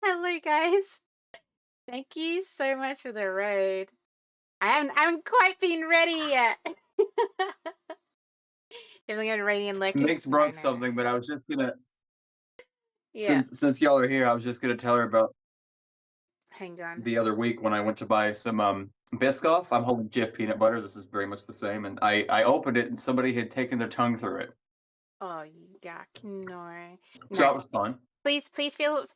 Hello, guys. Thank you so much for the raid. I haven't quite been ready yet. Definitely going to radiant lurking. Mix No, broke no, no. something, but I was just gonna Yeah, since y'all are here, I was just gonna tell her about hang on. the other week when I went to buy some Biscoff. I'm holding Jif peanut butter. This is very much the same, and I opened it and somebody had taken their tongue through it, Oh, yuck. No. so No. that was fun. Please feel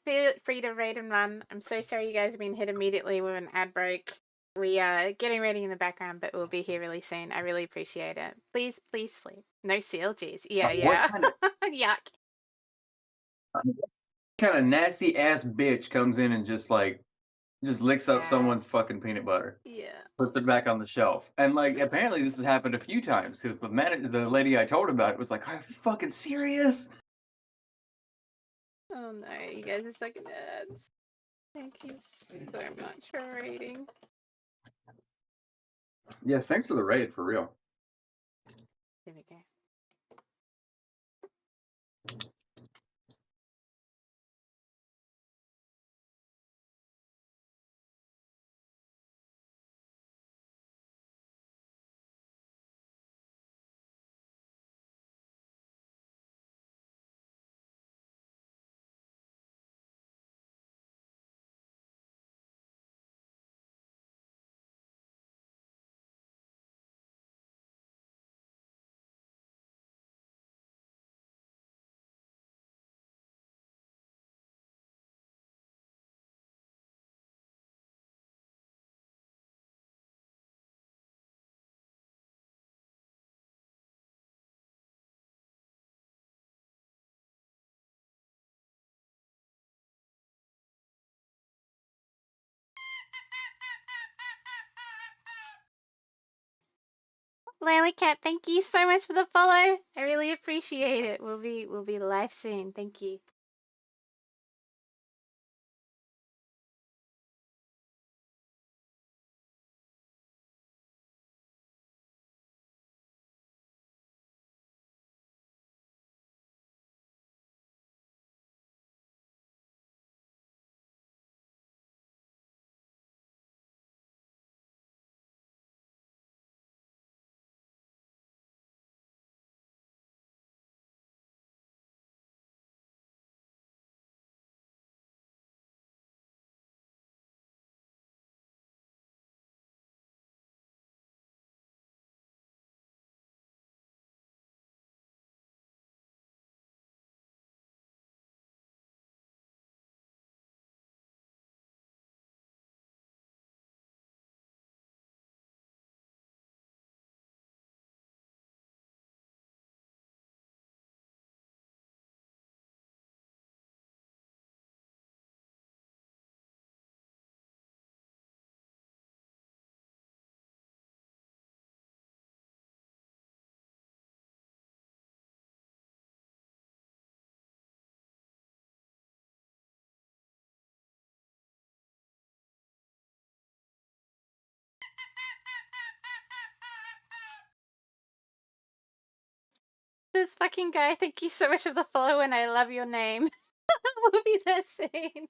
free to raid and run. I'm so sorry you guys have been hit immediately with an ad break. We are getting ready in the background, but we'll be here really soon. I really appreciate it. Please sleep. No CLGs. Yeah, What yeah. kind of Yuck. nasty ass bitch comes in and just licks up someone's Yes. fucking peanut butter, Yeah. puts it back on the shelf, and like apparently this has happened a few times because the lady I told about it was like, "Are you fucking serious?" Oh no, you guys are stuck in ads. Thank you so much for raiding. Yes, thanks for the raid for real. There we go. Lily Cat, thank you so much for the follow. I really appreciate it. We'll be live soon. Thank you. This fucking guy, thank you so much for the follow and I love your name. We'll be there soon.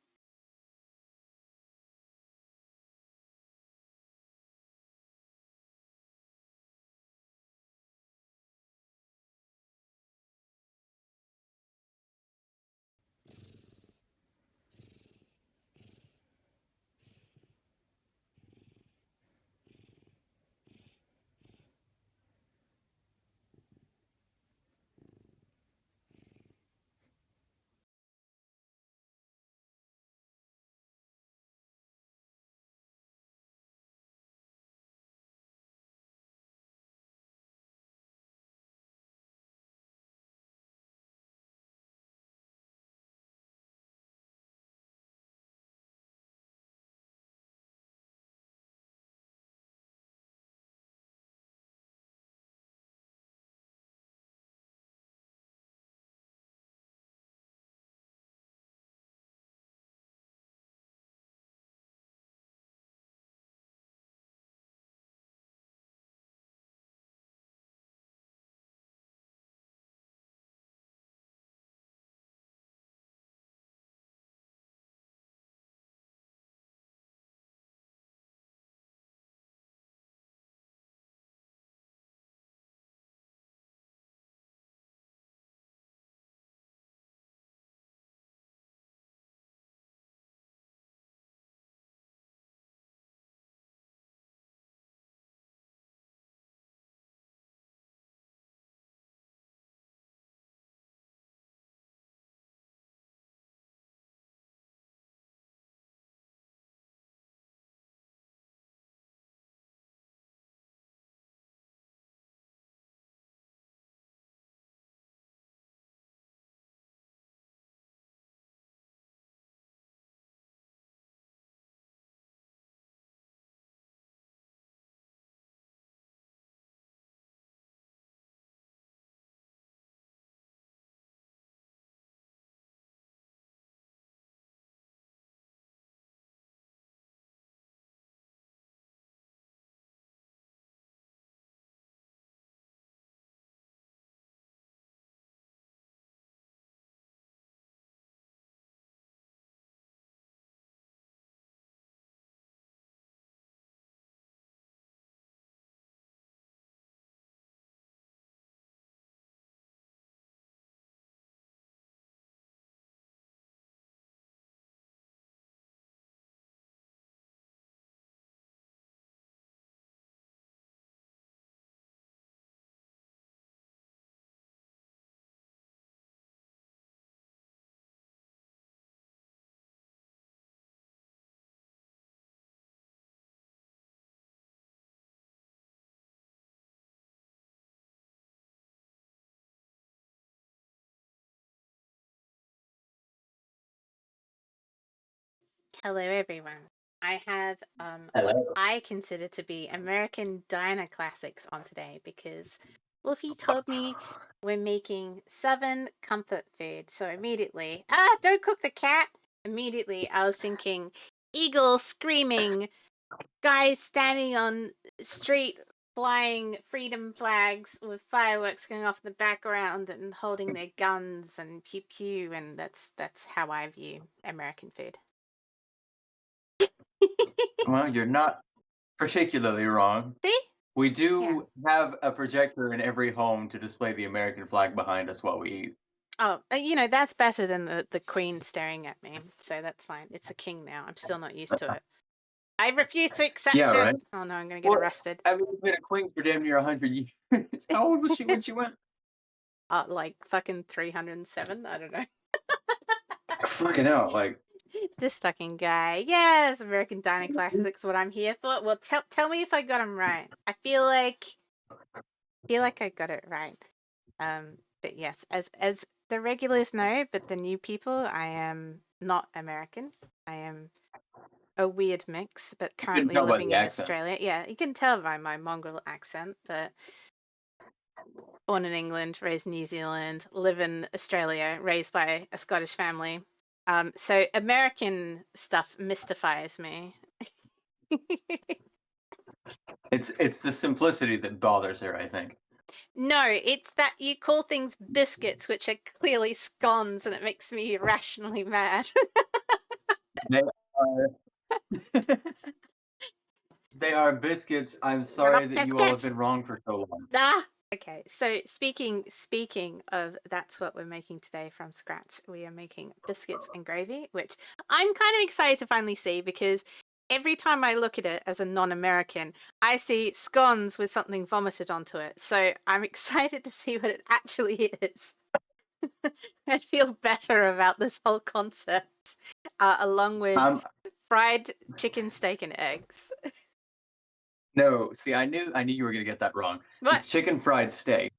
Hello, everyone. I have what Hello. I consider to be American diner classics on today because Wulfy told me we're making 7 comfort food. So immediately, don't cook the cat. Immediately, I was thinking eagles screaming, guys standing on street flying freedom flags with fireworks going off in the background and holding their guns and pew pew, and that's how I view American food. Well, you're not particularly wrong. See? We Yeah. do have a projector in every home to display the American flag behind us while we eat. Oh, that's better than the queen staring at me, so that's fine. It's the king now. I'm still not used to it. I refuse to Yeah, accept it. right? Oh no, I'm gonna get Well, arrested. I mean, it's been a queen for damn near 100 years. How old was she when she went? Like fucking 307. I don't know. Fucking hell, like, This fucking guy. Yes, American Diner Classics. What I'm here for. Well, tell me if I got him right. I feel like I got it right. But yes, as the regulars know, but the new people, I am not American. I am a weird mix, but you couldn't currently tell by living the in accent. Australia. Yeah, you can tell by my mongrel accent, but born in England, raised in New Zealand, live in Australia, raised by a Scottish family. So American stuff mystifies me. It's the simplicity that bothers her, I think. No, it's that you call things biscuits, which are clearly scones, and it makes me irrationally mad. They are they are biscuits. I'm They're sorry not that you all have biscuits. been wrong for so long. Ah. Okay, so speaking of that's what we're making today from scratch. We are making biscuits and gravy, which I'm kind of excited to finally see because every time I look at it as a non-American, I see scones with something vomited onto it. So I'm excited to see what it actually is. I feel better about this whole concept, along with Um, fried chicken, steak, and eggs. no, see, I knew you were gonna get that wrong. What? It's chicken fried steak.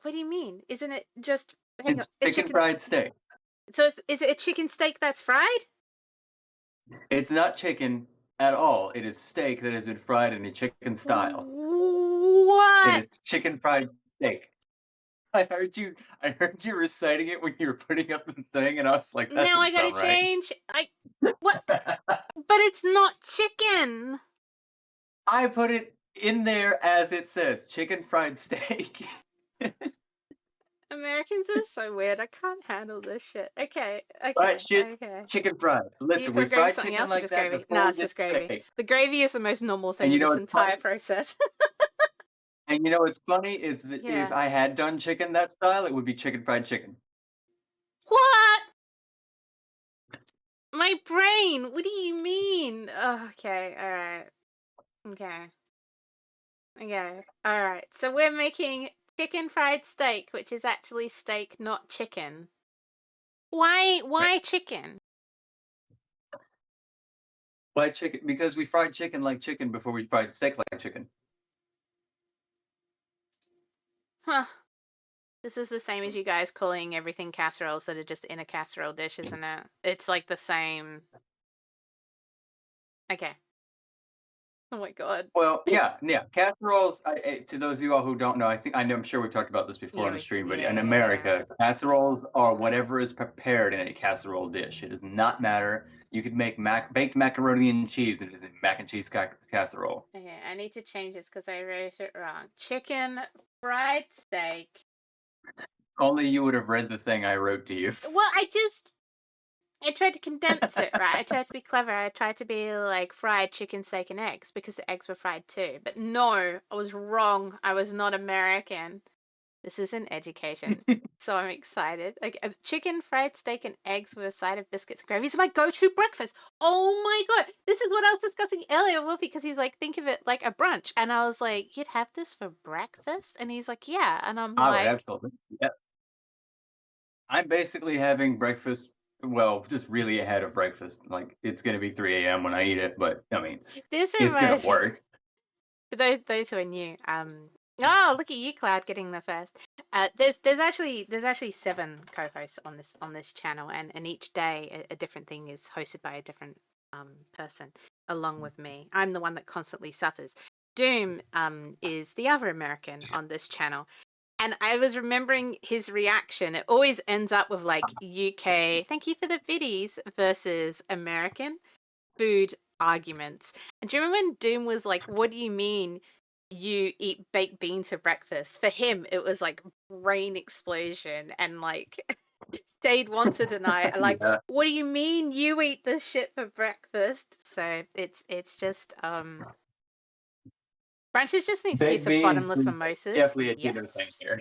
What do you mean? Isn't it just hang on It's a chicken chicken? fried steak. So is it a chicken steak that's fried? It's not chicken at all. It is steak that has been fried in a chicken style. It What? is chicken fried steak. I heard you reciting it when you were putting up the thing, and I was like, that Now doesn't I gotta sound right. change. What? But it's not chicken. I put it in there as it says, chicken fried steak. Americans are so weird. I can't handle this shit. Okay, Fried okay, shit, okay. chicken fried. Do you Listen, we put gravy fried something chicken else or like just that gravy? before Nah, we it's did just gravy. steak. The gravy is the most normal thing And in you know this what's funny? entire process. And you know what's funny is that if Yeah. I had done chicken that style, it would be chicken fried chicken. What? My brain. What do you mean? Oh, okay, all right. Okay. Okay. All right. So we're making chicken fried steak, which is actually steak, not chicken. Why? Right. Why chicken? Fried chicken because we fried chicken like chicken before we fried steak like chicken. Huh. This is the same as you guys calling everything casseroles that are just in a casserole dish, isn't it? It's like the same. Okay. Oh my god. Well, yeah. Casseroles. To those of you all who don't know, I'm sure we've talked about this before Yeah. on the stream, but in Yeah. America, casseroles are whatever is prepared in a casserole dish. It does not matter. You could make baked macaroni and cheese, and it is a mac and cheese casserole. Okay. I need to change this because I wrote it wrong. Chicken fried steak. Only you would have read the thing I wrote to you. Well, I tried to condense it, right? I tried to be clever. I tried to be like fried chicken, steak, and eggs because the eggs were fried too. But no, I was wrong. I was not American. This is an education. So I'm excited. Like chicken, fried steak, and eggs with a side of biscuits and gravy is my go-to breakfast. Oh my god. This is what I was discussing earlier with Wolfie because he's like, think of it like a brunch. And I was like, you'd have this for breakfast? And he's like, yeah. And I'm I would like, absolutely. Yeah. I'm basically having breakfast. Well, just really ahead of breakfast. Like it's gonna be 3 a.m. when I eat it, but I mean, this it's gonna reminds work. for those who are new, oh, look at you, Cloud, getting the first. There's actually 7 co-hosts on this channel, and each day a different thing is hosted by a different person along with me. I'm the one that constantly suffers. Doom is the other American on this channel. And I was remembering his reaction. It always ends up with like UK, thank you for the biddies, versus American food arguments. And do you remember when Doom was like, what do you mean you eat baked beans for breakfast? For him, it was like brain explosion and like they'd want to deny it. Like, Yeah. what do you mean you eat this shit for breakfast? So it's just brunches just needs to be Baked some beans bottomless is mimosas. definitely a keto thing Yes. here.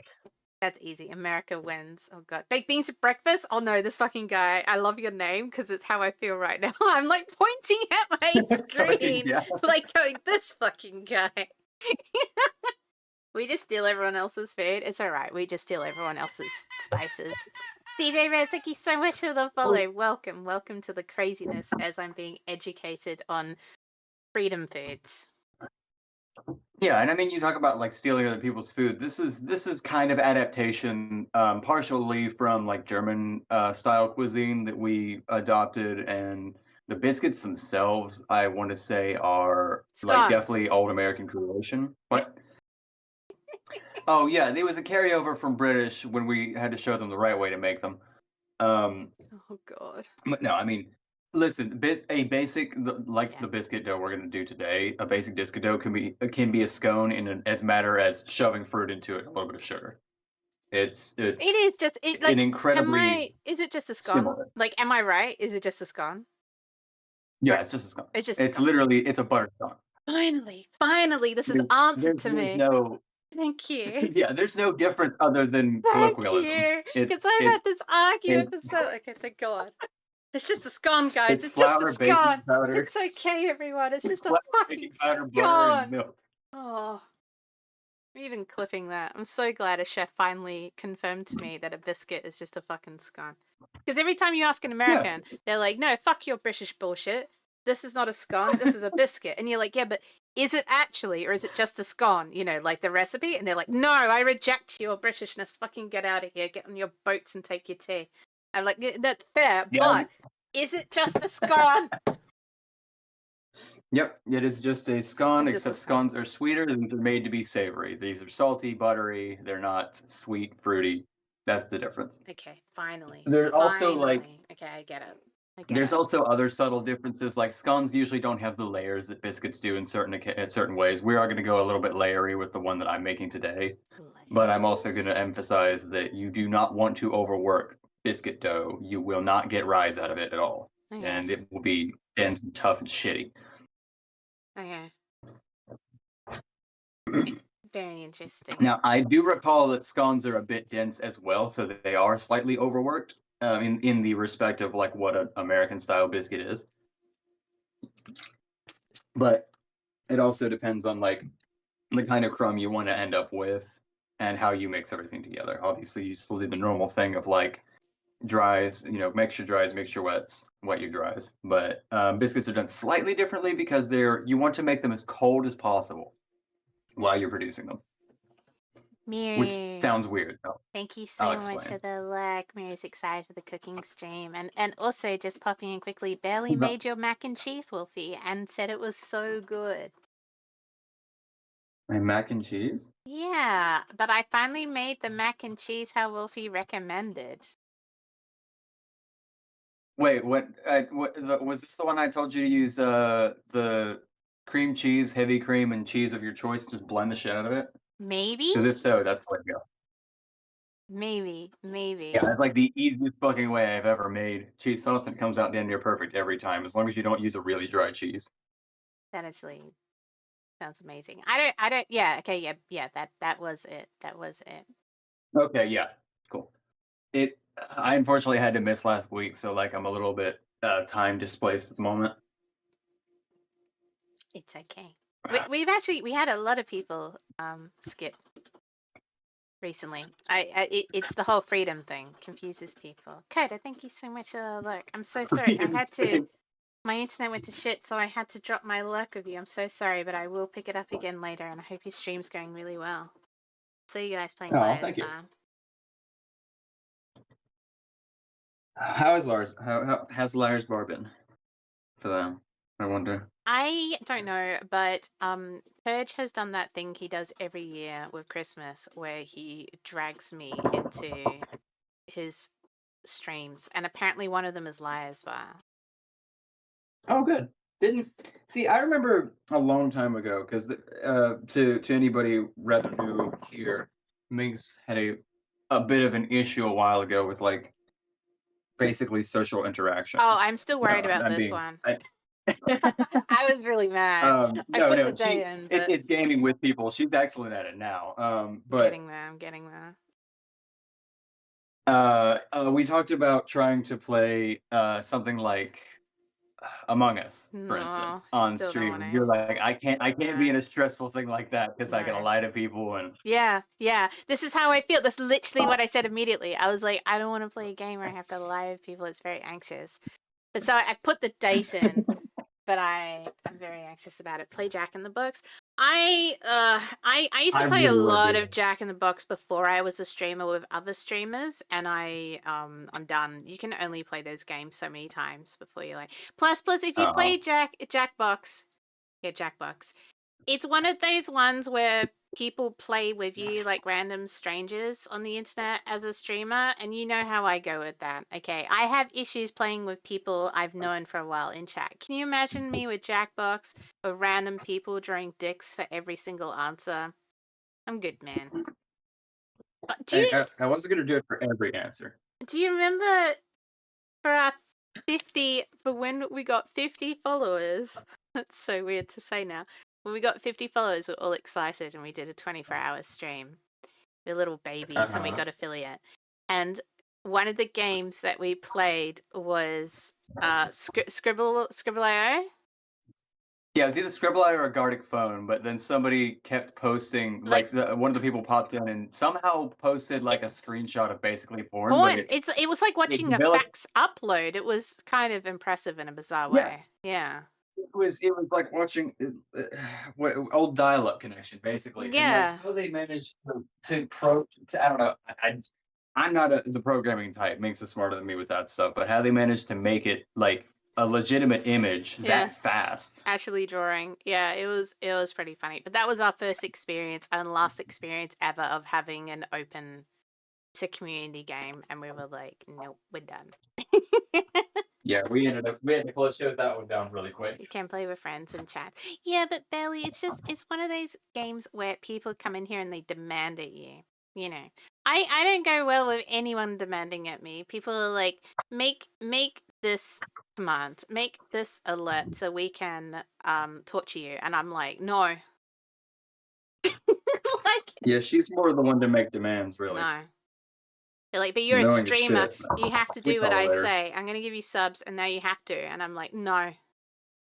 That's easy. America wins. Oh god. Baked beans for breakfast? Oh no, this fucking guy. I love your name because it's how I feel right now. I'm like pointing at my Fucking screen, yeah. like going, this fucking guy. We just steal everyone else's food. It's alright. We just steal everyone else's spices. DJ Rez, thank you so much for the follow. Welcome. Welcome to the craziness as I'm being educated on freedom foods. Yeah, and I mean, you talk about like stealing other people's food. This is kind of adaptation, partially from like German style cuisine that we adopted, and the biscuits themselves, I want to say, are like Scones. definitely old American creation. What? Oh yeah, it was a carryover from British when we had to show them the right way to make them. Um, Oh god. but no, I mean, listen, a basic like Yeah. the biscuit dough we're gonna do today. A basic biscuit dough can be a scone in as matter as shoving fruit into it, and a little bit of sugar. It's It it's is just it an like incredibly is it just a scone? similar. Like am I right? Is it just a scone? Or Yeah, it's just a scone. it's just a It's scone. literally it's a butter scone. Finally, this is answered to There's me. no Thank you. yeah, there's no difference other than Thank colloquialism. you. Because It's I've had it's this argument it's for so okay, thank God. It's just a scone, guys. it's It's just a flour, baking scone. powder, It's okay, everyone. It's just a flour, fucking baking powder, butter, and scone. milk. Oh, I'm even clipping that. I'm so glad a chef finally confirmed to me that a biscuit is just a fucking scone. Because every time you ask an Yeah, American, they're like, no, fuck your British bullshit. This is not a scone. This is a biscuit. And you're like, yeah, but is it actually, or is it just a scone? You know, like the recipe? And they're like, no, I reject your Britishness. Fucking get out of here. Get on your boats and take your tea. I'm like, that's fair, yeah. but is it just a scone? Yep, it is just a scone, It's just a except scone. scones are sweeter and they're made to be savory. These are salty, buttery, they're not sweet, fruity. That's the difference. Okay, finally. There's also like Finally. Okay, I get it. I get there's it. also other subtle differences. Like scones usually don't have the layers that biscuits do in certain ways. We are going to go a little bit layery with the one that I'm making today, but I'm also going to Layers? emphasize that you do not want to overwork biscuit dough. You will not get rise out of it at all, Okay. and it will be dense and tough and shitty. Okay. Very interesting. Now, I do recall that scones are a bit dense as well, so that they are slightly overworked in the respect of like what an American style biscuit is. But it also depends on like the kind of crumb you want to end up with and how you mix everything together. Obviously, you still do the normal thing of like dries, mixture dries, mixture wets, wet your dries. But biscuits are done slightly differently because you want to make them as cold as possible while you're producing them, which Mirror. sounds weird. Thank you I'll so much for explain. the like. Mirror's excited for the cooking stream. And also just popping in quickly, barely made your mac and cheese, Wolfie, and said it was so good. My mac and cheese? Yeah, but I finally made the mac and cheese how Wolfie recommended. Wait, was this the one I told you to use the cream cheese, heavy cream, and cheese of your choice, and just blend the shit out of it? Maybe? Because if so, that's the way to go. Maybe. Yeah, Maybe. that's like the easiest fucking way I've ever made cheese sauce, and it comes out damn near perfect every time, as long as you don't use a really dry cheese. That actually sounds amazing. Yeah, okay, yeah, that was it. That was it. Okay, yeah, cool. I unfortunately had to miss last week, so like I'm a little bit time displaced at the moment. It's okay. We had a lot of people skip recently. It's the whole freedom thing confuses people. Coda, thank you so much for the lurk. I'm so sorry. I had to. My internet went to shit, so I had to drop my lurk of you. I'm so sorry, but I will pick it up again later, and I hope your stream's going really well. See you guys playing Oh, Liar's thank you. Bar. How is Lars? How has Lars Bar been for them? I wonder. I don't know, but Purge has done that thing he does every year with Christmas where he drags me into his streams, and apparently one of them is Liar's Bar. Oh, good. Didn't see. I remember a long time ago because to anybody rather new here, Minx had a bit of an issue a while ago with like basically social interaction. Oh, I'm still worried No, about I'm this being. one. I was really mad. I No, put the no. day in, but It's gaming with people. She's excellent at it now. I'm But getting there. I'm getting there. we talked about trying to play something like Among Us, for No, instance, on still don't stream. want And you're to. like, I can't be No. in a stressful thing like that because I gotta No. lie to people and Yeah, yeah. This is how I feel. That's literally what I said immediately. I was like, I don't want to play a game where I have to lie to people. It's very anxious. But so I put the dice in, but I'm very anxious about it. Play Jack in the Box. I used I to play a really want lot to. of Jack in the Box before I was a streamer with other streamers, and I'm done. You can only play those games so many times before you like. Plus, if you Oh, play Jackbox, yeah, Jackbox. It's one of those ones where people play with you like random strangers on the internet as a streamer, and you know how I go with that. Okay, I have issues playing with people I've known for a while in chat. Can you imagine me with Jackbox or random people drawing dicks for every single answer? I'm good, man. Do you I wasn't gonna do it for every answer. do you remember for our 50 for when we got 50 followers? That's so weird to say now. When we got 50 followers, we are all excited and we did a 24-hour stream. We're little babies and we Uh-huh. got affiliate. And one of the games that we played was Scribble.io. Yeah, it was either Scribbler or a Gartic phone, but then somebody kept posting, like Like one of the people popped in and somehow posted like a screenshot of basically porn, but porn. It was like it watching a developed. fax upload. It was kind of impressive in a bizarre Yeah, way. Yeah. it was like watching what old dial-up connection basically, and like Yeah. so they managed to I don't know. I'm not the programming type. Makes it smarter than me with that stuff. But how they managed to make it like a legitimate image Yeah. that fast? Actually drawing. Yeah, it was pretty funny. But that was our first experience and last experience ever of having an open to community game, and we were like, nope, we're done. Yeah, we had to close shut that one down really quick. You can play with friends and chat. Yeah, but Bailey, it's one of those games where people come in here and they demand at you. You know, I don't go well with anyone demanding at me. People are like, make this command, make this alert so we can torture you, and I'm like, no, like Yeah, she's more the one to make demands, really. no. They're like, but you're a Annoying as streamer. shit. You have to We do what call it I later. say. I'm gonna give you subs, and now you have to. And I'm like, no.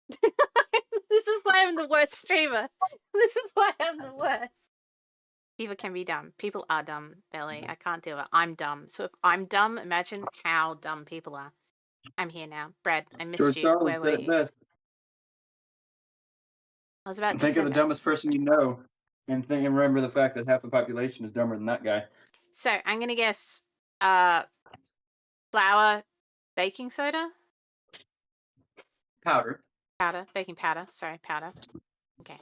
This is why I'm the worst streamer. This is why I'm the worst. People can be dumb. People are dumb, Belly. I can't deal with it. I'm dumb. So if I'm dumb, imagine how dumb people are. I'm here now. Brad, I missed George you. Carlin Where were said it you? best. I was about to Think of say the that. dumbest person you know, and remember the fact that half the population is dumber than that guy. So I'm gonna guess uh flour, baking soda? Powder. Powder. Baking powder. Sorry, powder. Okay.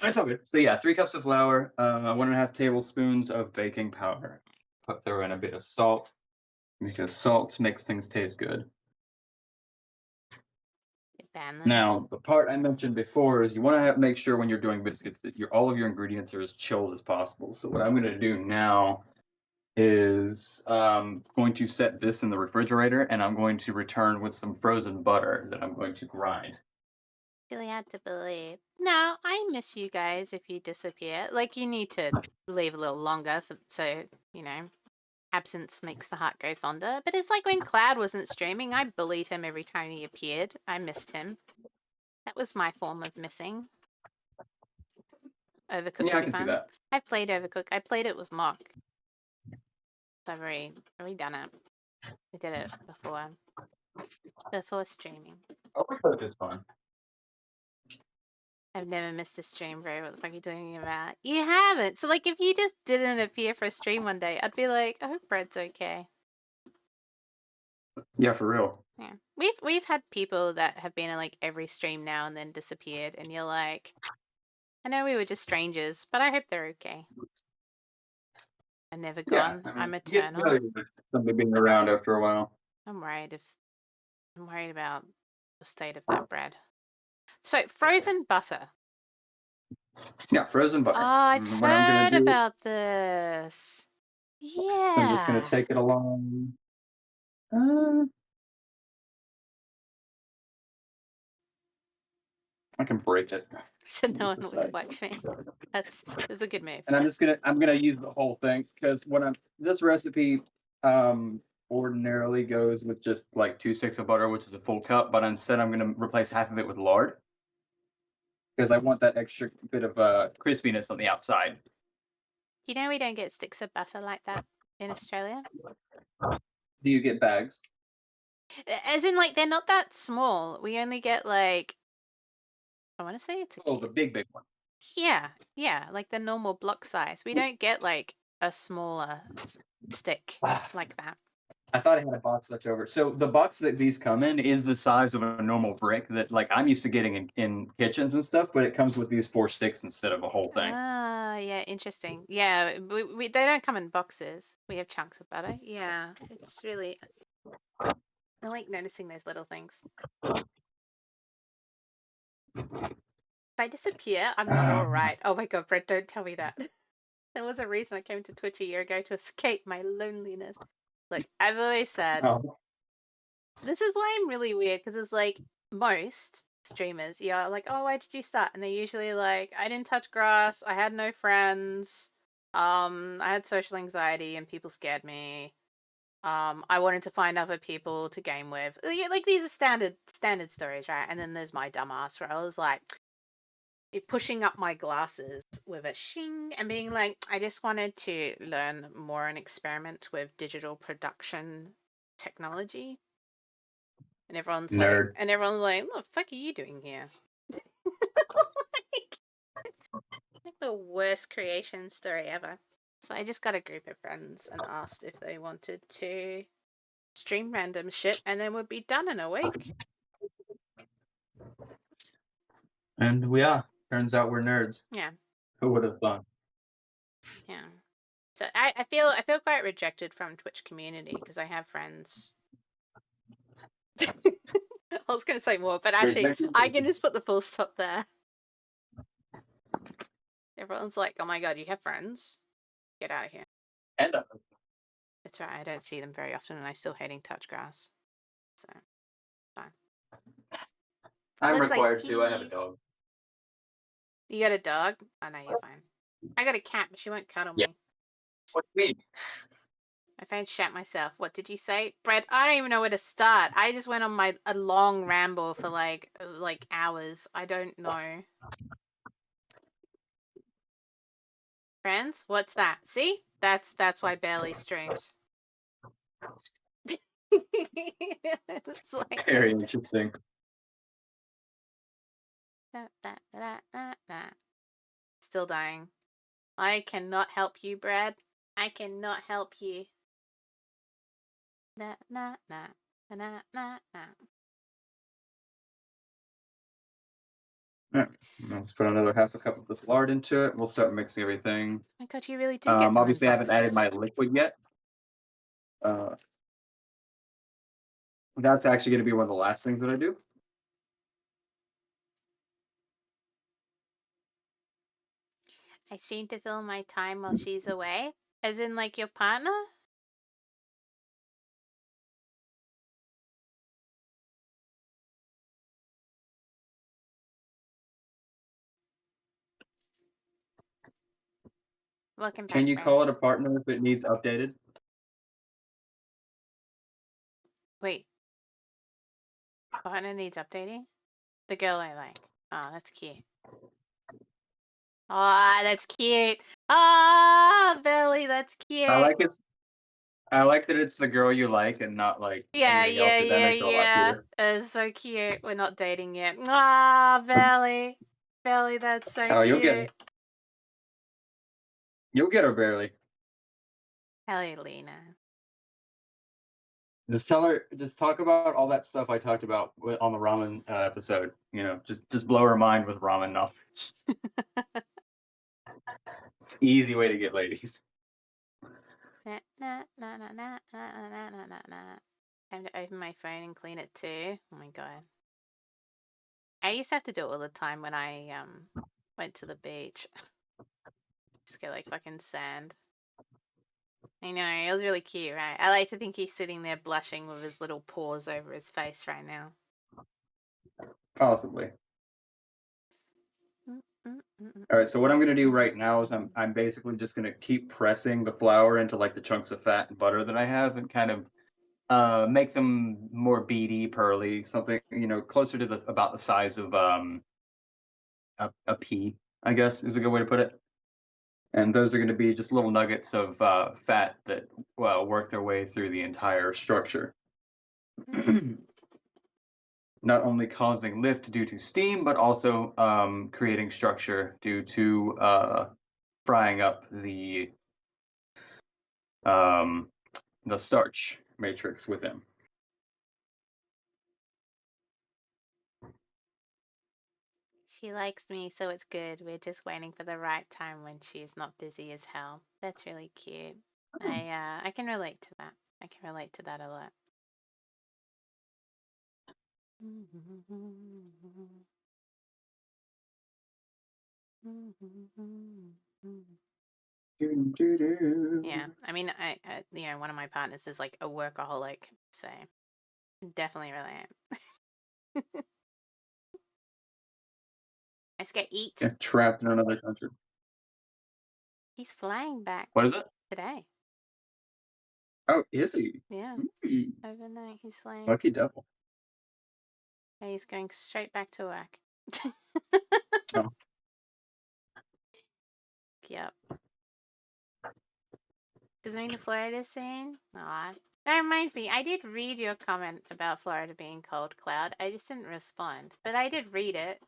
That's all good. So yeah, 3 cups of flour, 1.5 tablespoons of baking powder. Throw in a bit of salt because salt makes things taste good. Ban them. Now, the part I mentioned before is you want to make sure when you're doing biscuits that all of your ingredients are as chilled as possible. So what I'm going to do now is going to set this in the refrigerator, and I'm going to return with some frozen butter that I'm going to grind. Really hard to believe. No, I miss you guys if you disappear. Like, you need to leave a little longer so, you know, absence makes the heart grow fonder. But it's like when Cloud wasn't streaming, I bullied him every time he appeared. I missed him. That was my form of missing. Overcooked Yeah, would I be can see fun. that. I've played Overcooked. I played it with Mock. I've already done it. I did it before streaming. Overcooked is fun. I've never missed a stream, bro. What the fuck are you talking about? You haven't. So, like, if you just didn't appear for a stream one day, I'd be like, I hope Brad's okay. Yeah, for real. Yeah. We've had people that have been in like every stream now and then disappeared, and you're like, I know we were just strangers, but I hope they're okay. I'm never Yeah, gone. I mean, I'm you get eternal. familiar with somebody being around after a while. I'm worried if I'm worried about the state of that bread. So frozen butter. Yeah, frozen Oh, butter. I've What I'm gonna heard do, about this. I'm just gonna Yeah. take it along. Uh, I can break it. So no Use one the would side. watch me. That's a good move. And I'm gonna use the whole thing because what I'm this recipe um ordinarily goes with just like 2 sticks of butter, which is a full cup, but instead I'm gonna replace half of it with lard because I want that extra bit of crispiness on the outside. You know we don't get sticks of butter like that in Australia. Do you get bags? As in, like, they're not that small. We only get like, I want to say it's a Oh, the kid. big one. Yeah, yeah, like the normal block size. We don't get like a smaller stick Ah, like that. I thought I had a box left over. So the box that these come in is the size of a normal brick that like I'm used to getting in kitchens and stuff, but it comes with these 4 sticks instead of a whole thing. Ah, yeah, interesting. Yeah, they don't come in boxes. We have chunks of butter. Yeah, it's really, I like noticing those little things. If I disappear, I'm not all right. Oh my god, Brett, don't tell me that. There was a reason I came to Twitch a year ago to escape my loneliness. Look, I've always said Oh, this is why I'm really weird because it's like most streamers, you're like, oh, why did you start? And they're usually like, I didn't touch grass, I had no friends, I had social anxiety and people scared me. I wanted to find other people to game with. Yeah, like these are standard stories, right? And then there's my dumbass where I was like pushing up my glasses with a shing and being like, I just wanted to learn more and experiment with digital production technology. nerd. And everyone's like, what the fuck are you doing here? like, like the worst creation story ever. So I just got a group of friends and asked if they wanted to stream random shit and then we'd be done in a week. And we are. Turns out we're nerds. Yeah, Who would have thought? yeah. So I feel quite rejected from Twitch community because I have friends. I was gonna say more, but actually I can just put the full stop there. Everyone's like, oh my god, you have friends? Get out of here. And It's right, I don't see them very often and I still hating touch grass. So fine. I'm Looks like required to. I have a peas. dog. You got a dog? Oh no, you're fine. I got a cat, but she won't cuddle Yeah. me. What do you mean? I found shat myself. What did you say? Brett, I don't even know where to start. I just went on a long ramble for like hours. I don't know. Friends? What's that? See? That's why Bailey streams. It's like Very interesting. that. Still dying. I cannot help you, Brad. I cannot help you. Nah, nah, nah, nah, nah, nah. Yeah. Let's put another half a cup of this lard into it. We'll start mixing everything. My god, you really do get them in Obviously, I haven't added boxes. my liquid yet. Uh, that's actually going to be one of the last things that I do. I seem to fill my time while she's away. As in, like, your partner? Welcome back, Can you call Brad. it a partner if it needs updated? Wait, partner needs updating? The girl I like. Oh, that's cute. Oh, that's cute. Ah, Belly, that's I cute. like it. I like that it's the girl you like and not like Yeah, anything else. yeah, Because that yeah, makes it a lot yeah. cuter. It's so cute. We're not dating yet. Ah, Belly. Belly, that's so Oh, cute. you'll get her barely. Hello, Lena. Just tell her. Just talk about all that stuff I talked about on the ramen episode. Just blow her mind with ramen knowledge. It's an easy way to get ladies. Na, na, na, na, na, na, na, na, na, na. Time to open my phone and clean it too. Oh my god. I used to have to do it all the time when I went to the beach. Just get like fucking sand. I know, it was really cute, right? I like to think he's sitting there blushing with his little paws over his face right now. Possibly. Mm, mm, mm, mm, All right. So what I'm gonna do mm, right now is I'm basically just gonna keep pressing the flour into like the chunks of fat and butter that I have, and kind of make them more beady, pearly, something closer to about the size of a pea, I guess is a good way to put it. And those are going to be just little nuggets of fat that work their way through the entire structure. mm. Not only causing lift due to steam, but also creating structure due to frying up um, the starch matrix within. She likes me, so it's good. We're just waiting for the right time when she's not busy as hell. That's really cute. I can relate to that. I can relate to that a lot. Yeah, I mean, one of my partners is like a workaholic, so definitely relate. Let's get eat. Yeah, trapped in another country. He's flying back What is it? today. Oh, is he? Yeah, Mm, overnight he's flying. lucky devil. And he's going straight back to work. Oh. Yep. Does it mean the Florida soon? Aw. That reminds me, I did read your comment about Florida being cold, Cloud. I just didn't respond. But I did read it.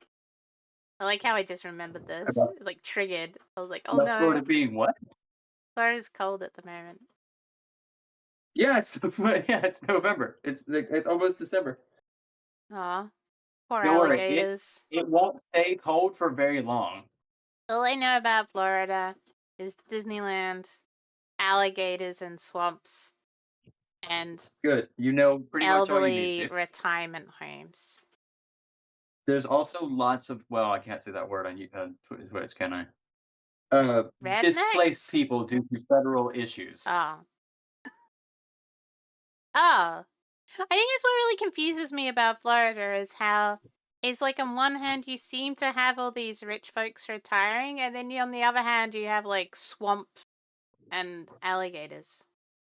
I like how I just remembered this. About, It, like, triggered. I was like, oh about no. Florida being what? Florida's cold at the moment. Yeah, it's yeah, it's November. It's almost December. Aw. Poor Don't worry, it alligators. it won't stay cold for very long. All I know about Florida is Disneyland, alligators and swamps, and Good. You know pretty much all you need elderly to. retirement homes. There's also lots of I can't say that word on Twitch, can I? Displaced Rednecks? people due to federal issues. Oh. Oh. I think that's what really confuses me about Florida is how it's like on one hand you seem to have all these rich folks retiring, and then on the other hand you have like swamp and alligators.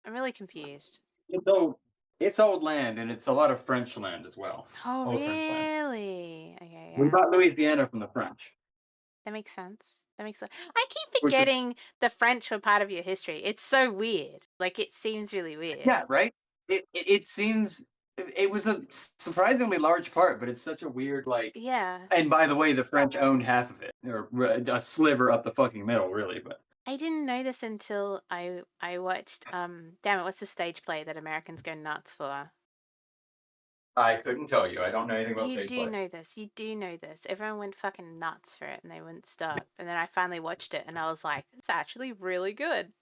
I'm really confused. It's old. It's old land, and it's a lot of French land as well. Oh, Old French land. really? Okay, We yeah. bought Louisiana from the French, That makes sense. That makes sense. I keep which is forgetting the French were part of your history. It's so weird. Like, it seems really weird. yeah, right. It seems it was a surprisingly large part, but it's such a weird like. Yeah. And by the way, the French owned half of it, or a sliver up the fucking middle, really. But I didn't know this until I watched damn it, what's the stage play that Americans go nuts for? I couldn't tell you. I don't know anything about You stage do play. know this. You do know this. Everyone went fucking nuts for it and they wouldn't stop. And then I finally watched it and I was like, it's actually really good.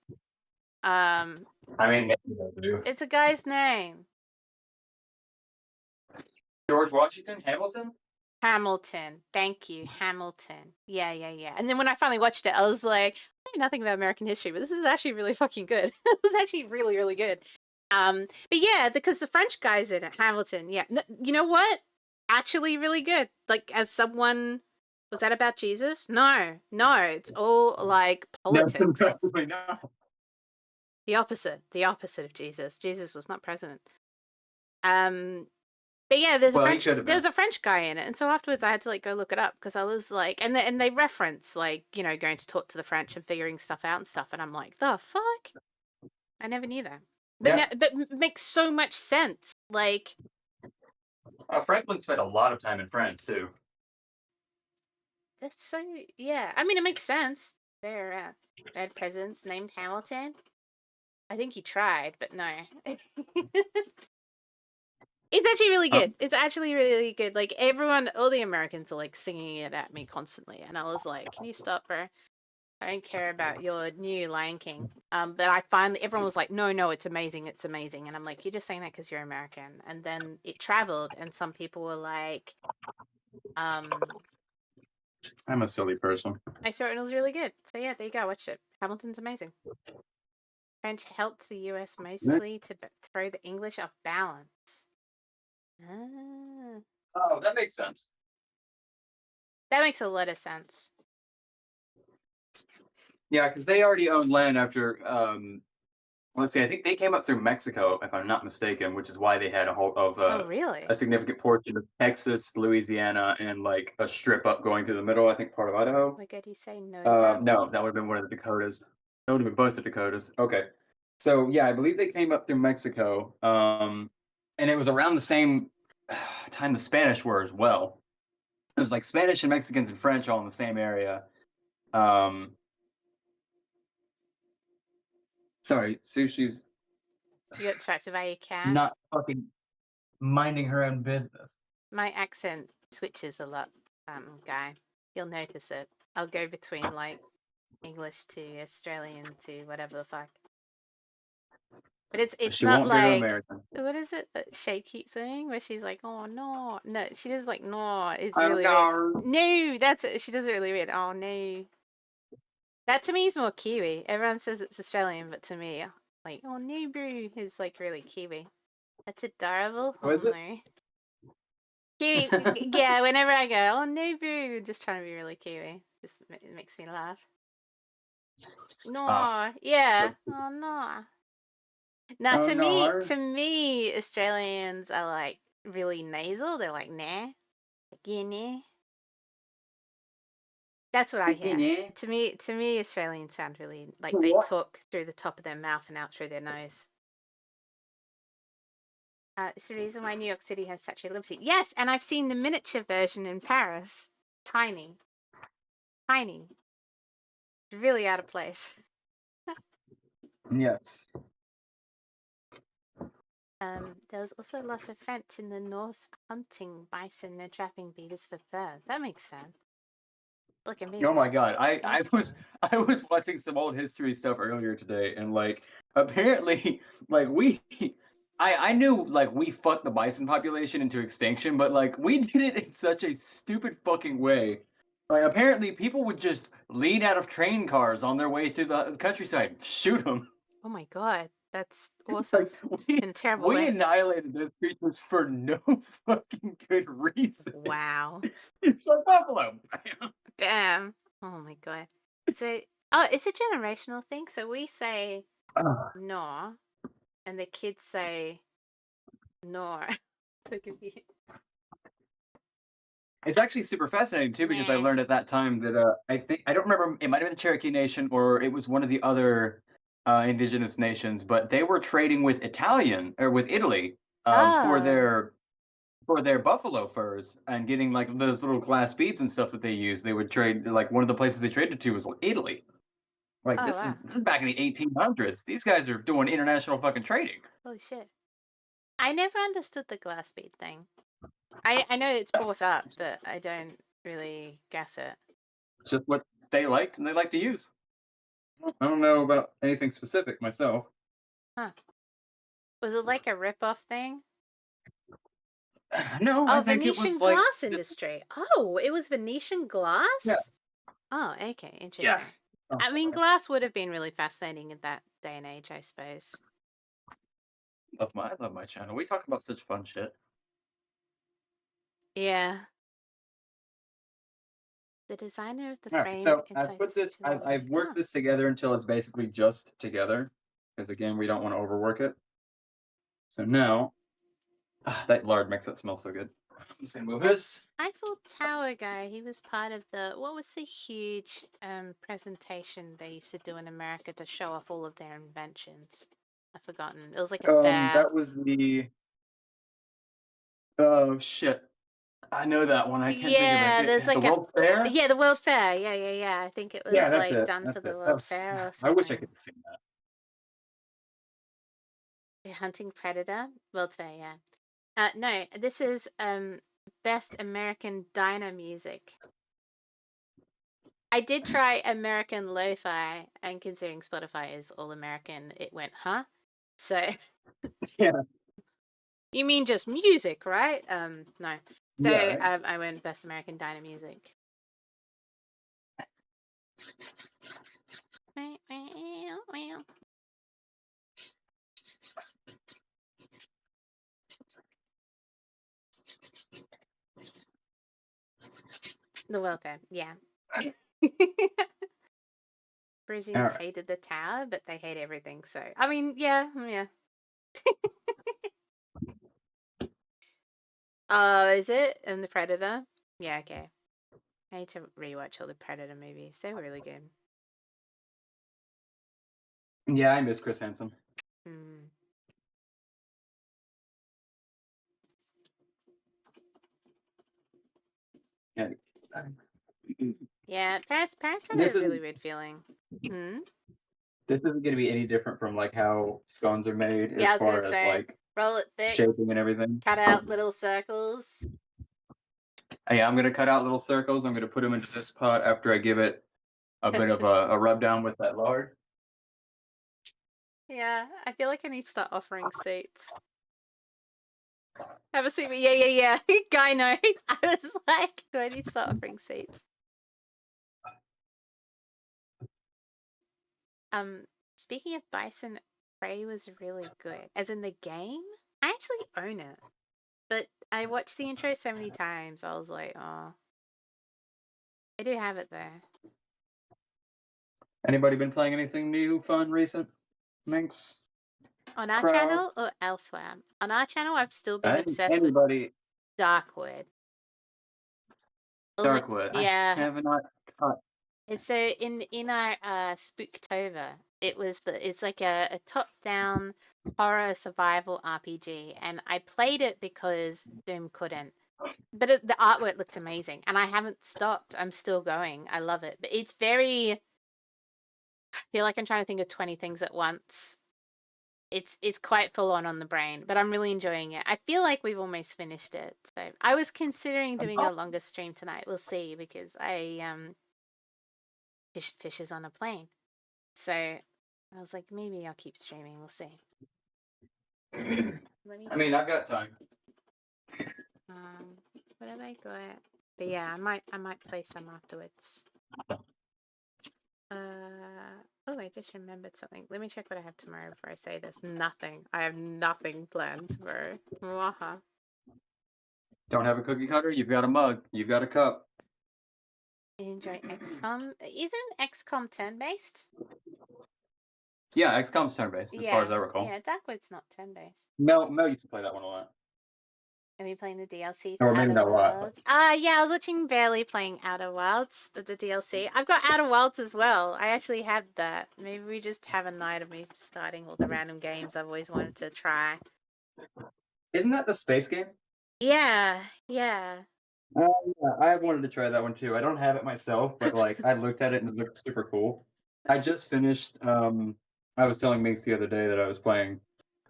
Um I mean, maybe they'll do. it's a guy's name. George Washington, Hamilton. Hamilton. Thank you, Hamilton. Yeah, yeah, yeah. And then when I finally watched it, I was like, I know nothing about American history, but this is actually really fucking good. It's actually really, really good. But yeah, because the French guys in it, Hamilton. Yeah, you know what? Actually, really good. Like as someone, was that about Jesus? No, no. It's all like No, politics. probably not. The opposite. The opposite of Jesus. Jesus was not president. Um, but yeah, there's a Well, he French could have been. there's a French guy in it, and so afterwards I had to like go look it up because I was like, and they reference like going to talk to the French and figuring stuff out and stuff, and I'm like, the fuck, I never knew that. But Yeah, now, but makes so much sense. Like Franklin spent a lot of time in France too. that's so yeah. I mean, it makes sense. There, had presidents named Hamilton. I think he tried, but no. It's actually really Huh? good. It's actually really good. Like everyone, all the Americans are like singing it at me constantly, and I was like, "Can you stop, bro? I don't care about your new Lion King." But I finally, everyone was like, "No, no, it's amazing, it's amazing," and I'm like, "You're just saying that because you're American." And then it traveled, and some people were like, um, I'm a silly person. "I saw it and it was really good." So yeah, there you go. I watched it. Hamilton's amazing. French helped the U.S. mostly to throw the English off balance. Ah, Oh, that makes sense. that makes a lot of sense. Yeah, because they already owned land after. Let's see. I think they came up through Mexico, if I'm not mistaken, which is why they had a whole of Oh, a really? significant portion of Texas, Louisiana, and like a strip up going to the middle. I think part of Idaho. What did you say? No to that No, one? that would have been one of the Dakotas. That would have been both the Dakotas. Okay. So yeah, I believe they came up through Mexico. And it was around the same time the Spanish were as well. It was like Spanish and Mexicans and French all in the same area. Um, sorry, Sushi's You got distracted by your cat? not fucking minding her own business. My accent switches a lot, guy. You'll notice it. I'll go between like English to Australian to whatever the fuck. But it's She not won't go to like American. what is it that Shay keeps saying where she's like, oh no. No, she does like no. It's Oh really weird. no. No, that's it. She does it really weird. Oh no. That to me is more Kiwi. Everyone says it's Australian, but to me, like, oh no, boo, is like really Kiwi. That's adorable. What Oh is it? no. Kiwi, yeah, whenever I go, oh no, boo, just trying to be really Kiwi. Just it makes me laugh. Ah, No, yeah. let's see. Oh no. Now Oh to no. me, Australians are like really nasal. They're like nah, like, yeah, nah. That's what I hear. To me, Australians sound really like they What? talk through the top of their mouth and out through their nose. It's the reason why New York City has such a lip sync. Yes, and I've seen the miniature version in Paris. Tiny, tiny. It's really out of place. Yes. There was also a lot of French in the north hunting bison and trapping beavers for fur. That makes sense. Look at me Oh go. my god. I Yes. was I was watching some old history stuff earlier today and like apparently like we I knew like we fucked the bison population into extinction, but like we did it in such a stupid fucking way. Like apparently people would just lean out of train cars on their way through the countryside, shoot them. Oh my god, that's awesome. Like we In a terrible we way. annihilated those creatures for no fucking good reason. Wow. It's like buffalo. Bam. Oh my god. So, oh, it's a generational thing. So we say Ugh. no, and the kids say no. So confused. It's actually super fascinating too because I Nah. learned at that time that I think I don't remember it might have been the Cherokee Nation or it was one of the other indigenous nations, but they were trading with Italian or with Italy Oh. for their buffalo furs and getting like those little glass beads and stuff that they use. They would trade like one of the places they traded to was Italy. Like Oh wow. this is back in the 1800s. These guys are doing international fucking trading. Holy shit. I never understood the glass bead thing. I know it's brought up, but I don't really guess it. It's just what they liked and they like to use. I don't know about anything specific myself. Huh. Was it like a rip-off thing? No, I Oh, think it Venetian was like glass industry. Oh, it was Venetian yeah, glass? Oh, okay, yeah. interesting. Sounds I about mean, right. glass would have been really fascinating in that day and age, I suppose. I love my channel. We talk about such fun shit. Yeah. The designer of the All right, frame so I've inside the put this. situated. I've worked Oh, this together until it's basically just together, because again, we don't want to overwork it. So now, that lard makes that smell so good. I'm just gonna move it's that this. Eiffel Tower guy. He was part of the what was the huge presentation they used to do in America to show off all of their inventions? I've forgotten. It was like a fair. That was the. Oh shit! I know that one. I can't think of it. Yeah, there's The like a World's Fair. yeah, the World Fair. Yeah, yeah, yeah. I think it Yeah, was that's like it. done That's for the it. That World was. Fair or I wish I something. could have seen that. A hunting predator, World Fair. Yeah. No, this is best American diner music. I did try American lo-fi, and considering Spotify is all American, it went, huh? So Yeah. you mean just music, right? No. So Yeah, right. I went best American diner music. The welfare, yeah. Parisians Alright. hated the tower, but they hate everything. So I mean, yeah, yeah. Oh, is it? And the Predator? Yeah, okay. I need to rewatch all the Predator movies. They were really good. Yeah, I miss Chris Hansen. Mm. Yeah. Yeah, Paris had This a is really weird feeling. Hmm? this isn't gonna be any different from like how scones are made Yeah, I as was gonna far as say, like roll it thick, shaping and everything. cut out little circles. Yeah, I'm gonna cut out little circles. I'm gonna put them into this pot after I give it a bit of a rub down with that lard. Yeah, I feel like I need to start offering seats. Have a seat. Yeah, yeah, yeah. Guy knows. I was like, do I need to start offering seats? Um, Speaking of Bison, Prey was really good. As in the game, I actually own it, but I watched the intro so many times. I was like, oh, I do have it there. Anybody been playing anything new, fun, recent? Minx, On our crowd, channel or elsewhere? On our channel, I've still been obsessed with anybody? Darkwood. Darkwood. I Yeah, have not. Caught. and so in our Spooktober, it's like a top down horror survival RPG, and I played it because Doom couldn't. But the artwork looked amazing, and I haven't stopped. I'm still going. I love it, but it's very. I feel like I'm trying to think of 20 things at once. It's quite full on the brain, but I'm really enjoying it. I feel like we've almost finished it. So I was considering doing a longer stream tonight. We'll see, because I fish is on a plane. So I was like, maybe I'll keep streaming. We'll see. Let me I mean, I've got time. what have I got? But yeah, I might play some afterwards. Oh, I just remembered something. Let me check what I have tomorrow before I say this. Nothing. I have nothing planned tomorrow. Mwaha. Don't have a cookie cutter? You've got a mug. You've got a cup. Enjoy XCOM. Isn't XCOM turn-based? Yeah, XCOM's turn-based, as far as I Yeah, recall. yeah, Darkwood's not turn-based. Mel used to play that one a lot. Are we playing the DLC for Or maybe Outer not a lot. But... Worlds? Yeah, I was watching Barely playing Outer Worlds, the DLC. I've got Outer Worlds as well. I actually had that. Maybe we just have a night of me starting all the random games I've always wanted to try. Isn't that the space game? Yeah, yeah. Yeah, I wanted to try that one too. I don't have it myself, but like I looked at it and it looked super cool. I just finished. I was telling Minx the other day that I was playing.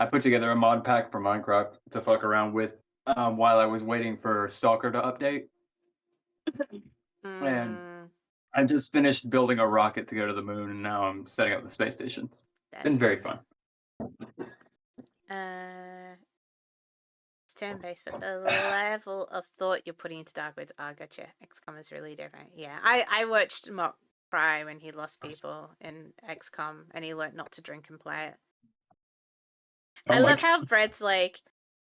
I put together a mod pack for Minecraft to fuck around with while I was waiting for Stalker to update, and Mm, I just finished building a rocket to go to the moon, and now I'm setting up the space station. It's been that's very really fun. cool. It's turn-based, but the level of thought you're putting into Darkwoods, gotcha. XCOM is really different. Yeah, I watched Mock cry when he lost people in XCOM, and he learned not to drink and play it. Oh I my love god! how Brett's like,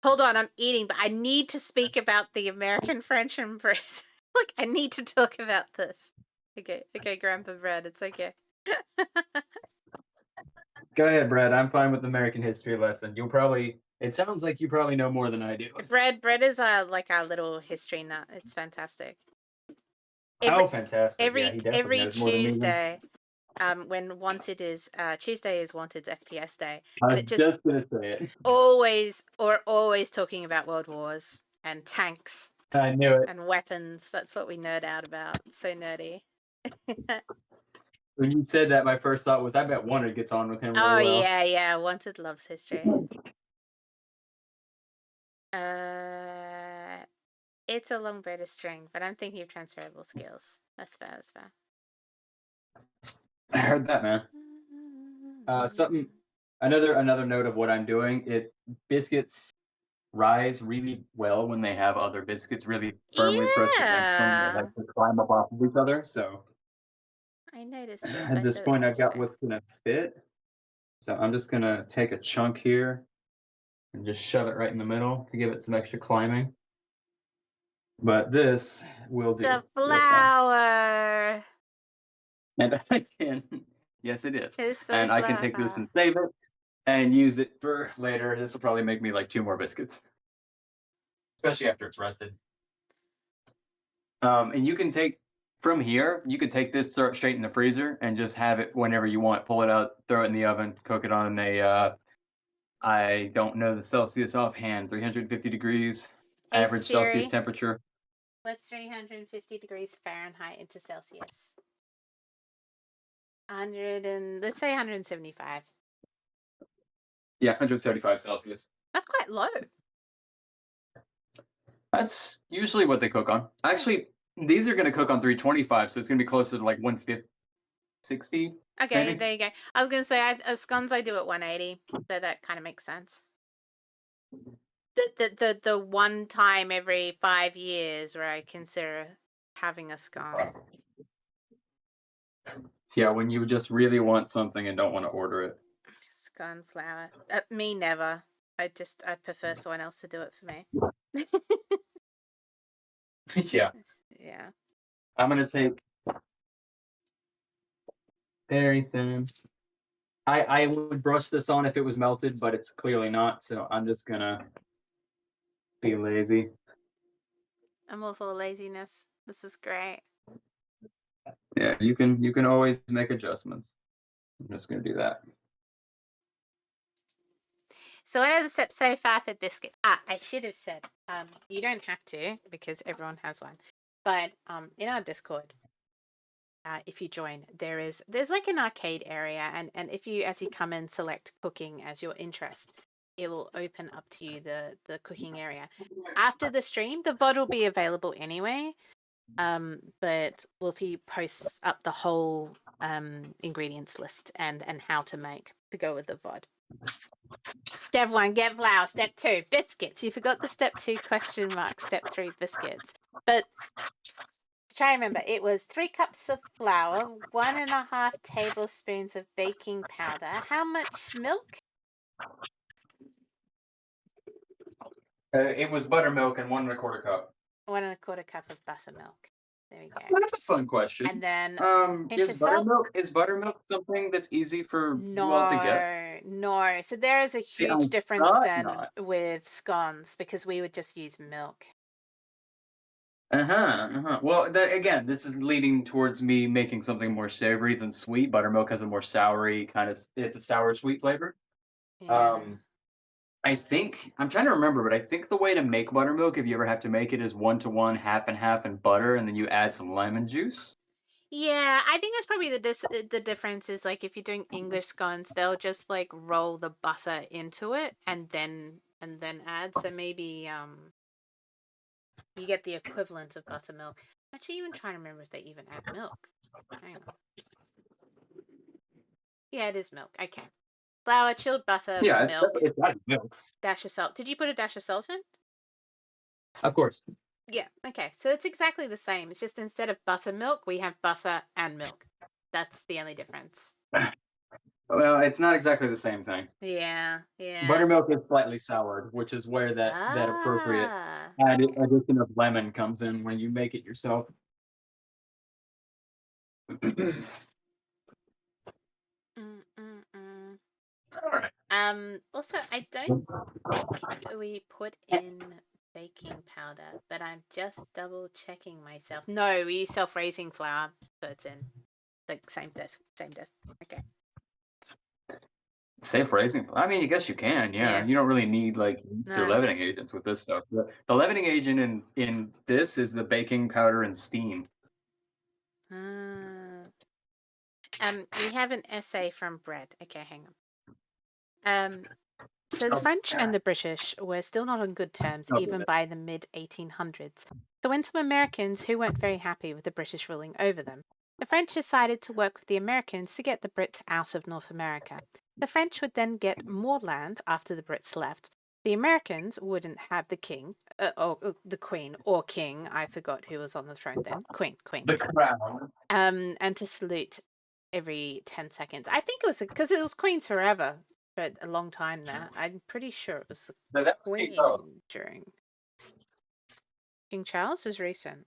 hold on, I'm eating, but I need to speak about the American French and Brit. Like, I need to talk about this. Okay, Grandpa Brett, it's okay. Go ahead, Brad. I'm fine with the American history lesson. You'll probably. It sounds like you probably know more than I do. Brett is like our little history nut. It's fantastic. Oh, fantastic! Yeah, he definitely Every knows more than me. Tuesday, when Wanted is Tuesday is Wanted's FPS day, I and was it just just gonna say it. always talking about world wars and tanks I knew it. and weapons. That's what we nerd out about. It's so nerdy. When you said that, my first thought was, I bet Wanted gets on with him really Oh well. yeah, yeah. Wanted loves history. It's a long bow to string, but I'm thinking of transferable skills. That's fair. That's fair. I heard that, man. Another note of what I'm doing. Biscuits rise really well when they have other biscuits really firmly pressed against them. They Yeah, like to climb up off of each other. So I noticed this. at I this thought it was point, I've got interesting. what's gonna fit. So I'm just gonna take a chunk here and just shove it right in the middle to give it some extra climbing. But this will It's a do just fine. flower. And I can, yes, it is. It's a And I can take this flower. and save it and use it for later. This will probably make me like 2 more biscuits, especially after it's rested. And you can take from here, you could take this, throw it straight in the freezer, and just have it whenever you want. Pull it out, throw it in the oven, cook it on I don't know the Celsius offhand, 350 degrees, Hey average Celsius Siri, temperature. what's 350 degrees Fahrenheit into Celsius? 100 and let's say 175. Yeah, 175 Celsius. That's quite low. That's usually what they cook on. Actually, these are going to cook on 325, so it's going to be closer to like 150, 60, Okay, maybe. there you go. I was gonna say scones I do at 180, so that kind of makes sense. The one time every 5 years where I consider having a scone. Yeah, when you just really want something and don't want to order it. Scone flour. Me never. I prefer someone else to do it for me. Yeah, Yeah. I'm going to take very thin. I would brush this on if it was melted, but it's clearly not, so I'm just going to be lazy. I'm all for laziness. This is great. Yeah, you can always make adjustments. I'm just going to do that. So what are the steps so far for biscuits? I should have said, you don't have to because everyone has one. But in our Discord, if you join, there's like an arcade area, and if you as you come in select cooking as your interest, it will open up to you the cooking area. After the stream, the VOD will be available anyway. But Wulfy posts up the whole ingredients list and how to make to go with the VOD. Step 1, get flour. Step 2, biscuits. You forgot the step 2 question mark. Step 3, biscuits. But try to remember, it was 3 cups of flour, 1.5 tablespoons of baking powder. How much milk? It was buttermilk and 1 1/4 cup. 1.25 cup of buttermilk. There we go. Well, that's a fun question. And then pinch Is of salt. buttermilk something that's easy for you all to get? No, no. So there is a See, I huge difference thought then not. with scones because we would just use milk. Uh-huh, uh-huh. Well, again, this is leading towards me making something more savory than sweet. Buttermilk has a more soury kind of, it's a sour sweet flavor. Yeah. Um, I think I'm trying to remember, but I think the way to make buttermilk, if you ever have to make it, is 1 to 1, half and half, and butter, and then you add some lemon juice. Yeah, I think that's probably the difference is like if you're doing English scones, they'll just like roll the butter into it and then add. So maybe you get the equivalent of buttermilk. I'm actually even trying to remember if they even add milk. Hang on. Yeah, it is milk. Okay. Flour, chilled butter, Yeah, milk, it's not milk. dash of salt. Did you put a dash of salt in? Of course. Yeah, okay. So it's exactly the same. It's just instead of buttermilk, we have butter and milk. That's the only difference. Well, it's not exactly the same thing. Yeah, yeah. Buttermilk is slightly soured, which is where that appropriate Ah. addition of lemon comes in when you make it yourself. Mm-mm-mm. All right. Also, I don't think we put in baking powder, but I'm just double checking myself. No, we use self-raising flour, so it's in. Like same diff, same diff. Okay. Safe raising. I mean, I guess you can. Yeah, Yeah. you don't really need like yeast or No. leavening agents with this stuff. The leavening agent in this is the baking powder and steam. Ah. We have an essay from Bread. Okay, hang on. So the French and the British were still not on good terms even by the mid-1800s. So when some Americans who weren't very happy with the British ruling over them, the French decided to work with the Americans to get the Brits out of North America. The French would then get more land after the Brits left. The Americans wouldn't have the king, or the queen, or king. I forgot who was on the throne then. Queen. The crown. And to salute every 10 seconds. I think it was because it was Queen's forever for a long time there. I'm pretty sure it was the No, that was King Queen Charles. during. King Charles is recent.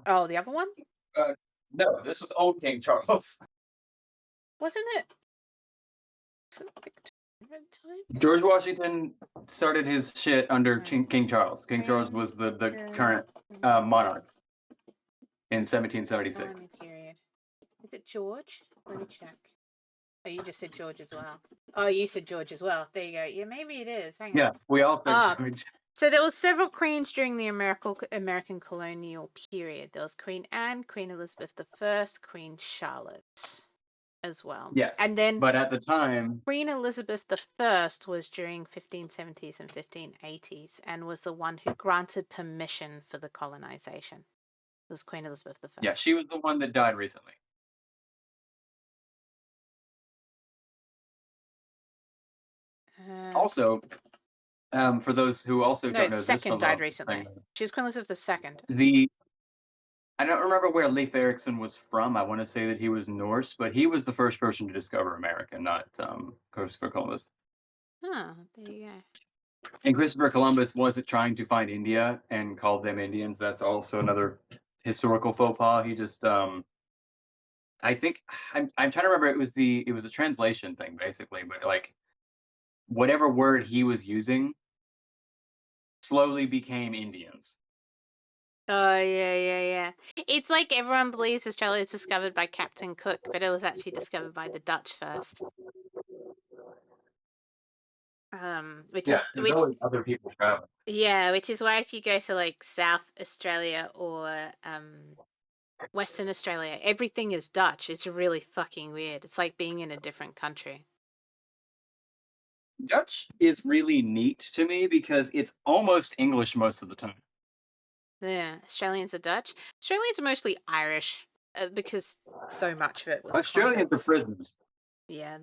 Oh, the other one? No, this was old King Charles. Wasn't it? Was it Victorian time? George Washington started his shit under Right. King Charles. King Charles Queen was the during current the monarch in 1776. colony period. Is it George? Let me check. Oh, you just said George as well. Oh, you said George as well. There you go. Yeah, maybe it is. Hang on. Yeah, we all said Ah, George. so there was several queens during the American colonial period. There was Queen Anne, Queen Elizabeth I, Queen Charlotte as well. Yes, And then but at the time, Queen Elizabeth I was during 1570s and 1580s and was the one who granted permission for the colonization. It was Queen Elizabeth I. yeah, she was the one that died recently. Also, for those who also no, don't the know this second died phenomenon, recently. She was Queen Elizabeth II. I don't remember where Leif Erikson was from. I want to say that he was Norse, but he was the first person to discover America, not Christopher Columbus. Oh, there you go. And Christopher Columbus wasn't trying to find India and called them Indians. That's also another historical faux pas. He just, I think, I'm trying to remember. It was a translation thing basically, but like whatever word he was using slowly became Indians. Oh, yeah. It's like everyone believes Australia was discovered by Captain Cook, but it was actually discovered by the Dutch first. Which Yeah, is there's always other people traveling. yeah, which is why if you go to like South Australia or Western Australia, everything is Dutch. It's really fucking weird. It's like being in a different country. Dutch is really neat to me because it's almost English most of the time. Yeah, Australians are Dutch. Australians are mostly Irish because so much of it was Australians are convicts. prisoners. Yeah.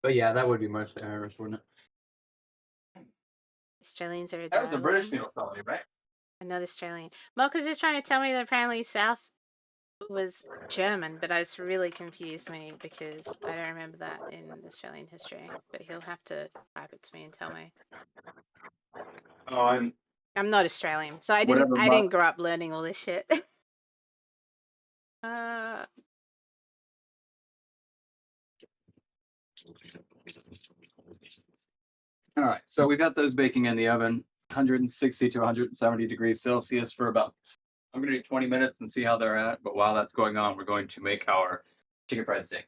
But yeah, that would be mostly Irish, wouldn't it? Australians are a That was a British dialogue. penal colony, right? Another Australian. Marcus is trying to tell me that apparently South was German, but that's really confused me because I don't remember that in Australian history. But he'll have to type it to me and tell me. Oh, I'm not Australian, so I whatever. didn't grow up learning all this shit. uh, All right, so we got those baking in the oven, 160 to 170 degrees Celsius for about, I'm gonna do 20 minutes and see how they're at. But while that's going on, we're going to make our chicken fried steak.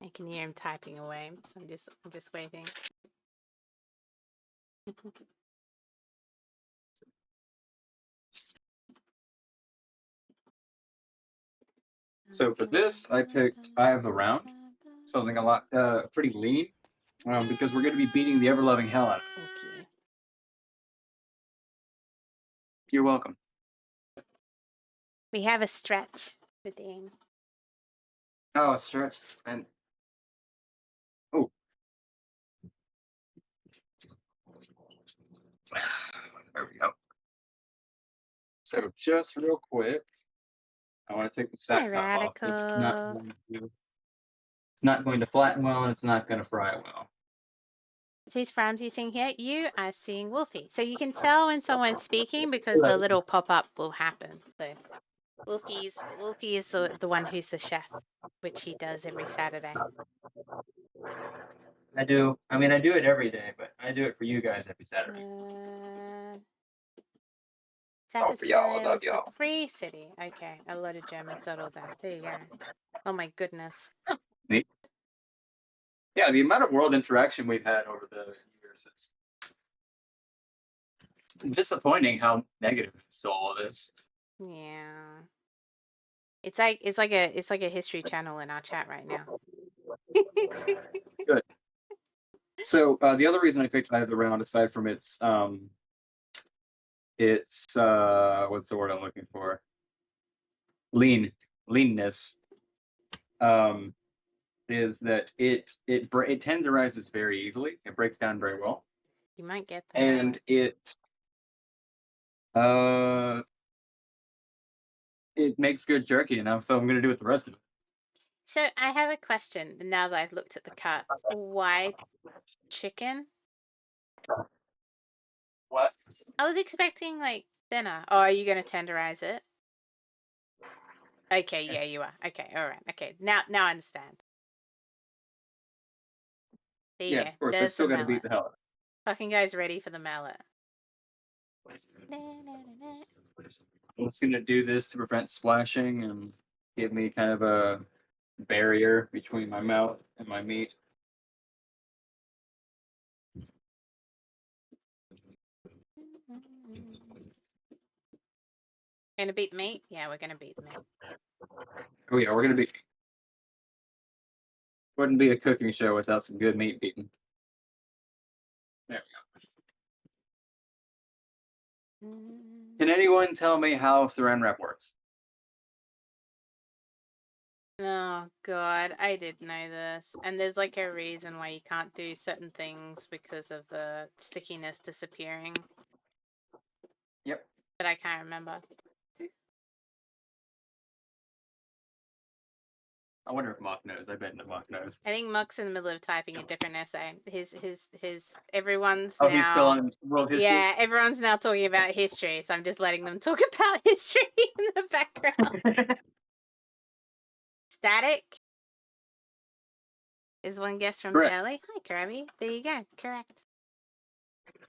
I can hear him typing away, so I'm just waiting. So for this, I have the round, something a lot pretty lean, because we're going to be beating the ever loving hell out of it. Okay. You're welcome. We have a stretch for Dane. Oh, stretched and oh. There we go. So just real quick, I want to take this Hi, fat cup off. Radical. It's not going to flatten well, and it's not going to fry well. So whose farms are you seeing here? You are seeing Wulfy. So you can tell when someone's speaking because the little pop-up will happen. So Wulfy is the one who's the chef, which he does every Saturday. I do. I mean, I do it every day, but I do it for you guys every Saturday. San Oh, for y'all, I Francisco love was a y'all. free city. Okay, a lot of Germans settled there. There you go. Oh my goodness. Neat. Yeah, the amount of world interaction we've had over the years is disappointing. How negative it's all is. Yeah. It's like a history channel in our chat right now. Good. So the other reason I picked either round, aside from its what's the word I'm looking for? Leanness, um, is that it tenderizes very easily. It breaks down very well, You might get the and mallet. uh it makes good jerky, so I'm gonna do it the rest of it. So I have a question now that I've looked at the cut. Why chicken? What? I was expecting like thinner. Oh, are you gonna tenderize it? Okay, yeah, you are. Okay, all right. Okay, now I understand. There you Yeah, go. of course. I There's the still got to beat mallet. the hell out Fucking guys ready for the mallet. of it. I'm just gonna do this to prevent splashing and give me kind of a barrier between my mouth and my meat. Gonna beat the meat? Yeah, we're gonna beat the meat. Oh yeah, we're gonna be wouldn't be a cooking show without some good meat beating. There we go. Can anyone tell me how saran wrap works? Oh god, I did know this. And there's like a reason why you can't do certain things because of the stickiness disappearing. Yep. But I can't remember. I wonder if Mock knows. I bet Mock knows. I think Muck's in the middle of typing a different essay. His everyone's Oh, he's still now on world history. yeah, everyone's now talking about history, so I'm just letting them talk about history in the background. Static is one guess from Correct. Pearly. Hi, Krabby. There you go. Correct.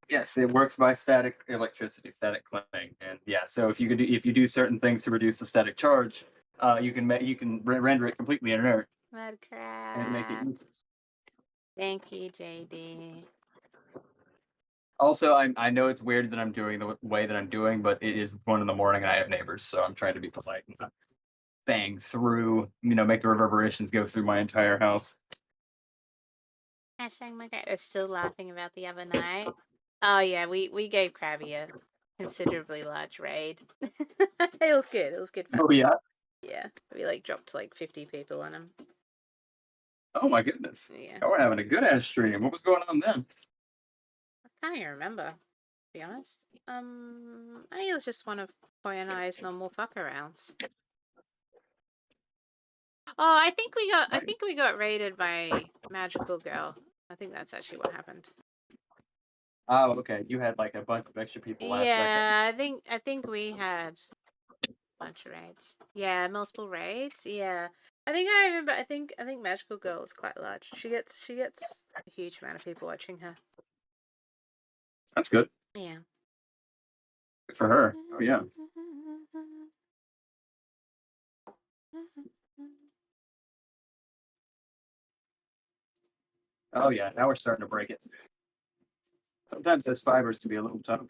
Yes, it works by static electricity, static clanging, and yeah. So if you do certain things to reduce the static charge, you can render it completely inert Mud and make it crab. useless. Thank you, JD. Also, I know it's weird that I'm doing the way that I'm doing, but it is 1 in the morning and I have neighbors, so I'm trying to be polite and not bang through, make the reverberations go through my entire house. Hashtag my crab. We're still laughing about the other night. Oh yeah, we gave Krabby a considerably large raid. It was good. It was good fun. Oh yeah. Yeah, we like dropped like 50 people on him. Oh my goodness. Yeah, Oh, we're having a good ass stream. What was going on then? I can't even remember. To be honest. I think it was just one of Boy and I's normal fuck arounds. Oh, I Right. think we got raided by Magical Girl. I think that's actually what happened. Oh, okay. You had like a bunch of extra people last second. Yeah, I think we had a bunch of raids. Yeah, multiple raids. Yeah. I remember I think Magical Girl is quite large. She gets a huge amount of people watching her. That's good. Yeah. Good for her. Oh yeah. Oh yeah. Now we're starting to break it. Sometimes those fibers can be a little tough.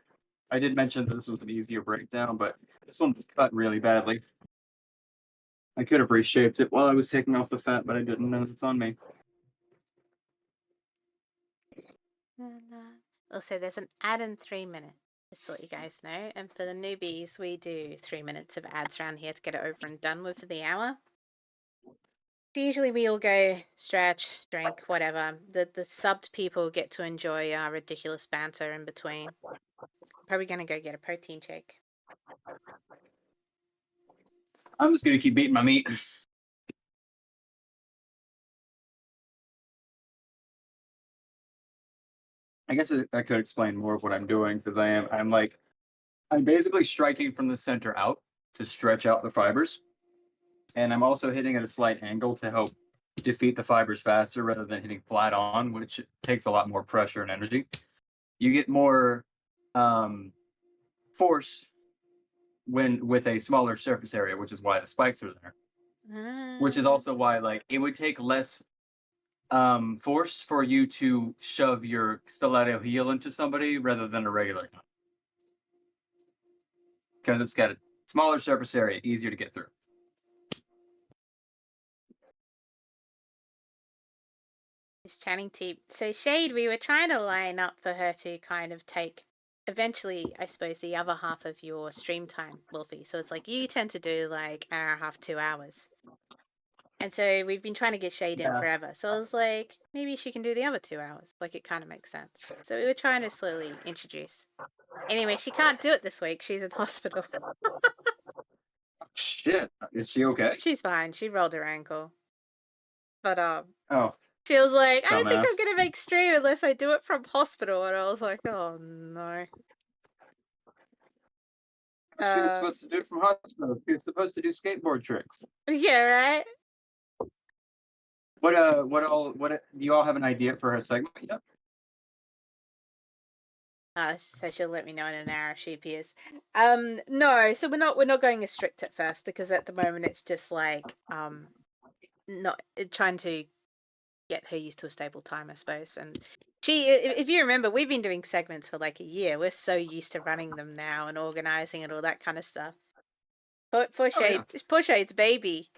I did mention that this was an easier breakdown, but this one was cut really badly. I could have reshaped it while I was taking off the fat, but I didn't know it's on me. Also, there's an ad in 3 minutes. Just to let you guys know. And for the newbies, we do 3 minutes of ads around here to get it over and done with for the hour. Usually we all go stretch, drink, whatever. The subbed people get to enjoy our ridiculous banter in between. Probably gonna go get a protein shake. I'm just gonna keep eating my meat. I guess I could explain more of what I'm doing because I'm basically striking from the center out to stretch out the fibers, and I'm also hitting at a slight angle to help defeat the fibers faster rather than hitting flat on, which takes a lot more pressure and energy. You get more um, force when with a smaller surface area, which is why the spikes are there. Which is Ah, also why like it would take less force for you to shove your stiletto heel into somebody rather than a regular gun because it's got a smaller surface area, easier to get through. just chatting to you. So Shade, we were trying to line up for her to kind of take eventually, I suppose, the other half of your stream time, Wolfie. So it's like you tend to do like hour and a half, 2 hours. And so we've been trying to get Shade in Yeah. forever. So I was like, maybe she can do the other 2 hours. Like it kind of makes sense. So we were trying to slowly introduce. Anyway, she can't do it this week. She's in hospital. Shit, is she okay? She's fine. She rolled her ankle. But Oh, she was like, I don't think I'm dumbass. gonna make stream unless I do it from hospital. And I was like, oh no. She was Uh, supposed to do it from hospital. She was supposed to do skateboard tricks. yeah, right. What do you all have an idea for her segment yet? So she'll let me know in an hour if she appears. No, so we're not going as strict at first because at the moment it's just like not trying to get her used to a stable time, I suppose. And if you remember, we've been doing segments for like a year. We're so used to running them now and organizing and all that kind of stuff. Oh yeah. Poor Shade's baby.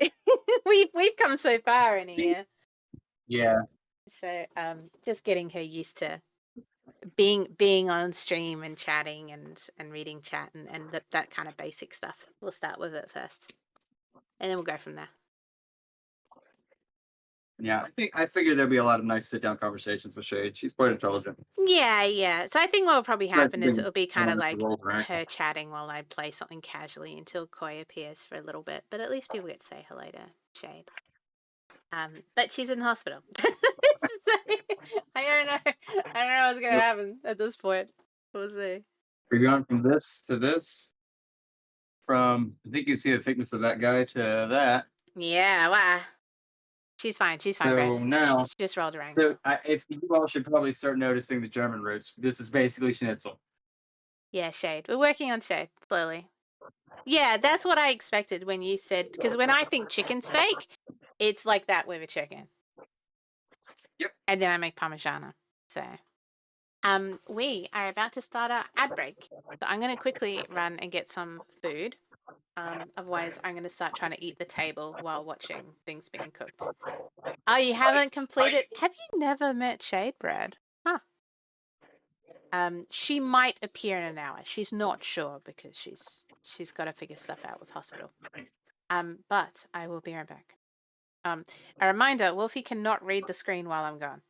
We've come so far in a See? year. Yeah. So just getting her used to being on stream and chatting and reading chat and that kind of basic stuff. We'll start with it first. And then we'll go from there. Yeah. I figured there'd be a lot of nice sit down conversations with Shade. She's quite intelligent. Yeah, yeah. So I think what will probably Right, happen is being it'll be kind of someone who like rolls her her ankle. chatting while I play something casually until Koi appears for a little bit. But at least people get to say hello to Shade. But she's in hospital. I don't know. I don't know what's gonna Yep. happen at this point. We'll see. We're going from this to this. From I think you see the thickness of that guy to that. Yeah, wow. She's fine. She's fine, Brad. So She now, just rolled her so ankle. if you all should probably start noticing the German roots. This is basically schnitzel. Yeah, Shade. We're working on Shade slowly. Yeah, that's what I expected when you said because when I think chicken steak, it's like that with a chicken, Yep. and then I make parmigiana. So, we are about to start our ad break, so I'm gonna quickly run and get some food. Otherwise, I'm gonna start trying to eat the table while watching things being cooked. Oh, you haven't completed? Have you never met Shade, Brad? Huh. She might appear in an hour. She's not sure because she's got to figure stuff out with hospital. But I will be right back. A reminder: Wolfie cannot read the screen while I'm gone.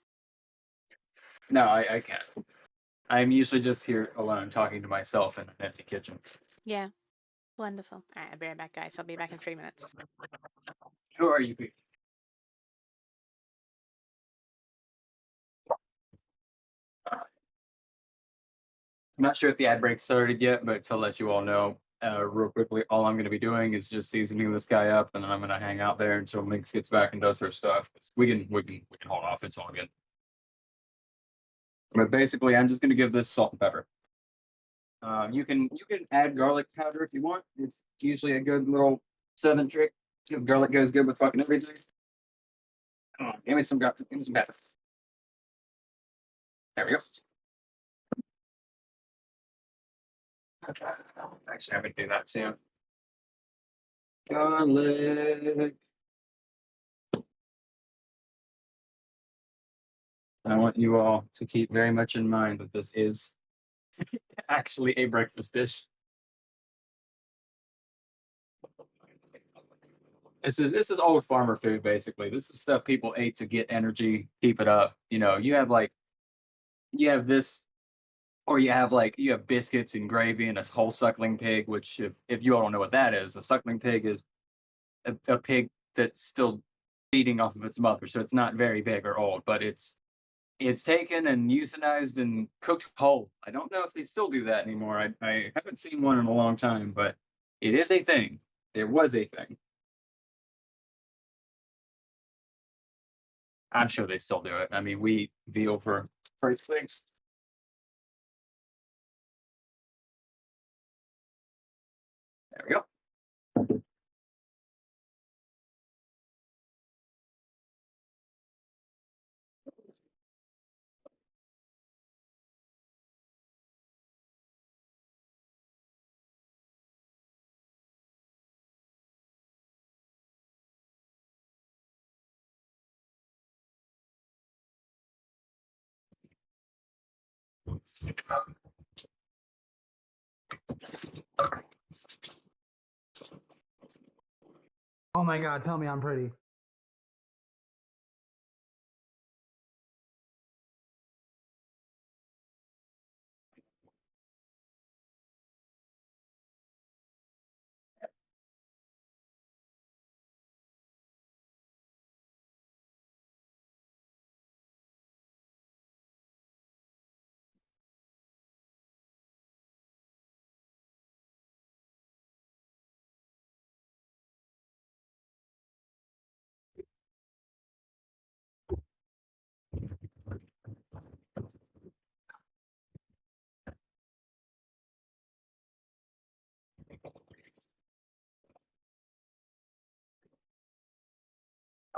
No, I can't. I'm usually just here alone talking to myself in an empty kitchen. Yeah, wonderful. All right, I'll be right back, guys. I'll be back in 3 minutes. Who are you people? I'm not sure if the ad break started yet, but to let you all know, real quickly, all I'm going to be doing is just seasoning this guy up, and then I'm going to hang out there until Minx gets back and does her stuff. We can hold off. It's all good. But basically, I'm just going to give this salt and pepper. You can add garlic powder if you want. It's usually a good little southern trick because garlic goes good with fucking everything. Come on, give me some pepper. There we go. Actually, I'm gonna do that soon. Garlic. I want you all to keep very much in mind that this is actually a breakfast dish. This is old farmer food basically. This is stuff people ate to get energy, keep it up. You have this, or you have biscuits and gravy and a whole suckling pig. Which, if you all don't know what that is, a suckling pig is a pig that's still feeding off of its mother, so it's not very big or old, but it's taken and euthanized and cooked whole. I don't know if they still do that anymore. I haven't seen one in a long time, but it is a thing. It was a thing. I'm sure they still do it. I mean, we eat veal for things. There we go. Oh my god, tell me I'm pretty.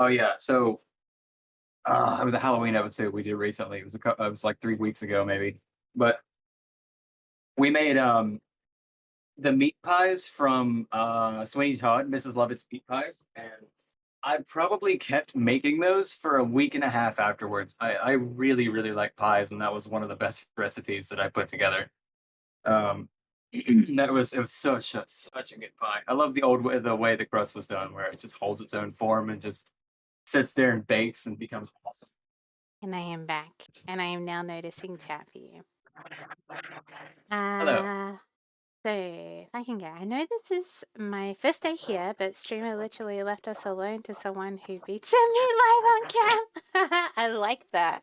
Oh yeah. So it was a Halloween episode we did recently. It was like 3 weeks ago maybe. But we made the meat pies from Sweeney Todd, Mrs. Lovett's meat pies, and I probably kept making those for a week and a half afterwards. I really really like pies, and that was one of the best recipes that I put together. Um, it was such a good pie. I love the way the crust was done, where it just holds its own form and just sits there and bakes and becomes awesome. And I am back, and I am now noticing chat for you. Hello. So if I can get, I know this is my first day here, but streamer literally left us alone to someone who beats me live on cam. I like that.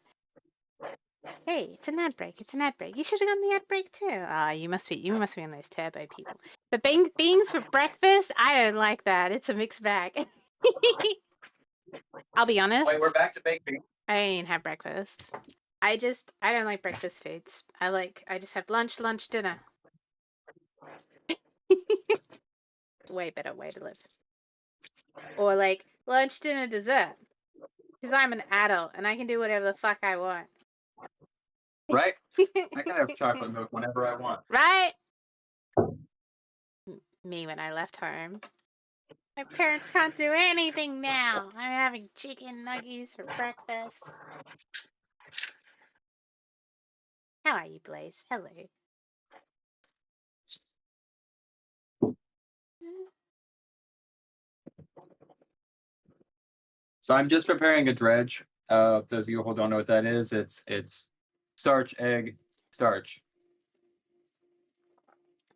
Hey, it's an ad break. It's an ad break. You should have gone the ad break too. Ah, you must be on those turbo people. But beans for breakfast, I don't like that. It's a mixed bag. I'll be honest. Wait, we're back to baked beans. I ain't have breakfast. I don't like breakfast foods. I just have lunch, dinner. Way better way to live. Or like lunch, dinner, dessert. Because I'm an adult and I can do whatever the fuck I want. Right? I can have chocolate milk whenever I want. Right? Me when I left home. My parents can't do anything now. I'm having chicken nuggies for breakfast. How are you, Blaze? Hello. So I'm just preparing a dredge. Those of you who don't know what that is, it's starch, egg, starch.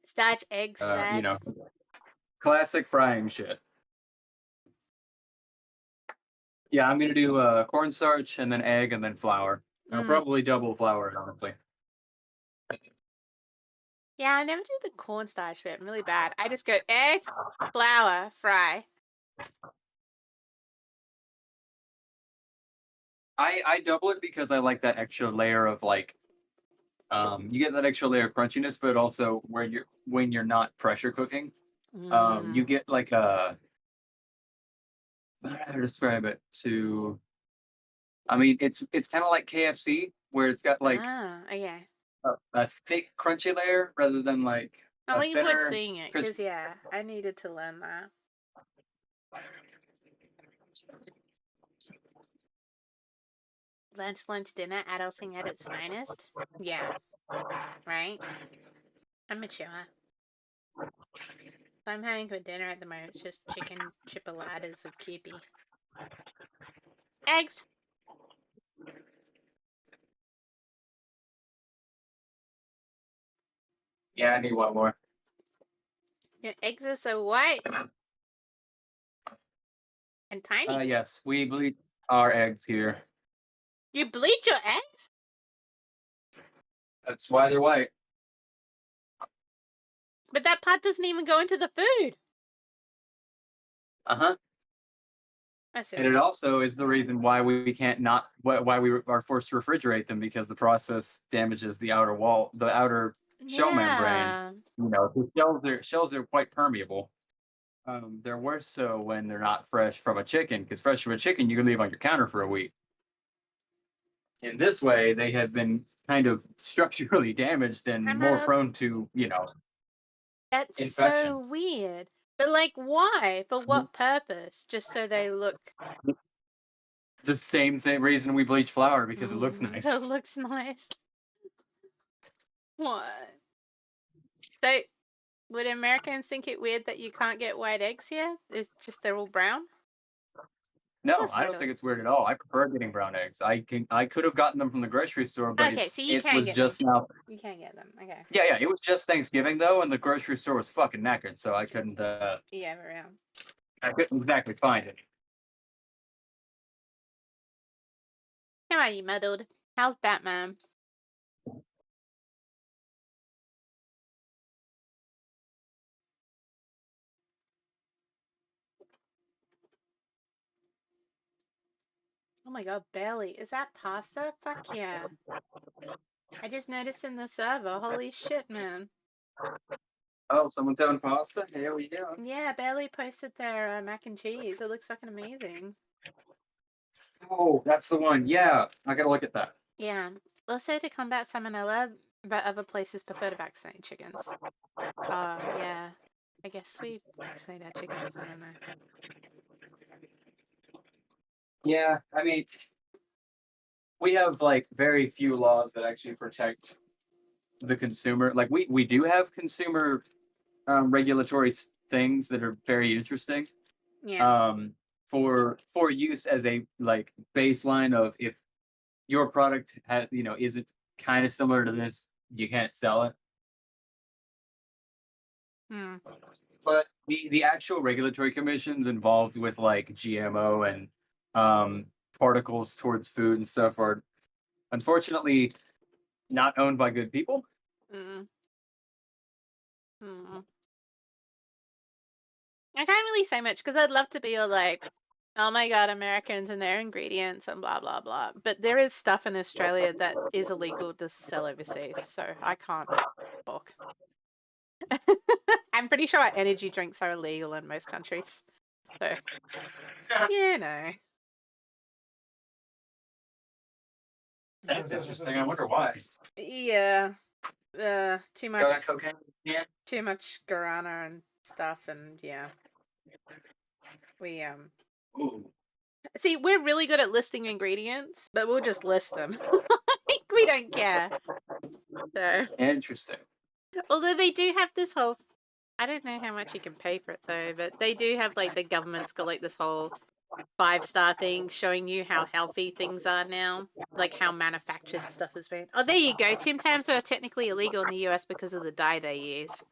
Starch, egg, starch. You know, classic frying shit. Yeah, I'm gonna do cornstarch and then egg and then flour. I'll probably double flour, honestly. Yeah, I never do the cornstarch bit. I'm really bad. I just go egg, flour, fry. I double it because I like that extra layer of like you get that extra layer of crunchiness, but also when you're not pressure cooking, you get like a I don't know how to describe it to I mean it's kind of like KFC where it's got like yeah. a thick crunchy layer rather than like I'm a looking forward to thinner seeing it crisp. because yeah, I needed to learn that. Lunch, dinner, adulting at its finest. Yeah, right? I'm mature. So I'm having for dinner at the moment. It's just chicken chipolatas with Kewpie. Eggs. Yeah, I need one more. Your eggs are so white and tiny. Yes, we bleach our eggs here. You bleach your eggs? That's why they're white. But that part doesn't even go into the food. Uh huh. And it Assuming. also is the reason why we can't not why we are forced to refrigerate them because the process damages the outer wall, the outer shell membrane. Yeah. The shells are quite permeable. They're worse so when they're not fresh from a chicken, because fresh from a chicken you can leave on your counter for a week. In this way, they have been kind of structurally damaged and I'm more a prone to, That's so infection. weird. But like why? For what purpose? Just so they look The same thing reason we bleach flour because it looks so it nice. looks nice. What? So would Americans think it weird that you can't get white eggs here? It's just they're all brown? No, That's I right. don't think it's weird at all. I prefer getting brown eggs. I could have gotten them from the grocery store, but Okay, so you it can was get them. just now. You can get them. Okay. Yeah, yeah, it was just Thanksgiving though, and the grocery store was fucking knackered, so Yeah, around. I couldn't exactly find it. How are you, muddled? How's Batman? Oh my god, Bailey. Is that pasta? Fuck yeah. I just noticed in the server. Holy shit, man. Oh, someone's having pasta. Here we go. Yeah, Bailey posted their mac and cheese. It looks fucking amazing. Oh, that's the one. Yeah, I gotta look at that. Yeah. Also, to combat salmonella, but other places prefer to vaccinate chickens. Yeah. I guess we vaccinate our chickens. I don't know. Yeah, I mean, we have like very few laws that actually protect the consumer. Like we do have consumer regulatory things that are very interesting. Yeah. Um, for use as a like baseline of if your product isn't kind of similar to this, you can't sell it. Hmm. But the actual regulatory commissions involved with like GMO and um, particles towards food and stuff are unfortunately not owned by good people. Mm. Mm. I can't really say much because I'd love to be all like, oh my god, Americans and their ingredients and blah blah blah. But there is stuff in Australia that is illegal to sell overseas, so I can't talk. I'm pretty sure our energy drinks are illegal in most countries. So, you know. That's interesting. I wonder why. Yeah. Too Got that much cocaine? Yeah. too much guarana and stuff and yeah. We Ooh, see we're really good at listing ingredients, but we'll just list them. Like we don't care. So interesting. although they do have this whole I don't know how much you can pay for it though, but they do have like the government's got like this whole 5-star thing showing you how healthy things are now, like how manufactured stuff has been. Oh, there you go. Tim Tams are technically illegal in the US because of the dye they use.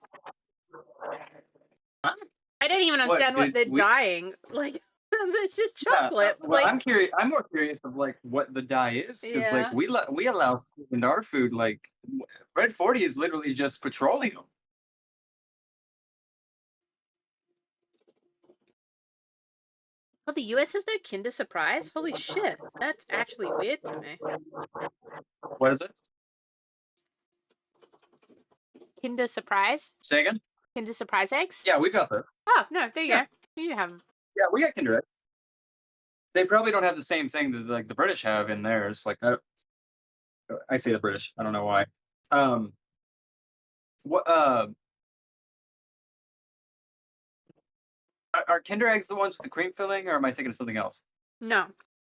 Huh? I don't even What understand what did they're we? dyeing. Like, it's just Yeah, chocolate. well, I'm Like, curious. I'm more curious of like what the dye is because like yeah. we allow in our food like Red 40 is literally just petroleum. Oh, the US has no Kinder Surprise? Holy shit. That's actually weird to me. What is it? Kinder Surprise? Say again? Kinder Surprise eggs? Yeah, we got that. Oh, no, there you Yeah, go. You have them. yeah, we got Kinder Egg. They probably don't have the same thing that like the British have in theirs. Like I say the British. I don't know why. Um, what are Kinder eggs the ones with the cream filling, or am I thinking of something else? No,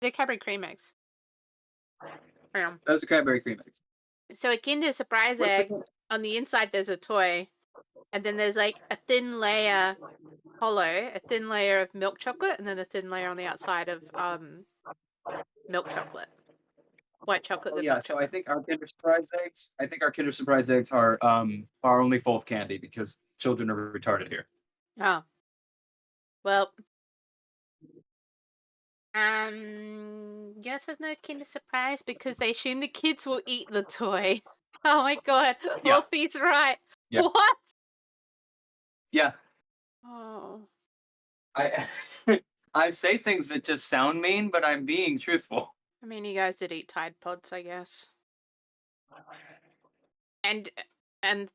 they're Cadbury cream eggs. Yeah. Those are cranberry cream eggs. So a Kinder Surprise What's the egg, on the inside there's a toy, and then there's like a thin layer hollow, a thin layer of milk chocolate, and then a thin layer on the outside of milk chocolate. White chocolate Oh than yeah, milk so I chocolate. think our Kinder Surprise eggs. I think our Kinder Surprise eggs are only full of candy because children are retarded here. Oh. Well, yes has no Kinder Surprise because they assume the kids will eat the toy. Oh my god, Yeah, Wulfy's right. yeah, What? yeah. Oh. I I say things that just sound mean, but I'm being truthful. I mean, you guys did eat Tide Pods, I guess. And and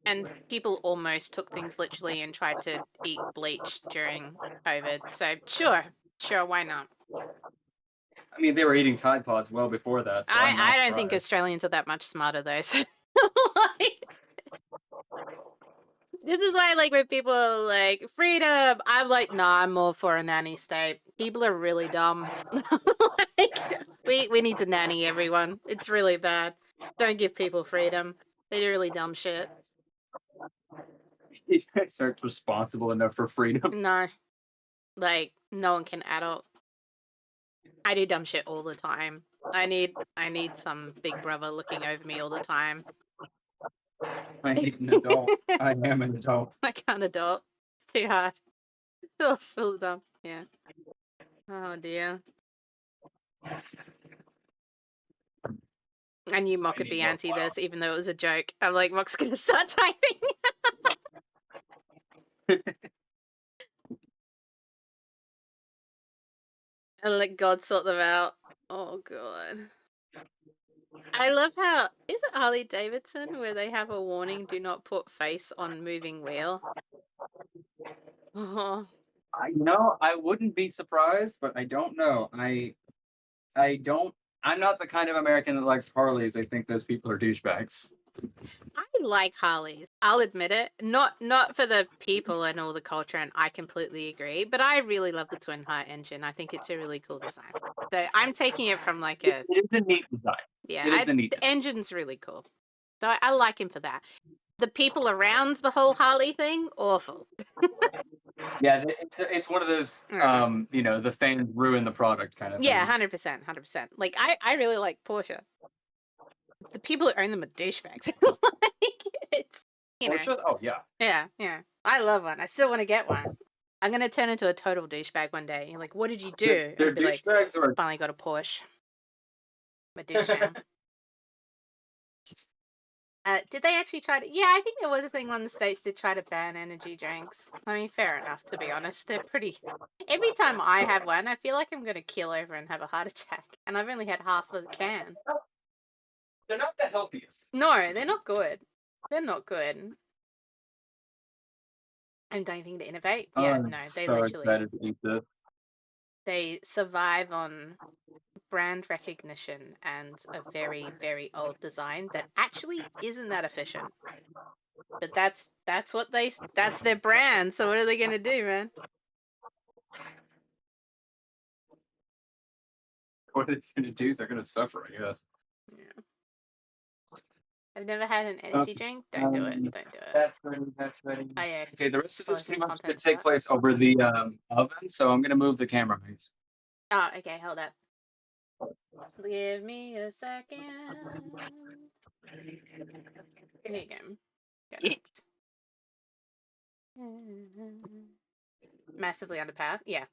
and people almost took things literally and tried to eat bleach during COVID. So sure, why not? I mean, they were eating Tide Pods well before that, so I'm I not don't think surprised. Australians are that much smarter though. So like, this is why, like, when people are like freedom, I'm like, nah, I'm more for a nanny state. People are really dumb. Like, we need to nanny everyone. It's really bad. Don't give people freedom. They do really dumb shit. You guys aren't responsible enough for freedom. No, like, no one can adult. I do dumb shit all the time. I need some big brother looking over me all the time. I need an adult. I am an adult. I can't adult. It's too hard. It's all dumb. Yeah. Oh dear. I knew Mock I would need be more anti flour. this, even though it was a joke. I'm like, Mock's gonna start typing. And let God sort them out. Oh god. I love how is it Harley Davidson where they have a warning: do not put face on moving wheel. Oh, I know I wouldn't be surprised, but I don't know. I don't. I'm not the kind of American that likes Harleys. I think those people are douchebags. I like Harleys. I'll admit it. Not for the people and all the culture, and I completely agree. But I really love the twin heart engine. I think it's a really cool design. So I'm taking it from like a It is a neat design. yeah. It is a neat The design. engine's really cool. So I like him for that. The people around the whole Harley thing, awful. Yeah, it's one of those Mm. the fans ruin the product kind of Yeah, thing. 100%, 100%. Like I really like Porsche. The people who own them are douchebags. Like it's Porsche? Oh yeah. yeah. I love one. I still want to get one. I'm gonna turn into a total douchebag one day. You're like, what did you do? And They're I'll be like, douchebags or finally got a Porsche. I'm a douche now. Did they actually try to? Yeah, I think there was a thing on the States did try to ban energy drinks. I mean, fair enough, to be honest. They're pretty. Every time I have one, I feel like I'm going to keel over and have a heart attack. And I've only had half of the can. they're not the healthiest. No, they're not good. They're not good. I'm dying to innovate. Oh, Yeah, I'm no, they so literally. excited to eat this. They survive on brand recognition and a very, very old design that actually isn't that efficient. But that's their brand. So what are they gonna do, man? What are they gonna do? They're gonna suffer, I guess. Yeah. I've never had an energy Okay. drink. Don't do it. Don't do it. That's ready. That's ready. Oh yeah, Okay, the rest of this polishing pretty the much gonna contents of take that. place over the oven, so I'm gonna move the camera mics. Oh, okay, hold up. Give me a second. Here you go. Got it. Massively underpowered. Yeah.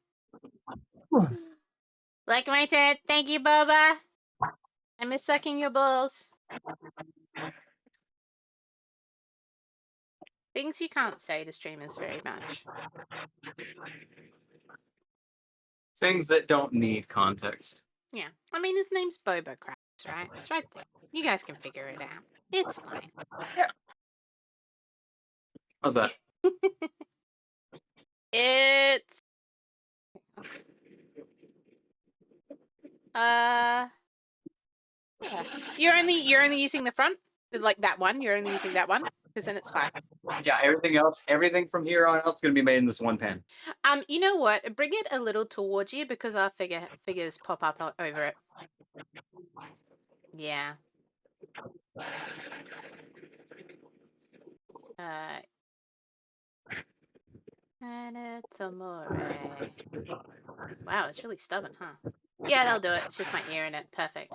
Like my tit. Thank you, Boba. I miss sucking your balls. Things you can't say to streamers very much. Things that don't need context. Yeah. I mean, his name's Boba Crafts, right? It's right there. You guys can figure it out. It's fine. Yeah. How's that? It's yeah. You're only using the front, like that one. You're only using that one because then it's fine. Yeah, everything from here on out is gonna be made in this one pan. You know what? Bring it a little towards you because our figures pop up over it. Yeah. And it's amore. Wow, it's really stubborn, huh? Yeah, that'll do it. It's just my ear in it. Perfect.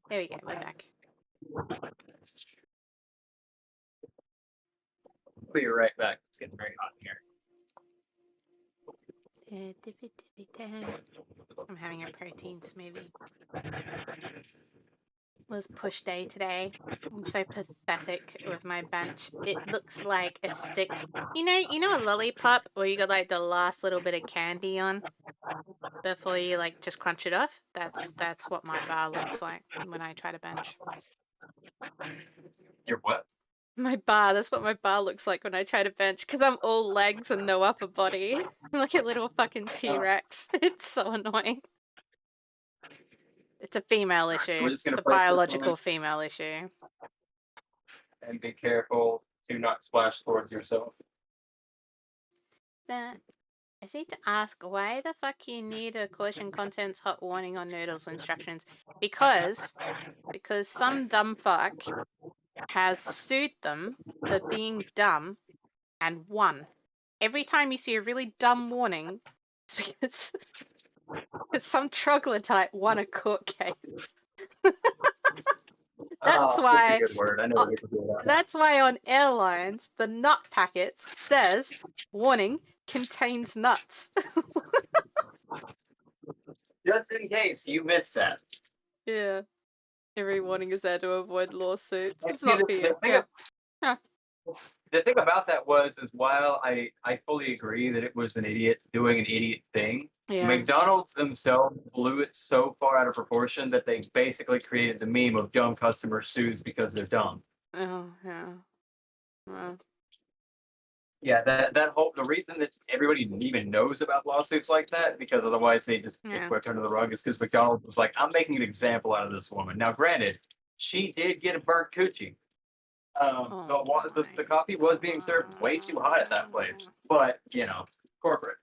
There we go. We're back. Be right back. It's getting very hot in here. I'm having a protein smoothie. was push day today. I'm so pathetic with my bench. It looks like a stick. You know a lollipop where you got like the last little bit of candy on before you like just crunch it off? That's what my bar looks like when I try to bench. Your what? My bar, that's what my bar looks like when I try to bench because I'm all legs and no upper body. I'm like a little fucking T-Rex. It's so annoying. It's a female So issue. we're just gonna It's a place this one biological female issue. and be careful to not splash towards yourself. That I need to ask why the fuck you need a caution contents hot warning on noodles instructions. Because some dumb fuck has sued them for being dumb and won. Every time you see a really dumb warning, it's because some troglodyte won a court case. That's That's a why good word. I know we can do that. that's why on airlines the nut packets says warning contains nuts. Just in case you missed that. Yeah. Every warning is there to avoid lawsuits. And It's see, not for you. Yeah. the thing about that is while I fully agree that it was an idiot doing an idiot thing, Yeah. McDonald's themselves blew it so far out of proportion that they basically created the meme of dumb customer sues because they're dumb. Oh, yeah. Well, Yeah, that whole the reason that everybody even knows about lawsuits like that, because otherwise they just get yeah. swept under the rug, is because McDonald's was like, I'm making an example out of this woman. Now, granted, she did get a burnt coochie. The coffee was being served way too hot at that place, but corporate.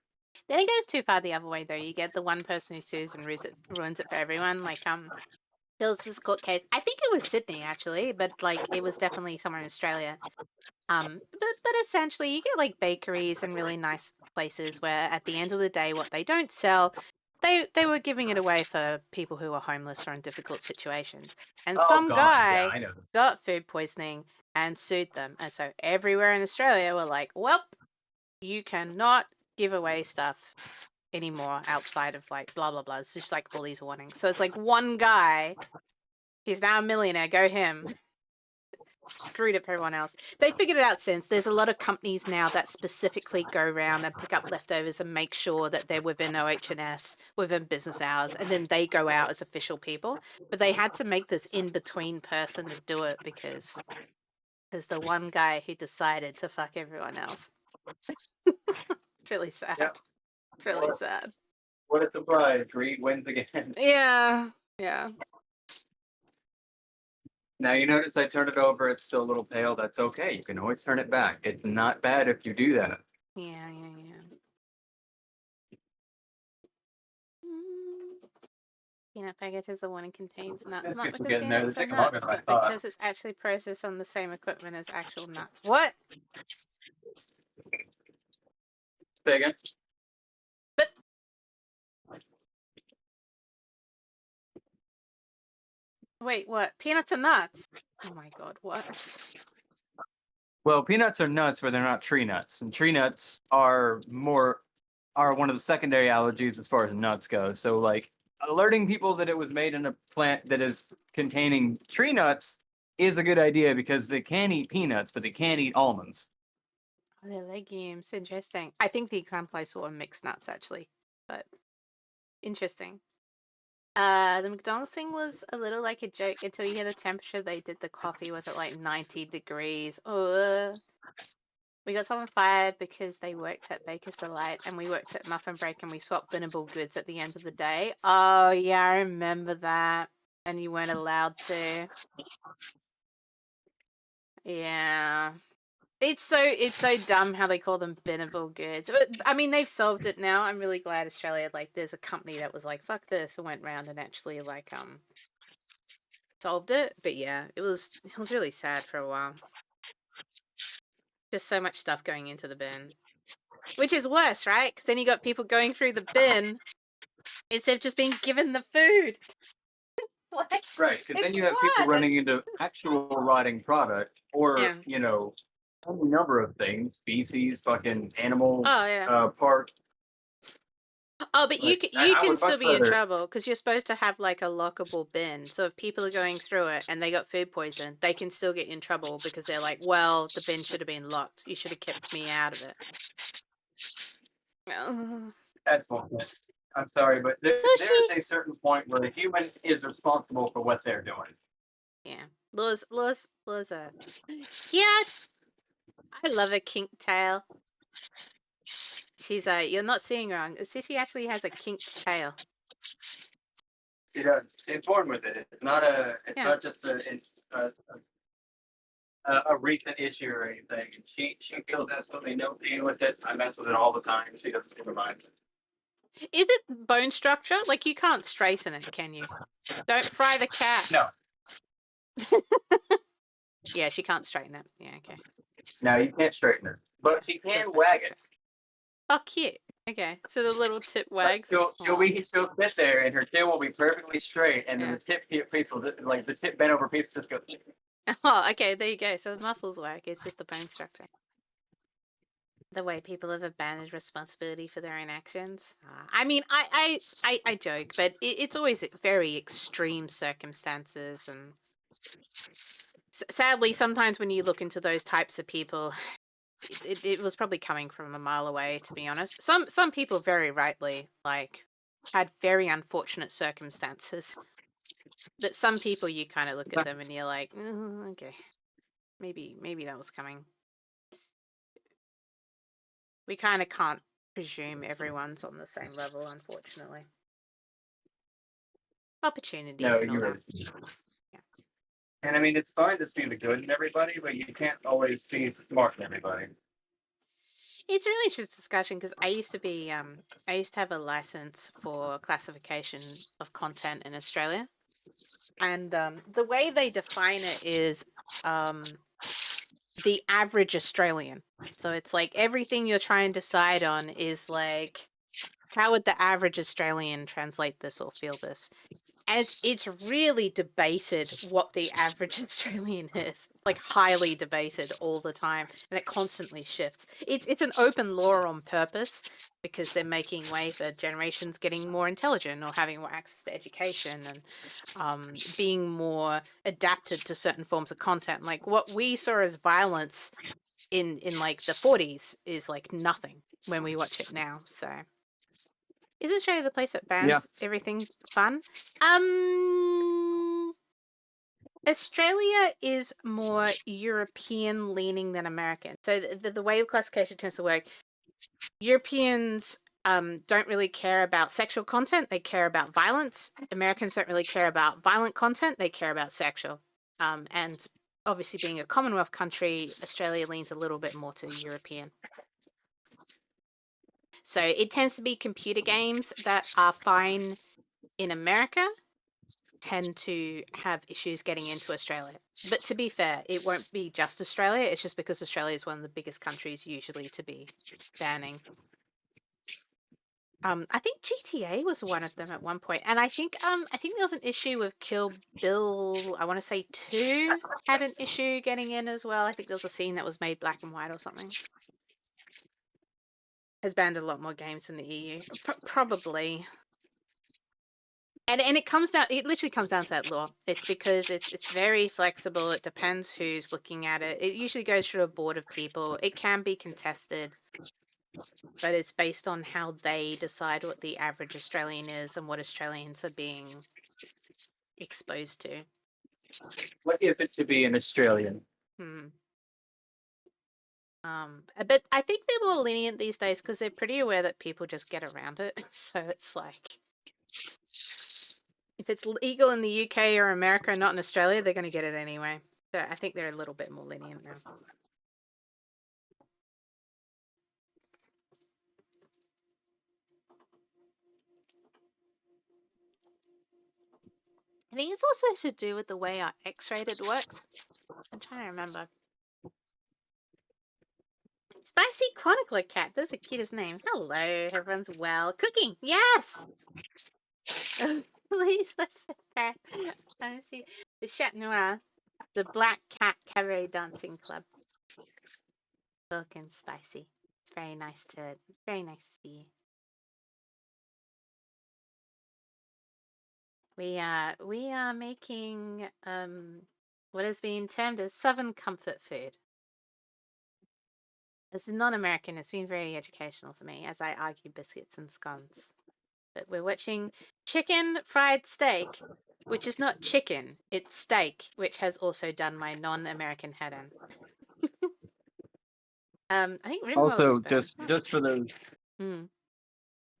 Then it goes too far the other way, though. You get the one person who sues and ruins it for everyone. Like, there was this court case. I think it was Sydney, actually, but, like, it was definitely somewhere in Australia. But essentially, you get, like, bakeries and really nice places where, at the end of the day, what they don't sell, they were giving it away for people who are homeless or in difficult situations. And Oh some God, yeah, guy I know. got food poisoning and sued them. And so everywhere in Australia were like, well, you cannot give away stuff anymore outside of like blah blah blah. It's just like all these warnings. So it's like one guy, he's now a millionaire, go him. Screwed up everyone else. They figured it out since. There's a lot of companies now that specifically go around and pick up leftovers and make sure that they're within OH&S, within business hours, and then they go out as official people. But they had to make this in-between person to do it because there's the one guy who decided to fuck everyone else. It's really sad. Yep. It's really sad. What a surprise! Greed wins again. Yeah. Yeah. Now you notice I turned it over. It's still a little pale. That's okay. You can always turn it back. It's not bad if you do that. Yeah. Peanut packet is the one it contains nuts. Not Biscuits is because getting there. peanuts They're are taking longer nuts, than I but thought. because it's actually processed on the same equipment as actual nuts. What? Say again. But wait, what? Peanuts are nuts? Oh my god, what? Well, peanuts are nuts, but they're not tree nuts, and tree nuts are one of the secondary allergies as far as nuts go. So, like, alerting people that it was made in a plant that is containing tree nuts is a good idea because they can eat peanuts, but they can't eat almonds. Oh, they're legumes. Interesting. I think the example I saw were mixed nuts actually, but interesting. The McDonald's thing was a little like a joke until you hear the temperature they did the coffee was at like 90 degrees. We got someone fired because they worked at Baker's Delight and we worked at Muffin Break and we swapped binnable goods at the end of the day. Oh yeah, I remember that. And you weren't allowed to. Yeah. It's so dumb how they call them binnable goods. But I mean they've solved it now. I'm really glad Australia, like, there's a company that was like, fuck this, and went round and actually like solved it. But yeah, it was really sad for a while. Just so much stuff going into the bin. Which is worse, right? Because then you got people going through the bin instead of just being given the food. Like, Right, because then it's you have people running worse. into actual rotting product, or Yeah. any number of things, species, fucking animal Oh yeah. part. Oh, but Like, you I can would much still be in rather. trouble because you're supposed to have like a lockable bin. So if people are going through it and they got food poison, they can still get in trouble because they're like, well, the bin should have been locked. You should have kept me out of it. Oh. That's bullshit. I'm sorry, but there is Sushi. a certain point where the human is responsible for what they're doing. Yeah. Laws are cute. I love a kinked tail. She's you're not seeing wrong. Sushi actually has a kinked tail. She does. She's born with it. It's not a. It's Yeah. not just a, a recent issue or anything. She feels absolutely no pain with it. I mess with it all the time. She doesn't give a mind. Is it bone structure? Like you can't straighten it, can you? Don't fry the cat. No, Yeah, she can't straighten it. Yeah, okay. no, you can't straighten her, Yeah, but she that's can bone wag it. structure. Oh, cute. Okay, so the little tip Like wags. Oh, she'll sit there and her tail will be perfectly straight, and then yeah. the tip piece will like the tip bent over piece just go. Oh, okay, there you go. So the muscles work. It's just the bone structure. The way people have abandoned responsibility for their own actions. I mean, I joke, but it's always very extreme circumstances, and sadly, sometimes when you look into those types of people, it was probably coming from a mile away. To be honest, some people very rightly like had very unfortunate circumstances. But some people, you kind of look at them and you're like, okay, maybe that was coming. We kind of can't presume everyone's on the same level, unfortunately. No, Opportunities and all you're that. right. Yeah. And I mean, it's fine to see the good in everybody, but you can't always see the smart in everybody. It's really just discussion because I used to have a license for classification of content in Australia, and the way they define it is the average Australian. So it's like everything you're trying to decide on is like, how would the average Australian translate this or feel this? And it's really debated what the average Australian is, like highly debated all the time, and it constantly shifts. It's an open law on purpose because they're making way for generations getting more intelligent or having more access to education and being more adapted to certain forms of content. Like what we saw as violence in like the 40s is like nothing when we watch it now. So is Australia the place that Yeah. bans everything fun? Um, Australia is more European leaning than American. So the way classification tends to work, Europeans don't really care about sexual content. They care about violence. Americans don't really care about violent content. They care about sexual. And obviously being a Commonwealth country, Australia leans a little bit more to European. So it tends to be computer games that are fine in America tend to have issues getting into Australia. But to be fair, it won't be just Australia. It's just because Australia is one of the biggest countries usually to be banning. I think GTA was one of them at one point, and I think there was an issue with Kill Bill. I want to say 2 had an issue getting in as well. I think there was a scene that was made black and white or something. Has banned a lot more games than the EU, probably. And it comes down. It literally comes down to that law. It's because it's very flexible. It depends who's looking at it. It usually goes through a board of people. It can be contested, but it's based on how they decide what the average Australian is and what Australians are being exposed to. What if it to be an Australian? Hmm. But I think they're more lenient these days because they're pretty aware that people just get around it. So it's like, if it's legal in the UK or America and not in Australia, they're going to get it anyway. So I think they're a little bit more lenient now. I think it's also to do with the way our X-rated works. I'm trying to remember. Spicy Chronicler Cat. Those are cute as names. Hello, everyone's well. Cooking, yes! Please, let's I see. The Chat Noir. The Black Cat Cabaret Dancing Club. Cook and spicy. It's very nice to see you. We are making what has been termed as Southern comfort food. As a non-American, it's been very educational for me as I argue biscuits and scones. But we're watching chicken fried steak, which is not chicken, it's steak, which has also done my non-American head in. I think Rimworld is Also, better. just for those, Mm.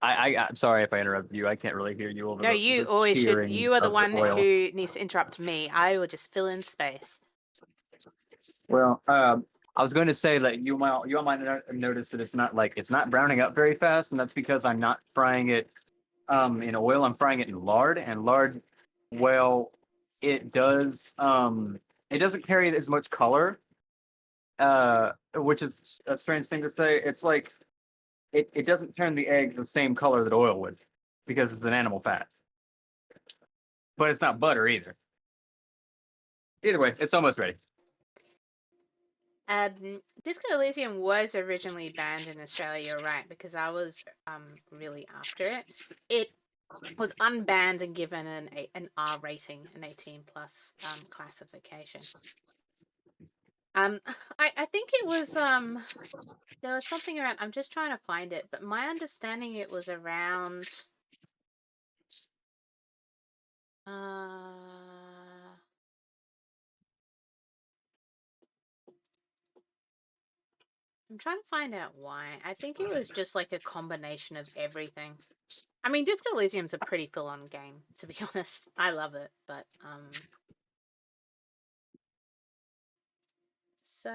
I'm sorry if I interrupted you. I can't really hear you over No, you the always should. cheering You are the of the one oil. who needs to interrupt me. I will just fill in space. Well, I was going to say that you might notice that it's not browning up very fast, and that's because I'm not frying it in oil. I'm frying it in lard, and lard, well, it doesn't carry as much color, which is a strange thing to say. It's like it doesn't turn the egg the same color that oil would because it's an animal fat, but it's not butter either. Either way, it's almost ready. Disco Elysium was originally banned in Australia, you're right, because I was really after it. It was unbanned and given an R rating, an 18 plus classification. I think it was there was something around. I'm just trying to find it, but my understanding it was around I'm trying to find out why. I think it was just like a combination of everything. I mean, Disco Elysium's a pretty full-on game, to be honest. I love it, but so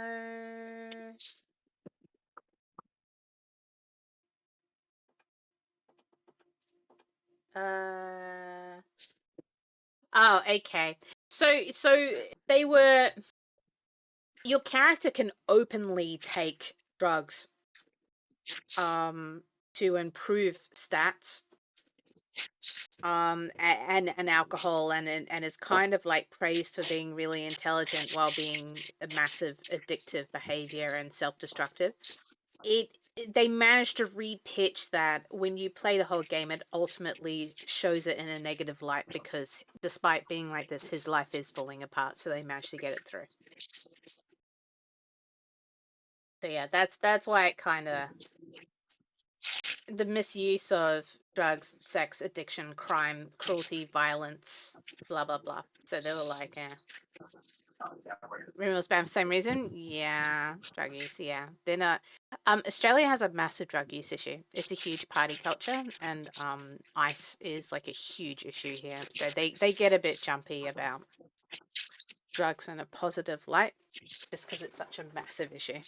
oh, okay. So they were your character can openly take drugs to improve stats and alcohol and is kind of like praised for being really intelligent while being a massive addictive behavior and self-destructive. They managed to repitch that when you play the whole game, it ultimately shows it in a negative light because despite being like this, his life is falling apart, so they managed to get it through. So yeah, that's why it kind of the misuse of drugs, sex, addiction, crime, cruelty, violence, blah blah blah. So they were like, yeah. Removal spam, same reason? Yeah. Drug use, yeah. They're not Australia has a massive drug use issue. It's a huge party culture and ice is like a huge issue here. So they get a bit jumpy about drugs in a positive light just because it's such a massive issue.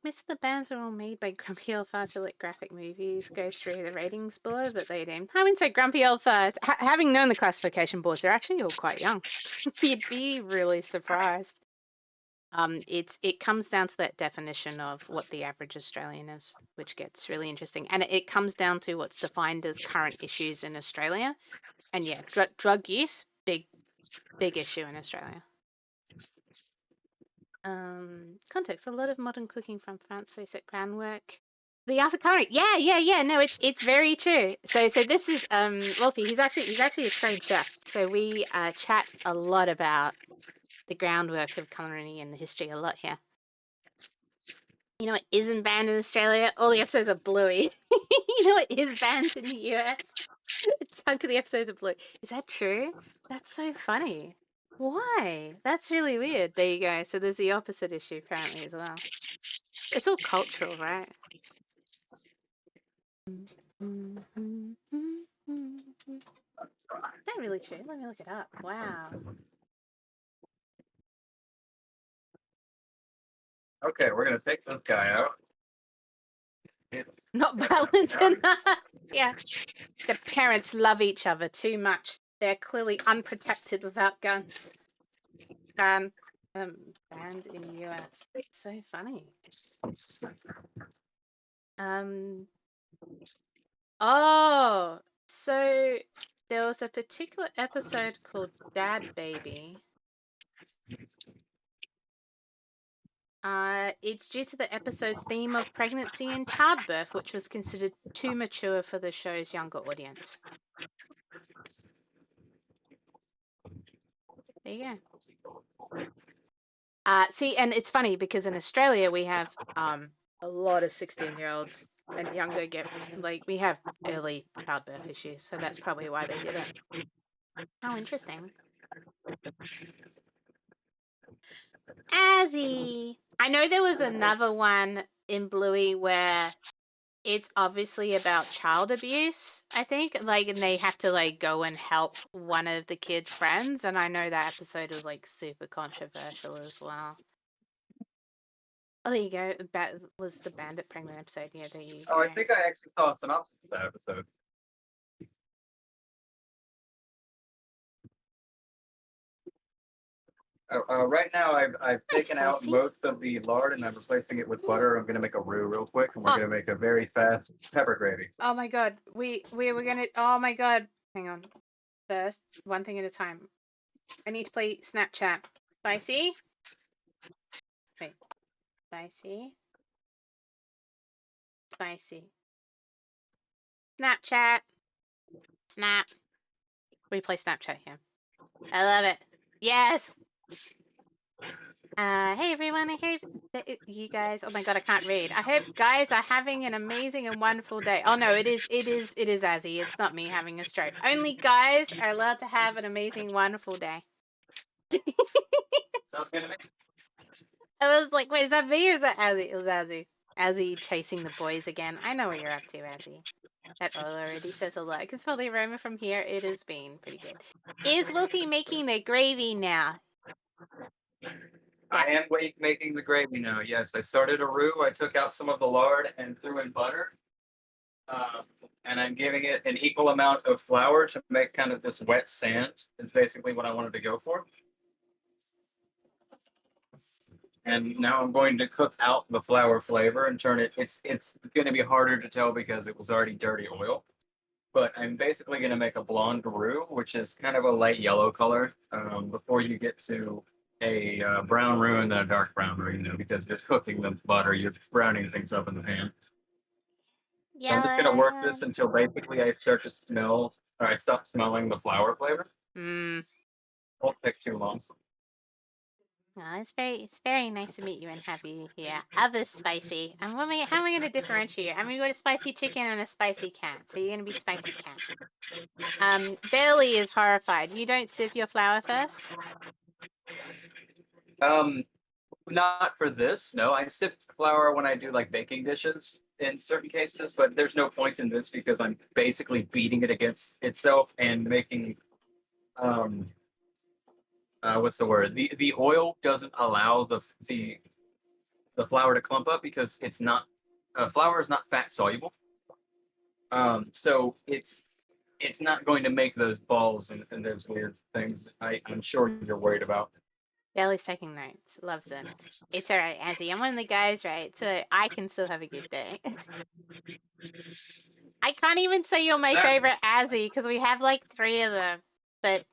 Most of the bands are all made by grumpy old farts who let graphic movies go through the ratings below, but they do. I wouldn't say grumpy old farts. Having known the classification boards, they're actually all quite young. You'd be really surprised. It comes down to that definition of what the average Australian is, which gets really interesting, and it comes down to what's defined as current issues in Australia. And yeah, drug use, big issue in Australia. Context: a lot of modern cooking from France they set groundwork. The art of coloring, yeah. No, it's very true. So this is Wulfy. He's actually a trained chef. So we chat a lot about the groundwork of culinary and the history a lot here. You know what isn't banned in Australia? All the episodes are bluey. You know what is banned in the US? A chunk of the episodes are blue. Is that true? That's so funny. Why? That's really weird. There you go. So there's the opposite issue apparently as well. It's all cultural, right? Is that really true? Let me look it up. Wow. Okay, we're gonna take this guy out. Not violent enough. Yeah. The parents love each other too much. They're clearly unprotected without guns. Banned in the US. So funny. Oh, so there was a particular episode called Dad Baby. It's due to the episode's theme of pregnancy and childbirth, which was considered too mature for the show's younger audience. There you go. See, and it's funny because in Australia we have a lot of 16-year-olds and younger we have early childbirth issues, so that's probably why they did it. How interesting. Azzy. I know there was another one in Bluey where it's obviously about child abuse, I think. And they have to, go and help one of the kids' friends. And I know that episode was, super controversial as well. Oh, there you go. That was the bandit pregnant episode. Yeah, there you go. Oh, I think I actually saw a synopsis of that episode. Right now, I've taken out Spicy. most of the lard and I'm replacing it with butter. I'm gonna make a roux real quick, and we're gonna make a very fast pepper gravy. Oh my god. We were gonna. Oh my god. Hang on. First, one thing at a time. I need to play Snapchat. Spicy? Wait. Spicy? Spicy. Snapchat. Snap. We play Snapchat here. I love it. Yes! Hey everyone, I hope that you guys, oh my god, I can't read. I hope guys are having an amazing and wonderful day. Oh no, it is Azzy. It's not me having a stroke. Only guys are allowed to have an amazing, wonderful day. Sounds good to me. I was like, wait, is that me or is that Azzy? It was Azzy. Azzy chasing the boys again. I know what you're up to, Azzy. That oil already says a lot. I can smell the aroma from here. It has been pretty good. Is Wulfy making the gravy now? I am making the gravy now. Yes, I started a roux. I took out some of the lard and threw in butter. And I'm giving it an equal amount of flour to make kind of this wet sand. Is basically what I wanted to go for. And now I'm going to cook out the flour flavor and turn it. It's going to be harder to tell because it was already dirty oil. But I'm basically going to make a blonde roux, which is kind of a light yellow color, before you get to a brown roux and then a dark brown roux, because you're cooking the butter, you're browning things up in the pan. So I'm just going to work this until basically I start to smell, or I stop smelling the flour flavor. Won't take too long. Oh, it's very nice to meet you and have you here. Other spicy. And how am I going to differentiate? I'm going to go to spicy chicken and a spicy cat. So you're going to be spicy cat. Bailey is horrified. You don't sieve your flour first? Not for this. No, I sift flour when I do like baking dishes in certain cases, but there's no point in this because I'm basically beating it against itself and making what's the word? The oil doesn't allow the flour to clump up because it's not flour is not fat soluble. So it's not going to make those balls and those weird things I'm sure you're worried about. Bailey's taking notes. Loves it. It's alright, Azzy. I'm one of the guys, right? So I can still have a good day. I can't even say you're my favorite Azzy because we have like 3 of them. But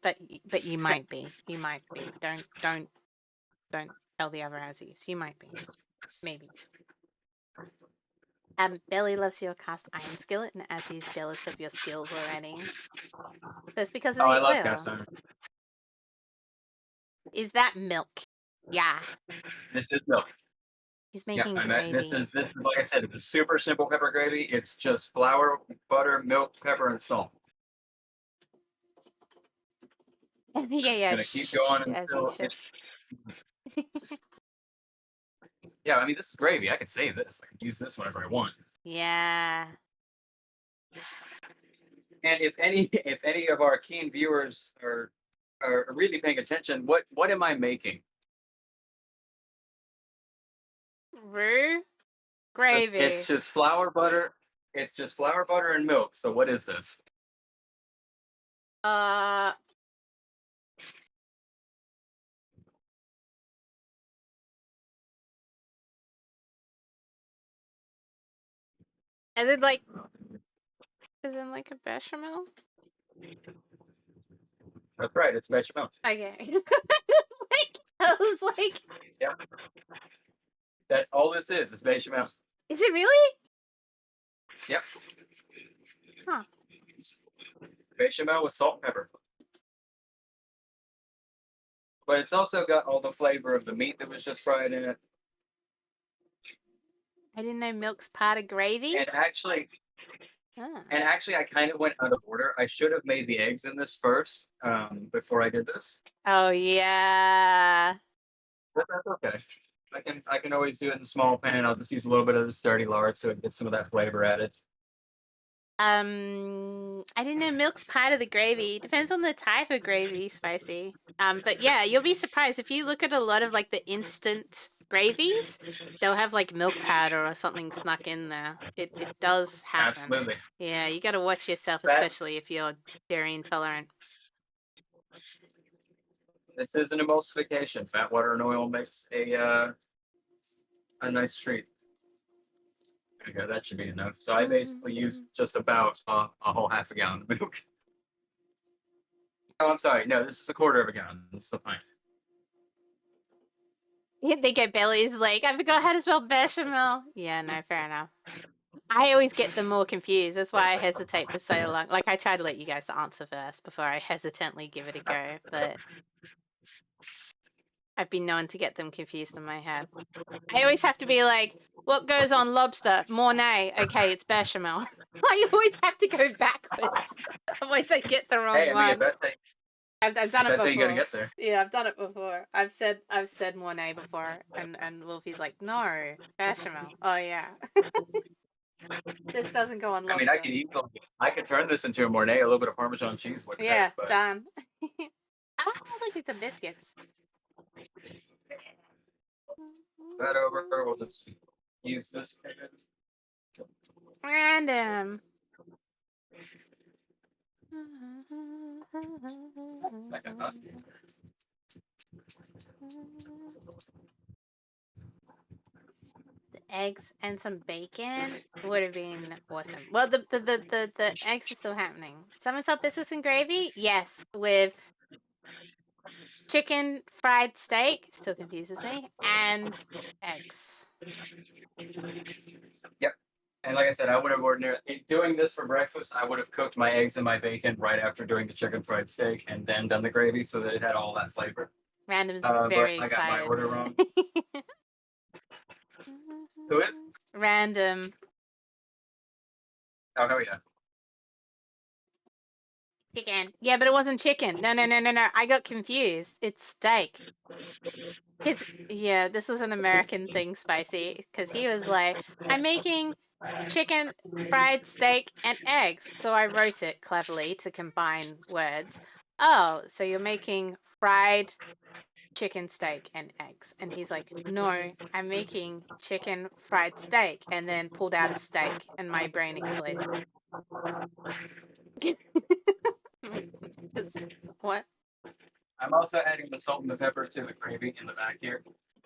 you might be. You might be. Don't tell the other Azzies. You might be. Maybe. Bailey loves your cast iron skillet, and Azzy's jealous of your skills already. That's because of the I love oil. cast iron. Is that milk? Yeah. This is milk. He's making gravy. This is like I said, it's a super simple pepper gravy. It's just flour, butter, milk, pepper, and salt. yeah. It's gonna keep going until it's. Yeah, I mean this is gravy. I could save this. I could use this whenever I want. Yeah. And if any of our keen viewers are really paying attention, what am I making? Roux? Gravy. It's just flour, butter. It's just flour, butter, and milk. So what is this? Is it like a bechamel? That's right. It's bechamel. Okay. I was like. Yeah. That's all this is. It's bechamel. Is it really? Yep. Huh. Bechamel with salt and pepper. But it's also got all the flavor of the meat that was just fried in it. I didn't know milk's part of gravy. And actually, Ah. I kind of went out of order. I should have made the eggs in this first, before I did this. Oh yeah. But that's okay. I can always do it in a small pan. I'll just use a little bit of the sturdy lard so it gets some of that flavor added. I didn't know milk's part of the gravy. Depends on the type of gravy, spicy. But yeah, you'll be surprised if you look at a lot of like the instant gravies, they'll have like milk powder or something snuck in there. It does happen. Absolutely. Yeah, you got to watch yourself, That- especially if you're dairy intolerant. This is an emulsification. Fat, water, and oil makes a nice treat. Okay, that should be enough. So I basically used just about a whole half a gallon of milk. Oh, I'm sorry. No, this is a quarter of a gallon. This is a pint. They get bellies like, I forgot how to spell bechamel. Yeah, no, fair enough. I always get them more confused. That's why I hesitate for so long. Like, I try to let you guys answer first before I hesitantly give it a go, but I've been known to get them confused in my head. I always have to be like, what goes on lobster? Mornay. Okay, it's bechamel. I always have to go backwards. Otherwise, I get the wrong Hey, I mean, one. if I've done it before. that's how you gotta get there. Yeah, I've done it before. I've said Mornay before, and Wulfy's like, no, bechamel. Oh yeah. This doesn't go on I lobster. mean, I could turn this into a Mornay, a little bit of Parmesan cheese wouldn't Yeah, hurt, but done. Ah, look at the biscuits. that over, we'll just use this. Random. Back up. The eggs and some bacon would have been awesome. Well, the eggs are still happening. Salmon salt biscuits and gravy? Yes, with chicken fried steak, still confuses me, and eggs. Yep. And like I said, I would have doing this for breakfast. I would have cooked my eggs and my bacon right after doing the chicken fried steak, and then done the gravy so that it had all that flavor. Random's But very I got my excited. order wrong. Who is? Random. Oh no, yeah. Chicken. Yeah, but it wasn't chicken. No. I got confused. It's steak. Yeah, this was an American thing, Spicy, because he was like, I'm making chicken, fried steak, and eggs. So I wrote it cleverly to combine words. Oh, so you're making fried chicken, steak, and eggs. And he's like, no, I'm making chicken, fried steak, and then pulled out a steak, and my brain exploded. Just, what? I'm also adding the salt and the pepper to the gravy in the back here.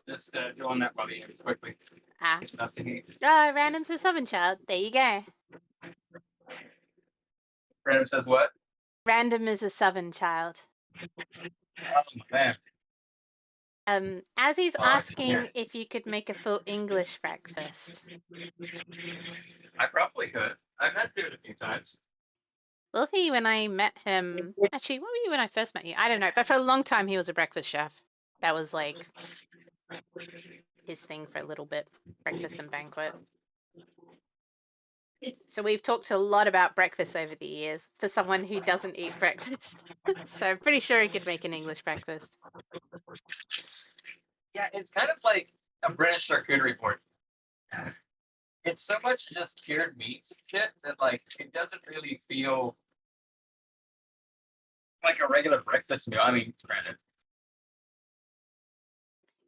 Just doing that while you quickly. Ah. Enough to heat. Oh, random's a southern child. There you go. Random says what? Random is a southern child. Oh man. As he's Oh, asking yeah. if you could make a full English breakfast. I probably could. I've had to do it a few times. Wulfy, when I met him, actually, what were you when I first met you? I don't know, but for a long time he was a breakfast chef. That was like his thing for a little bit, breakfast and banquet. So we've talked a lot about breakfast over the years for someone who doesn't eat breakfast. So I'm pretty sure he could make an English breakfast. Yeah, it's kind of like a British charcuterie board. It's so much just cured meats and shit that like it doesn't really feel like a regular breakfast meal. I mean, granted.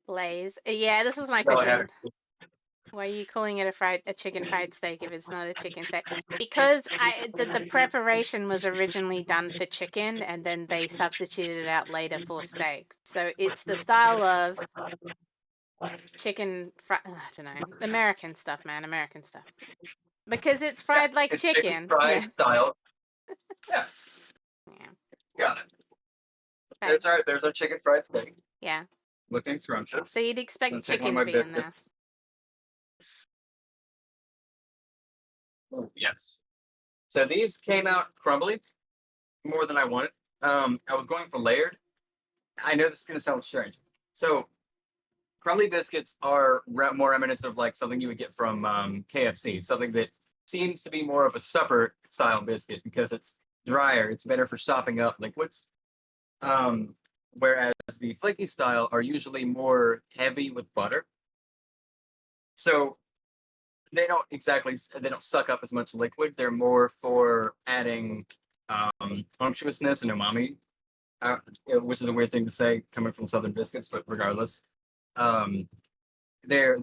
Blaze. Yeah, this is my No, I question. haven't. Why are you calling it a chicken fried steak if it's not a chicken steak? Because the preparation was originally done for chicken and then they substituted it out later for steak. So it's the style of chicken I don't know. American stuff, man. American stuff. Because it's fried like It's chicken. fried Yeah. style. Yeah. Yeah. Got it. Right. There's our chicken fried steak. Yeah. Looking scrumptious. So you'd expect Let's take one chicken of to my be in biscuits. Oh, yes. So these came out crumbly more than I wanted. I was going for layered. I know this is gonna sound strange. So crumbly biscuits are more reminiscent of like something you would get from KFC, something that seems to be more of a supper style biscuit because it's drier. It's better for sopping up liquids. Um, Whereas the flaky style are usually more heavy with butter. So they don't suck up as much liquid. They're more for adding unctuousness and umami, which is a weird thing to say coming from Southern biscuits, but regardless, um, they're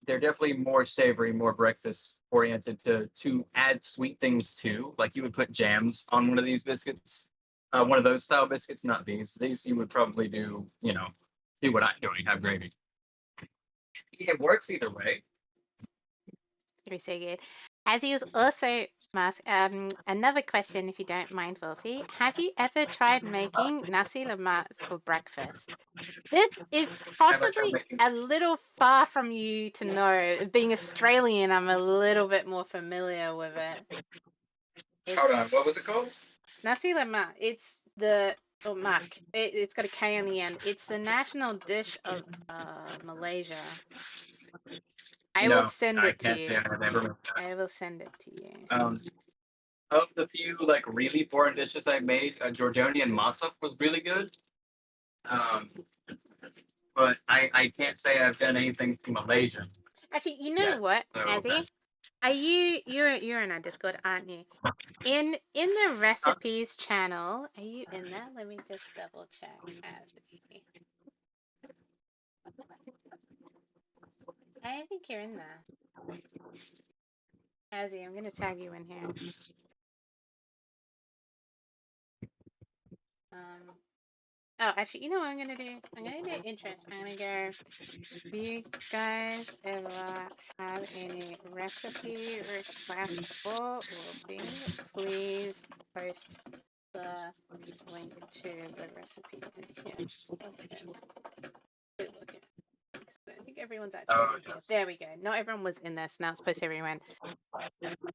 definitely more savory, more breakfast oriented to add sweet things to. Like you would put jams on one of these biscuits, one of those style biscuits, not these. These you would probably do, do what I'm doing, have gravy. It works either way. It's gonna be so good. As he was also another question, if you don't mind, Wolfie. Have you ever tried making nasi lemak for breakfast? This is Have I tried possibly making? a little far from you to know. Being Australian, I'm a little bit more familiar with it. Hold on, It's what was it called? nasi lemak. It's the mak. It's got a K on the end. It's the national dish of Malaysia. I will No, send I it to can't say you. I've ever made that. I will send it to you. Of the few like really foreign dishes I made, Jordanian masa was really good. Um, but I can't say I've done anything from Malaysian Actually, you know yet. what, So Azzy? Are you're in our Discord, aren't you? In the recipes channel, are you in there? Let me just double check. Azzy. I think you're in there. Azzy, I'm gonna tag you in here. Oh, actually, you know what I'm gonna do? I'm gonna do interest. I'm gonna go. Do you guys ever have any recipe request for Wolfie? Please post the link to the recipe in here. Okay. Look at. I think everyone's actually in here. yes. There we go. Not everyone was in this. Now it's post everyone.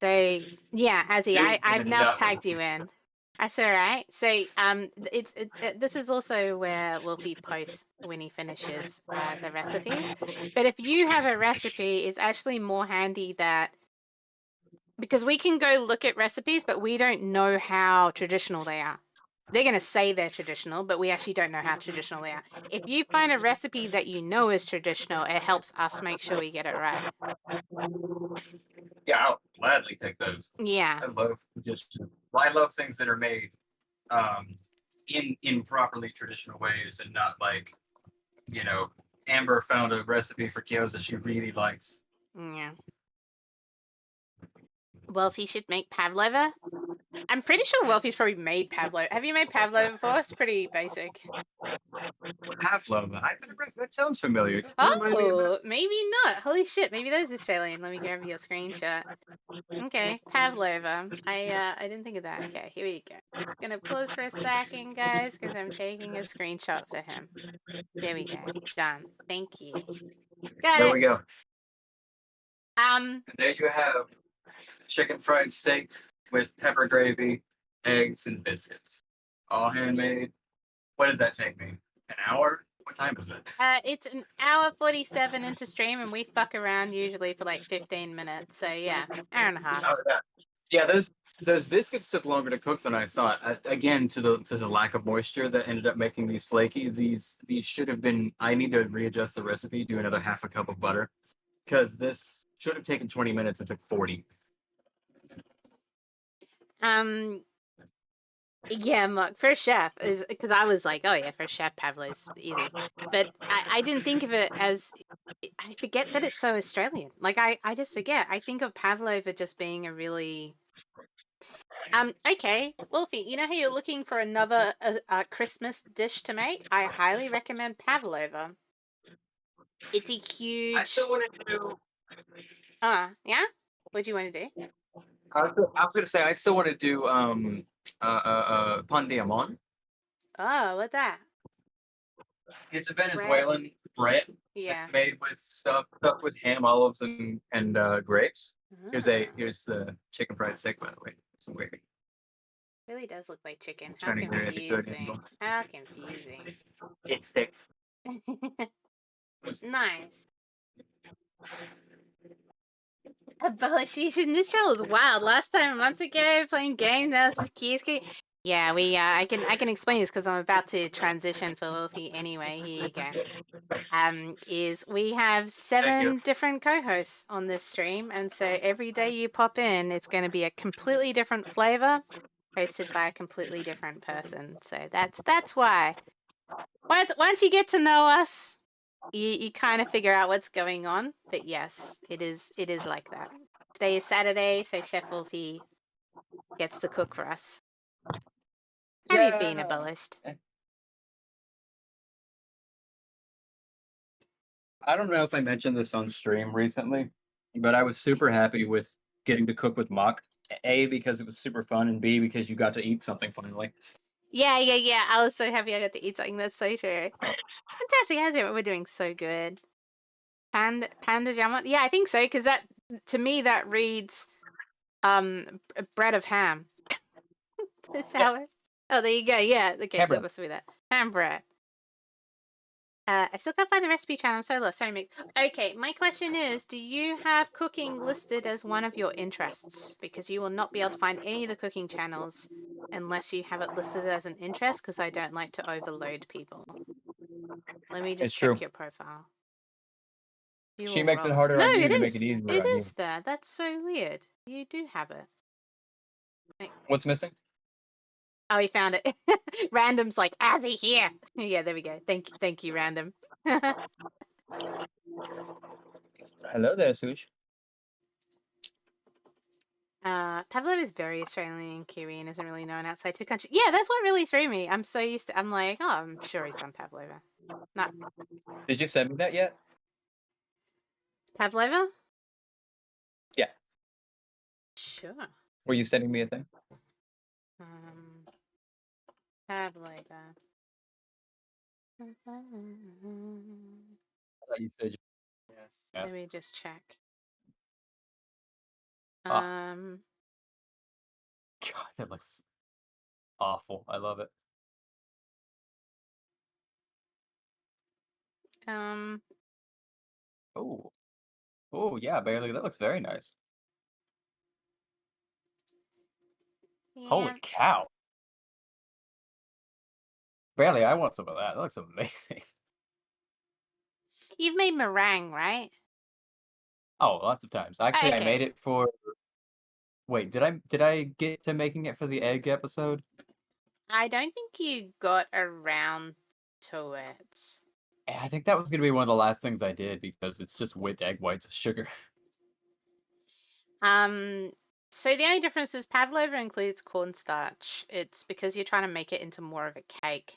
So yeah, Azzy, Dude, I've ended now up. tagged you in. That's all right. So this is also where Wolfie posts when he finishes the recipes. But if you have a recipe, it's actually more handy that because we can go look at recipes, but we don't know how traditional they are. They're going to say they're traditional, but we actually don't know how traditional they are. If you find a recipe that you know is traditional, it helps us make sure we get it right. Yeah, I'll gladly take those. Yeah. I love just. Well, I love things that are made um, in properly traditional ways and not like Amber found a recipe for gyoza she really likes. Yeah. Wolfie should make pavlova. I'm pretty sure Wolfie's probably made pavlova. Have you made pavlova before? It's pretty basic. Pavlova. That sounds familiar. Can you remind me of that? Oh, maybe not. Holy shit, maybe that is Australian. Let me grab your screenshot. Okay, pavlova. I didn't think of that. Okay, here we go. Gonna pause for a second, guys, because I'm taking a screenshot for him. There we go. Done. Thank you. Got There it. we go. Um, And there you have chicken fried steak with pepper gravy, eggs, and biscuits. All handmade. What did that take me? An hour? What time is it? it's an hour 47 into stream, and we fuck around usually for like 15 minutes. So yeah, hour and a half. Oh, yeah. Yeah, those biscuits took longer to cook than I thought. Again, to the lack of moisture that ended up making these flaky. These should have been. I need to readjust the recipe. Do another half a cup of butter because this should have taken 20 minutes. It took 40. Yeah, Mark, first chef is because I was like, oh yeah, first chef Pavlo's easy, but I didn't think of it as. I forget that it's so Australian. Like I just forget. I think of pavlova just being a really Okay, Wolfie, you know how you're looking for another Christmas dish to make? I highly recommend pavlova. It's a I still huge. want to do. Yeah. What do you want to do? I was gonna say I still want to do pan de jamon. Oh, what that? It's a Bread. Venezuelan bread. It's Yeah. made with stuff with ham, olives, and grapes. Here's Ah, the chicken fried steak, by the way. Some wavy. really does look like chicken. How Trying to get it at a good confusing. angle. How confusing. It's thick. Nice. Abolishing. This show is wild. Last time, months ago, playing games. Now it's keys. Yeah, we. I can explain this because I'm about to transition for Wulfy anyway. Here you go. Is we have Thank you. 7 different co-hosts on this stream, and so every day you pop in, it's going to be a completely different flavor, hosted by a completely different person. So that's why. Once you get to know us, you kind of figure out what's going on. But yes, it is like that. Today is Saturday, so Chef Wulfy gets to cook for us. Have you been abolished? I don't know if I mentioned this on stream recently, but I was super happy with getting to cook with Mock. A, because it was super fun, and B, because you got to eat something finally. Yeah. I was so happy I got to eat something. That's so true. Fantastic, how's it? We're doing so good. Panda Jama? Yeah, I think so, because that, to me, that reads bread of ham. That's how it. Oh, there you go. Yeah. Okay, Ham so it bread. must be that. Ham bread. I still can't find the recipe channel. I'm so lost. Sorry, Mick. Okay, my question is, do you have cooking listed as one of your interests? Because you will not be able to find any of the cooking channels unless you have it listed as an interest, because I don't like to overload people. Let me just It's check true. your profile. She Fuel makes it rolls. harder No, on you it to make is. it easier It on you. is there. That's so weird. You do have it. What's missing? Oh, he found it. Random's like, Azzy here. Yeah, there we go. Thank you, Random. Hello there, Sush. Pavlov is very Australian and Kiwi and isn't really known outside 2 countries. Yeah, that's what really threw me. I'm so used to. I'm like, oh, I'm sure he's done Pavlova. Not Did you send me that yet? Pavlova. Yeah. Sure. Were you sending me a thing? Pavlova. I thought you said yes. Let me just check. God, that looks awful. I love it. Oh. Oh, yeah, barely. That looks very nice. Yeah. Holy cow. Barely, I want some of that. That looks amazing. You've made meringue, right? Oh, lots of times. Actually, I Okay. made it for. Wait, did I get to making it for the egg episode? I don't think you got around to it. I think that was gonna be one of the last things I did because it's just whipped egg whites with sugar. So the only difference is pavlova includes cornstarch. It's because you're trying to make it into more of a cake.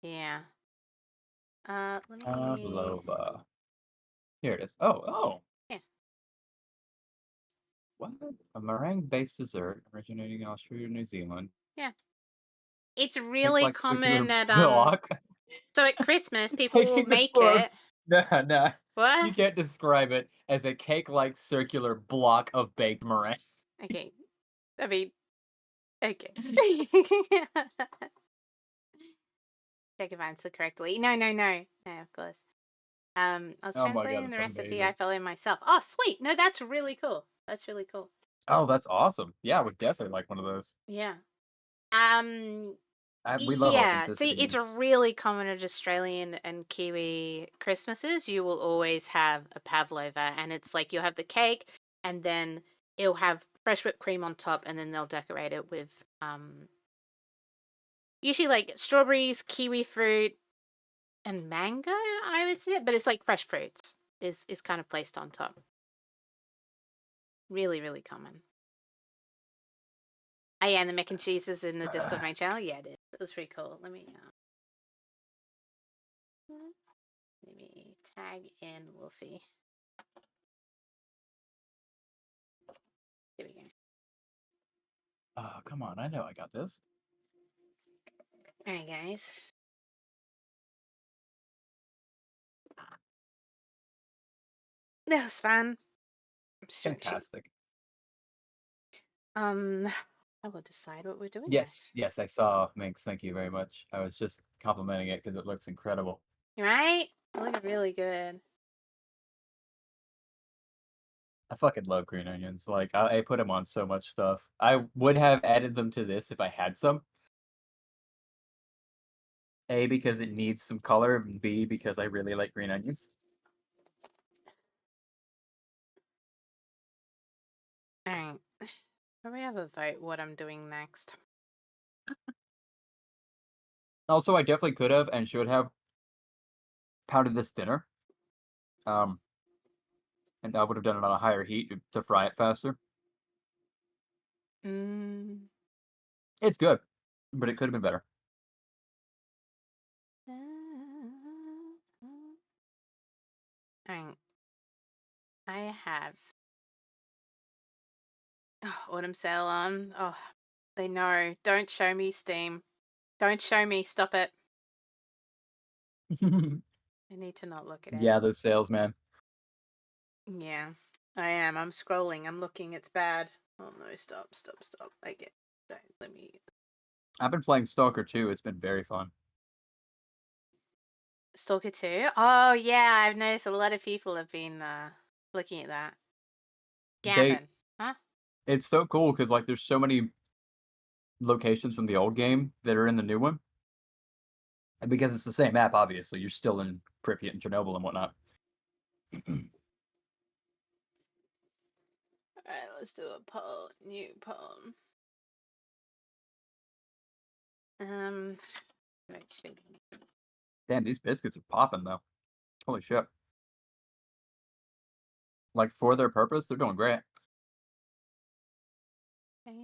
Yeah. Let me. Pavlova. Here it is. Oh. Yeah. What? A meringue-based dessert originating in Australia and New Zealand. Yeah. It's Cake really like circular common at block. So at Christmas, people will Taking the make photo. it. No. What? You can't describe it as a cake-like circular block of baked meringue. Okay. I mean, okay. Check if I answered correctly. No. No, of course. I was Oh my God, translating the it's recipe. amazing. I follow myself. Oh, sweet. No, that's really cool. That's really cool. Oh, that's awesome. Yeah, I would definitely like one of those. Yeah. We love Yeah. See, authenticity. it's really common at Australian and Kiwi Christmases. You will always have a pavlova, and it's like you'll have the cake, and then it'll have fresh whipped cream on top, and then they'll decorate it with usually like strawberries, kiwi fruit, and mango. I would say, but it's like fresh fruits is kind of placed on top. Really, really common. Oh yeah, and the mac and cheese is in the Discord main channel. Yeah, it is. It was pretty cool. Let me tag in Wulfy. Here we go. Oh, come on. I know I got this. Alright, guys. That was fun. I'm stretching. Fantastic. I will decide what we're doing Yes, yes, I saw Minx. Thank you very much. I was just complimenting it because it looks incredible. next. Right? They look really good. I fucking love green onions. Like, I put them on so much stuff. I would have added them to this if I had some. A, because it needs some color, and B, because I really like green onions. Alright. Probably have a vote what I'm doing next. Also, I definitely could have and should have powdered this thinner. And I would have done it on a higher heat to fry it faster. Mm. It's good, but it could have been better. Alright. I have autumn sale on. Oh, they know. Don't show me Steam. Don't show me. Stop it. I need to not look at it. Yeah, those sales, man. Yeah, I am. I'm scrolling. I'm looking. It's bad. Oh no! Stop! Stop! Stop! Okay. Sorry. Let me. I've been playing Stalker 2. It's been very fun. Stalker 2. Oh yeah, I've noticed a lot of people have been looking at that. Gavin, huh? It's so cool because like there's so many locations from the old game that are in the new one. And because it's the same map, obviously, you're still in Pripyat and Chernobyl and whatnot. Alright, let's do a poll. New poem. Actually, Damn, these biscuits are popping though. Holy shit. Like for their purpose, they're doing great.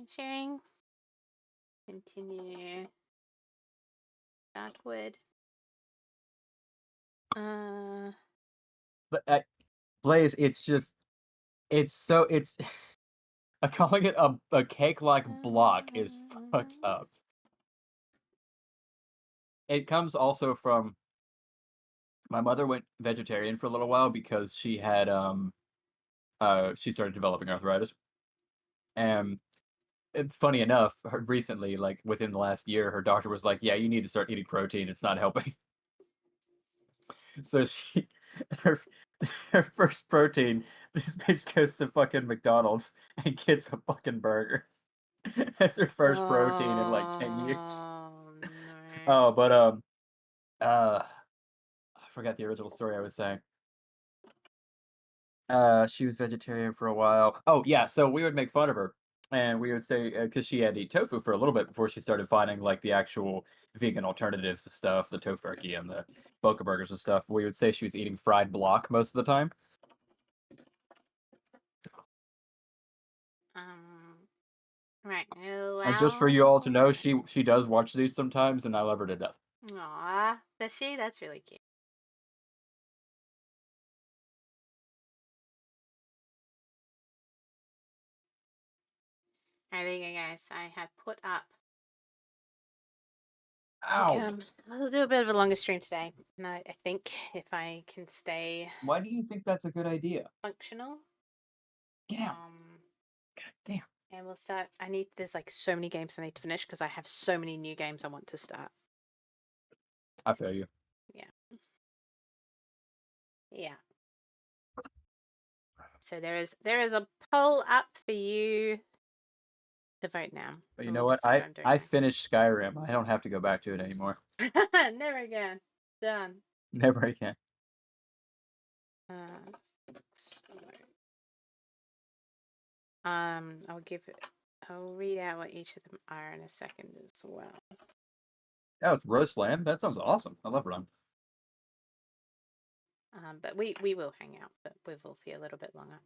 sharing. Continue. Backward. But Blaze, it's calling it a cake-like block is fucked up. It comes also from my mother went vegetarian for a little while because she had she started developing arthritis. And funny enough, recently, like within the last year, her doctor was like, "Yeah, you need to start eating protein. It's not helping." So her, her first protein, this bitch goes to fucking McDonald's and gets a fucking burger. That's her first protein in like 10 years. No. Oh, but I forgot the original story I was saying. She was vegetarian for a while. Oh yeah, so we would make fun of her, and we would say because she had to eat tofu for a little bit before she started finding like the actual vegan alternatives to stuff, the tofurkey and the boca burgers and stuff. We would say she was eating fried block most of the time. Right. And just for you all to know, she does watch these sometimes, and I love her to death. Aw, does she? That's really cute. Alright, there you go, guys. I have put up. Ow! I'll do a bit of a longer stream today, and I think if I can stay Why do you think that's a good idea? functional, Yeah. God damn. and we'll start. There's like so many games I need to finish because I have so many new games I want to start. I feel you. Yeah. So there is a poll up for you to vote now. But you and know we'll what? decide I'm doing I next. finished Skyrim. I don't have to go back to it anymore. Never again. Done. Never again. I'll read out what each of them are in a second as well. Oh, it's roast lamb. That sounds awesome. I love lamb. But we will hang out, but with Wulfy a little bit longer.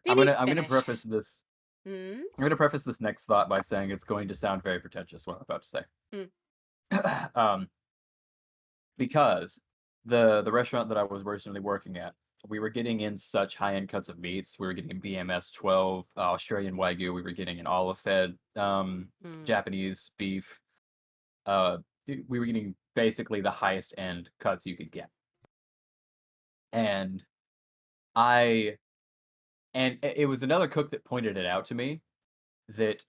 I'm gonna preface this. Hmm? I'm gonna preface this next thought by saying it's going to sound very pretentious what I'm about to say. Because the restaurant that I was recently working at, we were getting in such high-end cuts of meats. We were getting BMS 12, Australian Wagyu. We were getting an olive fed Japanese beef. We were getting basically the highest end cuts you could get. And it was another cook that pointed it out to me that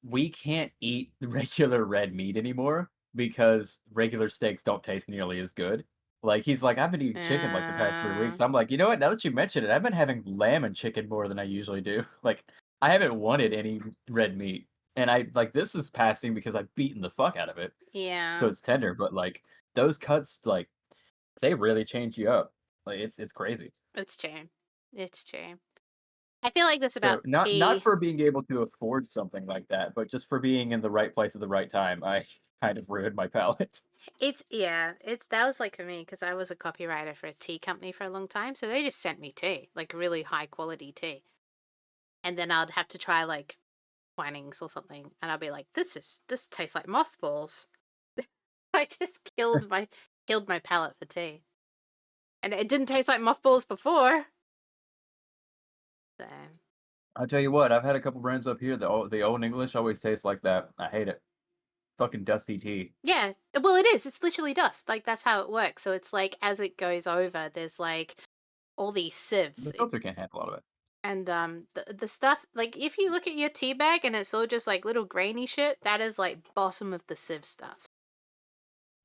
we can't eat the regular red meat anymore because regular steaks don't taste nearly as good. Like, he's like, "I've been eating chicken, like, the past 3 weeks." I'm like, "You know what? Now that you mention it, I've been having lamb and chicken more than I usually do." Like, I haven't wanted any red meat, and this is passing because I've beaten the fuck out of it, so Yeah. it's tender, but, like, those cuts, like, they really change you up. Like, it's crazy. It's true. It's true. I feel like this about So, not the for being able to afford something like that, but just for being in the right place at the right time, I kind of ruined my palate. it's that was like for me because I was a copywriter for a tea company for a long time, so they just sent me tea, like really high quality tea. And then I'd have to try like Twinings or something, and I'd be like, this tastes like mothballs. I just killed my palate for tea. And it didn't taste like mothballs before. So I'll tell you what, I've had a couple brands up here, the Old English always tastes like that. I hate it. Fucking dusty tea. yeah, well, it is. It's literally dust. Like that's how it works. So it's like as it goes over, there's like all these sieves. The filter can't handle all of it. And the stuff like if you look at your tea bag and it's all just like little grainy shit, that is like bottom of the sieve stuff.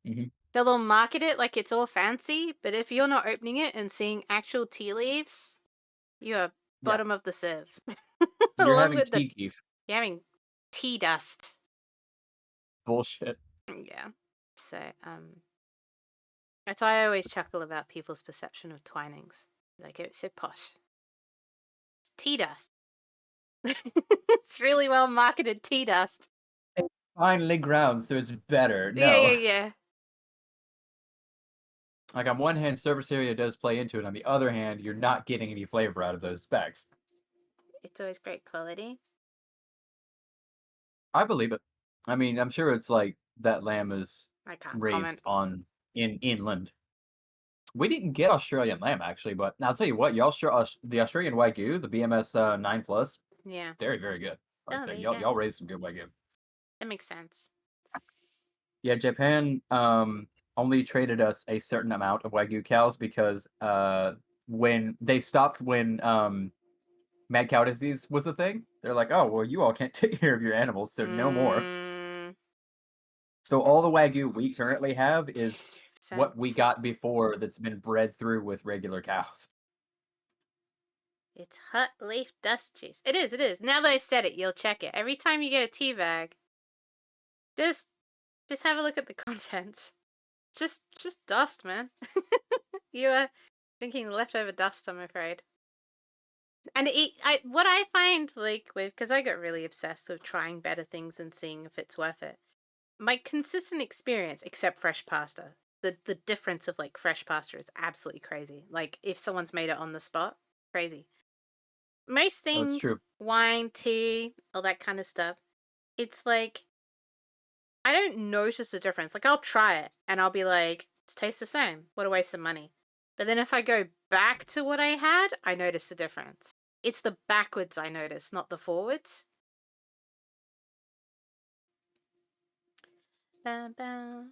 Mhm. They'll market it like it's all fancy, but if you're not opening it and seeing actual tea leaves, you are Yeah. bottom of the sieve. You're Along having with tea keef. you're having tea dust. Bullshit. Yeah. So that's why I always chuckle about people's perception of Twinings. Like it's so posh. It's tea dust. It's really well marketed tea dust. It's finely ground, so it's better. Yeah, No. yeah. Like, on one hand, surface area does play into it. On the other hand, you're not getting any flavor out of those specs. It's always great quality. I believe it. I mean, I'm sure it's like that lamb is I can't raised comment. in inland. We didn't get Australian lamb actually, but I'll tell you what, the Australian Wagyu, the BMS 9 plus, Yeah. very very good. Like Oh, there you y'all go. y'all raised some good Wagyu. That makes sense. Yeah, Japan only traded us a certain amount of Wagyu cows because when they stopped when mad cow disease was a thing, they're like, oh well, you all can't take care of your animals, so no more. So all the Wagyu we currently have is 2%. what we got before that's been bred through with regular cows. It's hot leaf dust cheese. It is, it is. Now that I said it, you'll check it. Every time you get a tea bag, just have a look at the contents. Just dust, man. You are drinking leftover dust, I'm afraid. And what I find like with, because I got really obsessed with trying better things and seeing if it's worth it. My consistent experience, except fresh pasta, the difference of like fresh pasta is absolutely crazy. Like if someone's made it on the spot, crazy. Most That's things, true. wine, tea, all that kind of stuff, it's like I don't notice the difference. Like I'll try it and I'll be like, it tastes the same. What a waste of money. But then if I go back to what I had, I notice the difference. It's the backwards I notice, not the forwards. Bow, bow.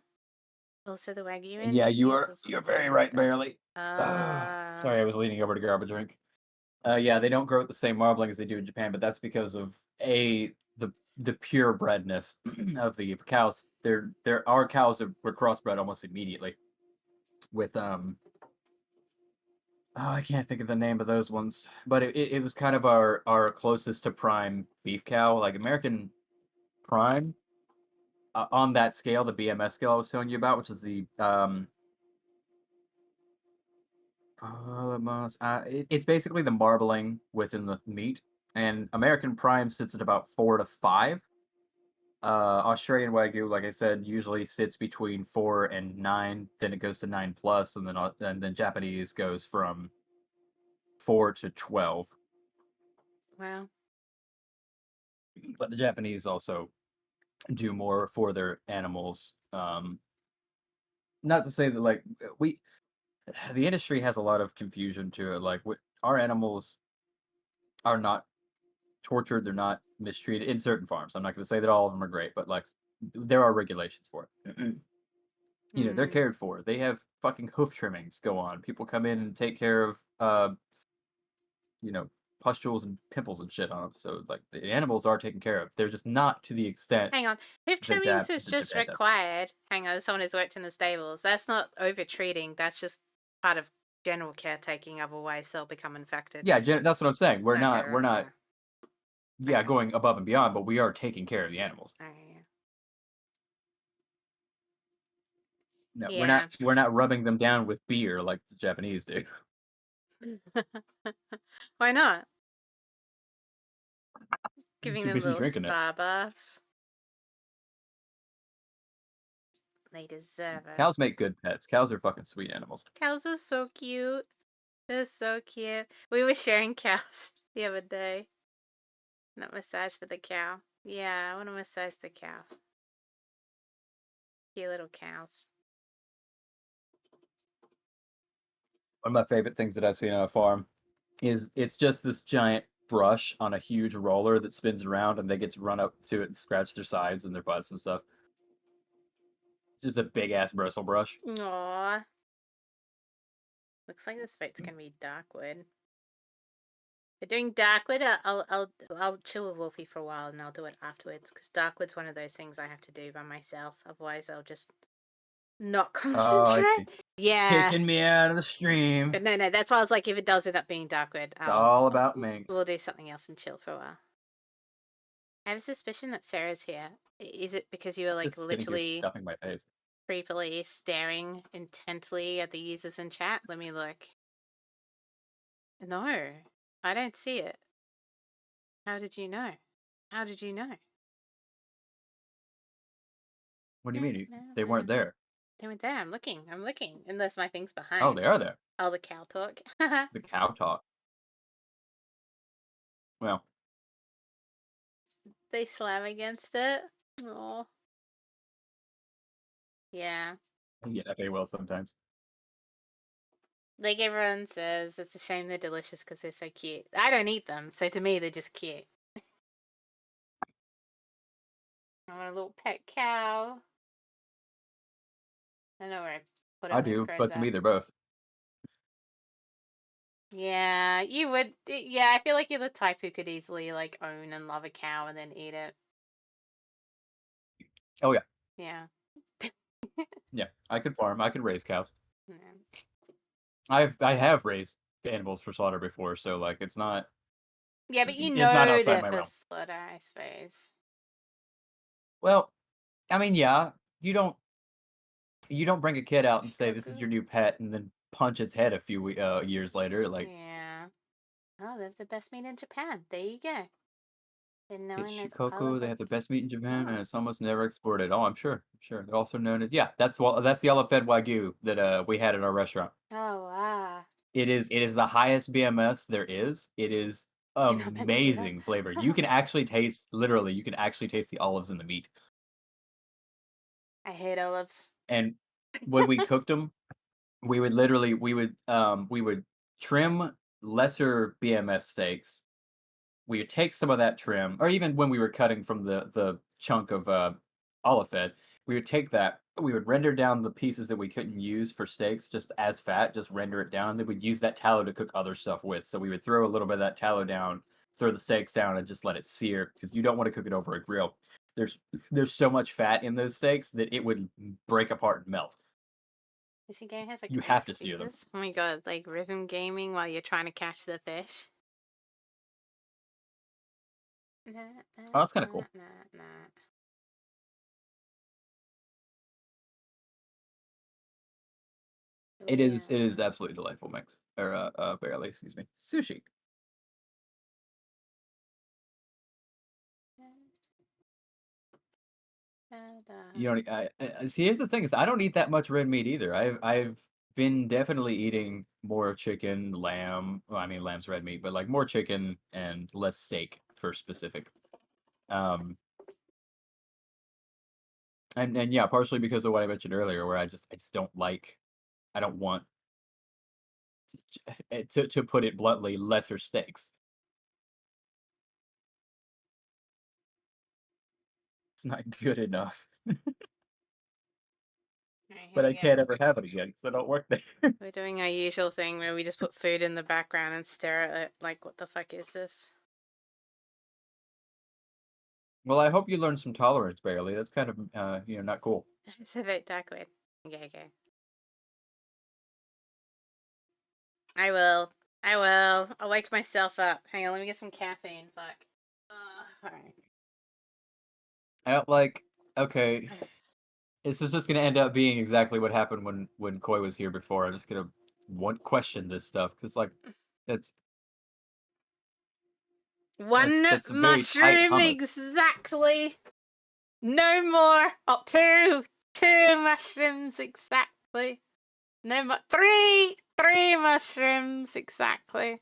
Also the Wagyu in. Yeah, Yes, you're very right, barely. Uh, Sorry, I was leaning over to grab a drink. Yeah, they don't grow at the same marbling as they do in Japan, but that's because of the purebredness of the cows. Our cows were crossbred almost immediately with oh, I can't think of the name of those ones, but it was kind of our closest to prime beef cow, like American prime on that scale, the BMS scale I was telling you about, which is the it's basically the marbling within the meat, and American prime sits at about 4 to 5. Australian Wagyu, like I said, usually sits between 4 and 9. Then it goes to 9 plus, and then Japanese goes from 4 to 12. Wow. But the Japanese also do more for their animals. Not to say that like the industry has a lot of confusion to it. Like, our animals are not tortured, they're not mistreated in certain farms. I'm not going to say that all of them are great, but like, there are regulations for it. You know, they're Mm. cared for. They have fucking hoof trimmings go on. People come in and take care of, you know, pustules and pimples and shit on them. So like, the animals are taken care of. They're just not to the extent Hang on. Hoof that trimmings is that just Japan does. required. Hang on, someone who's worked in the stables. That's not over treating. That's just part of general caretaking. Otherwise, they'll become infected. Yeah, that's what I'm saying. We're Okay, not we're right, not yeah. Okay. going above and beyond, but we are taking care of the animals. Okay, No, yeah. we're not rubbing them down with beer like the Japanese do. Yeah. Why not? Giving Too them busy little drinking it. spa baths. They deserve it. Cows make good pets. Cows are fucking sweet animals. Cows are so cute. They're so cute. We were sharing cows the other day. Not massage for the cow. Yeah, I want to massage the cow. Cute little cows. One of my favorite things that I've seen on a farm is it's just this giant brush on a huge roller that spins around and they get to run up to it and scratch their sides and their butts and stuff. Just a big ass bristle brush. Aww. Looks like this fight's gonna be Darkwood. We're doing Darkwood. I'll chill with Wulfy for a while and I'll do it afterwards because Darkwood's one of those things I have to do by myself. Otherwise, I'll just not Oh, I see. concentrate. Yeah. Kicking me out of the stream. But no, that's why I was like, if it does end up being Darkwood, It's all about minks. we'll do something else and chill for a while. I have a suspicion that Sarah's here. Is it because you were like This is gonna keep literally stuffing my face. creepily staring intently at the users in chat? Let me look. No, I don't see it. How did you know? How did you know? What do you mean? They weren't there. They weren't there. I'm looking. Unless my thing's behind. Oh, they are there. Oh, the cow talk. The cow talk. Well, They slam against it. Oh. Yeah. yeah, they will sometimes. Like everyone says, it's a shame they're delicious because they're so cute. I don't eat them, so to me they're just cute. I want a little pet cow. I know where I put it. I do, but to me they're both. Yeah, you would. Yeah, I feel like you're the type who could easily like own and love a cow and then eat it. Oh yeah. Yeah. Yeah, I could farm. I could raise cows. Yeah. I have raised animals for slaughter before, so like it's not. Yeah, but you It's not know outside they're my for realm. slaughter, I suppose. Well, I mean, yeah, you don't bring a kid out and say this is your new pet, and then punch its head a few years later. Like, Yeah. Oh, they have the best meat in Japan. There you go. They're known it's as Shikoku. They have the best meat in Japan, and Oh. it's almost never exported. Oh, I'm sure. They're also known as that's the yellow fed wagyu that we had at our restaurant. Oh, wow. It is the highest BMS there is. It is You're not meant to do that. amazing flavor. You can actually taste the olives in the meat. I hate olives. And when we cooked them, we would trim lesser BMS steaks. We would take some of that trim, or even when we were cutting from the chunk of olive fed, we would take that. We would render down the pieces that we couldn't use for steaks just as fat, just render it down. Then we'd use that tallow to cook other stuff with. So we would throw a little bit of that tallow down, throw the steaks down, and just let it sear because you don't want to cook it over a grill. There's so much fat in those steaks that it would break apart and melt. This game has like You ice have to sear them. creatures. Oh my god, like rhythm gaming while you're trying to catch the fish. Oh, that's kind of cool. It is absolutely delightful mix. Or barely, excuse me. Sushi. You don't. See. Here's the thing: is I don't eat that much red meat either. I've been definitely eating more chicken, lamb. Well, I mean, lamb's red meat, but like more chicken and less steak for specific. And yeah, partially because of what I mentioned earlier, where I just don't like. I don't want to put it bluntly, lesser stakes. It's not good enough. Alright, here But I we go. can't ever have it again because I don't work there. We're doing our usual thing where we just put food in the background and stare at it like, what the fuck is this? Well, I hope you learned some tolerance, Barely. That's kind of, not cool. It's a bit awkward. Okay. I will. I'll wake myself up. Hang on, let me get some caffeine. Fuck. Alright. I don't like. Okay, this is just gonna end up being exactly what happened when Koi was here before. I'm just gonna question this stuff because that's One that's a very tight mushroom hummus. exactly. No more. Oh, two. Two mushrooms exactly. No more. Three mushrooms exactly.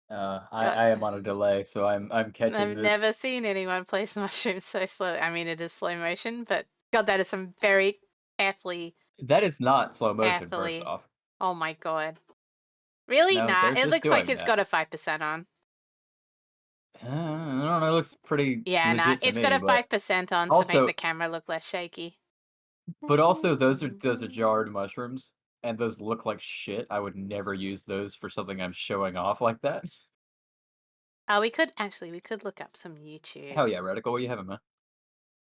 I am on a delay, so I'm catching I've this. never seen anyone place mushrooms so slowly. I mean, it is slow motion, but God, that is some very carefully. That is not slow motion. First Carefully. off, Oh my God. Really? no, Nah, they're it just looks like doing it's that. got a 5% on. I don't know. It looks pretty Yeah, legit nah, to it's me, got a but 5% on to also, make the camera look less shaky. also those are jarred mushrooms, and those look like shit. I would never use those for something I'm showing off like that. Oh, we could look up some YouTube Hell yeah, Radical, what do you having, man?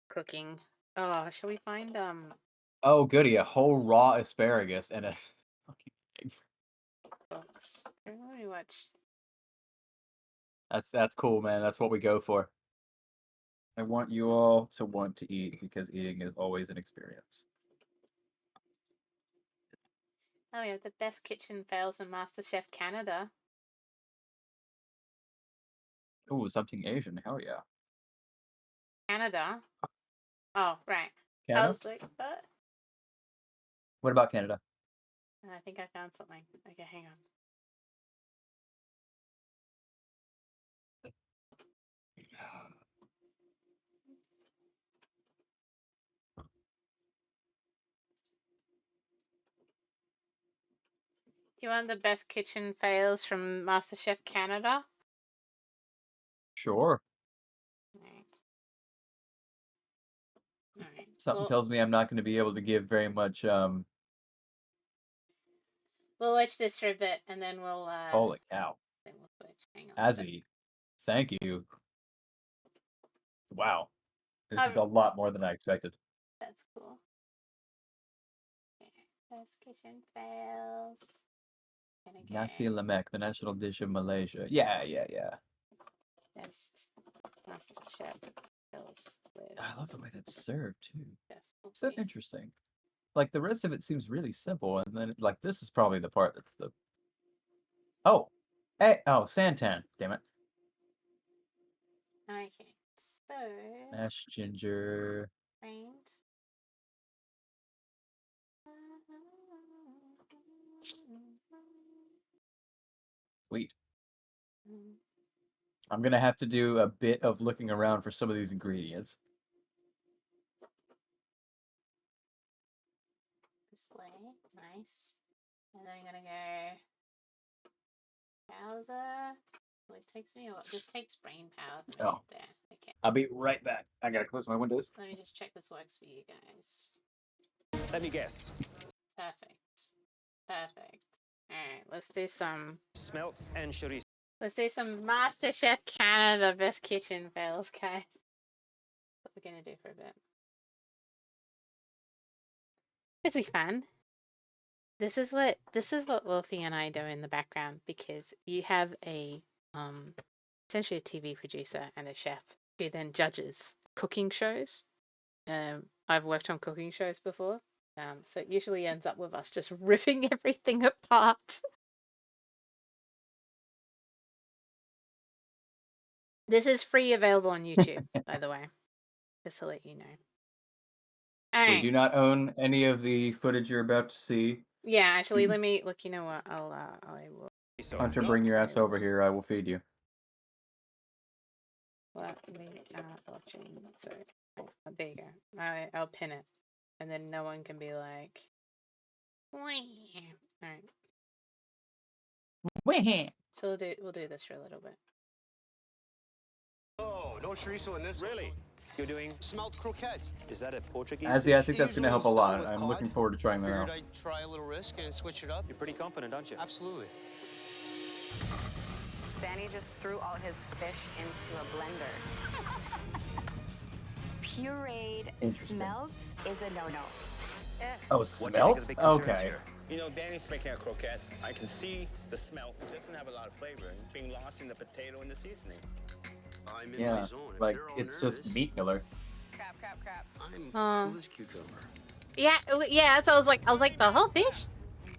cooking. Oh, shall we find Oh, goody, a whole raw asparagus and a fucking egg. books? Let me watch. That's cool, man. That's what we go for. I want you all to want to eat because eating is always an experience. Oh, we have the best kitchen fails in MasterChef Canada. Ooh, something Asian. Hell yeah. Canada. Oh, right. I Canada? was like, what? What about Canada? I think I found something. Okay, hang on. Do you want the best kitchen fails from MasterChef Canada? Sure. Alright. Alright. Something tells me I'm not going to be able to give very much. We'll watch this for a bit and then we'll Holy cow. then we'll switch. Hang on. Azzy, thank you. Wow. This is a lot more than I expected. That's cool. Okay. Best kitchen fails. Nasi lemak, the national dish of Malaysia. Yeah. Best MasterChef fails with. I love the way that's served too. Chef So Wulfy. interesting. Like the rest of it seems really simple, and then like this is probably the part that's the. Oh, hey, santan. Damn it. Okay, so Mashed ginger. framed. Sweet. I'm gonna have to do a bit of looking around for some of these ingredients. Display, nice. And then I'm gonna go browser. Always takes me a while. This takes brain power for me there. Okay. I'll be right back. I gotta close my windows. Let me just check this works for you guys. Let me guess. Perfect. Alright, let's do some Smelts and chorizo. Let's do some MasterChef Canada best kitchen fails, guys. That's what we're gonna do for a bit. This will be fun. This is what Wulfy and I do in the background because you have a essentially a TV producer and a chef who then judges cooking shows. I've worked on cooking shows before. So it usually ends up with us just ripping everything apart. This is free available on YouTube, by the way. Just to let you know. All We right. do not own any of the footage you're about to see. Yeah, actually, let me look. You know what? I will. Hunter, bring your ass over here. I will feed you. What we are watching. So there you go. I'll pin it, and then no one can be like, "Wah." All right. So we'll do this for a little bit. Oh, no chorizo in this. Really? You're doing Smelt croquettes. Is that a Portuguese Actually, I dish? think that's going to help a Usually lot. start with I'm cod. looking forward to trying that Figured out. I'd try a little risk and switch it up. You're pretty confident, aren't you? Absolutely. Danny just threw all his fish into a blender. Pureed Interesting. smelts is a no-no. Oh, What do you think are smelt? the big concerns Okay. here? You know, Danny's making a croquette. I can see the smell. It doesn't have a lot of flavor. It's being lost in the potato and the seasoning. I'm in Yeah, my zone. If like, they're all it's nervous, just meat filler. Crap. I'm Oh. cool as a cucumber. Yeah, that's what I was like the whole fish.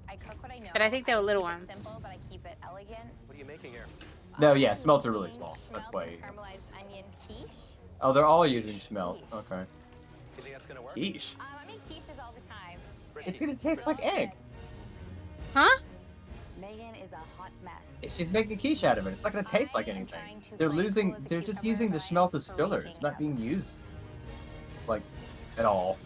I cook what I know. But I think they were little keep it ones. Simple, but I keep it elegant. What are you making here? No, yeah, smelt are really small. That's Smelt why. and caramelized onion quiche. Oh, they're all using smelt. Okay. You think that's gonna work? Quiche. I make quiches all the time. It's gonna taste like egg. Huh? Megan is a hot mess. She's making quiche out of it. It's not gonna taste like I am anything. trying to They're play losing. cool as a They're just cucumber using the as I smelt as for filler. waking It's not up. being used, like, at all.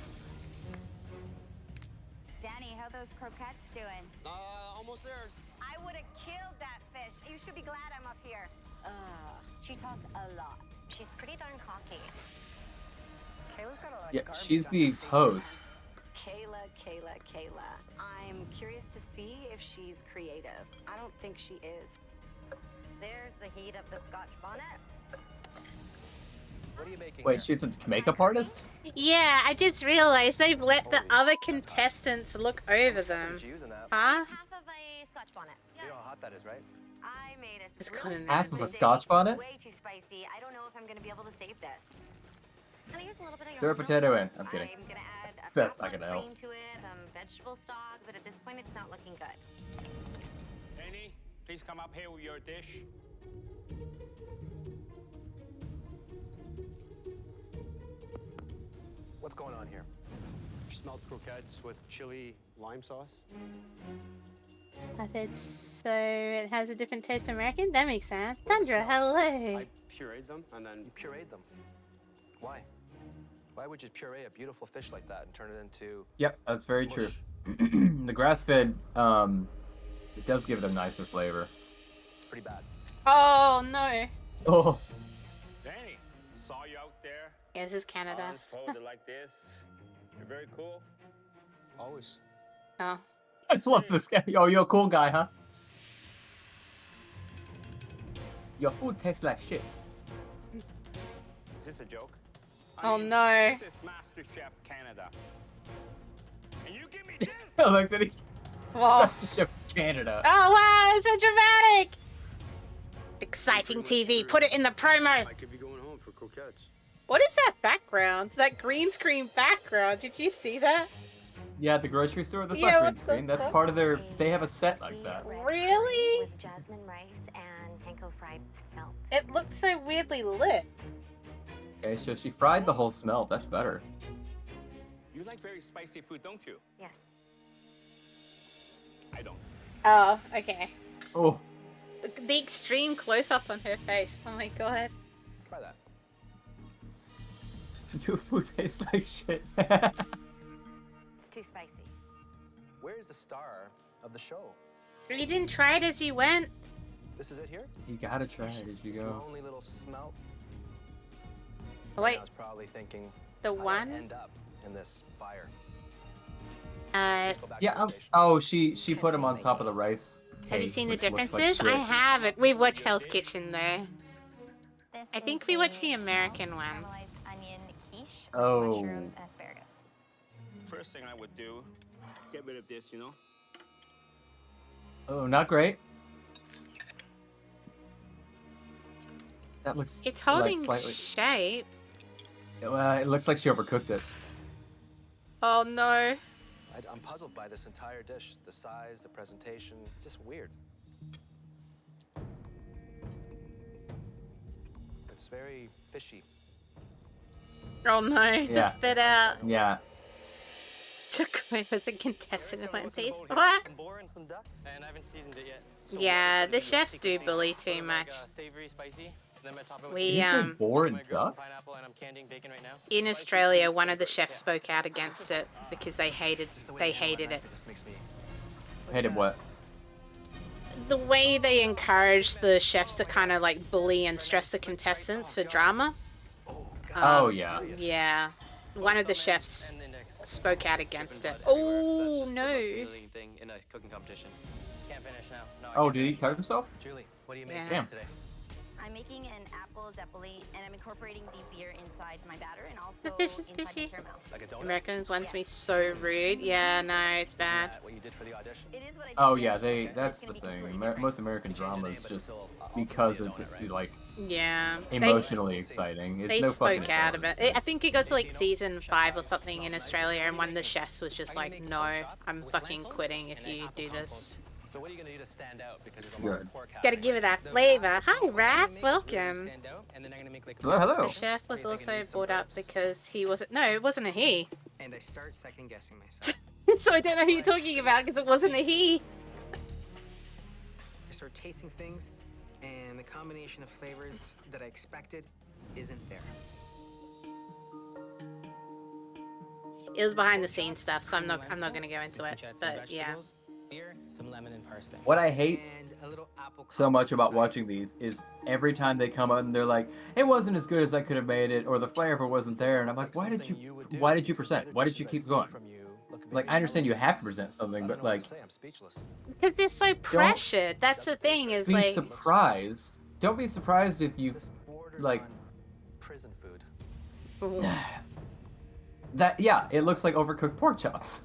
Danny, how those croquettes doing? Almost there. I would have killed that fish. You should be glad I'm up here. She talks a lot. She's pretty darn cocky. Kayla's got a lot of Yeah, garbage she's on the her station. host. Kayla. I'm curious to see if she's creative. I don't think she is. There's the heat of the Scotch bonnet. What are you making? Wait, here? she's a makeup artist? Yeah, I just realized they've let the other contestants look over them. What are you using that? Huh? Half of a Scotch bonnet. You know how hot that is, right? I made a It's real got an Half of a It's Scotch bonnet? Way too spicy. I don't know if I'm gonna be able to save this. Can I use a little bit of your Throw a hot milk? potato in. I'm kidding. I'm gonna add a That's drop not of gonna help. cream to it, some vegetable stock, but at this point it's not looking good. Danny, please come up here with your dish. What's going on here? Smelt croquettes with chili lime sauce. So it has a different taste from American? That makes sense. Tundra, hello. I pureed them and then you pureed them. Why? Why would you puree a beautiful fish like that and turn it into? Yep, that's very true. mush? The grass-fed, it does give it a nicer flavor. It's pretty bad. Oh no. Oh, Danny, saw you out there. Yeah, this is Canada. Arms folded like this. You're very cool. Always. Oh. I love this guy. Oh, you're a cool guy, huh? Your food tastes like shit. Is this a joke? Oh, no. This is Master Chef Canada. And you give me this? I like that he. Whoa. Master Chef Canada. Oh wow, it's so dramatic! Exciting TV, put it in the promo! I could be going home for croquettes. What is that background? That green screen background, did you see that? Yeah, at the grocery store. That's Yeah, not what green the screen. That's fuck? part of their. They have a set like that. Really? With jasmine rice and panko fried smelt. It looked so weirdly lit. Okay, so she fried the whole smelt. That's better. You like very spicy food, don't you? Yes. I don't. Oh, okay. Oh, Look, the extreme close-up on her face. Oh my god. Try that. your food tastes like shit. It's too spicy. Where is the star of the show? You didn't try it as you went? This is it here? You gotta try it as you This go. lonely little smelt. Oh, wait, I was probably thinking. the how did I one? end up in this fire. Uh, Let's go back to Yeah. the station. Oh, she put them on top of the rice. have you cake, seen the which looks like differences? I shit. haven't. We've watched Hell's Kitchen though. This I think is we watched a the American smelt one. caramelized onion quiche with Oh. mushrooms and asparagus. First thing I would do, get rid of this, you know? Oh, not great. That looks. It's like, holding slightly. shape. It looks like she overcooked it. Oh no. I'm puzzled by this entire dish. The size, the presentation, just weird. It's very fishy. Oh no, Yeah. the spit out. Yeah. Chakoi was a contestant in one piece. Some What? boar and some duck. And I haven't seasoned it yet. Yeah, the chefs do bully too Like, much. savory, spicy. Then I'm gonna top it with We, Did you say boar I'm and gonna grill some duck? pineapple, and I'm candying bacon right now. In Australia, one of the chefs spoke out against it because they hated Just the way they they handle hated that it. knife, just makes me. Hated what? the way they encourage the chefs to kind of like bully and stress the contestants for drama. Oh, yeah. Yeah. One of the chefs And index. spoke out against it. Different everywhere. Oh, That's just the no. most humiliating thing in a cooking competition. Can't finish now. No, I Oh, can't did he finish. cut himself? Julie, what are you Yeah. making Damn. today? I'm making an apple zeppoli, and I'm incorporating the beer inside my batter and also The fish is inside fishy. the caramel. Like a donut? Americans want to be so rude. Yeah, no, it's Is bad. that what you did for the audition? It is what I did Oh for the yeah, audition, but that's it's the gonna be thing. completely different. Most American You changed the drama name, is but just still because ultimately it's a donut, right? like Yeah. emotionally exciting. It's They no spoke fucking out drama. about it. I think it got to like season 5 or something in Australia, and one of the chefs was just like, "No, I'm fucking quitting if you do this." So what are you gonna do to stand out? Because there's a lot Good. of pork Gotta happening. give it that flavor. Hi, Raph. Welcome. Hello, hello. The chef was also brought up because he wasn't. No, it wasn't a he. And I start second guessing myself. So I don't know who you're talking about because it wasn't a he. I start tasting things, and the combination of flavors that I expected isn't there. It was behind the scenes stuff, so I'm not gonna go into it. But yeah. Beer, some lemon and parsley. What I hate And a little apple so much crumble about beside watching these is every time they come out and they're like, it wasn't as good as I could have made it, or the flavor wasn't there, and I'm like, why did you present? Why did you keep going? Like, I understand you have to present something, but like, I'm speechless. Because they're so pressured. That's the thing. Is be like. surprised. Don't be surprised if you This borders like on prison food. that. Yeah, it looks like overcooked pork chops.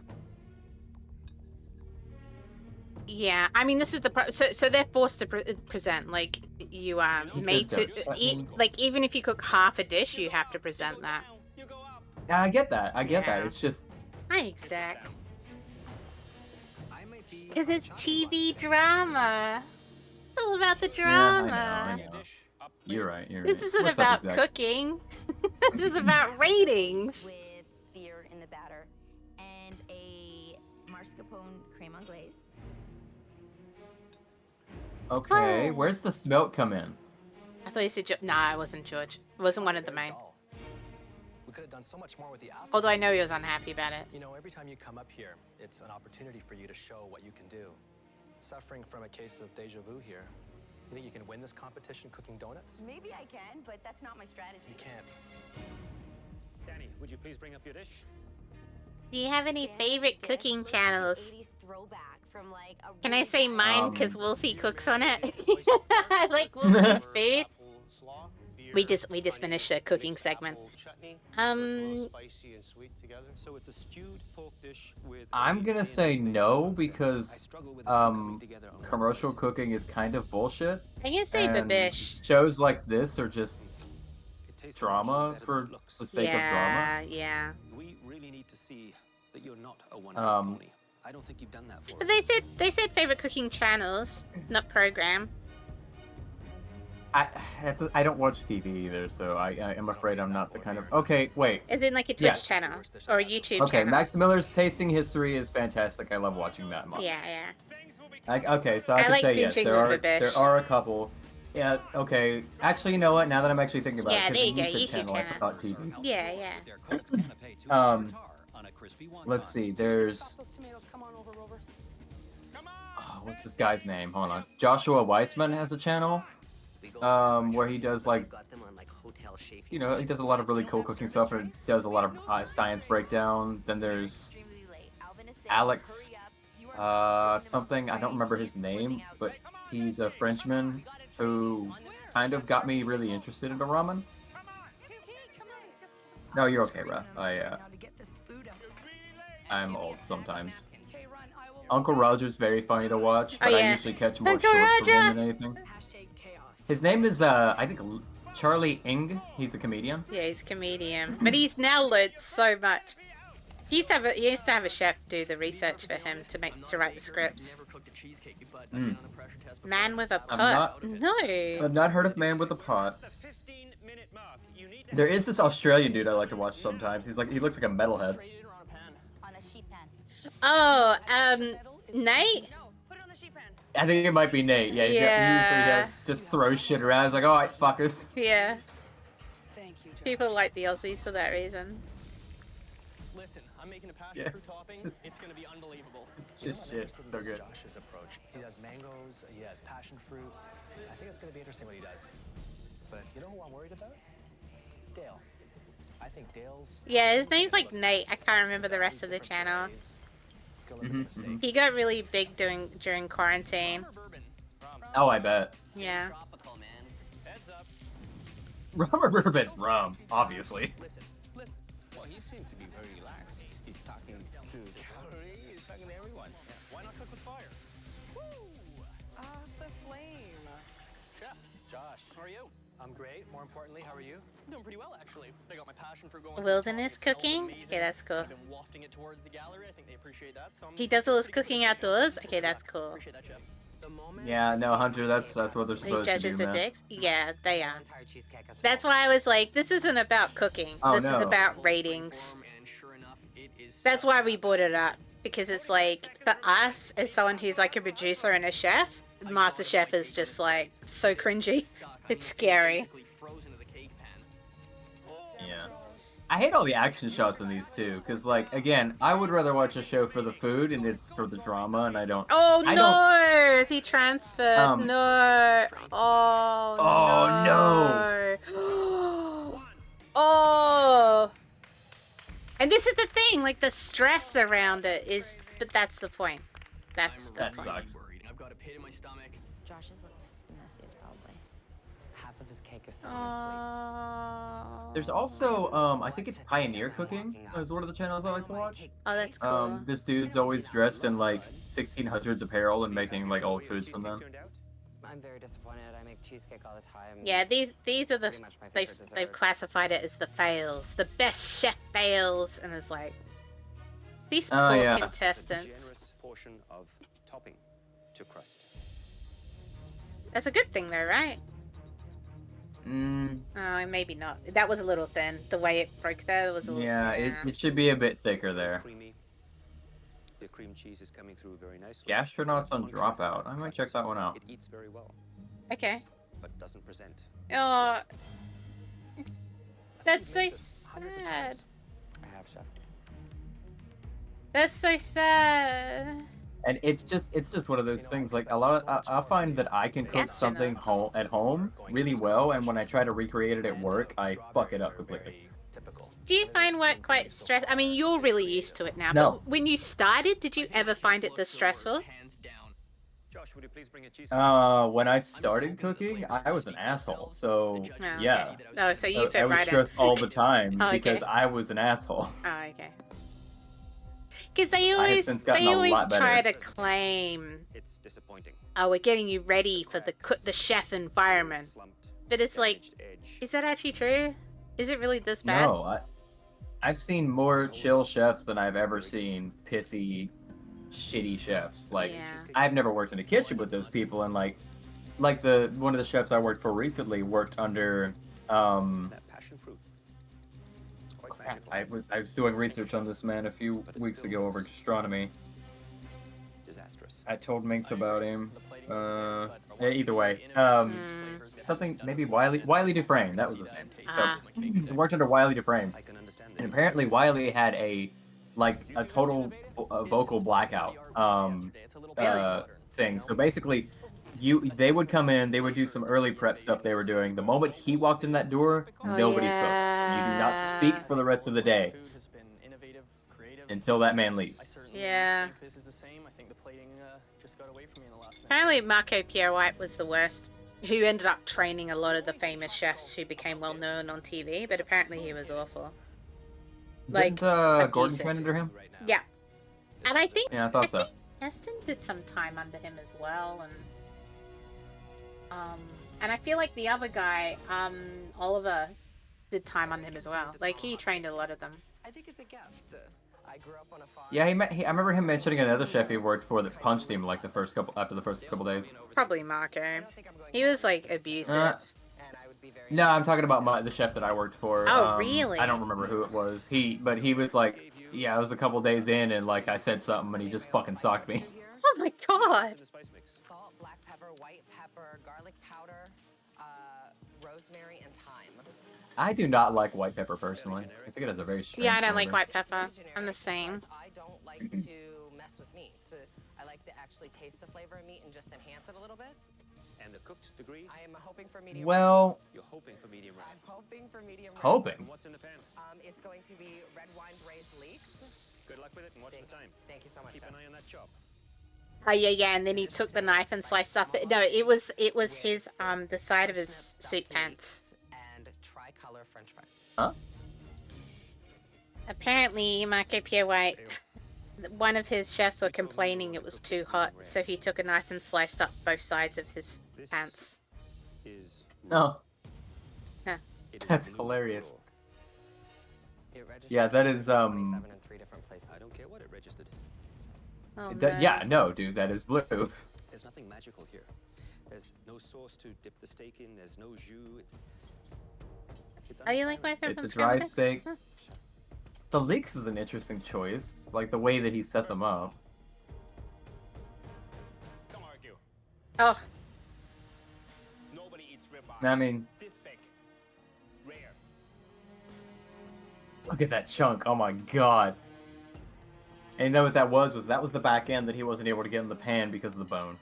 Yeah, I mean, this is the so they're forced to present like you made to eat, like even if you cook half a dish, you have to present that. Yeah, I get that. I get that. Yeah. It's just Hi, Zach. I might be Because it's TV drama. It's all about the yeah, drama. I know. You're right. You're This right. isn't What's about up, Zach? cooking. This is about ratings. With beer in the batter and a mascarpone creme anglaise. Okay, Oh. where's the smoke come in? I thought you said Nah, it wasn't George. It wasn't one of the main. Dull. We could have done so much more with the apple. Although I know he was unhappy about it. You know, every time you come up here, it's an opportunity for you to show what you can do. Suffering from a case of deja vu here. You think you can win this competition cooking donuts? Maybe I can, but that's not my strategy. You can't. Danny, would you please bring up your dish? Do you have any Dan's favorite dish cooking looks like an channels? 80s throwback from like a Can I really say bad- mine because Wulfy cooks on it? I like Wulfy's food. We just finished a cooking segment. Spicy and sweet together. So it's a stewed pork dish with. I'm gonna say no because commercial cooking is kind of bullshit. I'm gonna say and Babish. shows like this are just drama for the sake of drama. Yeah. We really need to see that you're not a one Um, pony. I don't think you've done that for But us. they said favorite cooking channels, not program. I don't watch TV either, so I am afraid I'm not the kind of. Okay, wait. As in like a Twitch Yes. channel or a YouTube Okay, channel. Max Miller's Tasting History is fantastic. I love watching that. Yeah. Okay, so I I can like say yes. binging There with Babish. there are a couple. Yeah. Okay. Actually, you know what? Now that I'm actually thinking about Yeah, it, there you 'cause go, said YouTube channel, I channel. thought TV. Yeah. Let's see. There's Those tomatoes, come on over, Rover. oh, what's this guy's name? Hold on. Joshua Weissman has a channel. Where he does like, you know, he does a lot of really cool cooking stuff and does a lot of science breakdown. Then there's Alex, something, I don't remember his name, but he's a Frenchman who kind of got me really interested in the ramen. No, you're okay, Ref. I'm old sometimes. Uncle Roger's very funny to watch, but Oh, I yeah. usually catch more Uncle shorts from Roger! him than anything. His name is, I think, Charlie Ng. He's a comedian. Yeah, he's a comedian, but he's now learned so much. He used to have a chef do the research for him to write the scripts. Mm. Man with a I'm pot. not- No. I've not heard of Man with a Pot. There is this Australian dude I like to watch sometimes. He looks like a metalhead. On a sheet pan. Oh, Nate. I think it might be Nate. Yeah, he Yeah. usually just throws shit around. He's like, all right, fuckers. Yeah. People like the Aussies for that reason. Listen, I'm I'm making a passion Yeah, fruit topping. just- It's gonna be unbelievable. It's just shit. So That's good. Josh's approach. He does mangoes. He has passion fruit. I think it's going to be interesting what he does. But you know who I'm worried about? Dale. I think Dale's. Yeah, his name's like Nate. I can't remember the rest of the channel. It's going to look like a mistake. He got really big during quarantine. Oh, I bet. Yeah. Tropical, man. Heads up. Rum or bourbon? Rum, obviously. Listen. Well, he seems to be very relaxed. He's talking to Calorie, he's talking to everyone. Why not cook with fire? Woo! Ah, the flame. Chef, Josh, how are you? I'm great. More importantly, how are you? I'm doing pretty well, actually. I got my passion for going. Wilderness It smells cooking? amazing. Okay, that's cool. I've been wafting it towards the gallery. I think they appreciate that. So He does all his cooking outdoors? Okay, that's cool. Appreciate that, chef. The moment Yeah, no, Hunter, that's what they're These supposed to judges do, are man. dicks? Yeah, they are. entire cheesecake as That's well. why I was like, this isn't about cooking. Oh, This is no. about ratings. And sure enough, it is. That's why we brought it up. Because it's like, for us, as someone who's like a producer and a chef, MasterChef is just like so cringy. It's scary. Yeah. I hate all the action shots in these too, because like again, I would rather watch a show for the food and it's for the drama, and I don't. Oh I no! Is he transferred? No. Oh, Oh, no. Oh. And this is the thing, like the stress around it is, but that's the point. That's the That point. sucks. I've got a pit in my stomach. Josh's looks the messiest, probably. Half of his cake is still on his plate. Oh. There's also I think it's Pioneer Cooking is one of the channels I like to watch. Oh, that's cool. This dude's always dressed in like 1600s apparel and making like old foods from them. I'm very disappointed. I make cheesecake all the time. Yeah, these are the Pretty much my they've favorite they've dessert. classified it as the fails, the best chef fails, and it's like these poor Oh, yeah. contestants. Generous portion of topping to crust. That's a good thing though, right? Mm, Oh, maybe not. That was a little thin. The way it broke there was a little. yeah, it should be a bit thicker there. Creamy. The cream cheese is coming through very nicely. Gastronauts on Contrast Dropout. of I might crust. check that one out. It eats very well, Okay. but doesn't present. Oh, that's so sad. I have, chef. That's so sad. And it's just one of those things. Like a lot, I find that I can cook something Astronauts. at home really well, and when I try to recreate it at work, I fuck it up completely. Do you find work quite stress? I mean, you're really used to it now. No. But when you started, did you ever find it this stressful? Hands down. Josh, would you please bring a cheese? When I started cooking, I was an asshole. So Oh. yeah, Oh, so you I fit was right in. stressed all the time Oh, okay. because I was an asshole. Oh, okay. Because they have always since gotten a lot try better. to claim, It's disappointing. oh, we're getting you ready for the chef environment. Slumped, But it's like, damaged edge. is that actually true? Is it really this bad? No, I've seen more chill chefs than I've ever seen pissy, shitty chefs. Like Yeah. I've never worked in a kitchen with those people, and like the one of the chefs I worked for recently worked under That passion fruit. It's quite crap, magical. I was doing research on this man a few But it weeks still ago over looks gastronomy. Disastrous. I told Minx about him. The plating was great, but I Yeah, want either way, really innovative flavors that something haven't maybe done before. Wiley Dufresne, that was his See name. taste So Ah. with my cake he today. worked under Wiley Dufresne, I can understand and that. apparently Wiley had a total vocal blackout thing. So basically, they would come in, they would do some early prep stuff they were doing. The moment he walked in that door, Oh, nobody spoke. You do not speak yeah. for the rest of the day Food has been innovative, creative. until that man leaves. I certainly Yeah. think this is the same. I think the plating just got away from me in the last minute. Apparently, Marco Pierre White was the worst, who ended up training a lot of the famous chefs who became well known on TV. But apparently, he was awful. Like, Didn't Gordon abusive. train under him? Yeah, and I think Yeah, I thought so. think Heston did some time under him as well, and I feel like the other guy, Oliver, did time under him as well. Like he trained a lot of them. I think it's a gift. I grew up on a farm. Yeah, I remember him mentioning another chef he worked for that punched him like after the first couple days. Probably Marco. He was like abusive. And I would be very No, I'm talking about the chef that I worked for. Oh, really? I don't remember who it was. But he was like, yeah, it was a couple days in, and like I said something, and he just fucking socked me. Oh my god. The spice mix. salt, black pepper, white pepper, garlic powder, rosemary. rosemary, and thyme. I do not like white pepper personally. I think it has a very strange Yeah, I don't like flavor. white pepper. Generic, I'm the same. but I don't like to mess with meat. So I like to actually taste the flavor of meat and just enhance it a little bit. And the cooked degree? I am hoping for medium rare. Well, You're hoping for medium rare. I'm hoping for medium rare. hoping. And what's in the pan? It's going to be red wine braised leeks. Good luck with it and watch the time. Thank you so much. Keep an eye on that chop. Oh yeah, and then he took the knife and sliced up. No, it was his the side of his suit pants. And tricolor French fries. Huh? Apparently, Marco Pierre White, one of his chefs were complaining it was too hot, so he took a knife and sliced up both sides of his pants. Is No. Huh. it is That's blue hilarious. raw. It registered Yeah, that is 27 in 3 different places. I don't care what it registered. Oh, That, no. yeah, no, dude, that is blue. There's nothing magical here. There's no sauce to dip the steak in. There's no jus. It's Oh, you like white pepper It's and a dry scrambled eggs? steak. Huh. The leeks is an interesting choice, like the way that he set them up. Don't argue. Oh, Nobody eats ribeye. I mean, This thick. Rare. look at that chunk. Oh my god. And you know what that was that was the back end that he wasn't able to get in the pan because of the bone.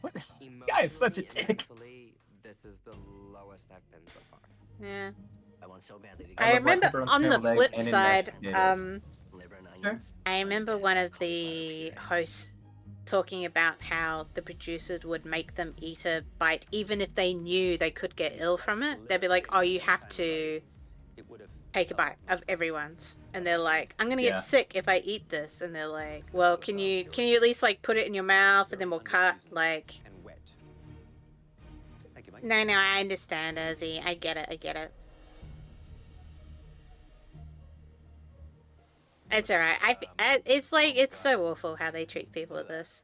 What? This guy is such a Emotionally and dick. mentally, this is the lowest I've been so far. yeah. I want so badly to I I love white remember pepper and on the scrambled eggs flip and in side, mashed potatoes. liver and Sure. onions. I remember one of the hosts talking about how the producers would make them eat a bite even if they knew they could get ill from it. They'd be like, "Oh, you have to it would have take a bite of everyone's," and they're like, "I'm gonna Yeah. get sick if I eat this," and they're like, "Well, can you at least like put it in your mouth and then we'll cut like." and wet. Thank you, Mike. No, I understand, Ozzy. I get it. It's alright. It's like, it's so awful how they treat people at this.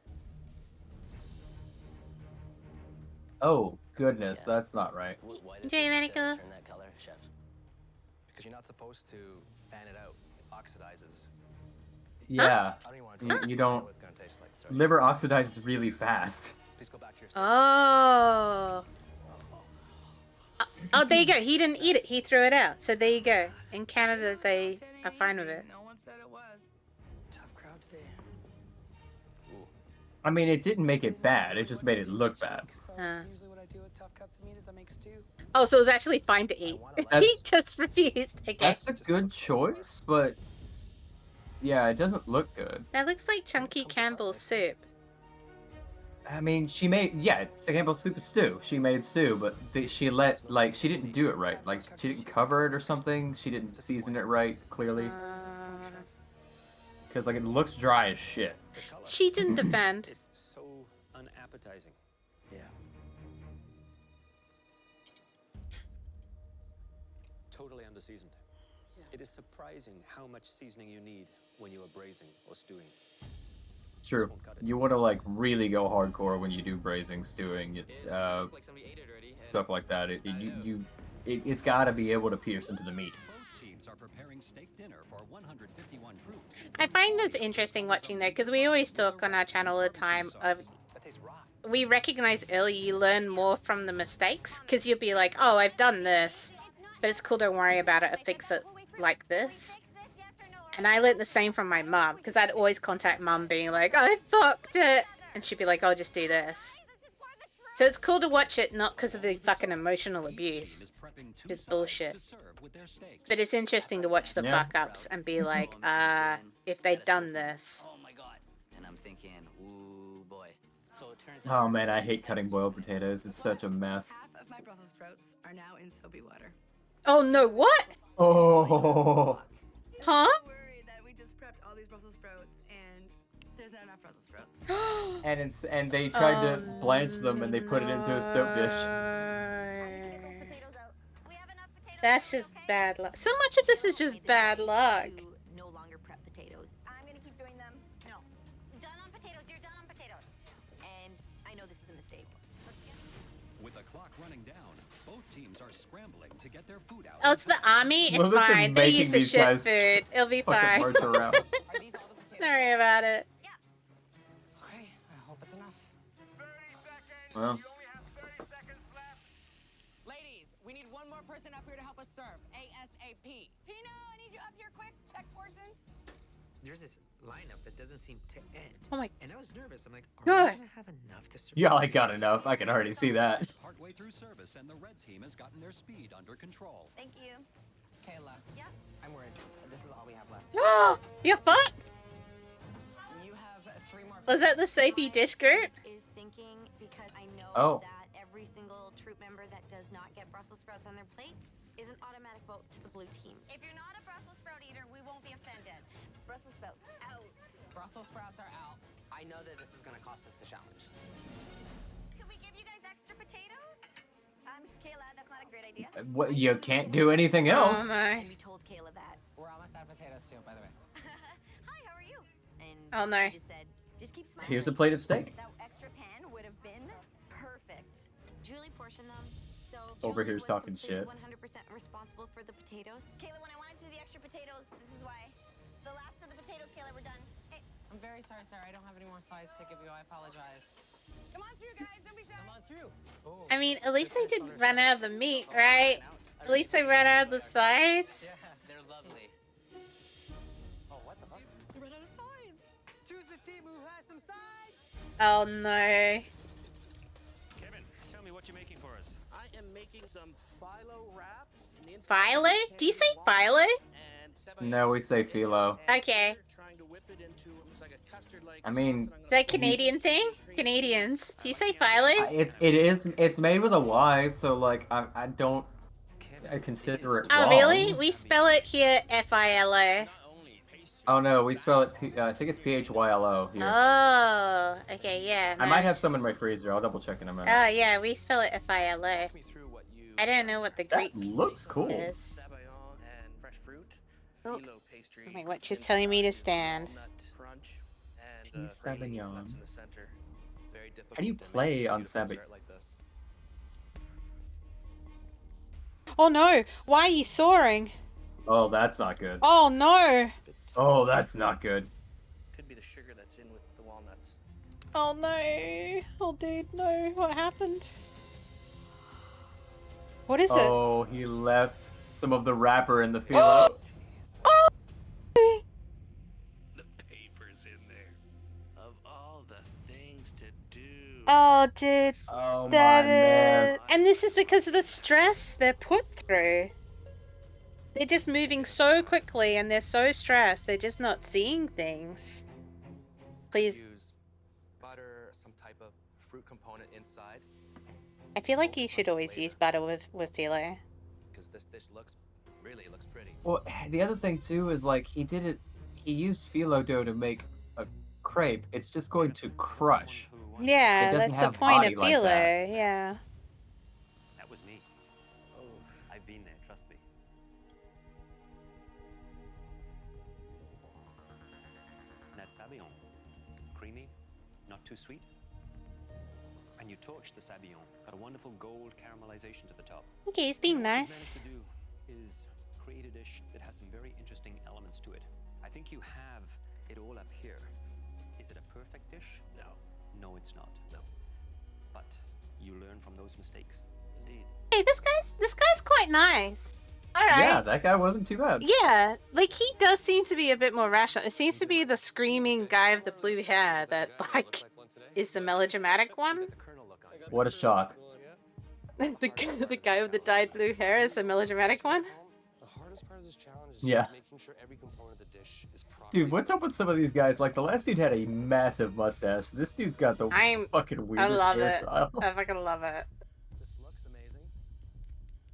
Oh, goodness, that's not right. Why does Okay, the medical. turn that color, chef? Because you're not supposed to fan it out. It oxidizes. Yeah, I don't even want to you, try it. you I know don't... what it's going to taste like. Sorry. Liver oxidizes really fast. Please go back to your Oh. Oh, there you go. He didn't eat it. He threw it out. So there you go. In Canada, they are fine with it. No one said it was. Tough crowd today. I mean, it didn't make it bad, it just made it look bad. Usually what I do with tough cuts of meat is I make stew. Oh, so it was actually fine to eat. he That's- just refused. Okay. That's a good choice, but... Yeah, it doesn't look good. That looks like Chunky Campbell's soup. I mean, she made, yeah, it's a Campbell's soup stew. She made stew, but she she didn't do it right. Like, she didn't cover it or something. She didn't season it right, clearly. Because, like, it looks dry as shit. She didn't defend. It's so unappetizing. Yeah. Totally underseasoned. It is surprising how much seasoning you need when you are braising or stewing. True. You want to, like, really go hardcore when you do braising, stewing, stuff like that. It's got to be able to pierce into the meat. Both teams are preparing steak dinner for 151 troops. I find this interesting watching though, because we always talk on our channel all the time of we recognize early you learn more from the mistakes, because you'll be like, oh, I've done this, but it's cool, don't worry about it, I'll fix it like this. And I learned the same from my mum, because I'd always contact mum being like, I fucked it, and she'd be like, oh, just do this. So it's cool to watch it, not because of the fucking emotional abuse, just bullshit. But it's interesting to watch the fuck-ups and be like, if they'd done this. Oh my god. And I'm thinking, ooh boy. So it turns Oh man, I hate cutting boiled potatoes. It's such a mess. Half of my Brussels sprouts are now in soapy water. Oh no, what? Oh. Huh? Don't worry that we just prepped all these Brussels sprouts and there's not enough Brussels sprouts. And they tried to blanch them and they put it into a soap dish. That's just bad luck. So much of this is just bad luck. No longer prep potatoes. I'm gonna keep doing them. No. Done on potatoes. You're done on potatoes. And I know this is a mistake. With the clock running down, both teams are scrambling to get their food out. Oh, it's the army? It's Look at them fine. They making used to these shit guys food. It'll be fucking fine. march around. Don't worry about it. Okay, I hope it's enough. Well, We need one more person up here to help us serve. ASAP. Pino, I need you up here quick. Check portions. There's this lineup that doesn't seem to end. Oh my. And I was nervous. I'm like, are God. we gonna have enough to serve? Yeah, I got enough. I can already see that. It's partway through service, and the red team has gotten their speed under control. Thank you. Kayla. Yeah. I'm worried. This is all we have left. You're fucked. You have 3 more. Was that the Sophie dish group? Is sinking because I know Oh. that every single troop member that does not get Brussels sprouts on their plate is an automatic vote to the blue team. If you're not a Brussels sprout eater, we won't be offended. Brussels sprouts out. Brussels sprouts are out. I know that this is gonna cost us the challenge. Could we give you guys extra potatoes? Kayla, that's not a great idea. What, you can't do anything else. Oh my. And we told Kayla that. We're almost out of potato soup, by the way. Hi, how are you? And Oh, no. she just said, just keep smiling. Here's a plate of steak. That extra pan would have been perfect. Julie portioned them, so Over Julie here's was talking completely shit. 100% responsible for the potatoes. Kayla, when I wanted to do the extra potatoes, this is why. The last of the potatoes, Kayla, we're done. Hey, I'm very sorry, Sarah. I don't have any more slides to give you. I apologize. come on through, guys. Don't be shy. Come on through. Oh. I mean, at least I didn't run out of the meat, right? At least I ran out of the sides. Yeah, they're lovely. Oh, what the fuck? You ran out of sides. Choose the team who has some sides. Oh no. Kevin, tell me what you're making for us. I am making some phyllo wraps. Philo? Do you say philo? No, we say philo. Okay. I mean, Is that a Canadian thing? Canadians. Do you say philo? it's made with a Y, so like I don't consider it Oh wrong. really? We spell it here F-I-L-O. Oh no, we spell it I think it's P-H-Y-L-O here. Oh, okay, yeah. I no. might have some in my freezer. I'll double check in a minute. Oh yeah, we spell it F-I-L-O. I don't know what the Greek looks cool. is. And fresh fruit, Oh. phyllo pastry. Oh my, what? She's telling me to stand. Walnut crunch and Cheese grainy Sauvignon. nuts in the center. Very difficult How do you to make play a on beautiful Sabi? dessert like this. Oh no! Why are you soaring? Oh, that's not good. Oh no! Oh, that's not good. Could be the sugar that's in with the walnuts. Oh no! Oh dude, no! What happened? What is it? Oh, he left some of the wrapper in the phyllo. Oh! The paper's in there. Of all the things to do. Oh dude. Oh my That man. is... And this is because of the stress they're put through. They're just moving so quickly and they're so stressed. They're just not seeing things. Please. Use butter, some type of fruit component inside, I feel like you should always use butter with phyllo. because this dish looks pretty. Well, the other thing too is like he used phyllo dough to make a crepe. It's just going to crush. Yeah, It doesn't that's the have point body of like phyllo, that. yeah. That was me. Oh, I've been there, trust me. That Sauvignon, creamy, not too sweet. And you torched the Sauvignon, got a wonderful gold caramelization to the top. Okay, he's being What you've nice. managed to do is create a dish that has some very interesting elements to it. I think you have it all up here. Is it a perfect dish? No. No, it's not. No. But you learn from those mistakes. Indeed. Hey, this guy's quite nice. Alright. Yeah, that guy wasn't too bad. Yeah, like he does seem to be a bit more rational. It seems to be the screaming guy with the blue hair that like is the melodramatic one. What a shock. the guy with the dyed blue hair is the melodramatic one. The hardest part of this challenge is Yeah. just making sure every component of the dish is properly. Dude, what's up with some of these guys? Like the last dude had a massive mustache. This dude's got the fucking I weirdest love it. hairstyle. I fucking love it. This looks amazing.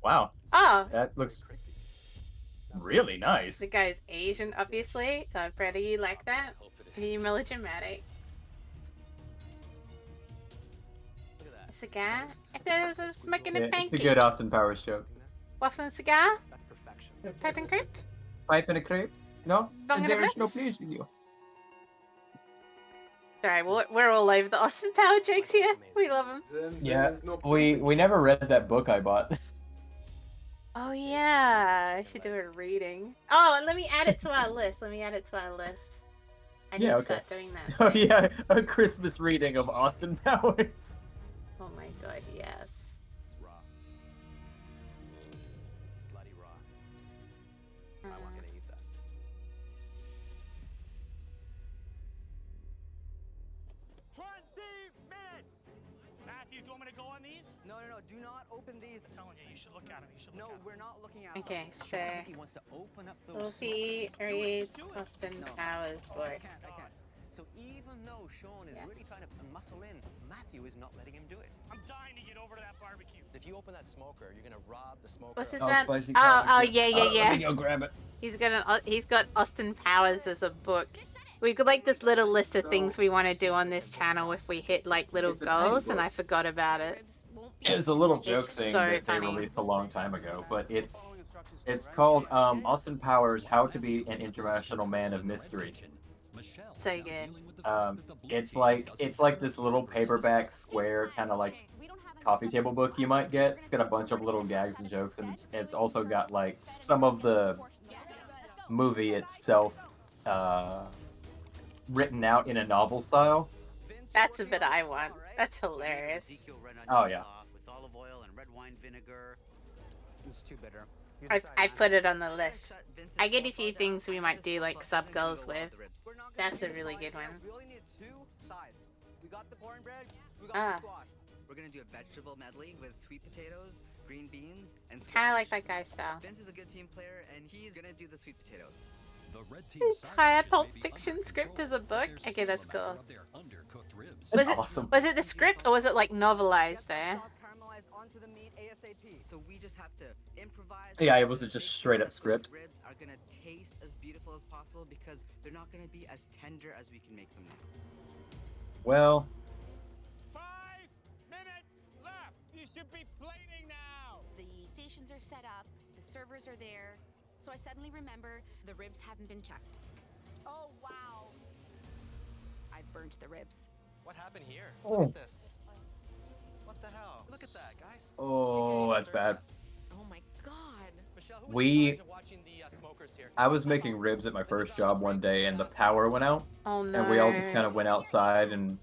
Wow. Oh, That looks really nice. the guy's Asian, obviously. So Brady, you like that? You melodramatic. Cigar? If there's a smoking Yeah, a it's a pancake. good Austin Powers joke. Waffle and cigar? That's perfection. Pipe and crepe? Pipe and a crepe? No? Bung and a There is no blitz? please with you. Sorry, we're all over the Austin Power jokes here. We love them. Yeah, we never read that book I bought. Oh yeah, I should do a reading. Oh, and let me add it to our list. I need Yeah, to okay. start doing that. Oh soon. yeah, a Christmas reading of Austin Powers. Oh my god, yes. No, do not open these. I'm telling you, you should look at them. You should No, look at we're not looking at them. Okay, so He wants to open up those Wulfy smokers. reads Austin Powers book. I can't. So even though Sean is really trying to muscle in, Matthew is not letting him do it. I'm dying to get over to that barbecue. If you open that smoker, you're gonna rob the smoker. What's his Oh, name? spicy Oh, coffee. yeah. Let me go grab it. He's got Austin Powers as a book. We've got like this little list of things we want to do on this channel if we hit like little It's a tiny goals, and book. I forgot about it. It's a little joke It's thing so that funny. they released a long time ago, but it's called Austin Powers: How to Be an International Man of Mystery. So good. It's like this little paperback square kind of like coffee table book you might get. It's got a bunch of little gags and jokes, and it's also got like some of the movie itself written out in a novel style. That's a bit I want. That's hilarious. Oh yeah. With olive oil and red wine vinegar. It's too bitter. I put it on the list. I get a few things we might do like sub goals with. That's a really good one. We only need 2 sides. We got the cornbread. We got the squash. We're gonna do a vegetable medley with sweet potatoes, green beans, and squash. Kind of like that guy's style. Vince is a good team player, and he's gonna do the sweet potatoes. Entire Pulp Fiction script as a book. Okay, that's cool. Awesome. Was it the script or was it like novelized there? Caramelized onto the meat ASAP. So we just have to improvise. Yeah, it was just straight up script. Ribs are gonna taste as beautiful as possible because they're not gonna be as tender as we can make them now. Well, 5 minutes left. You should be plating now. The stations are set up, the servers are there, so I suddenly remember the ribs haven't been checked. Oh, wow. I burnt the ribs. What happened here? Oh. Look at this. What the hell? Look at that, guys. oh, that's bad. Oh my god. Michelle, who's in We, charge of watching the smokers here? I was making ribs at my first job one day, and the power went out, Oh no. and we all just kind of went outside and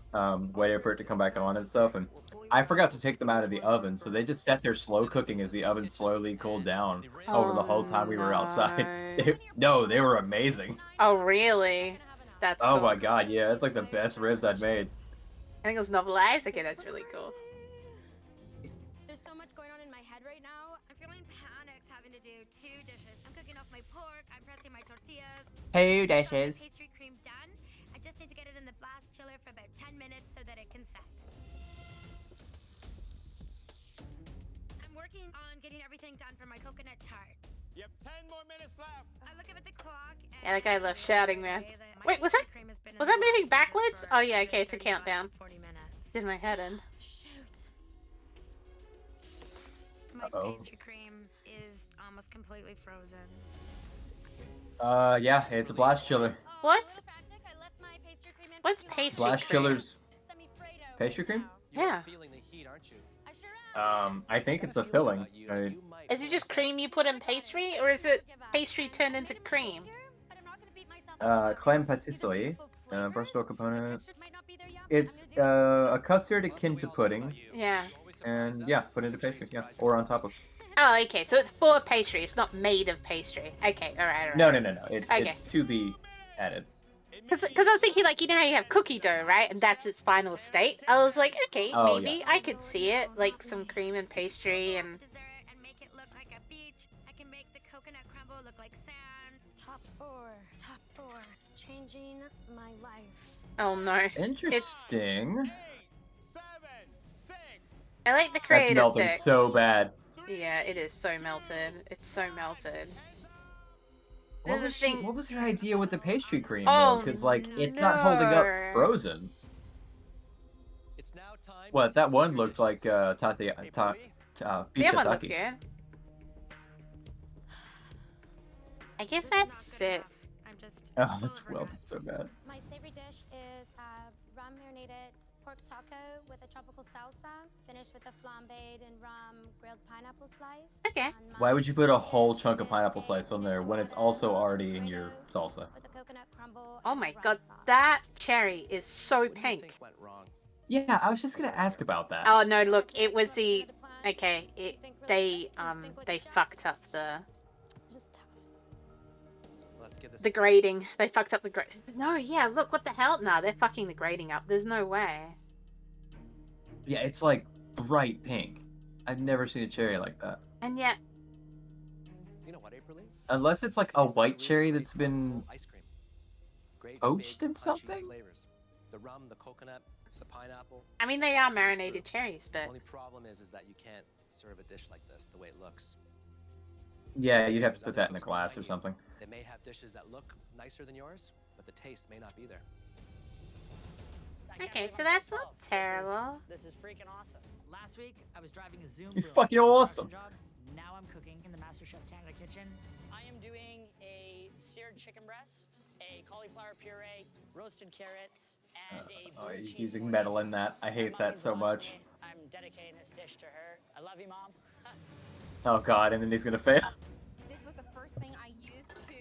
waited for it to come back on and stuff. And I forgot to take them out of the oven, so they just sat there slow cooking as the oven slowly cooled down over the whole time we were outside. No, they were amazing. Oh really? That's Oh cool. my god, yeah, it's like the best ribs I'd made. I think it was novelized. Okay, that's really cool. There's so much going on in my head right now. I'm feeling panicked having to do 2 dishes. I'm cooking off my pork, I'm pressing my tortillas. 2 Got my dishes. pastry cream done. I just need to get it in the blast chiller for about 10 minutes so that it can set. I'm working on getting everything done for my coconut tart. You have 10 more minutes left. I look up at the clock and Yeah, that guy loves shouting, man. Wait, was that moving backwards? Oh yeah, okay, it's a countdown. 40 minutes. Did my head in. Shoot. My Uh-oh. pastry cream is almost completely frozen. Yeah, it's a blast chiller. What? What's pastry Blast cream? chillers. Pastry cream? Yeah. Feeling the heat, aren't you? I think it's a filling. Is it just cream you put in pastry, or is it pastry turned into cream? Crème pâtisserie, versatile component. It's a custard akin to pudding, Yeah. and yeah, put into pastry, yeah, or on top of. Oh, okay, so it's for pastry. It's not made of pastry. Okay, alright. No. It's Okay. it's to be added. Because I was thinking, like, you know how you have cookie dough, right? And that's its final state. I was like, okay, Oh, maybe yeah. I could see it, like some cream and pastry and. And make it look like a beach. I can make the coconut crumble look like sand. Top 4. Top 4. Changing my life. Oh no. Interesting. I like the That's creative melting fix. so bad. Yeah, it is so melted. It's so melted. What There's a was, thing. what was her idea with the pastry cream? Oh, Because like it's not holding up no. frozen. It's now time. What that one looked like beef The other one looked tataki. good. I guess that's it. I'm just Oh, that's well, that's so bad. My savory dish is rum marinated pork taco with a tropical salsa, finished with a flambéed and rum grilled pineapple slice. Okay. Why would you put a whole chunk of pineapple slice on there when it's also already in your salsa? With a coconut crumble. Oh my god, that cherry is so pink. Went wrong. Yeah, I was just gonna ask about that. Oh no, look, it was the okay. They fucked up Let's get this. the grading. They fucked up the grade. No, yeah, look, what the hell? Nah, they're fucking the grading up. There's no way. Yeah, it's like bright pink. I've never seen a cherry like that. And yet, You know what, Aprilly? Unless it's like a white cherry that's been Ice cream. Great poached big, in punchy something? flavors. The rum, the coconut, the pineapple. I mean, they are marinated cherries, but Only problem is that you can't serve a dish like this the way it looks. Yeah, you'd have to put that in a glass or something. They may have dishes that look nicer than yours, but the taste may not be there. okay, so that's not terrible. This is freaking awesome. Last week, I was driving a Zoom. You're grill fucking construction awesome. Job. Now I'm cooking in the MasterChef Canada kitchen. I am doing a seared chicken breast, a cauliflower puree, roasted carrots, and a blue cheese Using corn metal sauce. in that. I My hate mom that is so watching much. it. I'm dedicating this dish to her. I love you, Mom. Oh god, and then he's gonna fail. This was the first thing I used to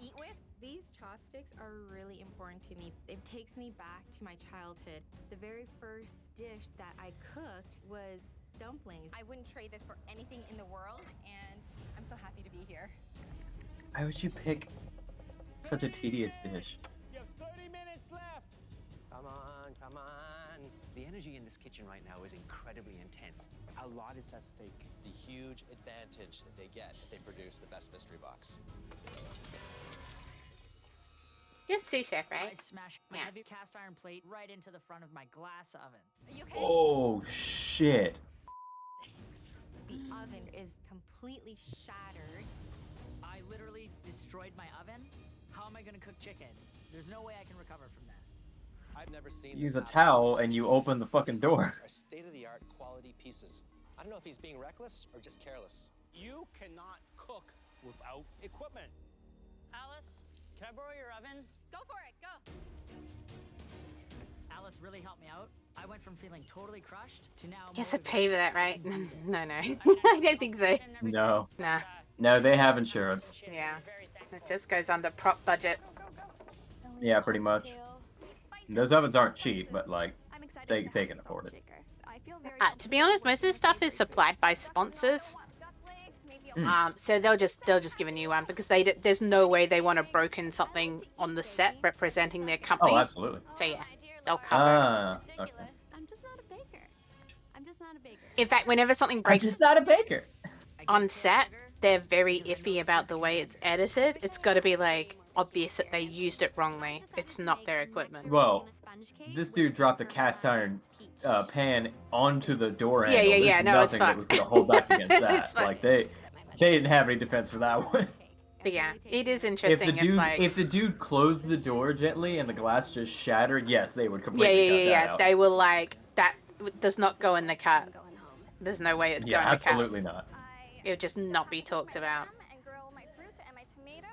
eat with. These chopsticks are really important to me. It takes me back to my childhood. The very first dish that I cooked was dumplings. I wouldn't trade this for anything in the world, and I'm so happy to be here. Why would you pick such a tedious dish? You have 30 minutes left. Come on, come on. The energy in this kitchen right now is incredibly intense. A lot is at stake. The huge advantage that they get if they produce the best mystery box. You're sous chef, I right? smash my Yeah. heavy cast iron plate right into the front of my glass oven. Are you okay? Oh shit. The oven is completely shattered. I literally destroyed my oven. How am I gonna cook chicken? There's no way I can recover from this. I've never seen Use this a happen. towel and you open the fucking door. Are state-of-the-art quality pieces. I don't know if he's being reckless or just careless. You cannot cook without equipment. Alice, can I borrow your oven? Go for it, go. Alice really helped me out. I went from feeling totally crushed to now. Guess I motivated. pay for that, right? No, no. I don't think so. No. Nah. No, they have insurance. Yeah. It just goes under prop budget. Yeah, pretty much. Those ovens aren't cheap, but like they can afford it. To be honest, most of the stuff is supplied by sponsors. So they'll just give a new one because there's no way they want to broken something on the set representing their company. Oh, absolutely. So yeah, they'll cover. Ah, okay. I'm just not a baker. I'm just not a baker. In fact, whenever something breaks I'm just not a baker. on set, they're very iffy about the way it's edited. It's got to be like obvious that they used it wrongly. It's not their equipment. Well, this dude dropped a cast iron pan onto the door Yeah, handle. yeah, yeah, There's no, it's nothing that fine. was gonna hold back against It's that. fine. Like they didn't have any defense for that one. But yeah, it is If interesting. if the dude closed the door gently and the glass just shattered, yes, they would yeah, completely cut that out. They were like, that does not go in the cut. There's no way it'd go Yeah, in the cut. absolutely not. It would just not be talked about. And grill my fruit and my tomatoes.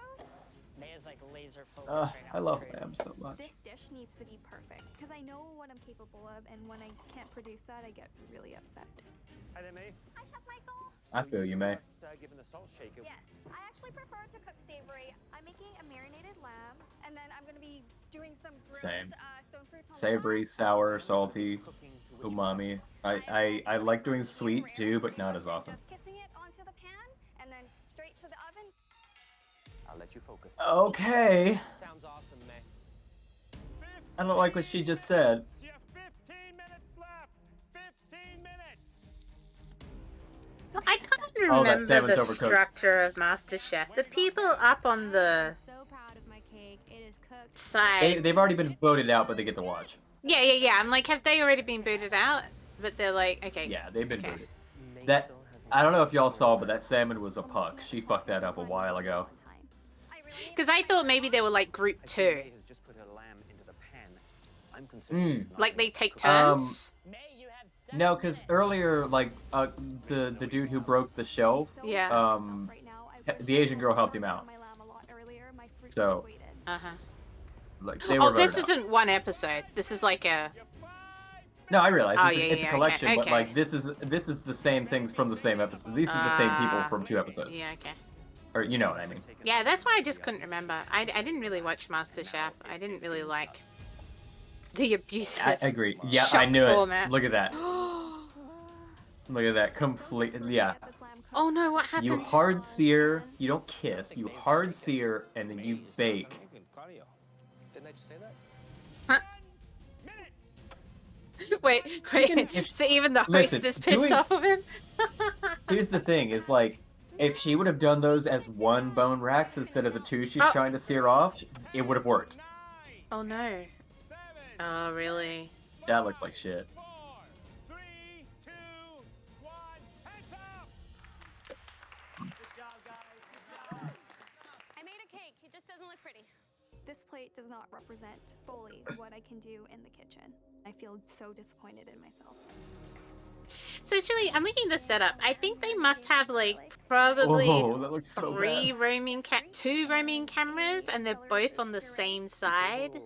Maya's like laser focused right now. I It's love crazy. them so much. This dish needs to be perfect because I know what I'm capable of, and when I can't produce that, I get really upset. Hi there, May. Hi, Chef Michael. I feel you, May. Given the salt shaker. Yes, I actually prefer to cook savory. I'm making a marinated lamb, and then I'm gonna be doing some grilled Same. stone fruit tomahawk. Savory, sour, salty, umami. I like doing sweet too, but not as often. Just kissing it onto the pan, and then straight to the oven. I'll let you focus. Okay. Sounds awesome, May. I don't like what she just said. You have 15 minutes left. 15 minutes. I can't Oh, that remember salmon's the overcooked. structure of MasterChef. The people up on the So proud of my cake. It is cooked. side. They've already been voted out, but they get to watch. Yeah. I'm like, have they already been booted out? But they're like, okay. Yeah, they've been Okay. voted. That I don't know if y'all saw, but that salmon was a puck. She fucked that up a while ago. Because I thought maybe they were like group 2. May has just put her lamb into the pan. I'm concerned she's not Like they take turns. No, because earlier, like the dude who broke the shelf, Yeah. the Asian girl helped him out. So, like they were Oh, this voted out. isn't one episode. This is like a. No, I realize Oh, it's a collection, but like this is the same things from the same episode. These are the same people from 2 episodes. Yeah, okay. Or you know what I mean? Yeah, that's why I just couldn't remember. I didn't really watch MasterChef. I didn't really like the abusive. I agree. Yeah, I shock knew format. it. Look at that. Look at that. Complete. Yeah. Oh no, what happened? You hard sear. You don't kiss. You hard sear and then you bake. Didn't I just say that? Wait. So even the host Listen, is pissed off of him? Here's the thing: is like, if she would have done those as one bone racks instead of the two she's trying to sear off, it would have worked. Oh no. Oh really? That looks like shit. I made a cake. It just doesn't look pretty. This plate does not represent fully what I can do in the kitchen. I feel so disappointed in myself. So it's really, I'm looking at the setup. I think they must have like probably that looks so two bad. roaming cameras, and they're both on the same side.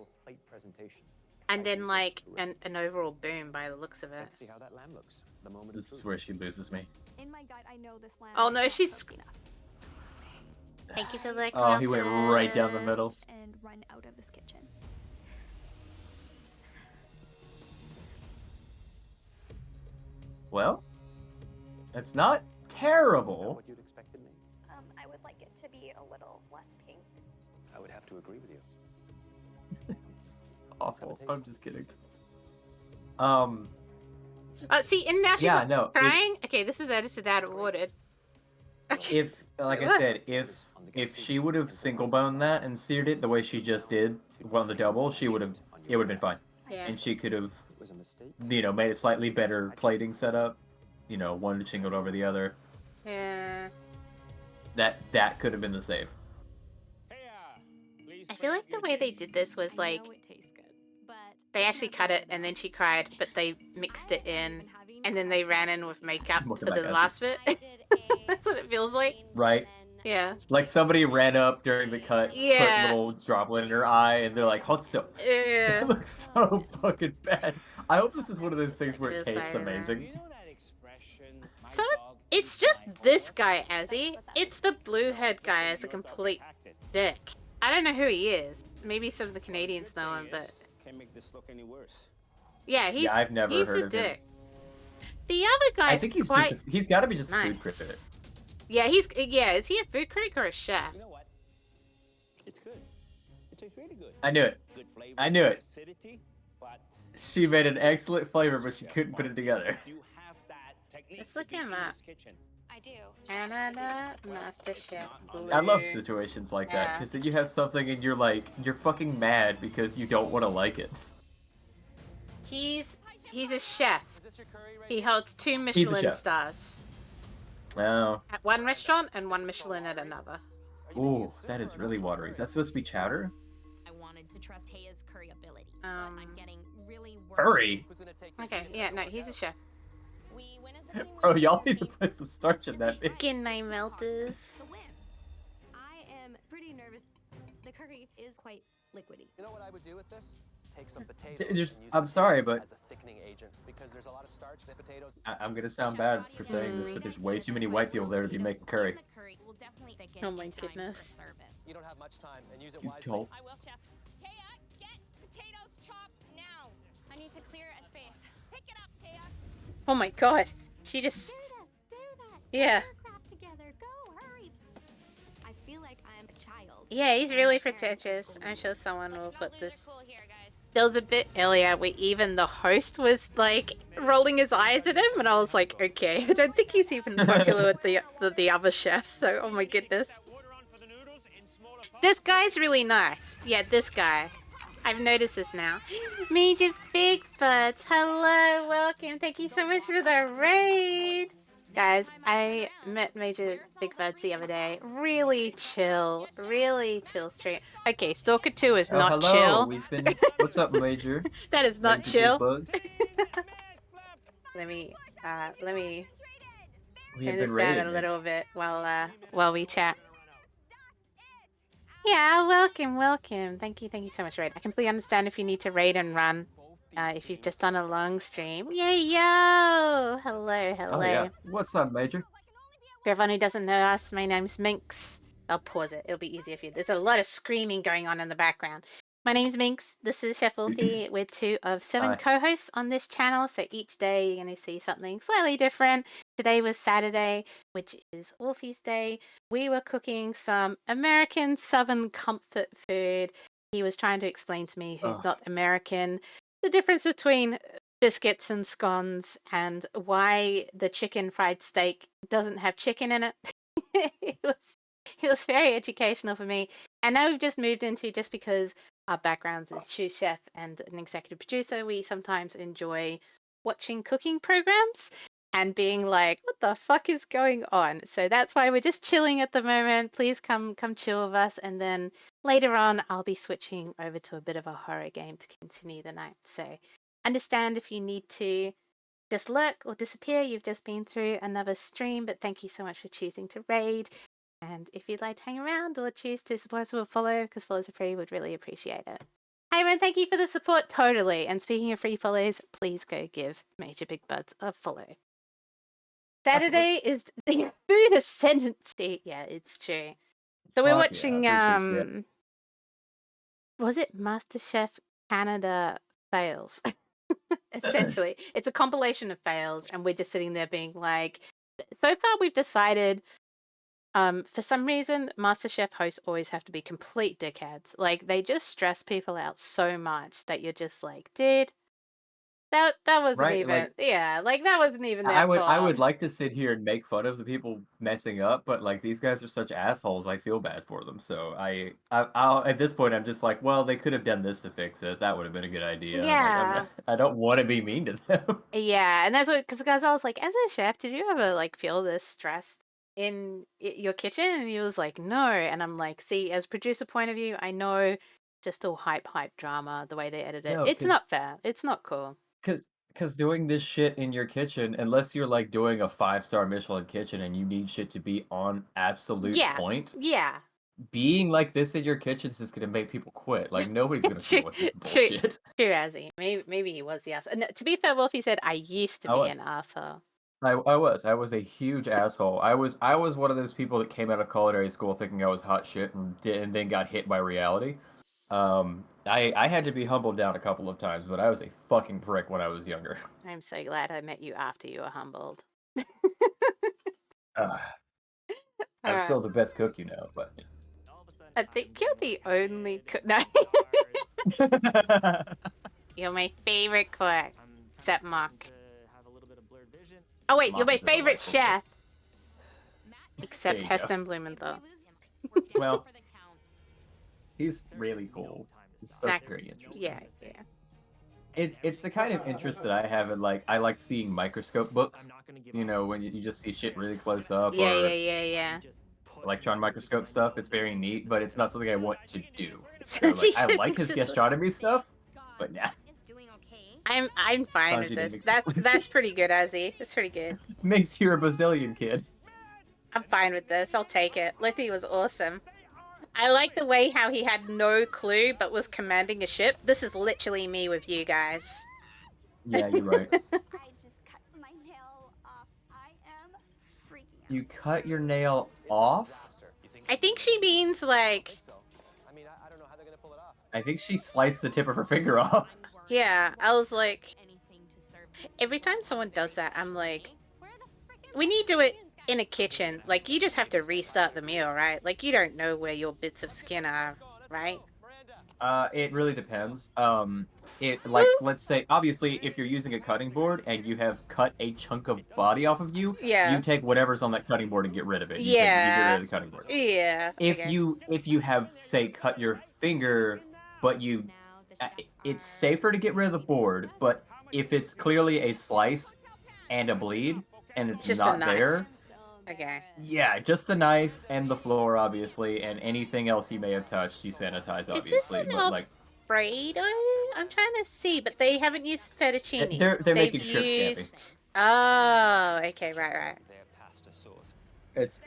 And then like an overall boom by the looks of it. Let's see how that lamb looks. The moment This is where she loses me. In my gut, I know this lamb. Oh no, is not she's. cooked enough. Thank you for the. Oh, he went right down the middle. And run out of this kitchen. Well, it's not terrible. What you'd expected me? I would like it to be a little less pink. I would have to agree with you. Awful. I'm just kidding. See, and now she's Yeah, no, crying. Okay, this is edited out of ordered. If, like I said, if she would have single boned that and seared it the way she just did on the double, it would have been fine. Yeah. And she could have, made a slightly better plating setup. One shingled over the other. Yeah. That could have been the save. I feel like the way they did this was like they actually cut it and then she cried, but they mixed it in and then they ran in with makeup for the last bit. That's what it feels like. Right? Yeah. Like somebody ran up during the cut, Yeah. put a little droplet in her eye, and they're like, hold still. Yeah. It looks so fucking bad. I hope this is one of those things where it Feel tastes sorry for amazing. So it's just this guy, Azzy. It's the blue head guy as a complete dick. I don't know who he is. Maybe some of the Canadians know him, but Can't make this look any worse. yeah, he's I've never he's heard the of him. dick. The other guy's I think he's quite he's got to be just a food nice. critic. Yeah, is he a food critic or a chef? You know what? It's good. It tastes really good. I knew it. Good flavor. I knew it. Acidity, but She made an excellent flavor, but she couldn't put it together. you have that technique. Let's look to be him in up. this kitchen. I do. Canada Master Chef Blue. I love situations like that, because then you have something and you're fucking mad because you don't want to like it. He's a chef. He holds 2 Michelin chef. stars Oh. at one restaurant and 1 Michelin at another. Ooh, that is really watery. Is that supposed to be chowder? I wanted to trust Haya's curry ability, but Um, I'm getting really worried. Curry? Okay, yeah, no, he's a chef. We went as a team. Bro, y'all need to put some starch in that bitch. Good night, melters. I am pretty nervous. The curry is quite liquidy. You know what I would do with this? Take some potatoes. Just, and use I'm it sorry, but as a thickening agent because there's a lot of starch in potatoes. I'm gonna sound bad for saying this, but there's way too many white people there to be making curry. Oh my goodness. You don't have much time and use it You wisely. don't. I will, chef. Taya, get potatoes chopped now. I need to clear a space. Pick it up, Taya. Oh my god. She just. Yeah. Crap together. Go, hurry. I feel like I'm a child. Yeah, he's really pretentious. I'm sure someone will put this. There was a bit earlier where even the host was like rolling his eyes at him, and I was like, okay, I don't think he's even popular with the other chefs. So, oh my goodness, this guy's really nice. Yeah, this guy. I've noticed this now. Major Bigfoots, hello, welcome. Thank you so much for the raid. Guys, I met Major Bigfoots the other day. Really chill stream. Okay, Stalker 2 is not hello. chill. We've been. What's up, Major? That is not Major chill. Big Bugs? Let me We turn have this been down raided. a little bit while we chat. Yeah, welcome. Thank you so much, Raid. I completely understand if you need to raid and run. If you've just done a long stream. Yay, yo! Hello. Oh yeah. What's up, Major? For everyone who doesn't know us, my name's Minx. I'll pause it. It'll be easier for you. There's a lot of screaming going on in the background. My name's Minx. This is Chef Wulfy. We're 2 of 7 Hi. co-hosts on this channel, so each day you're going to see something slightly different. Today was Saturday, which is Wulfy's day. We were cooking some American Southern comfort food. He was trying to explain to me, who's not American, the difference between biscuits and scones, and why the chicken fried steak doesn't have chicken in it. it was very educational for me. And now we've just moved into, just because our backgrounds as sous chef and an executive producer, we sometimes enjoy watching cooking programs and being like, what the fuck is going on? So that's why we're just chilling at the moment. Please come chill with us, and then later on I'll be switching over to a bit of a horror game to continue the night. So understand if you need to just lurk or disappear. You've just been through another stream, but thank you so much for choosing to raid. And if you'd like to hang around or choose to support us with a follow, because follows are free, would really appreciate it. Hi, everyone. Thank you for the support. Totally. And speaking of free follows, please go give Major Big Buds a follow. Saturday is the food ascendancy. Yeah, it's true. So we're watching, was it MasterChef Canada Fails? Essentially, it's a compilation of fails, and we're just sitting there being like, so far we've decided, for some reason, MasterChef hosts always have to be complete dickheads. Like, they just stress people out so much that you're just like, dude, that wasn't Right, even, like- that wasn't even their I would fault. like to sit here and make fun of the people messing up, but like these guys are such assholes. I feel bad for them. So I'll at this point I'm just like, well, they could have done this to fix it. That would have been a good idea. Yeah. I don't want to be mean to them. Yeah, and that's what, because guys, I was like, as a chef, did you ever like feel this stressed in your kitchen? And he was like, no. And I'm like, see, as producer point of view, I know, just all hype drama, the way they edit it. No, It's 'cause- not fair. It's not cool. Because doing this shit in your kitchen, unless you're like doing a 5-star Michelin kitchen and you need shit to be on absolute Yeah. point, Yeah. being like this in your kitchen is just gonna make people quit. Like nobody's gonna deal with this bullshit. True, Azzy. Maybe he was the asshole. And to be fair, Wulfy said, I used to I be was. an asshole. I was a huge asshole. I was one of those people that came out of culinary school thinking I was hot shit and then got hit by reality. I had to be humbled down a couple of times, but I was a fucking prick when I was younger. I'm so glad I met you after you were humbled. I'm Alright. still the best cook, you know, but I think you're the only cook. No. You're my favorite cook, except Mark. Oh wait, you're my Mark is a favorite delightful chef, except There you go. Heston Blumenthal. well, he's really cool. That's very interesting. Yeah. It's the kind of interest that I have in, like, I like seeing microscope books. You know, when you just see shit really close up, or Yeah. electron microscope stuff. It's very neat, but it's not something I want to do. So, like, I like his gastronomy stuff, but yeah. I'm fine with this. That's pretty good, Azzy. That's pretty good. Makes you a Brazilian kid. I'm fine with this. I'll take it. Liffy was awesome. I like the way how he had no clue but was commanding a ship. This is literally me with you guys. Yeah, you're right. I just cut my nail off. I am freaking out. You cut your nail off? I think she means like. I think she sliced the tip of her finger off. Yeah, I was like. Every time someone does that, I'm like. When you do it in a kitchen, like, you just have to restart the meal, right? Like, you don't know where your bits of skin are, right? It really depends. Let's say, obviously, if you're using a cutting board and you have cut a chunk of body off of you, Yeah. you take whatever's on that cutting board and get rid of it. You get rid of the cutting board. Yeah. If you have, say, cut your finger, but it's safer to get rid of the board, but if it's clearly a slice and a bleed, and it's Just a not knife. there, Okay. yeah, just the knife and the floor, obviously, and anything else you may have touched, you sanitize, Is this obviously. an But like, Alfredo? I'm trying to see, but they haven't used fettuccine. They're They've making shrimp scampi. used. Oh, okay, right. It's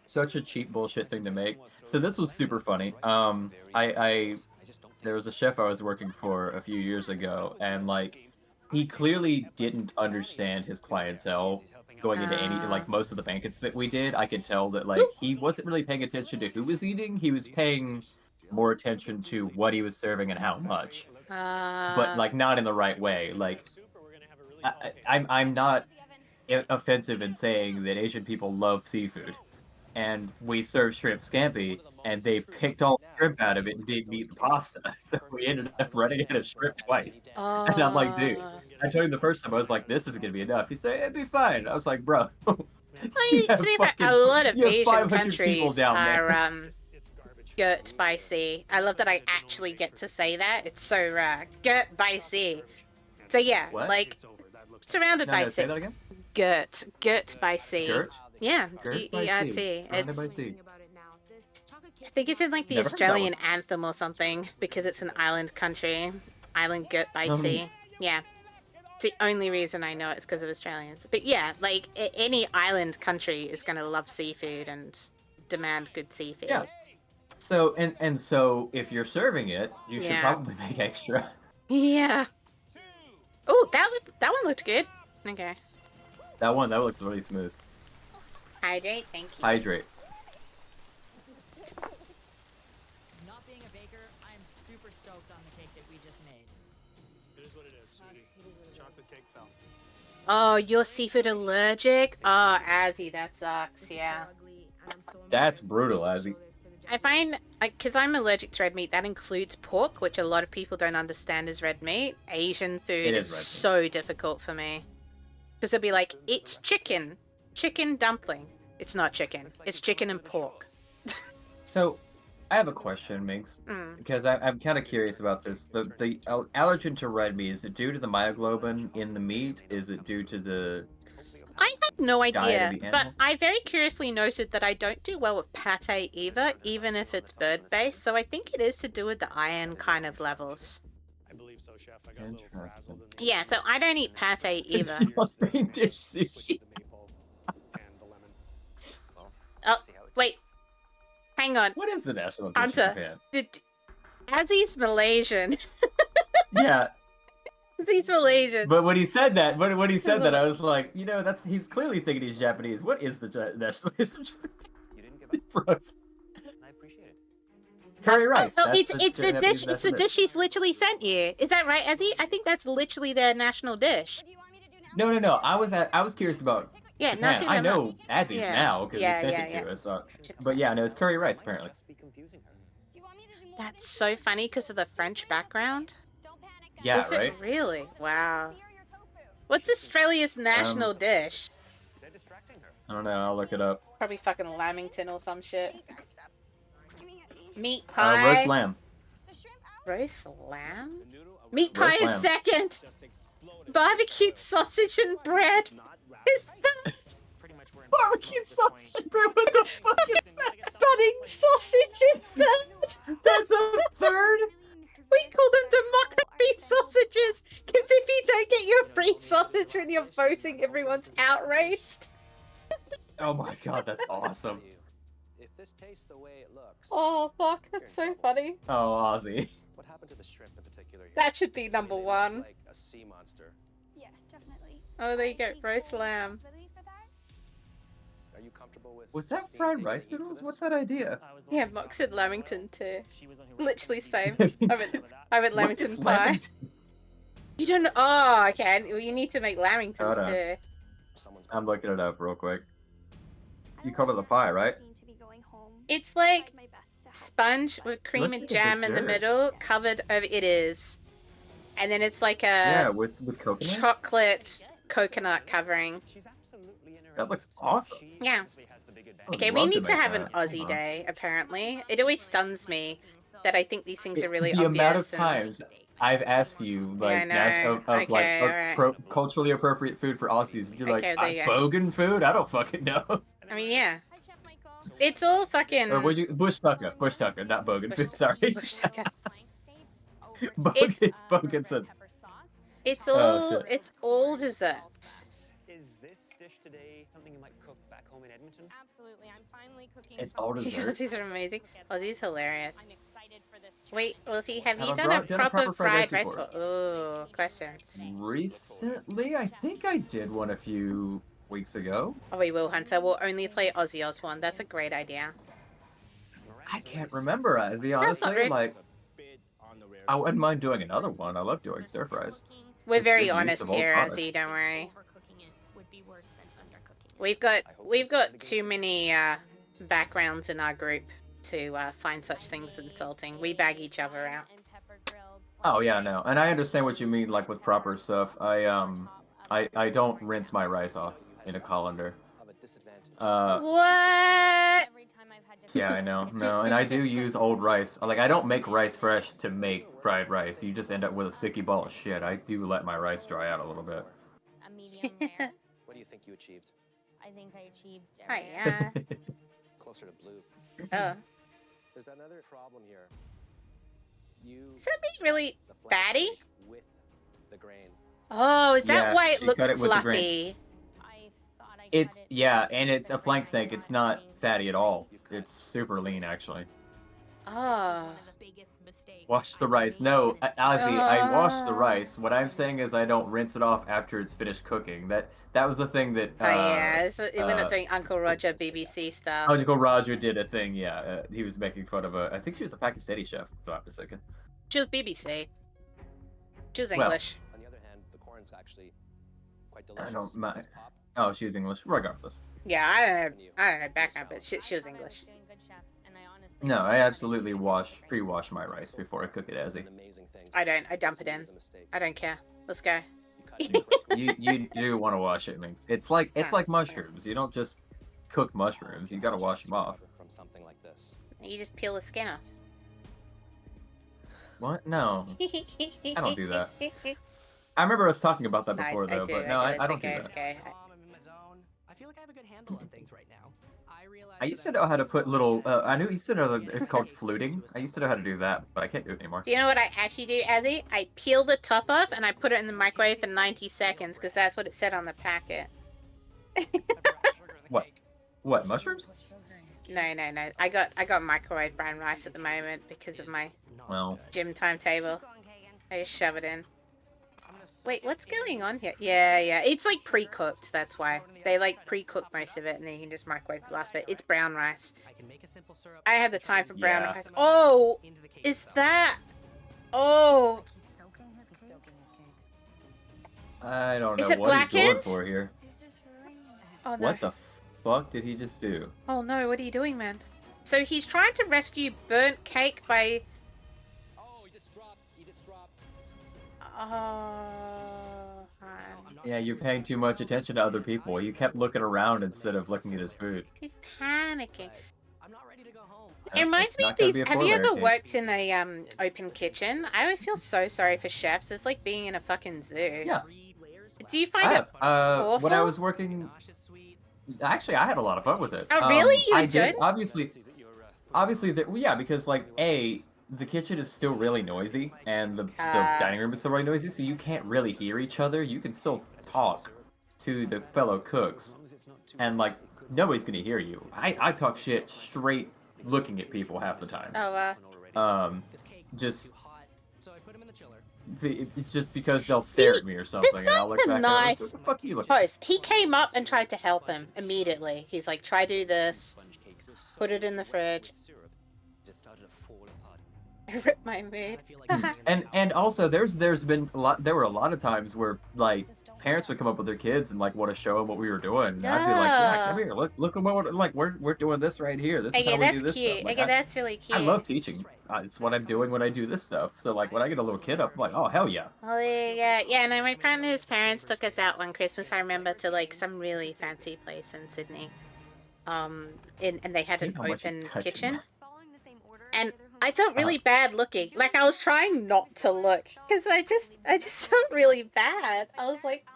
such a cheap bullshit thing to make. So this was super funny. There was a chef I was working for a few years ago, and like, he clearly didn't understand his clientele going into any, like, most of the banquets that we did. I could tell that, like, he wasn't really paying attention to who was eating. He was paying more attention to what he was serving and how much. But, like, not in the right way. Like, I'm not offensive in saying that Asian people love seafood. And we served shrimp scampi, and they picked all the shrimp out of it and didn't eat the pasta. So we ended up running out of shrimp twice. And I'm like, dude, I told him the first time, I was like, this isn't going to be enough. He said, it'd be fine. I was like, bro. To be fair, a lot of you have Asian 500 people countries down are there. girt by sea. I love that I actually get to say that. It's so rare. Girt by sea. So yeah, What? like surrounded by sea. Say that again? Girt by sea. Girt? Yeah, Girt by G-E-R-T. sea. Surrounded by sea. I think it's in like the Never heard that Australian one. anthem or something because it's an island country. Island girt by sea. Yeah. It's the only reason I know it's because of Australians. But yeah, like any island country is going to love seafood and demand good seafood. Yeah. So and so if you're serving it, you should Yeah. probably make extra. Yeah. Oh, that one looked good. Okay. That looked really smooth. Hydrate, thank you. Hydrate. Not being a baker, I'm super stoked on the cake that we just made. It is what it is, sweetie. Chocolate cake fell. Oh, you're seafood allergic? Oh, Azzy, that sucks, yeah. That's brutal, Azzy. I find, because I'm allergic to red meat, that includes pork, which a lot of people don't understand as red meat. Asian food is so difficult for me. Because it'll be like, it's chicken. Chicken dumpling. It's not chicken. It's chicken and pork. So, I have a question, Minx, because I'm kind of curious about this. The allergen to red meat, is it due to the myoglobin in the meat? Is it due to the I had no diet idea, of the but animal? I very curiously noted that I don't do well with pate either, even if it's bird-based, so I think it is to do with the iron kind of levels. I believe so, Chef. I got a little frazzled in the Yeah, so I don't eat pate either. Main dish sushi. Oh, wait. Hang on. What is the national dish Hunter, of Japan? Azzy's Malaysian. Yeah, Azzy's Malaysian. but when he said that, I was like, he's clearly thinking he's Japanese. What is the national dish of Japan? You didn't give up. Bros. I appreciate it. Curry rice. No, That's it's a Japanese dish. It's national the dish he's literally sent you. Is that right, Azzy? I think that's literally their national dish. No. I was curious about Yeah, Japan. no, I know Azzy's yeah. now because Yeah, he sent yeah, it to yeah. us. But yeah, no, it's curry rice apparently. That's so funny because of the French background. Yeah, Is right. it really? Wow. What's Australia's national dish? I don't know. I'll look it up. Probably fucking Lamington or some shit. Meat pie. Roast lamb. Roast lamb? Meat pie Roast is lamb. second. Barbecued sausage and bread is third. Barbecued sausage and bread. What the fuck is that? Budding sausage is third. That's a third. We call them democracy sausages, because if you don't get your free sausage when you're voting, everyone's outraged. Oh my god, that's awesome. If this tastes the way it looks. Oh fuck, that's so funny. Oh, Ozzy. What happened to the shrimp in particular here? That should be number one. Like a sea monster. Yeah, definitely. Oh, there you go, roast lamb. Are you comfortable with Was that 16 fried taking rice heat for noodles? this? What's that idea? Yeah, Mock said Lamington too. Literally same. I went What Lamington is pie. Lamington? You don't know? Oh, okay. Well, you need to make Lamingtons Hold on. too. I'm looking it up real quick. You called it a pie, right? It's like sponge with cream Looks and like a jam in the dessert. middle, covered over. It is, and then it's like a Yeah, with coconut. chocolate coconut covering. That looks awesome. Yeah. I would Okay, we love need to make have an that. Aussie Hold on. day. Apparently, it always stuns me that I think these things are really the obvious. amount of and- times I've asked you like I know. of Okay, like alright. culturally appropriate food for Aussies. You're Okay, there you like go. bogan food? I don't fucking know. I mean, yeah. It's all fucking. Or would you bush tucker, not bogan food? Sorry, Bush tucker. bogan. It's bogan said. It's Oh, all. shit. It's all dessert. Is this dish today something you might cook back home in Edmonton? Absolutely. I'm finally cooking. It's all dessert. Aussies are amazing. Aussie's hilarious. I'm excited for this. Wait, Wolfie, have you Have I done a done a proper proper fried fried rice rice before? bowl? Ooh, questions. Recently, I think I did one a few weeks ago. Oh, we will, Hunter. We'll only play Aussie Oswan. That's a great idea. I can't remember, Ozzy. That's not Honestly, rude. like, I wouldn't mind doing another one. I love doing stir fries. We're It's very good use honest of all here, products. Azzy. Don't worry. Overcooking it would be worse than undercooking it. We've got too many backgrounds in our group to find such things insulting. We bag each other out. Oh yeah, no, and I understand what you mean, like with proper stuff. I don't rinse my rice off in a colander. What? Yeah, I know. No, and I do use old rice. Like, I don't make rice fresh to make fried rice. You just end up with a sticky ball of shit. I do let my rice dry out a little bit. A medium rare. What do you think you achieved? I think I achieved a Hi, rare. yeah. Closer to blue. Oh. There's another problem here. You Is that meat really fatty? with the grain. Oh, is that Yeah, why it she looks cut it with the grain. fluffy? It's, yeah, and it's a flank steak. It's not fatty at all. It's super lean, actually. Oh. Wash the rice. No, Ozzy, I wash the rice. What I'm saying is I don't rinse it off after it's finished cooking. That was the thing that. Oh yeah, we're not doing Uncle Roger BBC style. Uncle Roger did a thing. Yeah, he was making fun of I think she was a Pakistani chef. If I'm not mistaken. She was BBC. She was Well, English. On the other hand, the corn's actually quite I delicious. don't mind. Oh, she was English. Regardless. Yeah, I don't know background, but she was English. No, I absolutely pre-wash my rice before I cook it, Azzy. I don't. I dump it in. I don't care. Let's go. you do want to wash it, Minx. It's like mushrooms. You don't just cook mushrooms. You gotta wash them off. From something like this. You just peel the skin off. What? No, I don't do that. I remember us talking about that before, though. But no, I don't do that. I'm in my zone. I feel like I have a good handle on things right now. I used to know how to put little. I knew you used to know that it's called fluting. I used to know how to do that, but I can't do it anymore. Do you know what I actually do, Azzy? I peel the top off and I put it in the microwave for 90 seconds because that's what it said on the packet. What? What? Mushrooms? No. I got microwave brown rice at the moment because of my gym timetable. I just shove it in. Wait, what's going on here? Yeah. It's like pre-cooked, that's why. They like pre-cook most of it and then you can just microwave the last bit. It's brown rice. I have the time for brown rice. Oh! Is that... Oh! I don't Is know it what he's going blackened? for here. Oh no. What the fuck did he just do? Oh no, what are you doing, man? So he's trying to rescue burnt cake by... Oh, Yeah, you're paying too much attention to other people. You kept looking around instead of looking at his food. he's panicking. Yeah, It reminds it's me of not gonna these. be a Have you four-layer ever cake. worked in a open kitchen? I always feel so sorry for chefs. It's like being in a fucking zoo. Yeah. Do you find I it have. awful? When I was working, actually, I had a lot of fun with it. Oh, really? You I enjoyed did. it? Obviously, yeah, because like the kitchen is still really noisy, and the dining room is still really noisy, so you can't really hear each other. You can still talk to the fellow cooks, and like nobody's gonna hear you. I talk shit straight looking at people half the time. Oh, Just just because they'll stare at me or something, and I'll look a back nice at them. Fuck you, look. host. He came up and tried to help him immediately. He's like, try do this. Put it in the fridge. Rip my mood. and also there were a lot of times where like parents would come up with their kids and like want to show them what we were doing. And I'd be like, yeah, come here, look at what like we're doing this right here. This is Okay, how we that's do this cute. stuff. Like, Okay, that's really cute. I love teaching. It's what I'm doing when I do this stuff. So like when I get a little kid up, I'm like, oh hell yeah. Well, yeah. No, my friend and his parents took us out one Christmas. I remember to like some really fancy place in Sydney. And they had an open kitchen. And I felt really bad looking. Like I was trying not to look because I just felt really bad. I was like,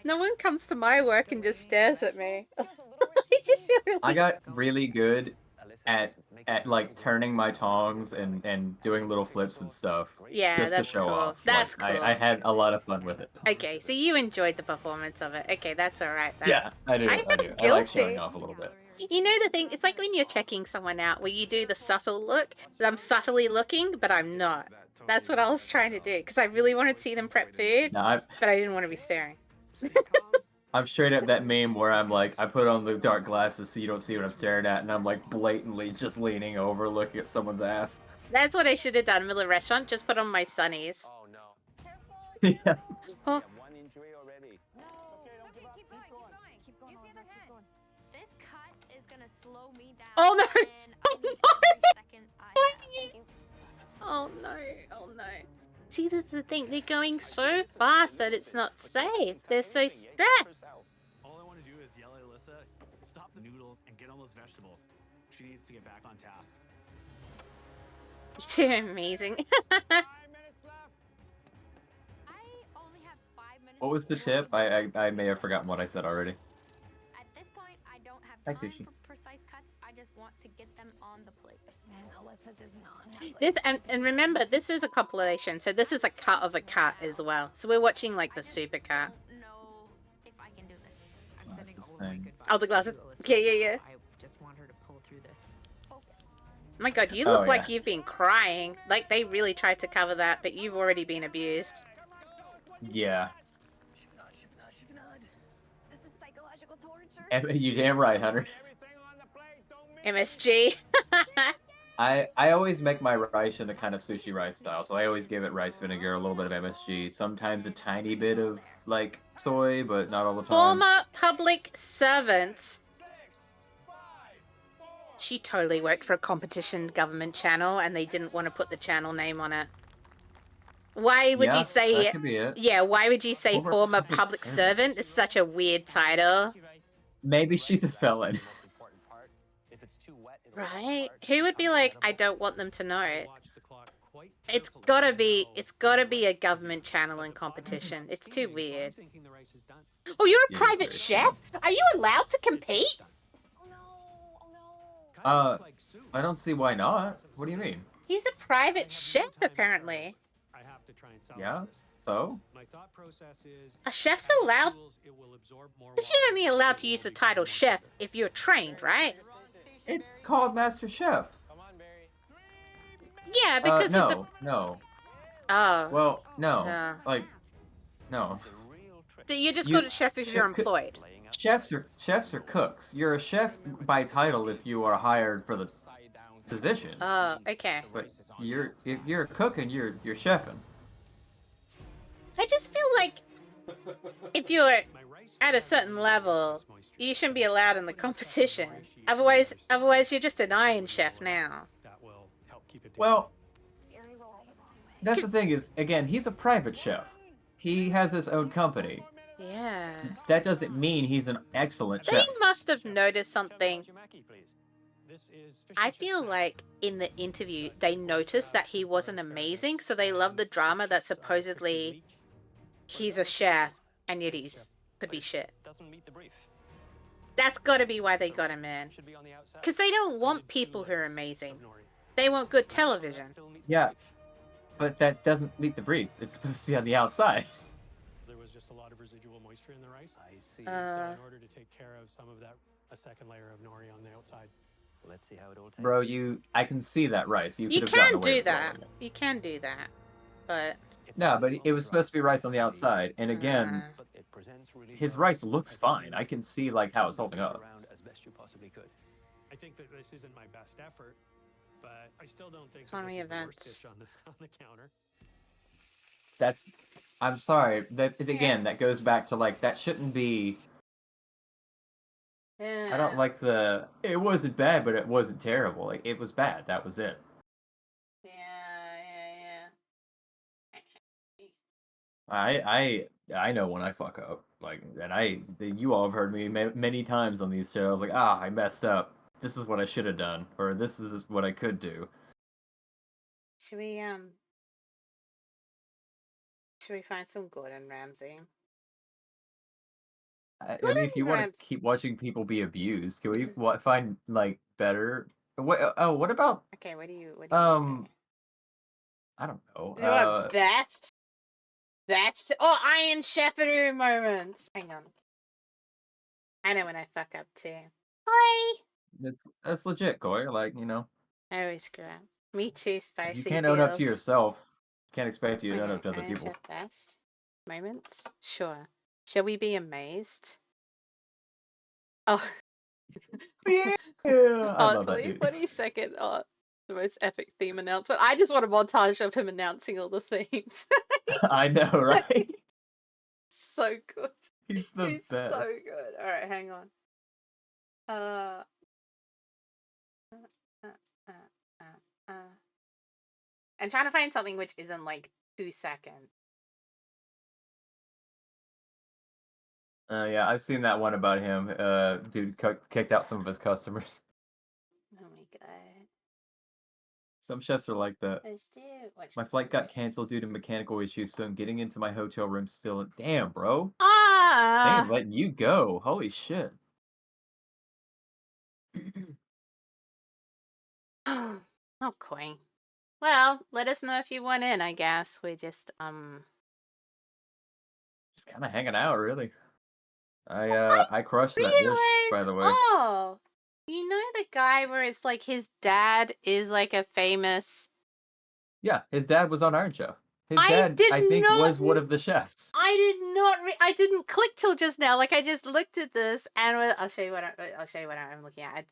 no one comes to my work and just stares at me. I just feel really. I got really good at like turning my tongs and doing little flips and stuff. Yeah, just that's to show cool. off. That's Like, cool. I had a lot of fun with it. Okay, so you enjoyed the performance of it. Okay, that's all right. Then. Yeah, I do. I do. I like showing off a little bit. You know the thing, it's like when you're checking someone out where you do the subtle look, that I'm subtly looking, but I'm not. That's what I was trying to do, because I really wanted to see them prep food, No, but I didn't want to be staring. I'm straight up that meme where I'm like, I put on the dark glasses so you don't see what I'm staring at, and I'm like blatantly just leaning over looking at someone's ass. That's what I should have done with the restaurant, just put on my sunnies. Oh no. Yeah. Huh? One injury already. This cut is gonna slow me down. Oh no! And I Oh need no! every second I have. Oh no! Oh no! See, this is the thing. They're going so fast that it's not safe. They're so stressed. All I want to do is yell at Alyssa, stop the noodles, and get on those vegetables. She needs to get back on task. You're amazing. What was the tip? I may have forgotten what I said already. At this point, I don't have Hi, time Sushi. for precise cuts. I just want to get them on the plate. And Alyssa does not have This and remember, this is a compilation, so this is a cut of a cut as well. So we're watching like the super cut. know if I can do this. I'm sending this all of my thing? good Oh, vibes the to glasses. you, Alyssa. Yeah. I just want her to pull through this. Focus. My God, you Oh, look like yeah. you've been crying. Like they really tried to cover that, but you've already been abused. Yeah. This is psychological torture. You damn right, Hunter. MSG. I always make my rice in a kind of sushi rice style, so I always give it rice vinegar, a little bit of MSG, sometimes a tiny bit of like soy, but not all the time. Former public servant. She totally worked for a competition government channel and they didn't want to put the channel name on it. Why would Yeah, you say that could be it. Yeah, why would you say Former former public public servant. servant? It's such a weird title. Maybe she's a felon. Right? Who would be like, I don't want them to know it? It's gotta be a government channel in competition. It's too weird. Oh, you're a It is private very chef? Are you allowed to compete? I don't see why not. What do you mean? He's a private chef, apparently. Yeah, so? My thought process is A chef's allowed... Because you're only allowed to use the title chef if you're trained, right? It's called Master Chef. Yeah, because of the... No. Oh. Well, no. Yeah. Like, no. So you just go to chef if you're employed. Chefs are cooks. You're a chef by title if you are hired for the position. Oh, okay. But if you're a cook and you're chefing. I just feel like if you're at a certain level, you shouldn't be allowed in the competition. Otherwise you're just an Iron Chef now. Well, that's the thing is, again, he's a private chef. He has his own company. Yeah. That doesn't mean he's an excellent They chef. must have noticed something. I feel like in the interview, they noticed that he wasn't amazing, so they loved the drama that supposedly he's a chef and yet he's could be shit. That's got to be why they got him in. Because they don't want people who are amazing. They want good television. Yeah, but that doesn't meet the brief. It's supposed to be on the outside. there was just a lot of residual moisture in the rice. I see. So in order to take care of some of that, a second layer of nori on the outside. Let's see how it all tastes. Bro, I can see that rice. You You could have gotten can away do with that. it. You can do that. But... No, but it was supposed to be rice on the outside. And again, his rice looks fine. I can see like how it's holding up. As best you possibly could. I think that this isn't my best effort, but I still don't think How that many this is the worst events? dish on the counter. I'm sorry. Again, that goes back to like, that shouldn't be... Yeah. I don't like it wasn't bad, but it wasn't terrible. Like, it was bad. That was it. Yeah. I know when I fuck up. Like, and you all have heard me many times on these shows. Like, I messed up. This is what I should have done, or this is what I could do. Should we find some Gordon Ramsay? I mean, if you want to keep watching people be abused, can we find like better? What about? Okay, what do you I don't know. You know what? Best. Iron Chefferoo moments. Hang on. I know when I fuck up too. Hi. That's legit, Goy. Like, you know. I always screw up. Me too, Spicy. You can't own up to feels. yourself. Can't expect you to own up to other Iron people. Chef best moments. Sure. Shall we be amazed? Oh. Yeah. I love that Honestly, dude. 22nd. Oh, the most epic theme announcement. I just want a montage of him announcing all the themes. I know, right? So good. He's the He's best. so good. All right, hang on. I'm trying to find something which isn't like 2 seconds. Yeah, I've seen that one about him. Dude kicked out some of his customers. Oh my god. Some chefs are like that. Let's do My flight got canceled due to mechanical issues, so I'm getting into my hotel room still. Damn, bro. They Ah. ain't letting you go. Holy shit. Okay. Well, let us know if you want in, I guess. We just kind of hanging out, really. I crushed that dish, by the way. Oh, you know the guy where it's like his dad is like a famous. Yeah, his dad was on Iron Chef. His I dad, did I think, not was one of the chefs. I did not. I didn't click till just now. Like I just looked at this and I'll show you what I'm looking at.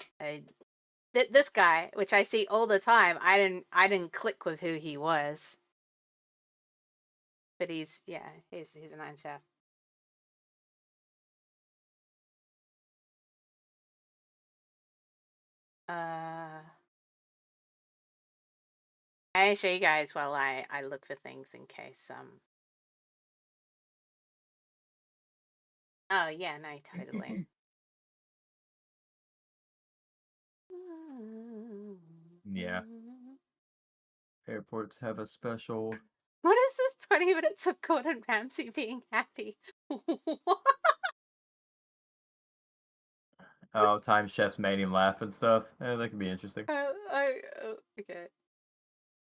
This guy, which I see all the time. I didn't click with who he was. But he's an Iron Chef. I'll show you guys while I look for things in case Oh yeah, no, totally. Yeah. Airports have a special. What is this 20 minutes of Gordon Ramsay being happy? Oh, time chefs made him laugh and stuff. That could be interesting. Okay.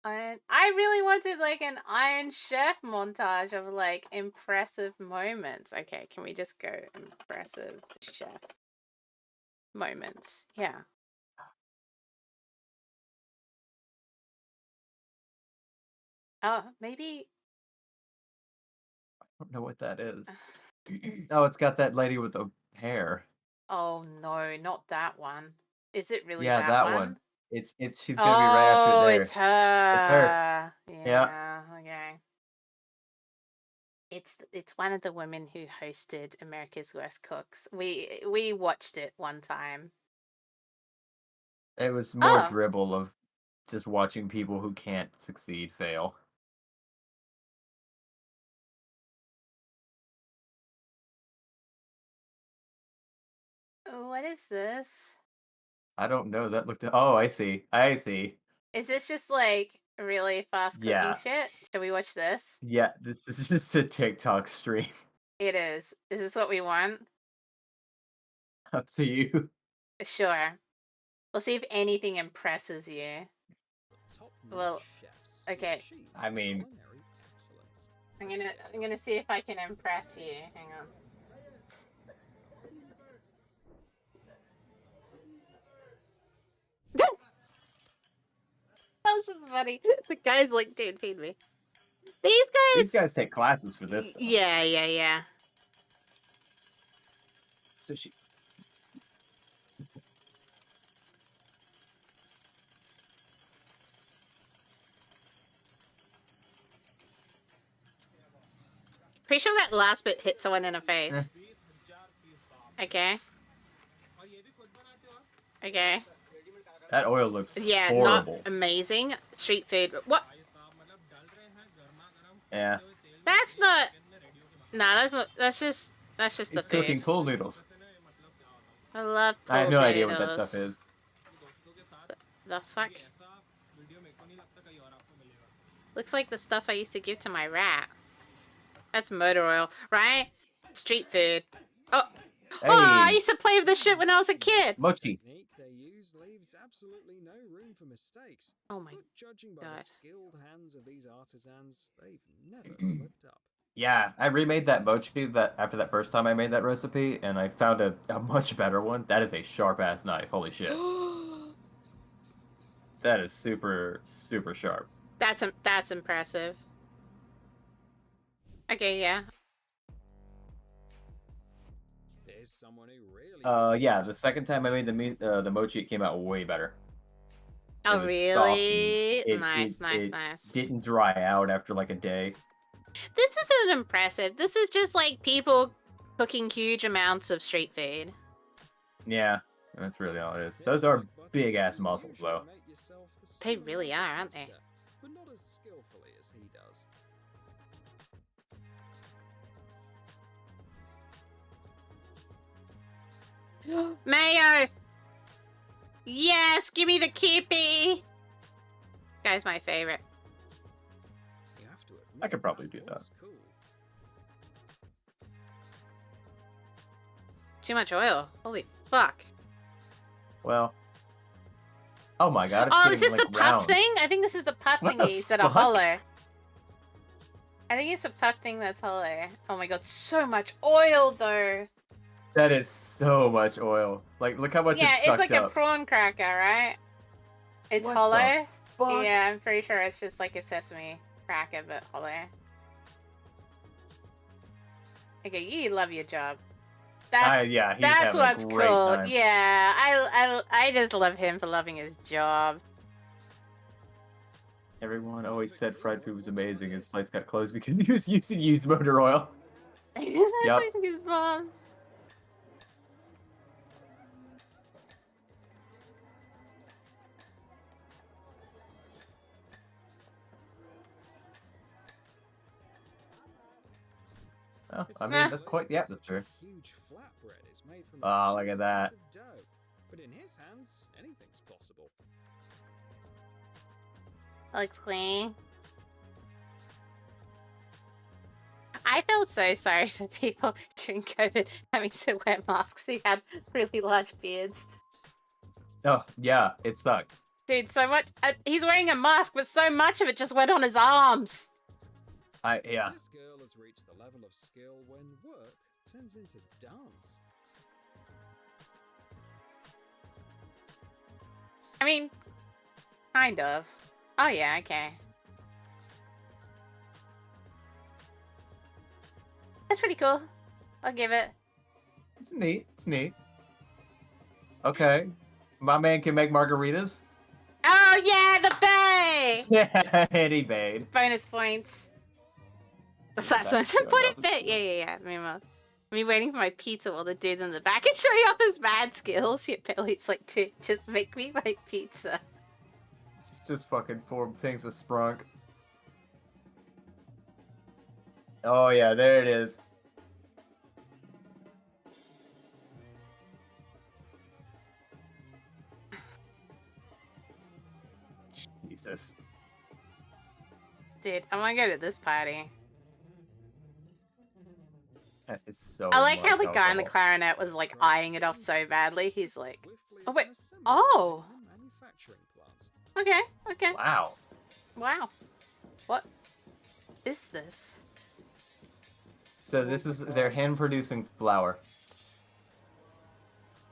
I really wanted like an Iron Chef montage of like impressive moments. Okay, can we just go impressive chef moments? Yeah. Oh, maybe. I don't know what that is. Oh, it's got that lady with the hair. Oh no, not that one. Is it really Yeah, that that one? one. It's she's gonna be right after it Oh, there. it's her. It's her. Yeah. Okay. It's one of the women who hosted America's Worst Cooks. We watched it one time. It was more Oh. dribble of just watching people who can't succeed fail. What is this? I don't know. That looked. Oh, I see. I see. Is this just like really fast cooking Yeah. shit? Should we watch this? Yeah, this is just a TikTok stream. It is. Is this what we want? Up to you. Sure. We'll see if anything impresses you. Well, okay. I mean, I'm gonna see if I can impress you. Hang on. That was just funny. The guy's like, dude, feed me. These guys take classes for this stuff. Yeah. So she. Pretty sure that last bit hit someone in the face. Okay. Okay. That oil looks Yeah, horrible. not amazing. Street food. What? Yeah. That's not. Nah, that's not. That's just He's the cooking food. pool noodles. I love pool I have no noodles. idea what that stuff is. The fuck? Looks like the stuff I used to give to my rat. That's motor oil, right? Street food. Oh. Hey. Oh, I used to play with this shit when I was a kid. Mochi. They use leaves absolutely no room for mistakes. Oh my Judging by God. the skilled hands of these artisans, they've never slipped up. Yeah, I remade that mochi that after that first time I made that recipe, and I found a much better one. That is a sharp ass knife. Holy shit. That is super, super sharp. That's impressive. Okay, yeah. There's someone who really Yeah, the second time I made the mochi, it came out way better. Oh, really? Nice. Nice. Didn't dry out after like a day. This isn't impressive. This is just like people cooking huge amounts of street food. Yeah, that's really all it is. Those are big ass muscles, though. They really are, aren't they? But not as skillfully as he does. Mayo! Yes, give me the Kippy! Guy's my favorite. I could probably do that. Too much oil. Holy fuck. Well. Oh my god. It's Oh, is getting, this like, the puff round. thing? I think this is the puff What the thingies that are fuck? hollow. I think it's a puff thing that's hollow. Oh my god, so much oil though. That is so much oil. Like, look how much Yeah, it's it's sucked like up. a prawn cracker, right? It's What hollow. the fuck? Yeah, I'm pretty sure it's just like a sesame cracker, but hollow. Okay, you love your job. Yeah, he's That's having a what's great cool. time. Yeah, I just love him for loving his job. Everyone always said fried food was amazing. His place got closed because he was using used motor oil. That's Yup. like his mom. Oh, I mean, that's quite the atmosphere. Huge flatbread is made from Oh, look at that. massive dough. But in his hands, anything's possible. Looks clean. I felt so sorry for people during COVID having to wear masks who had really large beards. Oh, yeah, it sucked. Dude, so much. He's wearing a mask, but so much of it just went on his arms. Yeah. This girl has reached the level of skill when work turns into dance. I mean, kind of. Oh, yeah, okay. That's pretty cool. I'll give it. It's neat. It's neat. Okay. My man can make margaritas. Oh, yeah, the bay! Yeah, and he made. Bonus points. That's most important bit. Yeah. I'm waiting for my pizza while the dude's in the back is showing off his mad skills. Yet Billy's like, dude, just make me my pizza. It's just fucking 4 things of sprunk. Oh yeah, there it is. Jesus. Dude, I want to go to this party. That is so I like much how the guy in the alcohol. clarinet was like eyeing it off so badly. He's like, oh wait, oh. Okay. Wow. Wow. What is this? So this is their hand producing flour.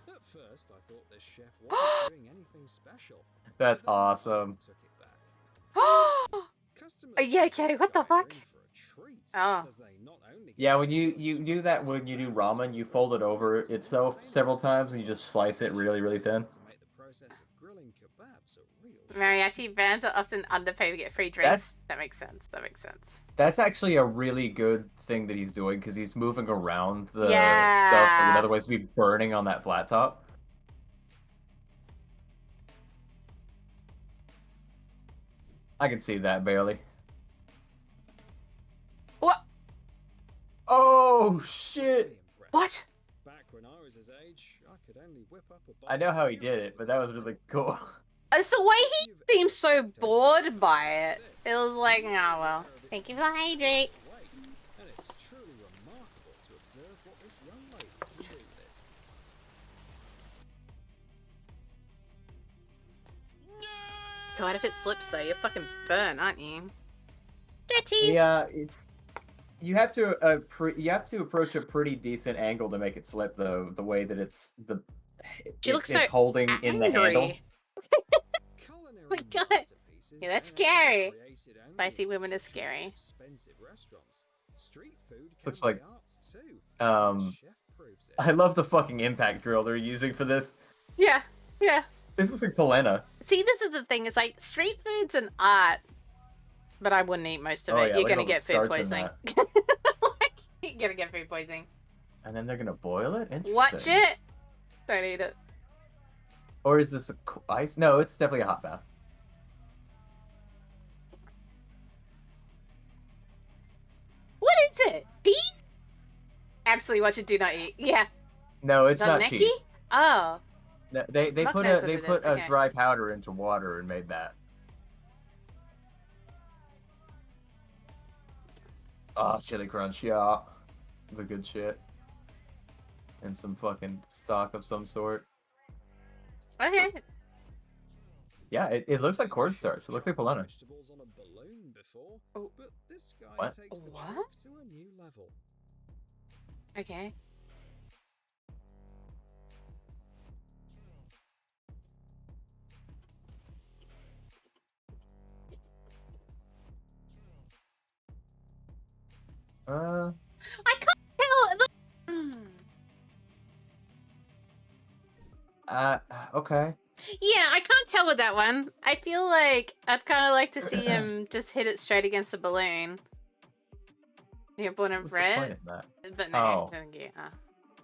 At first, I thought this chef wasn't doing anything special. That's awesome. Took it back. Oh, yeah, okay, what the fuck? Oh. Yeah, when you do that when you do ramen, you fold it over itself several times and you just slice it really, really thin. Mariachi bands are often underpaid to get free drinks. That makes sense. That's actually a really good thing that he's doing because he's moving around the stuff Yeah. that would otherwise be burning on that flat top. I can see that barely. What? Oh shit! What? Back when I was his age, I could only whip up a I know how he did it, but that was really cool. It's the way he seemed so bored by it. It was like, oh well, thank you for the hydrate. and it's truly remarkable to observe what this young lady can do with it. God, if it slips though, you're fucking burnt, aren't you? Bitches. Yeah, it's you have to approach a pretty decent angle to make it slip though. The way that it's She looks it's so holding in the handle. angry. Oh my god. Yeah, that's scary. Spicy women is scary. Looks like I love the fucking impact drill they're using for this. Yeah. This is like Polena. See, this is the thing. It's like street food's an art, but I wouldn't eat most of Oh, it. yeah, You're look at gonna all the get food starch in poisoning. You're gonna get food poisoning. And then they're gonna boil it? Interesting. Watch it. Don't eat it. Or is this ice? No, it's definitely a hot bath. What is it? Cheese? Absolutely watch it. Do not eat. Yeah. No, it's not Zaneki? cheese. Oh. They Fuck put knows a what it is, a okay. dry powder into water and made that. Oh, chili crunch, yeah, the good shit, and some fucking stock of some sort. Okay. Yeah, it looks like cornstarch. It looks like bologna. Vegetables on a balloon before, Oh. but this guy What? takes the What? trick to a new level. Okay. I can't tell. Okay. Yeah, I can't tell with that one. I feel like I'd kind of like to see him just hit it straight against the balloon. You're born and What's the point bred, of that? but no, Oh. thank you.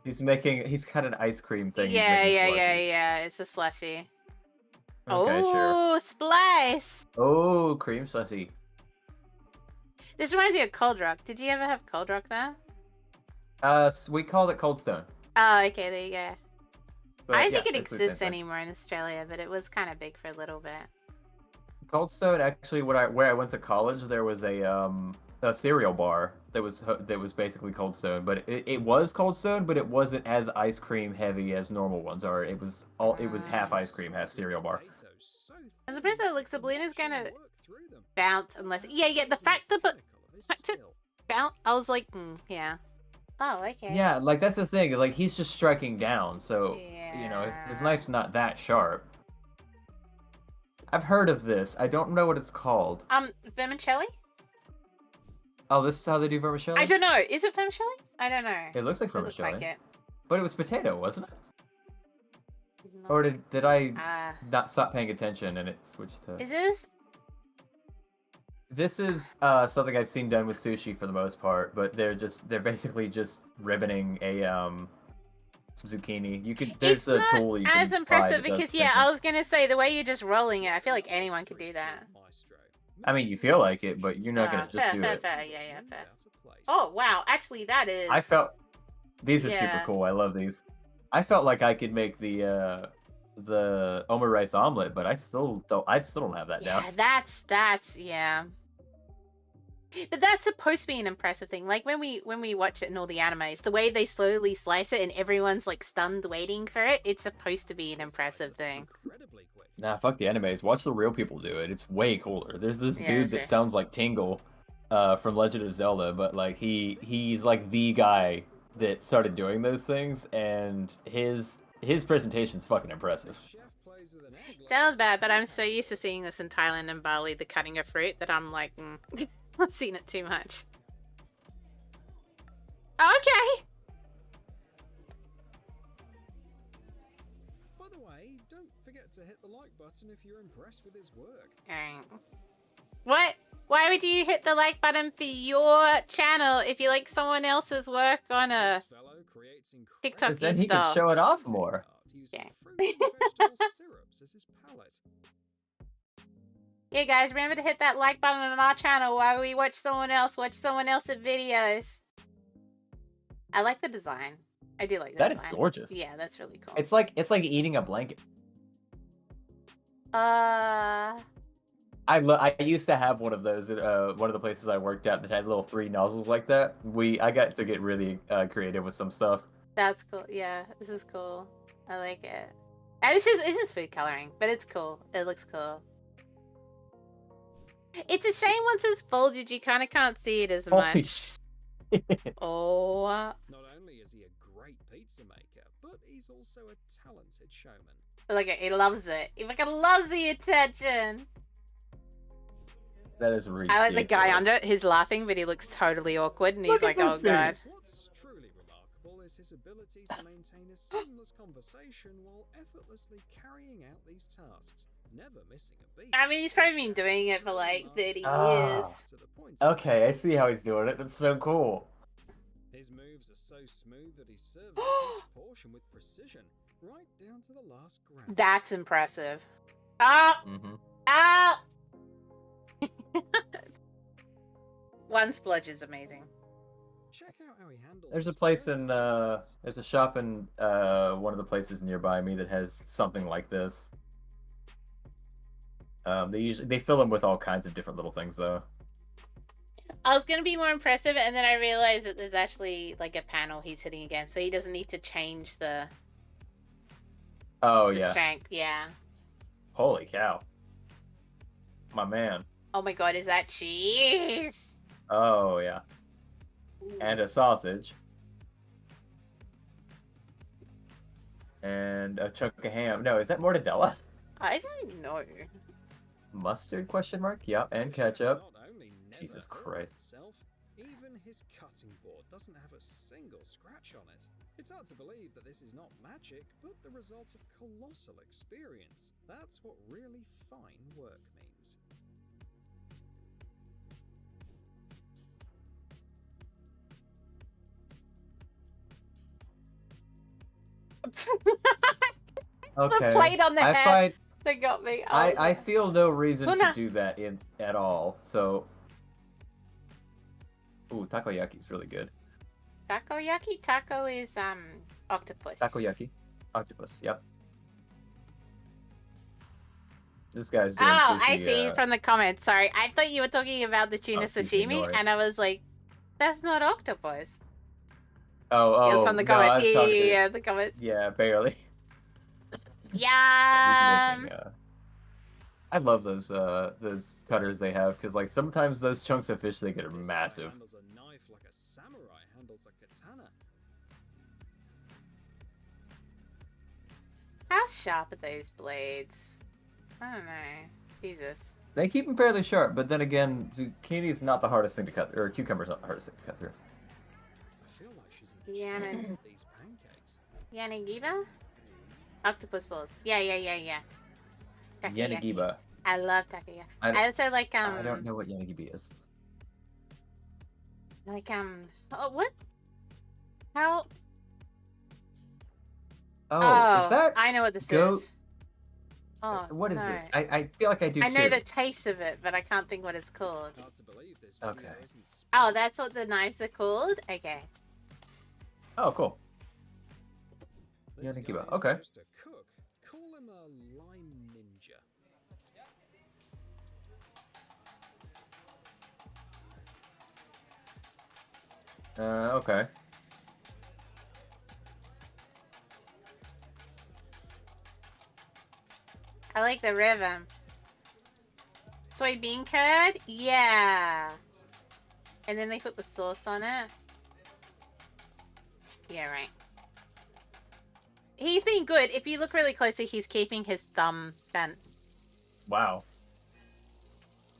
He's got an ice cream thing. he's Yeah, making yeah, slushy. yeah. It's a slushy. Okay, sure. Oh, splice! Oh, cream slushy. This reminds me of Cold Rock. Did you ever have Cold Rock there? We called it Cold Stone. Oh, okay, there you go. But, I don't yeah, think it basically the same exists thing. anymore in Australia, but it was kind of big for a little bit. Cold Stone, actually, where I went to college, there was a cereal bar that was basically Cold Stone, but it was Cold Stone, but it wasn't as ice cream heavy as normal ones are. It was half ice cream, half cereal bar. I'm surprised that looks, the balloon is gonna bounce unless. Yeah. The fact that it bounce, I was like, yeah. Oh, okay. Yeah, like that's the thing. Like he's just striking down, so you know his knife's not that sharp. I've heard of this. I don't know what it's called. Vermicelli? Oh, this is how they do vermicelli? I don't know. Is it vermicelli? I don't know. It looks like It looks vermicelli. like it. But it was potato, wasn't it? Or did I not stop paying attention and it switched to... Is this? This is something I've seen done with sushi for the most part, but they're basically just ribboning a zucchini. There's a tool you can As buy impressive that does because the yeah, same I was gonna say the way you're just rolling it, I feel like anyone could do that. I mean, you feel like it, but you're not gonna just do it. Fair. Yeah, fair. Oh wow, actually that is. I felt these are super Yeah. cool. I love these. I felt like I could make the omar rice omelet, but I still don't have that down. Yeah, that's yeah. But that's supposed to be an impressive thing. Like when we watch it in all the animes, the way they slowly slice it and everyone's like stunned waiting for it, it's supposed to be an impressive thing. Nah, fuck the animes. Watch the real people do it. It's way cooler. There's this Yeah, dude sure. that sounds like Tingle from Legend of Zelda, but like he's like the guy that started doing those things, and his presentation's fucking impressive. Sounds bad, but I'm so used to seeing this in Thailand and Bali, the cutting of fruit, that I'm like, I've seen it too much. Okay. By the way, don't forget to hit the like button if you're impressed with his work. What? Why would you hit the like button for your channel if you like someone else's work on a TikTok Because then he can style? show it off more. Yeah. Syrups as his palette. Yeah, guys, remember to hit that like button on our channel while we watch someone else's videos. I like the design. I do like the That is design. gorgeous. Yeah, that's really cool. It's like eating a blanket. Uh, I used to have one of those at one of the places I worked at that had little 3 nozzles like that. I got to get really creative with some stuff. that's cool. Yeah, this is cool. I like it. And it's just food coloring, but it's cool. It looks cool. It's a shame once it's folded, you kind of can't see it as Holy much. Oh. Not only is he a great pizza maker, but he's also a talented showman. Look, he loves it. He fucking loves the attention. That is ridiculous. I like the guy under it. He's laughing, but he looks totally awkward, and he's Look like, at this "Oh thing. god." What's truly remarkable is his ability to maintain a seamless conversation while effortlessly carrying out these tasks, never missing a beat. I mean, he's probably been doing it for like 30 Ah. years. Okay, I see how he's doing it. That's so cool. His moves are so smooth that he serves each portion with precision, right down to the last gram. That's impressive. Oh! Mm-hmm. Oh! One spludge is amazing. Check out how he handles There's a those place very in fast there's a shop in one of the places nearby me that has something like this. They fill them with all kinds of different little things though. I was gonna be more impressive, and then I realized that there's actually like a panel he's hitting against, so he doesn't need to change the Oh yeah. strength. Yeah. Holy cow. My man. Oh my god, is that cheese? Oh yeah. And a sausage. And a chunk of ham. No, is that mortadella? I don't know. Mustard question mark? Yep, and ketchup. not only never Jesus hurts Christ. itself, even his cutting board doesn't have a single scratch on it. It's hard to believe that this is not magic, but the result of colossal experience. That's what really fine work means. Okay. The plate on the I head find that got me. Oh, I feel no reason to Luna. do that at all. So ooh, takoyaki's really good. Takoyaki? Taco is octopus. Takoyaki. Octopus, yep. This guy's doing Oh, I sushi, see from the comments. Sorry, I thought you were talking about the tuna sushi sashimi, noise. and I was like, "That's not octopus." Oh, It was from the no, I comments. was talking to- Yeah, the comments. Yeah, barely. Yeah. He's making, I love those cutters they have because like sometimes those chunks of fish they get are massive. Handles a knife like a samurai handles a katana. How sharp are those blades? I don't know. Jesus. They keep them fairly sharp, but then again, zucchini is not the hardest thing to cut, or cucumber's not the hardest thing to cut through. I feel like she's Yana. these pancakes. Yanagiba? Octopus balls. Yeah. Takoyaki. Yanagiba. I love takoyaki. I I also like I don't know what yanagiba is. like oh, what? How? Oh, is that I know what this goat? is. Oh, What is no. this? I feel like I do I know too. the taste of it, but I can't think what it's called. Hard to believe this Okay. video isn't Oh, that's what the knives are called? Okay. Oh, cool. This Yanagiba, guy is okay. supposed to cook. Call him a lime ninja. Okay. I like the rhythm. Soybean curd? Yeah. And then they put the sauce on it. Yeah, right. He's being good. If you look really closely, he's keeping his thumb bent. Wow.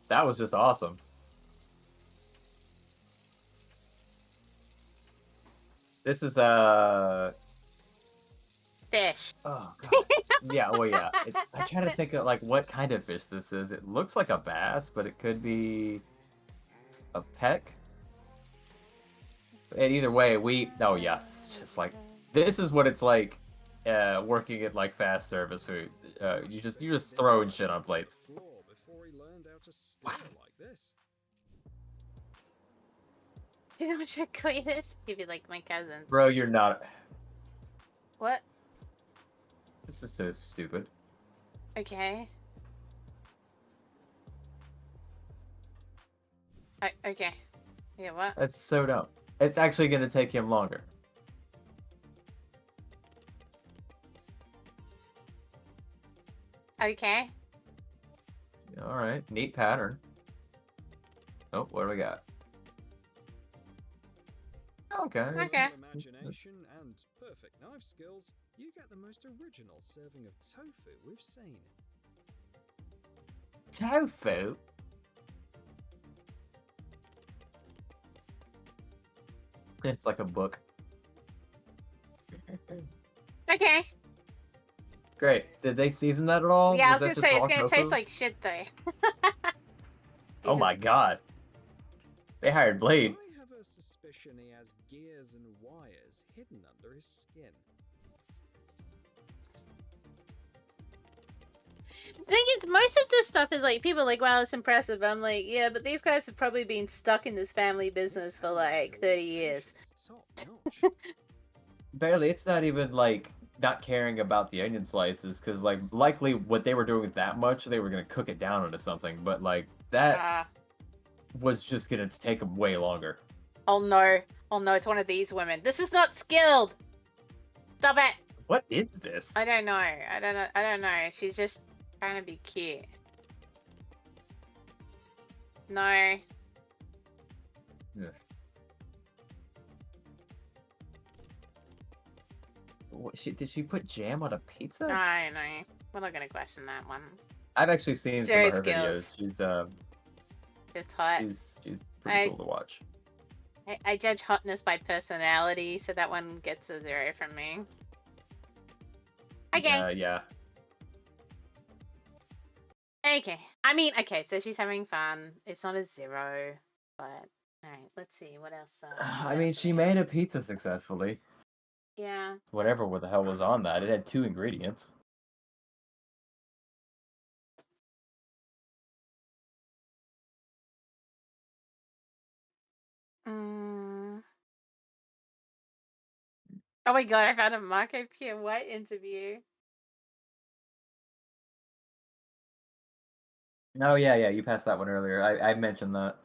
That was just awesome. This is Fish. Oh god. Yeah, well yeah. I try to think of like what kind of fish this is. It looks like a bass, but it could be a peck. And either way, oh yeah, it's just like this is what it's like working at like fast service food. You just throwing shit on plates. Before he learned how to steal like this. Do you know what your queen is? He'd be like my cousins. Bro, you're not. What? This is so stupid. Okay. Okay. Yeah, what? That's so dumb. It's actually gonna take him longer. Okay. Alright, neat pattern. Oh, what do we got? Okay. Okay. Imagination and perfect knife skills, you get the most original serving of tofu we've seen. Tofu? It's like a book. Okay. Great. Did they season that at all? Yeah, I was that gonna just say, it's raw gonna tofu? taste like shit though. Oh my god. They hired Blade. I have a suspicion he has gears and wires hidden under his skin. The thing is, most of this stuff is like, people are like, wow, it's impressive. I'm like, yeah, but these guys have probably been stuck in this family business for like 30 years. Barely. It's not even like not caring about the onion slices, because like likely what they were doing with that much, they were gonna cook it down into something. But like that was just gonna take them way longer. Oh no. Oh no, it's one of these women. This is not skilled! Stop it! What is this? I don't know. I don't know. She's just trying to be cute. No. Yes. What, did she put jam on a pizza? I know. We're not gonna question that one. I've actually seen Zero some of her skills. videos. She's Just hot. she's pretty cool to watch. I judge hotness by personality, so that one gets a 0 from me. Okay. Yeah. Okay. I mean, okay, so she's having fun. It's not a 0, but alright, let's see what else. I mean, she made a pizza successfully. Yeah. Whatever the hell was on that. It had 2 ingredients. Oh my god, I found a Marco Pierre White interview. Oh yeah, you passed that one earlier. I mentioned that.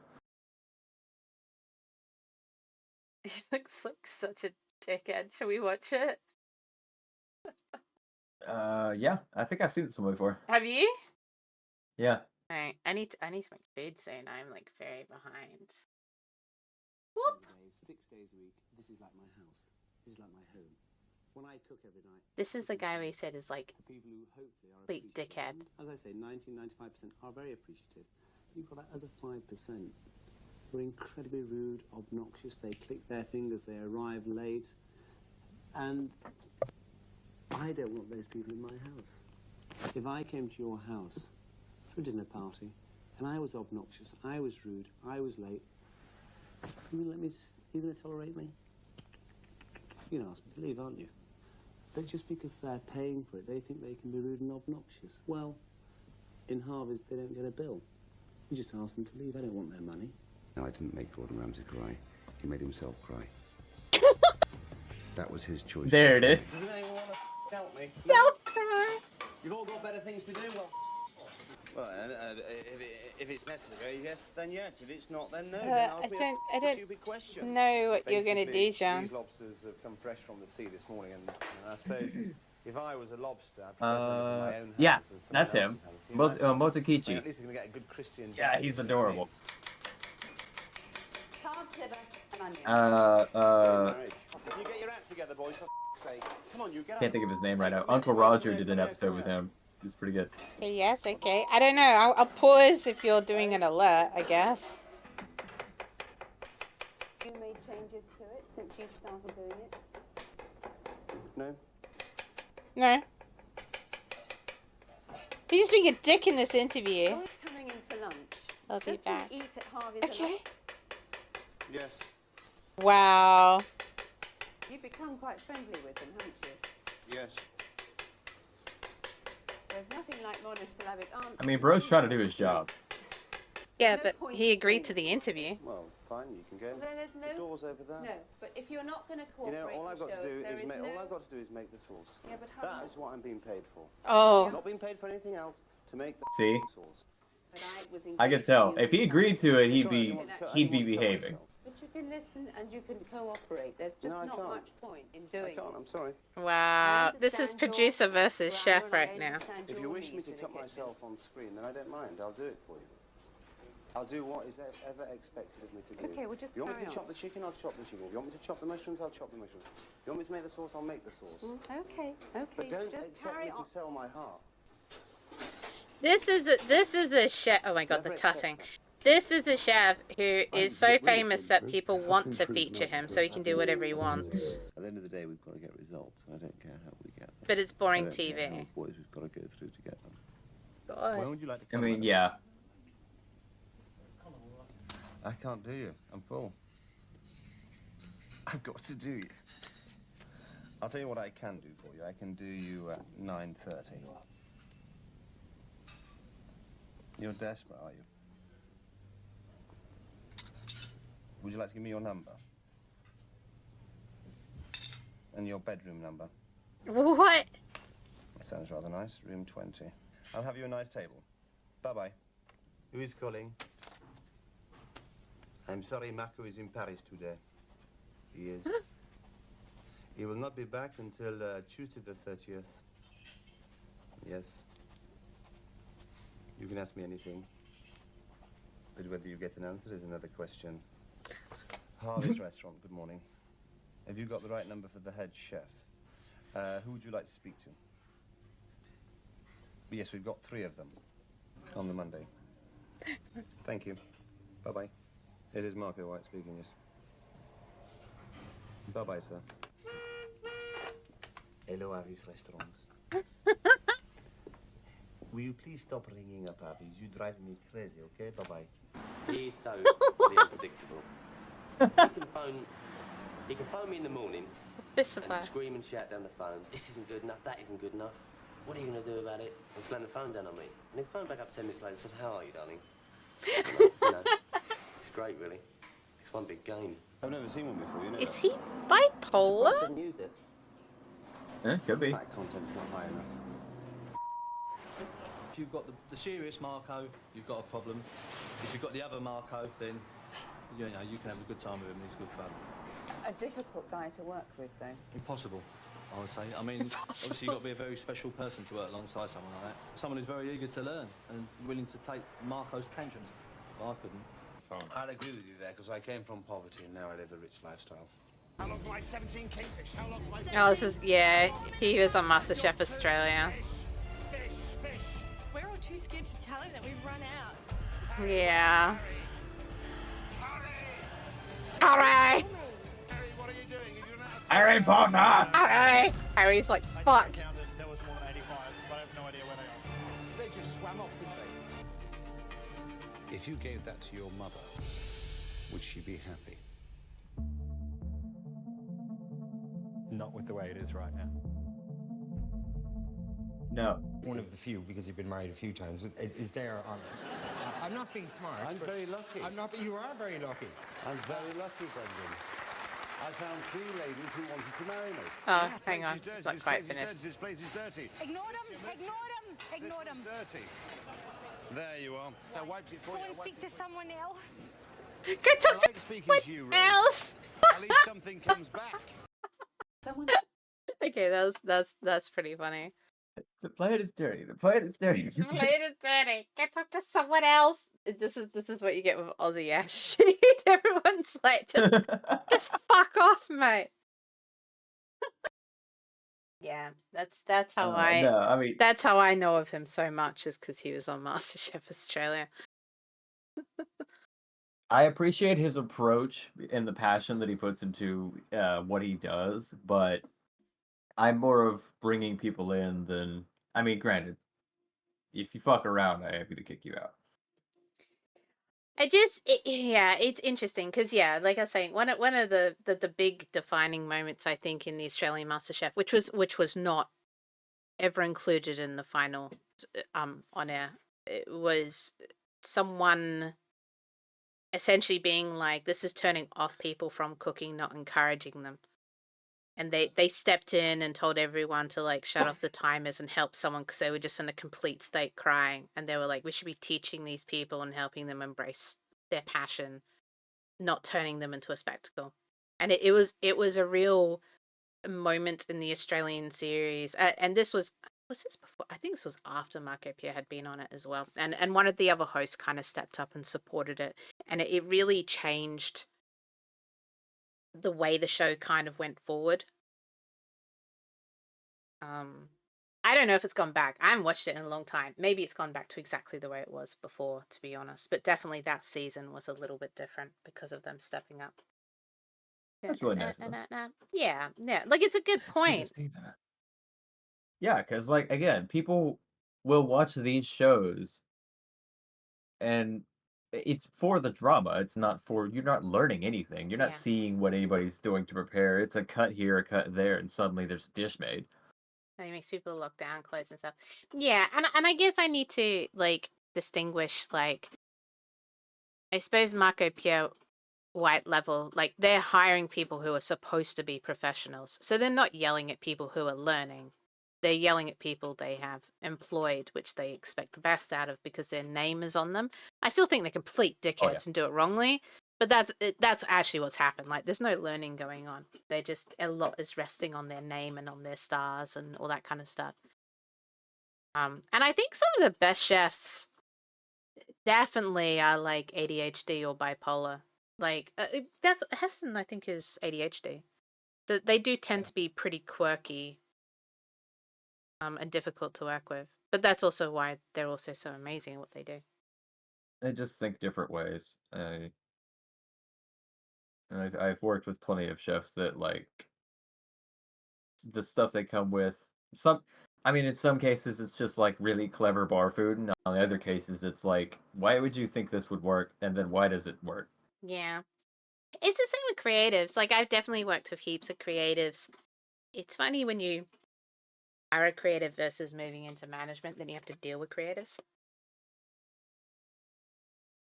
He looks like such a dickhead. Should we watch it? Yeah, I think I've seen this one before. Have you? Yeah. Alright, I need to make food soon. I'm like very behind. 6 days a week. This is like my house. This is like my home. When I cook every night. This is the guy we said is like people who hopefully are complete dickhead. As I say, 95% are very appreciative. You've got that other 5% who are incredibly rude, obnoxious. They click their fingers. They arrive late, and I don't want those people in my house. If I came to your house for a dinner party and I was obnoxious, I was rude, I was late, you gonna tolerate me? You're gonna ask me to leave, aren't you? But just because they're paying for it, they think they can be rude and obnoxious. Well, in Harvey's, they don't get a bill. You just ask them to leave. I don't want their money. No, I didn't make Gordon Ramsay cry. He made himself cry. That was his choice. There it is. Does anyone want to help me? Self-cry. You've all got better things to do. Well, if it's necessary, yes, then yes. If it's not, then no. Then ask me I don't stupid question. know what you're gonna do, John. These lobsters have come fresh from the sea this morning, and I suppose if I was a lobster, I'd prefer to live in my own house. Yeah, than someone that's him. else's house. Motokichi. At least I'm gonna get a good Christian. Yeah, he's adorable. Can't live an onion. You get your act together, boys, for sake. Come on, you get Can't think of his name right now. Uncle Roger did an episode with him. It's pretty good. Okay, yes, okay. I don't know. I'll pause if you're doing an alert, I guess. You made changes to it since you started doing it? No. No. He's just being a dick in this interview. Boy's coming in for lunch. I'll be Does back. he eat at Harvey's a Okay. lot? Yes. Wow. You've become quite friendly with him, haven't you? Yes. There's nothing like monosyllabic answers. I mean, bro's trying to do his job. Yeah, but he agreed to the interview. Well, fine, you can go. So there's no... The door's over there. No, but if you're not going to You cooperate know, all I've got to show do us, there is make. no... All I've got to do is make the sauce. Yeah, but how That much? is what I'm being paid for. Oh. Not being paid for anything else. To make the See? sauce. But I was I could tell. If he agreed to it, he'd be behaving. But you can listen and you can cooperate. There's just not much point in doing it. I'm sorry. Wow. This is producer versus chef right now. If you wish me to cut myself on screen, then I don't mind. I'll do it for you. I'll do what is ever expected of me to do. Okay, well, just if you want me carry to on. chop the chicken, I'll chop the chicken. If you want me to chop the mushrooms, I'll chop the mushrooms. If you want me to make the sauce, I'll make the sauce. Okay, But don't just expect carry me on. to sell my heart. This is a chef. Oh my god, the tutting. This is a chef who is so famous that people want to feature him, so he can do whatever he wants. At the end of the day, we've got to get results, and I don't care how we get them. But it's boring I don't care TV. how boys we've got to go through to get them. God. When would you like to I mean, yeah. I can't do you. I'm full. I've got to do you. I'll tell you what I can do for you. I can do you at 9:30. You're desperate, are you? Would you like to give me your number? And your bedroom number? What? That sounds rather nice. Room 20. I'll have you a nice table. Bye-bye. Who is calling? I'm sorry, Marco is in Paris today. He is. He will not be back until Tuesday the 30th. Yes. You can ask me anything. But whether you get an answer is another question. Harvey's restaurant, good morning. Have you got the right number for the head chef? Who would you like to speak to? Yes, we've got 3 of them on the Monday. Thank you. Bye-bye. It is Marco White speaking, yes. Bye-bye, sir. Hello, Harvey's restaurant. Will you please stop ringing up, Harvey's? You drive me crazy, okay? Bye-bye. He's so bloody unpredictable. He can phone me in the morning and scream and shout down the phone. This isn't good enough, that isn't good enough. What are you going to do about it? And slam the phone down on me. And then phone back up 10 minutes later and said, how are you, darling? You know, it's great, really. It's one big game. I've never seen one before, you know. Is he bipolar? I haven't used it. Yeah, could be. That content's not high enough. If you've got the serious Marco, you've got a problem. If you've got the other Marco, then you know you can have a good time with him. He's good fun. A difficult guy to work with, though. Impossible, I would say. I mean, obviously you've got to be a very special person to work alongside someone like that. Someone who's very eager to learn and willing to take Marco's tangents. I couldn't. I'll agree with you there, because I came from poverty and now I live a rich lifestyle. How long for my 17 kingfish? How long for my... Oh, this is, yeah, he was on MasterChef Australia. We're all too scared to challenge that. We've run out. Yeah. Harry! Harry Potter! Harry! Harry's like, fuck. There was more than 85, but I have no idea where they are. They just swam off, didn't they? If you gave that to your mother, would she be happy? Not with the way it is right now. No. One of the few, because you've been married a few times, is there on it. I'm not being smart. I'm very lucky. I'm not. You are very lucky. I'm very lucky, Brendan. I found 3 ladies who wanted to marry me. Oh, hang on. It's not quite finished. This place is dirty. Ignore them! Ignore them! Ignore them! Dirty. There you are. I wiped it for Go you. and speak to someone else. Go talk to someone else! At least something comes back. Okay, that's pretty funny. The plate is dirty. The plate is dirty. The plate is dirty. Go talk to someone else. This is what you get with Aussie ass shit. Everyone's like, just fuck off, mate. Yeah, that's how that's how I know of him so much, is because he was on MasterChef Australia. I appreciate his approach and the passion that he puts into what he does, but I'm more of bringing people in than... I mean, granted, if you fuck around, I'm happy to kick you out. It's interesting because, yeah, like I was saying, one of the big defining moments, I think, in the Australian MasterChef, which was not ever included in the final on air, it was someone essentially being like, this is turning off people from cooking, not encouraging them. And they stepped in and told everyone to like shut off the timers and help someone because they were just in a complete state crying. And they were like, we should be teaching these people and helping them embrace their passion, not turning them into a spectacle. And it was a real moment in the Australian series. And this was this before? I think this was after Marco Pierre had been on it as well. And one of the other hosts kind of stepped up and supported it. And it really changed the way the show kind of went forward. I don't know if it's gone back. I haven't watched it in a long time. Maybe it's gone back to exactly the way it was before, to be honest. But definitely that season was a little bit different because of them stepping up. That's really nice. Yeah. Like, it's a good point. Yeah, because, like, again, people will watch these shows and it's for the drama. It's not for... You're not learning anything. You're not seeing what anybody's doing to prepare. It's a cut here, a cut there, and suddenly there's a dish made. And it makes people look down close and stuff. Yeah, and I guess I need to, like, distinguish, like, I suppose Marco Pierre White level, like, they're hiring people who are supposed to be professionals. So they're not yelling at people who are learning. They're yelling at people they have employed, which they expect the best out of because their name is on them. I still think they're complete dickheads and do it wrongly, but that's actually what's happened. Like, there's no learning going on. They just, a lot is resting on their name and on their stars and all that kind of stuff. And I think some of the best chefs definitely are like ADHD or bipolar. Like, that's Heston, I think, is ADHD. They do tend to be pretty quirky, and difficult to work with. But that's also why they're also so amazing at what they do. They just think different ways. I've worked with plenty of chefs that, like, the stuff they come with. I mean, in some cases, it's just like really clever bar food, and on the other cases, it's like, why would you think this would work, and then why does it work? Yeah. It's the same with creatives. Like, I've definitely worked with heaps of creatives. It's funny when you are a creative versus moving into management, then you have to deal with creatives.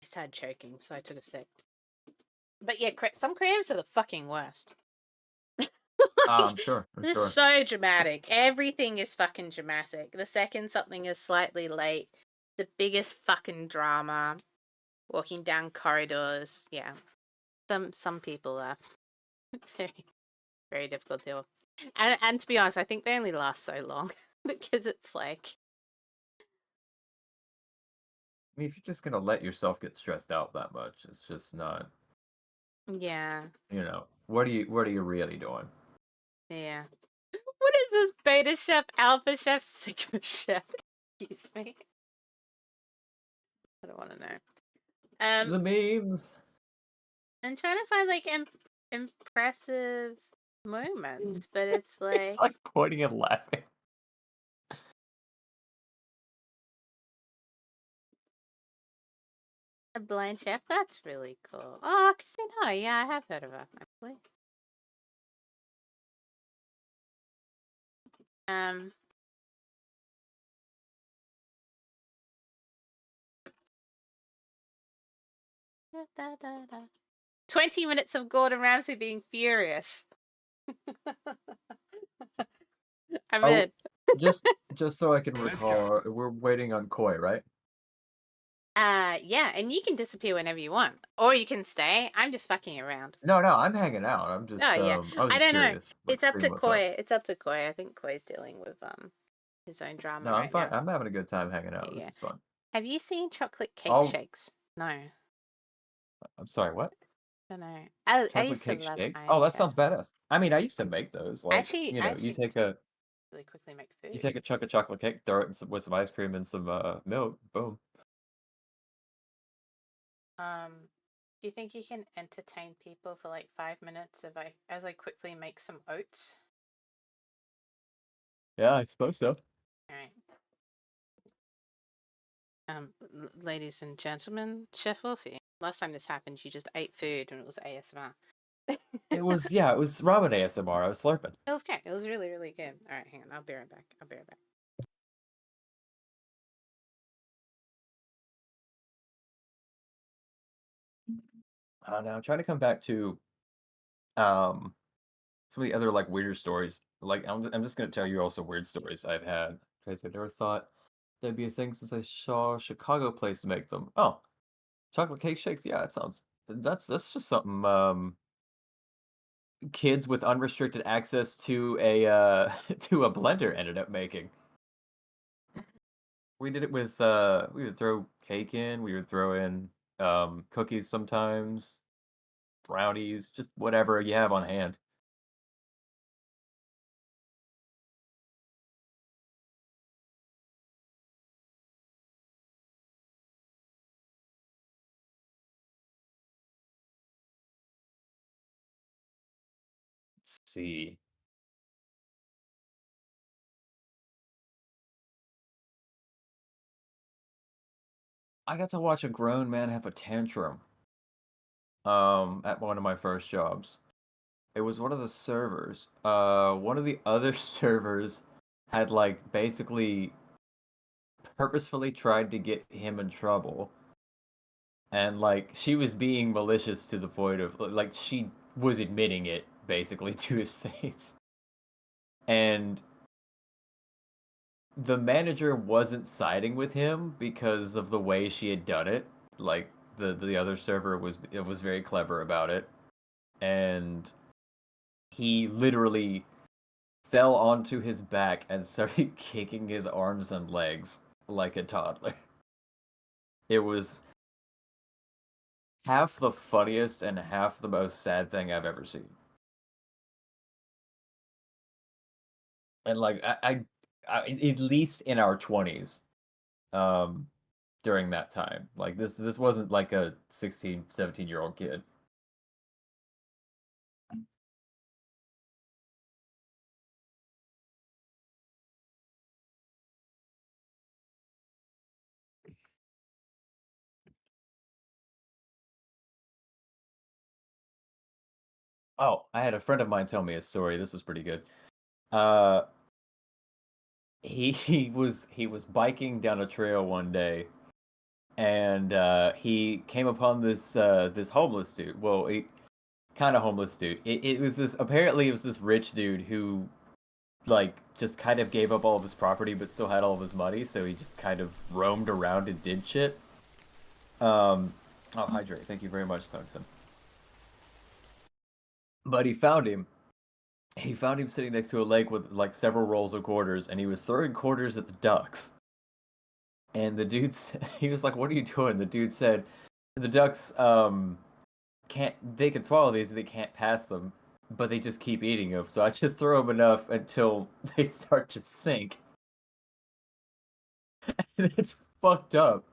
I started choking, so I took a sip. But yeah, some creatives are the fucking worst. I'm sure. They're so dramatic. Everything is fucking dramatic. The second something is slightly late, the biggest fucking drama. Walking down corridors. Yeah. Some people are very, very difficult to deal with. And to be honest, I think they only last so long because it's like, I mean, if you're just gonna let yourself get stressed out that much, it's just not. yeah, What are you really doing? yeah. What is this? Beta chef, alpha chef, sigma chef? Excuse me. I don't want to know. The memes. I'm trying to find like impressive moments, but it's like It's like pointing and laughing. a blind chef. That's really cool. Oh, Christine, hi. Yeah, I have heard of her actually. Da, da, da. 20 minutes of Gordon Ramsay being furious. I'm in. just so I can recall, we're waiting on Koi, right? Yeah, and you can disappear whenever you want, or you can stay. I'm just fucking around. No, I'm hanging out. I'm just. Oh yeah, I was I just don't curious. know. It's up to what's up. Koi. It's up to Koi. I think Koi's dealing with his own drama No, I'm right fine. now. I'm having a good time hanging out. Yeah. This is fun. Have you seen chocolate cake shakes? No. I'm sorry. What? I don't know. I Chocolate used to cake love shakes? Iron Oh, that Chef. sounds badass. I mean, I used to make those. Like, Actually, you take a really quickly make food. you take a chunk of chocolate cake, throw it with some ice cream and some milk. Boom. Do you think you can entertain people for like 5 minutes as I quickly make some oats? Yeah, I suppose so. All right. Ladies and gentlemen, Chef Wulfy. Last time this happened, you just ate food and it was ASMR. It was ramen ASMR. I was slurping. It was great. It was really, really good. All right, hang on. I'll be right back. Now I'm trying to come back to some of the other like weirder stories. Like I'm just gonna tell you also weird stories I've had because I never thought that'd be a thing since I saw Chicago place make them. Oh, chocolate cake shakes. Yeah, that's just something kids with unrestricted access to a to a blender ended up making. We did it with we would throw cake in, we would throw in cookies sometimes, brownies, just whatever you have on hand. Let's see. I got to watch a grown man have a tantrum at one of my first jobs. It was one of the servers. One of the other servers had like basically purposefully tried to get him in trouble. And, like, she was being malicious to the point of, like, she was admitting it, basically, to his face. And the manager wasn't siding with him because of the way she had done it. Like, the other server was very clever about it. And he literally fell onto his back and started kicking his arms and legs like a toddler. It was half the funniest and half the most sad thing I've ever seen. And like at least in our 20s, during that time, like this wasn't like a 16, 17-year-old kid. Oh, I had a friend of mine tell me a story. This was pretty good. Uh, he was biking down a trail one day, and he came upon this homeless dude. Well, kind of homeless dude. It was this apparently it was this rich dude who like just kind of gave up all of his property but still had all of his money, so he just kind of roamed around and did shit. Oh, hydrate. Thank you very much, Tungsten. But he found him. He found him sitting next to a lake with like several rolls of quarters, and he was throwing quarters at the ducks. And the dude, he was like, "What are you doing?" The dude said, "The ducks, can't. They can swallow these, they can't pass them, but they just keep eating them. So I just throw them enough until they start to sink." And it's fucked up.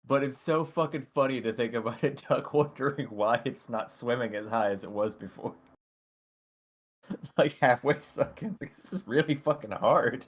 But it's so fucking funny to think about a duck wondering why it's not swimming as high as it was before. Like halfway sunken. This is really fucking hard.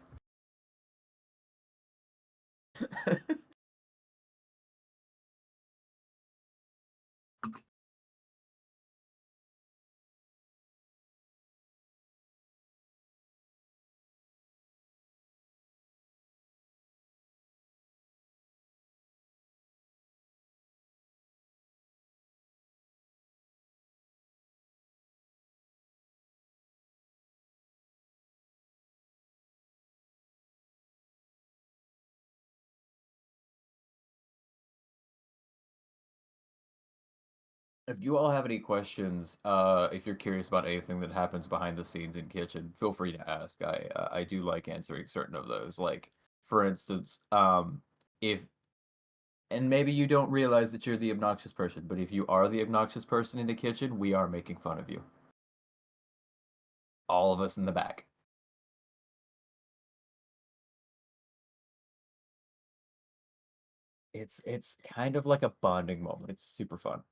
If you all have any questions, if you're curious about anything that happens behind the scenes in kitchen, feel free to ask. I do like answering certain of those. Like, for instance, if and maybe you don't realize that you're the obnoxious person, but if you are the obnoxious person in the kitchen, we are making fun of you. All of us in the back. It's kind of like a bonding moment. It's super fun.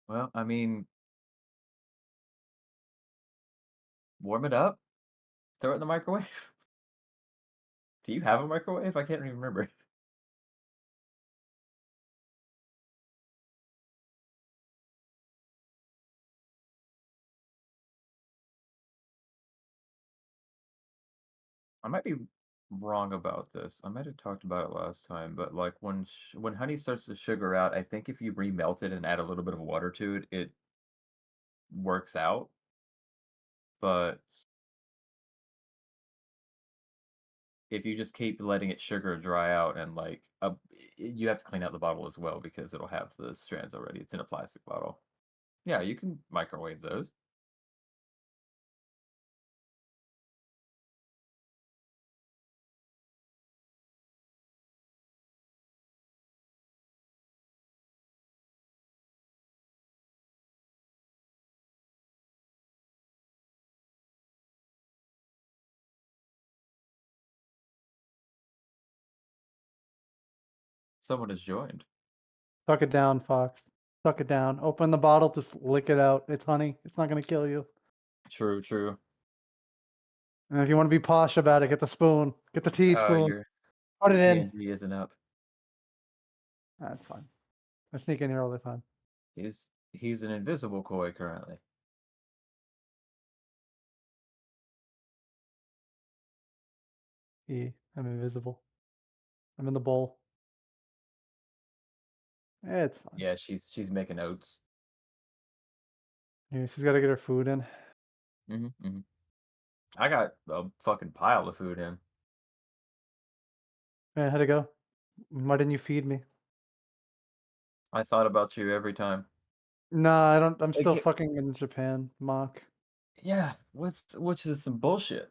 Well, I mean, warm it up, throw it in the microwave. Do you have a microwave? I can't even remember. I might be wrong about this. I might have talked about it last time, but like when honey starts to sugar out, I think if you remelt it and add a little bit of water to it, it works out. But if you just keep letting it sugar dry out and like you have to clean out the bottle as well because it'll have the strands already. It's in a plastic bottle. Yeah, you can microwave those. Someone has joined. Suck it down, Fox. Suck it down. Open the bottle, just lick it out. It's honey. It's not gonna kill you. True, true. And if you want to be posh about it, get the spoon. Get the teaspoon. Your Put it in. PNG isn't up. That's fine. I sneak in here all the time. He's an invisible koi currently. I'm invisible. I'm in the bowl. It's fine. Yeah, she's making oats. Yeah, she's got to get her food in. I got a fucking pile of food in. Yeah, how'd it go? Why didn't you feed me? I thought about you every time. Nah, I don't. I'm still Okay. fucking in Japan, mock. Yeah, which is some bullshit.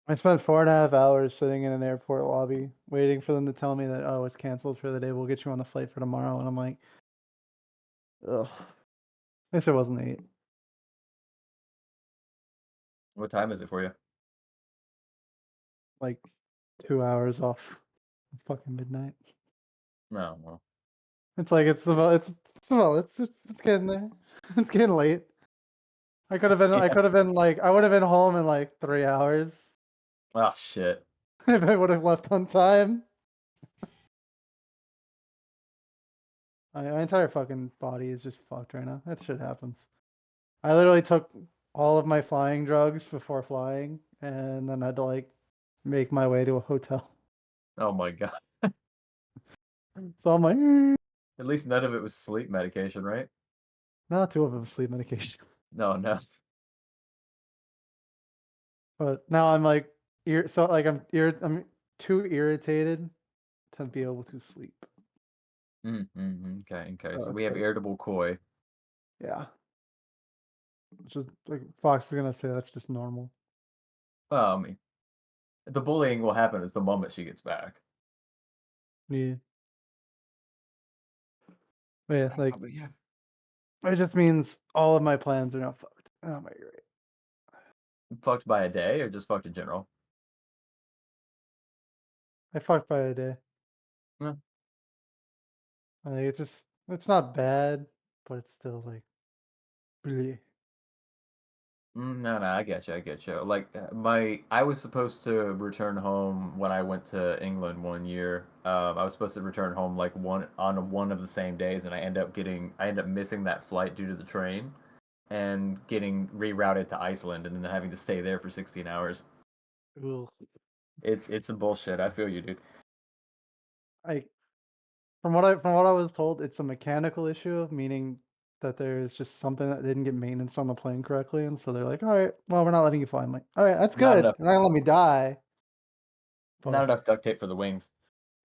I spent 4.5 hours sitting in an airport lobby waiting for them to tell me that, oh, it's canceled for the day. We'll get you on the flight for tomorrow. And I'm like, ugh. I guess it wasn't 8. What time is it for you? Like 2 hours off fucking midnight. No, well. It's like it's getting there. It's getting late. I could have been like I would have been home in like 3 hours Oh shit. if I would have left on time. My entire fucking body is just fucked right now. That shit happens. I literally took all of my flying drugs before flying, and then I had to like make my way to a hotel. Oh my god. So I'm like, At least none of it was sleep medication, right? no, 2 of them sleep medication. No. But now I'm like, I'm too irritated to be able to sleep. Okay. So Oh, we have okay. irritable koi. Yeah. Just like Fox is gonna say that's just normal. Well, I mean, the bullying will happen as the moment she gets back. Yeah. But yeah, like Yeah. it just means all of my plans are now fucked. Oh my god. Fucked by a day or just fucked in general? I fucked by a day. Yeah. Like it's not bad, but it's still like bleh. No, I get you. Like I was supposed to return home when I went to England one year. I was supposed to return home like one of the same days, and I end up missing that flight due to the train, and getting rerouted to Iceland, and then having to stay there for 16 hours. Ugh. It's some bullshit. I feel you, dude. Like from what I was told, it's a mechanical issue, meaning that there's just something that didn't get maintenance on the plane correctly, and so they're like, all right, well, we're not letting you fly. I'm like, all right, that's Not good. enough. They're not gonna let me die. Not But enough duct tape for the wings.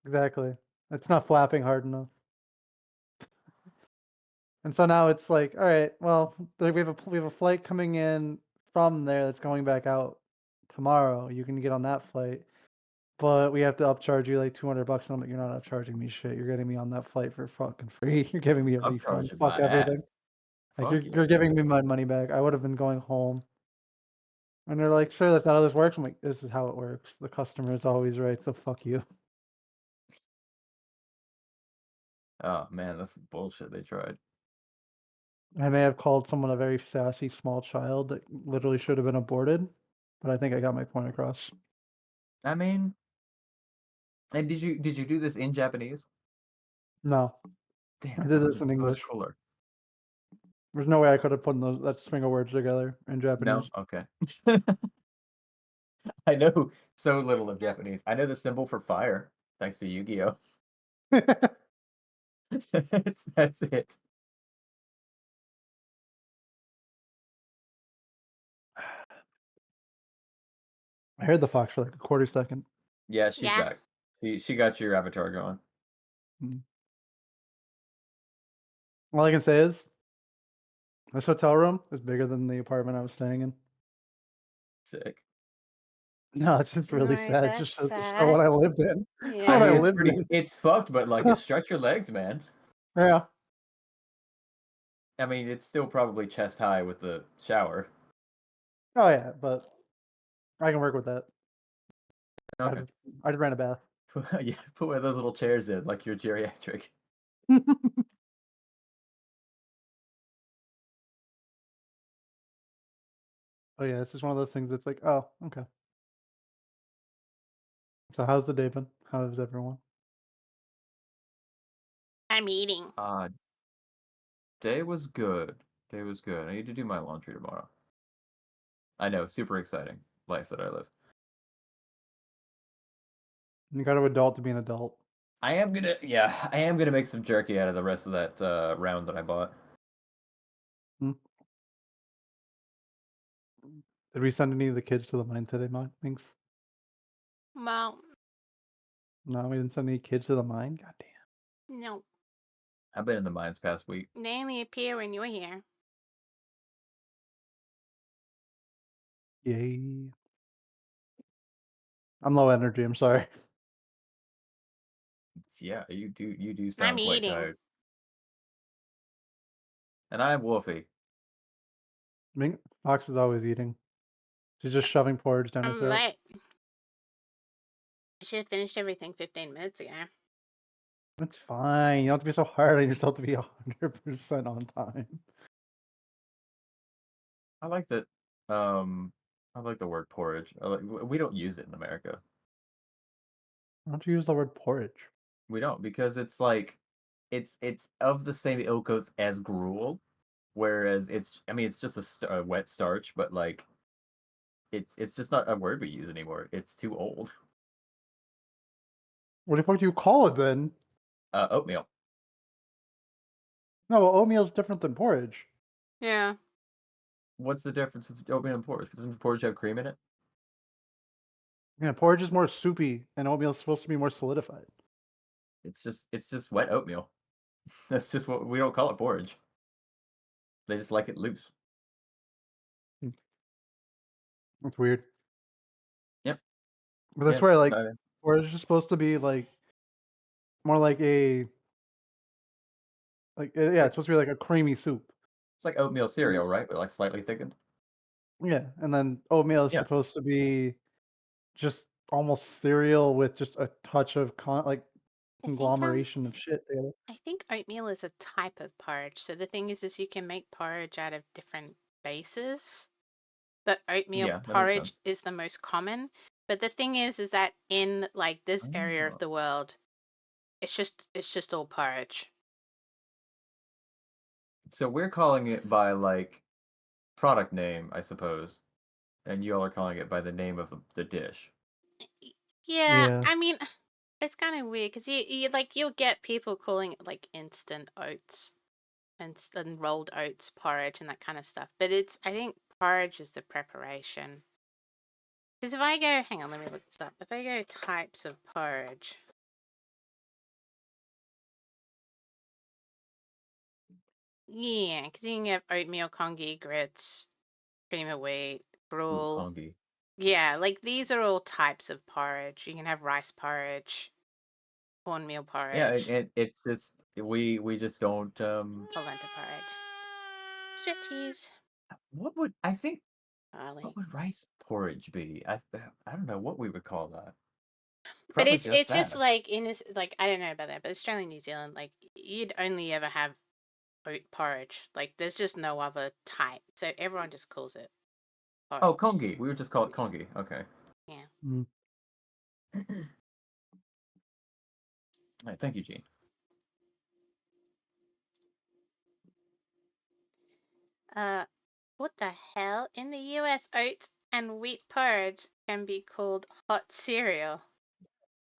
exactly, it's not flapping hard enough. And so now it's like, all right, well, we have a flight coming in from there that's going back out tomorrow. You can get on that flight, but we have to upcharge you like $200. And I'm like, you're not upcharging me shit. You're getting me on that flight for fucking free. You're giving me a refund. Upcharging Fuck my everything. ass. Like Fuck yeah. you're giving me my money back. I would have been going home. And they're like, sir, that's not how this works. I'm like, this is how it works. The customer is always right, so fuck you. Oh man, that's some bullshit they tried. I may have called someone a very sassy small child that literally should have been aborted, but I think I got my point across. I mean, and did you do this in Japanese? No. Damn, I that did would this have in been so much English. cooler. There's no way I could have put that string of words together in Japanese. No? Okay. I know so little of Japanese. I know the symbol for fire, thanks to Yu-Gi-Oh! That's it. I heard the fox for like a quarter second. Yeah, she's back. She got your avatar going. All I can say is this hotel room is bigger than the apartment I was staying in. Sick. No, it's just really Right, sad. that's Just for what sad. I lived in. I What I mean, lived in. it's fucked, but like, stretch your legs, man. Yeah. I mean, it's still probably chest high with the shower. Oh yeah, but I can work with that. Okay. I ran a bath. Yeah, put one of those little chairs in, like you're geriatric. Oh yeah, it's just one of those things that's like, oh, okay. So how's the day been? How is everyone? I'm eating. Day was good. Day was good. I need to do my laundry tomorrow. I know, super exciting life that I live. You got to adult to be an adult. I am gonna make some jerky out of the rest of that round that I bought. Hmm. Did we send any of the kids to the mine today, Mike? Thanks. Well, No, we didn't send any kids to the mine. God damn. no. I've been in the mines past week. They only appear when you're here. Yay. I'm low energy. I'm sorry. Yeah, you do I'm sound quite eating. tired. And I'm Wulfy. Fox is always eating. She's just shoving porridge down her I'm throat. late. I should have finished everything 15 minutes ago. It's fine. You don't have to be so hard on yourself to be 100% on time. I like that. I like the word porridge. We don't use it in America. Why don't you use the word porridge? We don't because it's like it's of the same ilk of as gruel, whereas it's just a wet starch, but like it's just not a word we use anymore. It's too old. What the fuck do you call it then? Oatmeal. No, oatmeal's different than porridge. Yeah. What's the difference with oatmeal and porridge? Doesn't porridge have cream in it? Yeah, porridge is more soupy, and oatmeal's supposed to be more solidified. It's just wet oatmeal. That's just what we don't call it porridge. They just like it loose. That's weird. Yep. But that's Yeah, where like porridge is supposed to be like more like a yeah, it's supposed to be like a creamy soup. it's like oatmeal cereal, right? But like slightly thickened. Yeah, and then oatmeal is Yeah. supposed to be just almost cereal with just a touch of conglomeration of shit together. I think oatmeal is a type of porridge. So the thing is you can make porridge out of different bases. But oatmeal Yeah, that makes porridge sense. is the most common. But the thing is that in like this area of Oh. the world, it's just all porridge. So we're calling it by like product name, I suppose, and y'all are calling it by the name of the dish. Yeah, Yeah. I mean, it's kind of weird because you'll get people calling it like instant oats and rolled oats porridge and that kind of stuff. But I think porridge is the preparation. Because if I go, hang on, let me look this up. If I go types of porridge, yeah, because you can have oatmeal, congee, grits, cream of wheat, Ooh, gruel. congee. Yeah, like these are all types of porridge. You can have rice porridge, cornmeal Yeah, porridge, it's just we just don't polenta porridge, stretchies, what would I think barley. what would rice porridge be? I don't know what we would call that. But Probably just it's just that. like in this, like I don't know about that, but Australia, New Zealand, like you'd only ever have oat porridge. Like there's just no other type, so everyone just calls it Oh, porridge. congee. We would just call it congee. Okay. Yeah. Mm. All right, thank you, Gene. What the hell? In the US, oats and wheat porridge can be called hot cereal.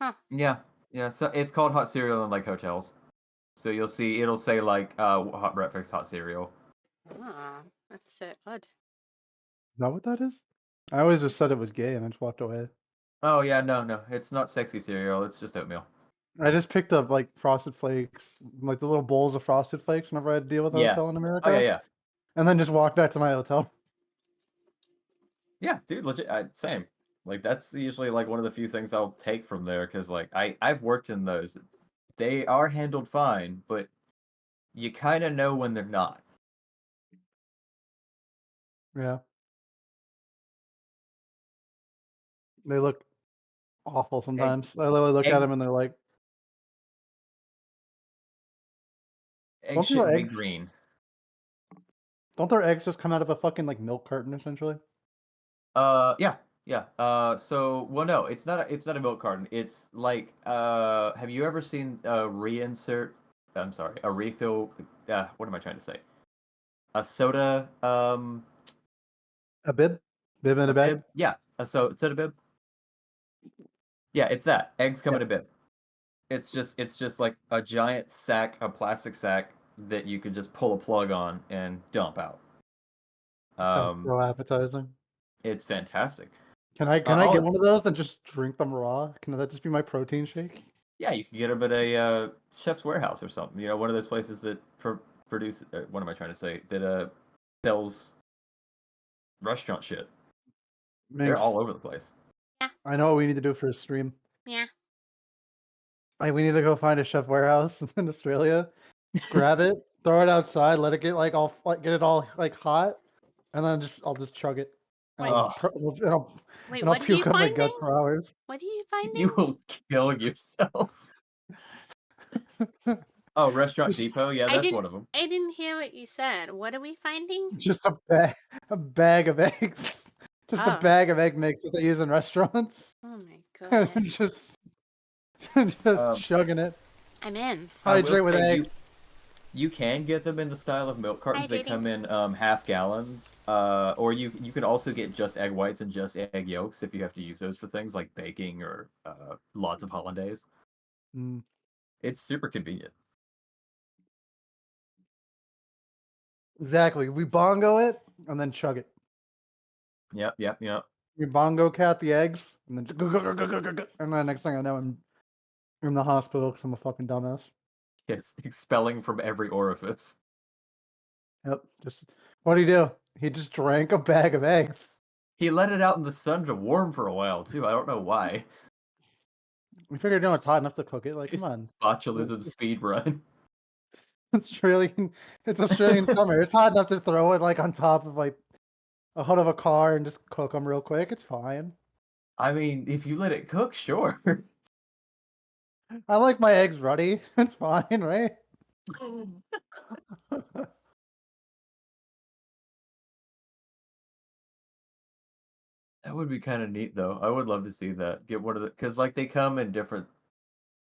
Huh. Yeah, yeah. So it's called hot cereal in like hotels. So you'll see it'll say like hot breakfast, hot cereal. Oh, that's so odd. Is that what that is? I always just said it was gay and I just walked away. Oh yeah, no, it's not sexy cereal. It's just oatmeal. I just picked up like Frosted Flakes, like the little bowls of Frosted Flakes whenever I had to deal with a Yeah. hotel in Oh America, yeah. and then just walked back to my hotel. Yeah, dude, legit. Same. Like that's usually like one of the few things I'll take from there because like I've worked in those. They are handled fine, but you kind of know when they're not. Yeah. They look awful Eggs, sometimes. I literally look at eggs, them and they're like, eggs don't you know shouldn't be eggs? green. Don't their eggs just come out of a fucking like milk carton essentially? Yeah, yeah. Well, no, it's not a milk carton. It's like, have you ever seen a reinsert? I'm sorry, a refill. What am I trying to say? A soda, A bib, bib in a a bag. bib. Yeah, soda bib. Yeah, it's that. Eggs come Yeah, in a bib. It's just like a giant sack, a plastic sack that you could just pull a plug on and dump out. sounds Um, so appetizing. it's fantastic. Can I get one of those and just drink them raw? Can that just be my protein shake? Yeah, you can get them at a Chef's Warehouse or something. You know, one of those places that produce. What am I trying to say? That sells restaurant shit. They're Minx, all over the place. I know what we need to do for a stream. Yeah. Like we need to go find a Chef Warehouse in Australia, grab it, throw it outside, let it get like all like get it all like hot, and then I'll just chug it, and Wait. Wait, I'll what are you puke up my guts finding? for hours. What are you finding? You will kill yourself. Oh, Restaurant Just Depot. Yeah, that's one of them. I didn't hear what you said. What are we finding? just a bag of eggs, just a Oh. bag of egg mix that they use in restaurants, Oh my and god. just Um, chugging it. I'm in. I will Hydrate with say eggs. you can get them in the style of milk cartons. They Hydrating. come in half gallons. Or you can also get just egg whites and just egg yolks if you have to use those for things like baking or lots of hollandaise. Mm. It's super convenient. Exactly. We bongo it and then chug it. Yep, yep, yep. We bongo cat the eggs and then and then next thing I know I'm in the hospital because I'm a fucking dumbass. Yes, expelling from every orifice. Yep. Just what do? He just drank a bag of eggs. He let it out in the sun to warm for a while too. I don't know why. We figured, it's hot enough to cook it. Like, come His on. botulism speed run. It's Australian summer. It's hot enough to throw it like on top of like a hood of a car and just cook them real quick. It's fine. I mean, if you let it cook, sure. I like my eggs ready. It's fine, right? That would be kind of neat, though. I would love to see that. Get one of the because like they come in different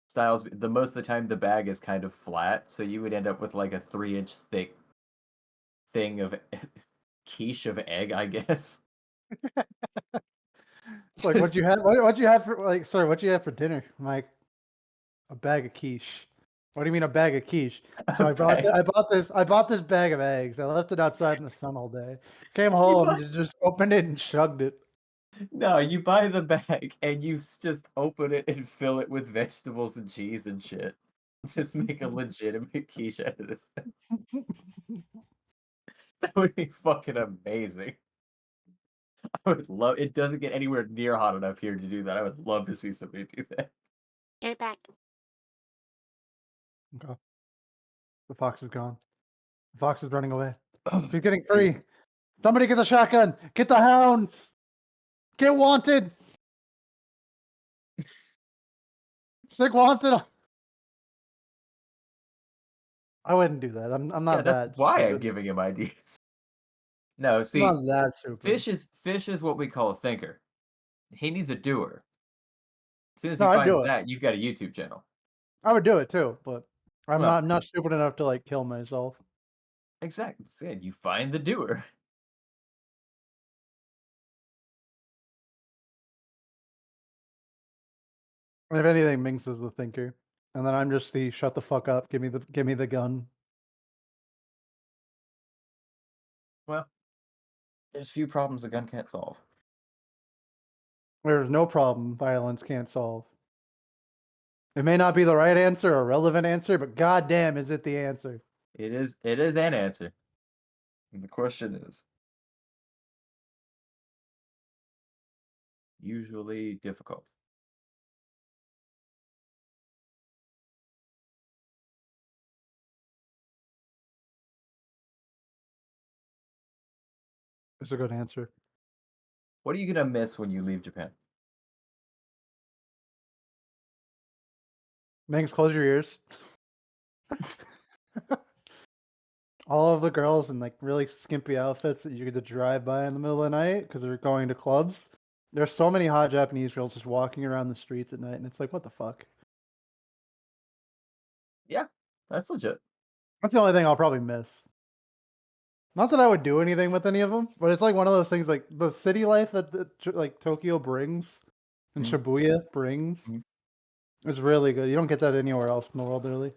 styles. The most of the time, the bag is kind of flat, so you would end up with like a 3-inch thick thing of quiche of egg, I guess. It's like, what'd you have? What'd you have for like? Sorry, what'd you have for dinner? I'm like, a bag of quiche. What do you mean a bag of quiche? So A bag. I bought this bag of eggs. I left it outside in the sun all day. Came You home buy and just opened it and chugged it. no, you buy the bag and you just open it and fill it with vegetables and cheese and shit. Just make a legitimate quiche out of this thing. That would be fucking amazing. I would love. It doesn't get anywhere near hot enough here to do that. I would love to see somebody do that. Get back. Okay. The fox is gone. The fox is running away. He's getting free. Somebody get the shotgun. Get the hounds. Get wanted. Sick wanted. I wouldn't do that. I'm Yeah, not that's that why I'm stupid. giving him ideas. No, I'm see, not that stupid. fish is what we call a thinker. He needs a doer. As soon as he No, I'd finds do it. that, you've got a YouTube channel. I would do it too, but Well, I'm not stupid enough to like kill myself. exactly. Said you find the doer. If anything, Minx is the thinker, and then I'm just the shut the fuck up. Give me the gun. Well, there's few problems a gun can't solve. There's no problem violence can't solve. It may not be the right answer or relevant answer, but goddamn, is it the answer? It is an answer. And the question is usually difficult. It's a good answer. What are you gonna miss when you leave Japan? Mangs, close your ears. All of the girls in like really skimpy outfits that you get to drive by in the middle of the night because they're going to clubs. There's so many hot Japanese girls just walking around the streets at night, and it's like, what the fuck? Yeah, that's legit. That's the only thing I'll probably miss. Not that I would do anything with any of them, but it's like one of those things like the city life that like Tokyo brings and Mhm. Shibuya brings Mhm. is really good. You don't get that anywhere else in the world, really.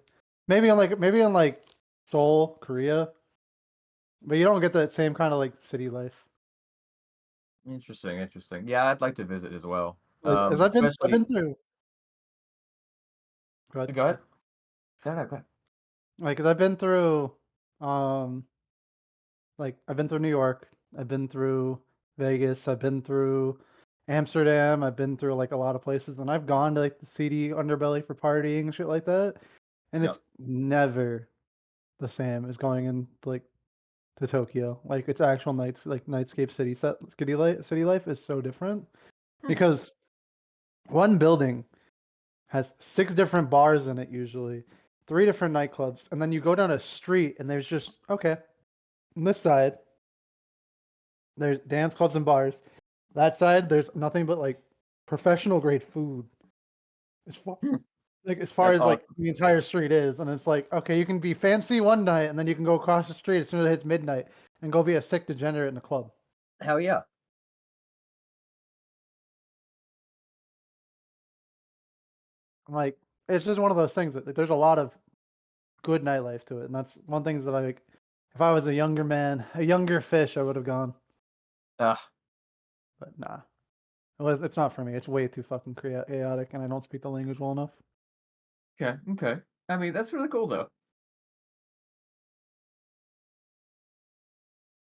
Maybe in like Seoul, Korea, but you don't get that same kind of like city life. Interesting, interesting. Yeah, I'd like to visit as well. Like, as I've Especially. been through. Go ahead. Go ahead. No, no, go ahead. Like, as I've been through, um, like I've been through New York, I've been through Vegas, I've been through Amsterdam, I've been through like a lot of places, and I've gone to like the seedy underbelly for partying and shit like that, and it's Yep. never the same as going in like to Tokyo. Like its actual nights, like nightscape city life is so different because one building has 6 different bars in it usually, 3 different nightclubs, and then you go down a street and there's just okay, on this side there's dance clubs and bars. That side there's nothing but like professional grade food. As far like as far That's as like awesome. the entire street is, and it's like okay, you can be fancy one night and then you can go across the street as soon as it hits midnight and go be a sick degenerate in a club. Hell yeah. I'm like, it's just one of those things that like, there's a lot of good nightlife to it, and that's one thing that I like. If I was a younger man, a younger fish, I would have gone. Ah, But nah, it's not for me. It's way too fucking chaotic, and I don't speak the language well enough. okay, okay. I mean, that's really cool though.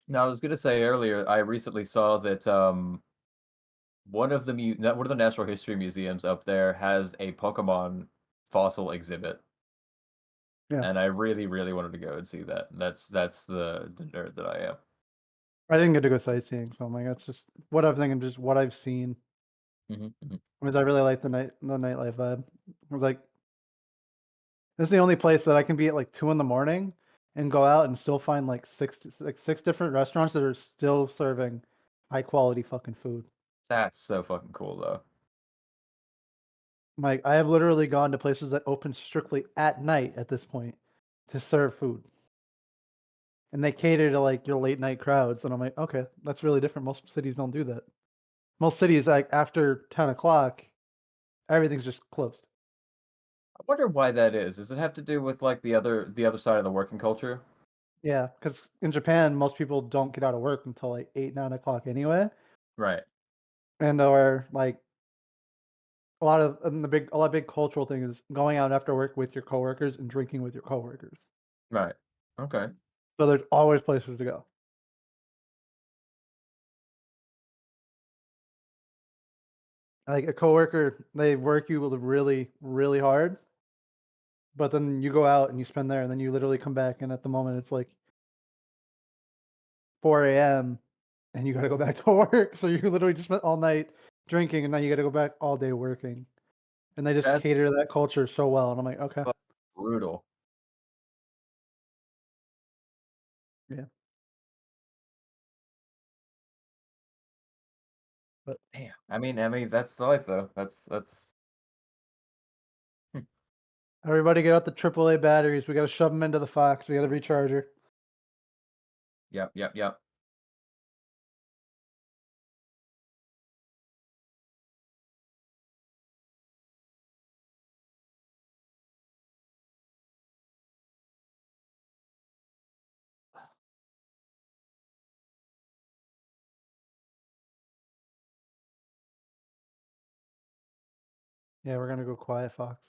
Now, I was gonna say earlier, I recently saw that one of the natural history museums up there has a Pokemon fossil exhibit, Yeah, and I really, really wanted to go and see that. That's the nerd that I am. I didn't get to go sightseeing, so I'm like, that's just what I'm thinking, just what I've seen. Mhm. Because I really like the nightlife vibe. I was like, this is the only place that I can be at like 2 in the morning and go out and still find like six different restaurants that are still serving high quality fucking food. That's so fucking cool though. Like I have literally gone to places that open strictly at night at this point to serve food. And they cater to like your late night crowds. And I'm like, okay, that's really different. Most cities don't do that. Most cities like after 10 o'clock, everything's just closed. I wonder why that is. Does it have to do with like the other side of the working culture? Yeah, because in Japan, most people don't get out of work until like 8, 9 o'clock anyway. Right. And or like a lot of big cultural thing is going out after work with your coworkers and drinking with your coworkers. Right. Okay. So there's always places to go. Like a coworker, they work you really, really hard, but then you go out and you spend there, and then you literally come back, and at the moment it's like 4 a.m. and you got to go back to work. So you literally just spent all night drinking, and now you got to go back all day working. And they just That's cater to that culture so well. And I'm like, okay, brutal. yeah. But Damn. I mean, that's the life though. That's. Hmm. everybody get out the AAA batteries. We got to shove them into the Fox. We got to recharge her. Yep. Yep. Yep. Yeah, we're gonna go quiet, Fox.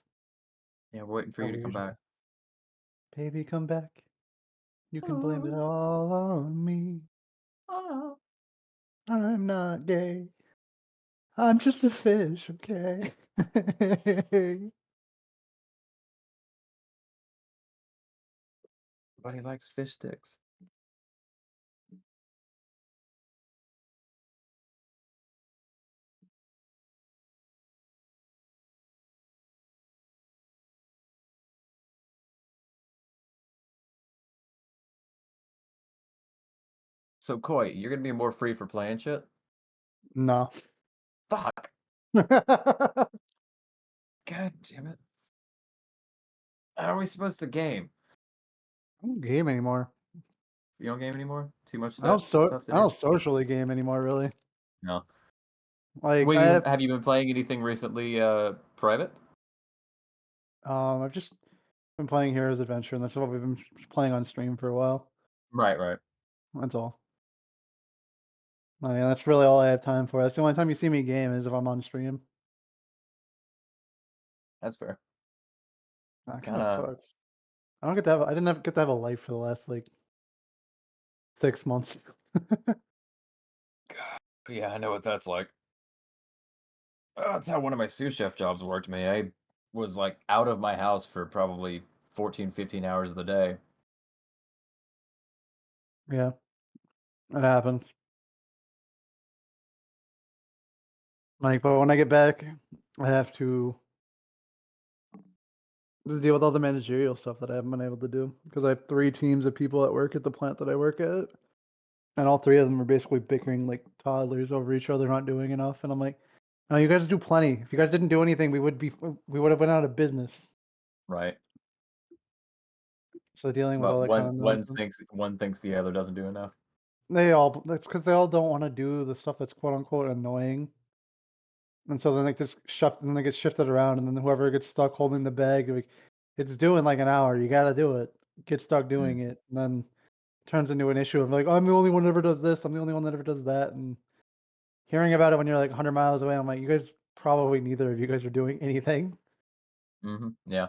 Yeah, we're waiting for Per you to come back. usual. Baby, come back. You can blame it all on me. Oh. I'm not gay. I'm just a fish, okay? Everybody likes fish sticks. So, Koi, you're gonna be more free for playing shit? No. Fuck. God damn it. How are we supposed to game? I don't game anymore. You don't game anymore? Too much I don't stuff to I do? don't socially game anymore, really. No. Like Well, I have have you been playing anything recently, private? I've just been playing Heroes Adventure, and that's what we've been playing on stream for a while. Right. That's all. That's really all I have time for. That's the only time you see me game is if I'm on stream. That's fair. That kind of Kinda sucks. I didn't get to have a life for the last like 6 months. yeah, I know what that's like. That's how one of my sous chef jobs worked me. I was, like, out of my house for probably 14, 15 hours of the day. Yeah, it happens. Like, but when I get back, I have to deal with all the managerial stuff that I haven't been able to do because I have 3 teams of people that work at the plant that I work at, and all 3 of them are basically bickering like toddlers over each other not doing enough, and I'm like, "No, you guys do plenty. If you guys didn't do anything, we would have went out of business." Right. So dealing with But all that kind of nonsense. one thinks the other doesn't do enough. That's because they all don't want to do the stuff that's quote unquote annoying. And so then they just then they get shifted around, and then whoever gets stuck holding the bag, like, it's due in like an hour. You got to do it. Get stuck doing it, and then turns into an issue of like, I'm the only one that ever does this. I'm the only one that ever does that. And hearing about it when you're like 100 miles away, I'm like, you guys probably neither of you guys are doing anything. Yeah.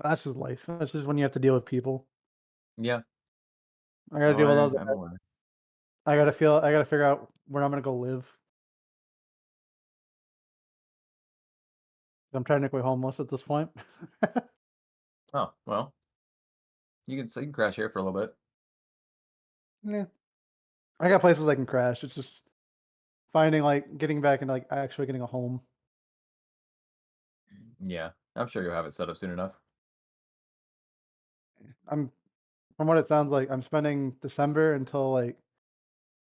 That's just life. That's just when you have to deal with people. Yeah. I got to Oh, deal with all that. I'm aware. I got to figure out where I'm gonna go live. I'm technically homeless at this point. Oh, well. You can crash here for a little bit. Yeah. I got places I can crash. It's just finding like getting back and like actually getting a home. Yeah. I'm sure you'll have it set up soon enough. I'm From what it sounds like, I'm spending December until like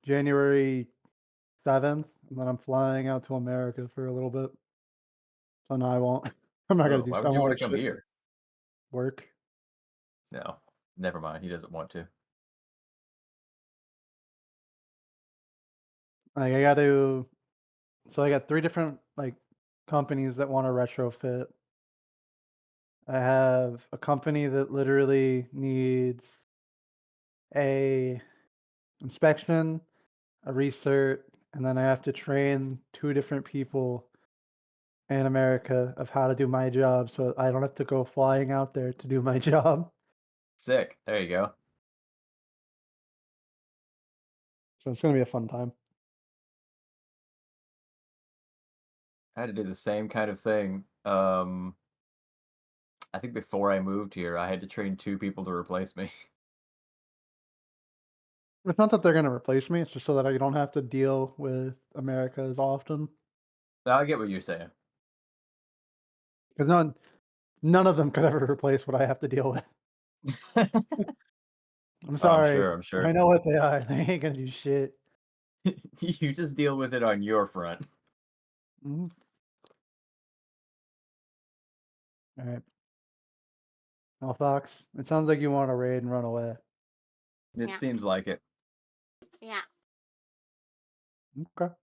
January 7th, and then I'm flying out to America for a little bit. So no, I won't. I'm not gonna Oh, do. why I would you won't wanna do come shit. here? Work. No. Never mind, he doesn't want to. Like I got to. So I got 3 different like companies that want to retrofit. I have a company that literally needs a inspection, a recert, and then I have to train 2 different people in America of how to do my job so I don't have to go flying out there to do my job. Sick. There you go. So it's gonna be a fun time. I had to do the same kind of thing. I think before I moved here, I had to train 2 people to replace me. It's not that they're gonna replace me, it's just so that I don't have to deal with America as often. I get what you're saying. Because none of them could ever replace what I have to deal with. I'm Oh, I'm sorry. sure, I'm I sure. know what they are. They ain't gonna do shit. You just deal with it on your front. Mhm. Alright. Well, Fox, it sounds like you want to raid and run away. It Yeah. seems like it. Yeah. Okay.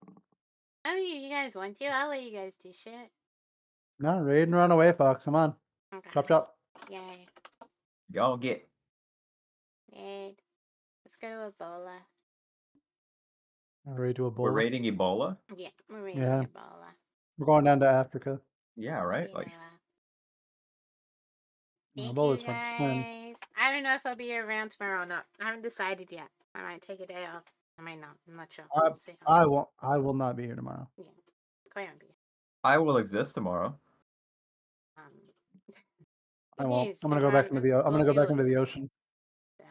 Oh, you guys want to? I'll let you guys do shit. No, raid and run away, Fox. Come on. Okay. Chop chop. Yay. Y'all get. Raid. Let's go to Ebola. Raid to We're Ebola. raiding Ebola? Yeah, we're raiding Yeah. Ebola. We're going down to Africa. Yeah, right? You Like, know, thank Ebola's you fun. Fun. guys. I don't know if I'll be around tomorrow or not. I haven't decided yet. I might take a day off. I might not. I'm not sure. We'll see. I will not be here tomorrow. Yeah. Quite won't be. I will exist tomorrow. I Good won't. news. I'm gonna go back into the. I'm gonna go back into the ocean. So,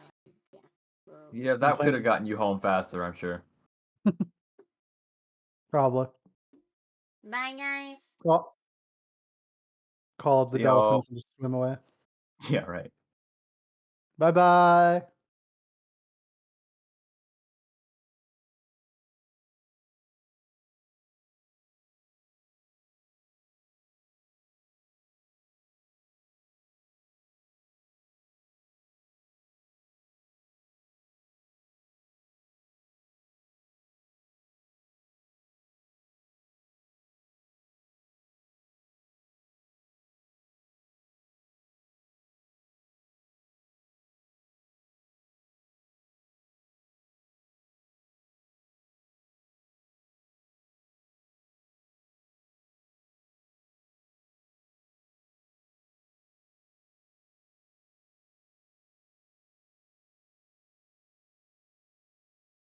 yeah. Yeah, I'm that could playing. have gotten you home faster, I'm sure. Probably. Bye, guys. Well, call up the See y'all. dolphins and just swim away. Yeah, right. Bye bye.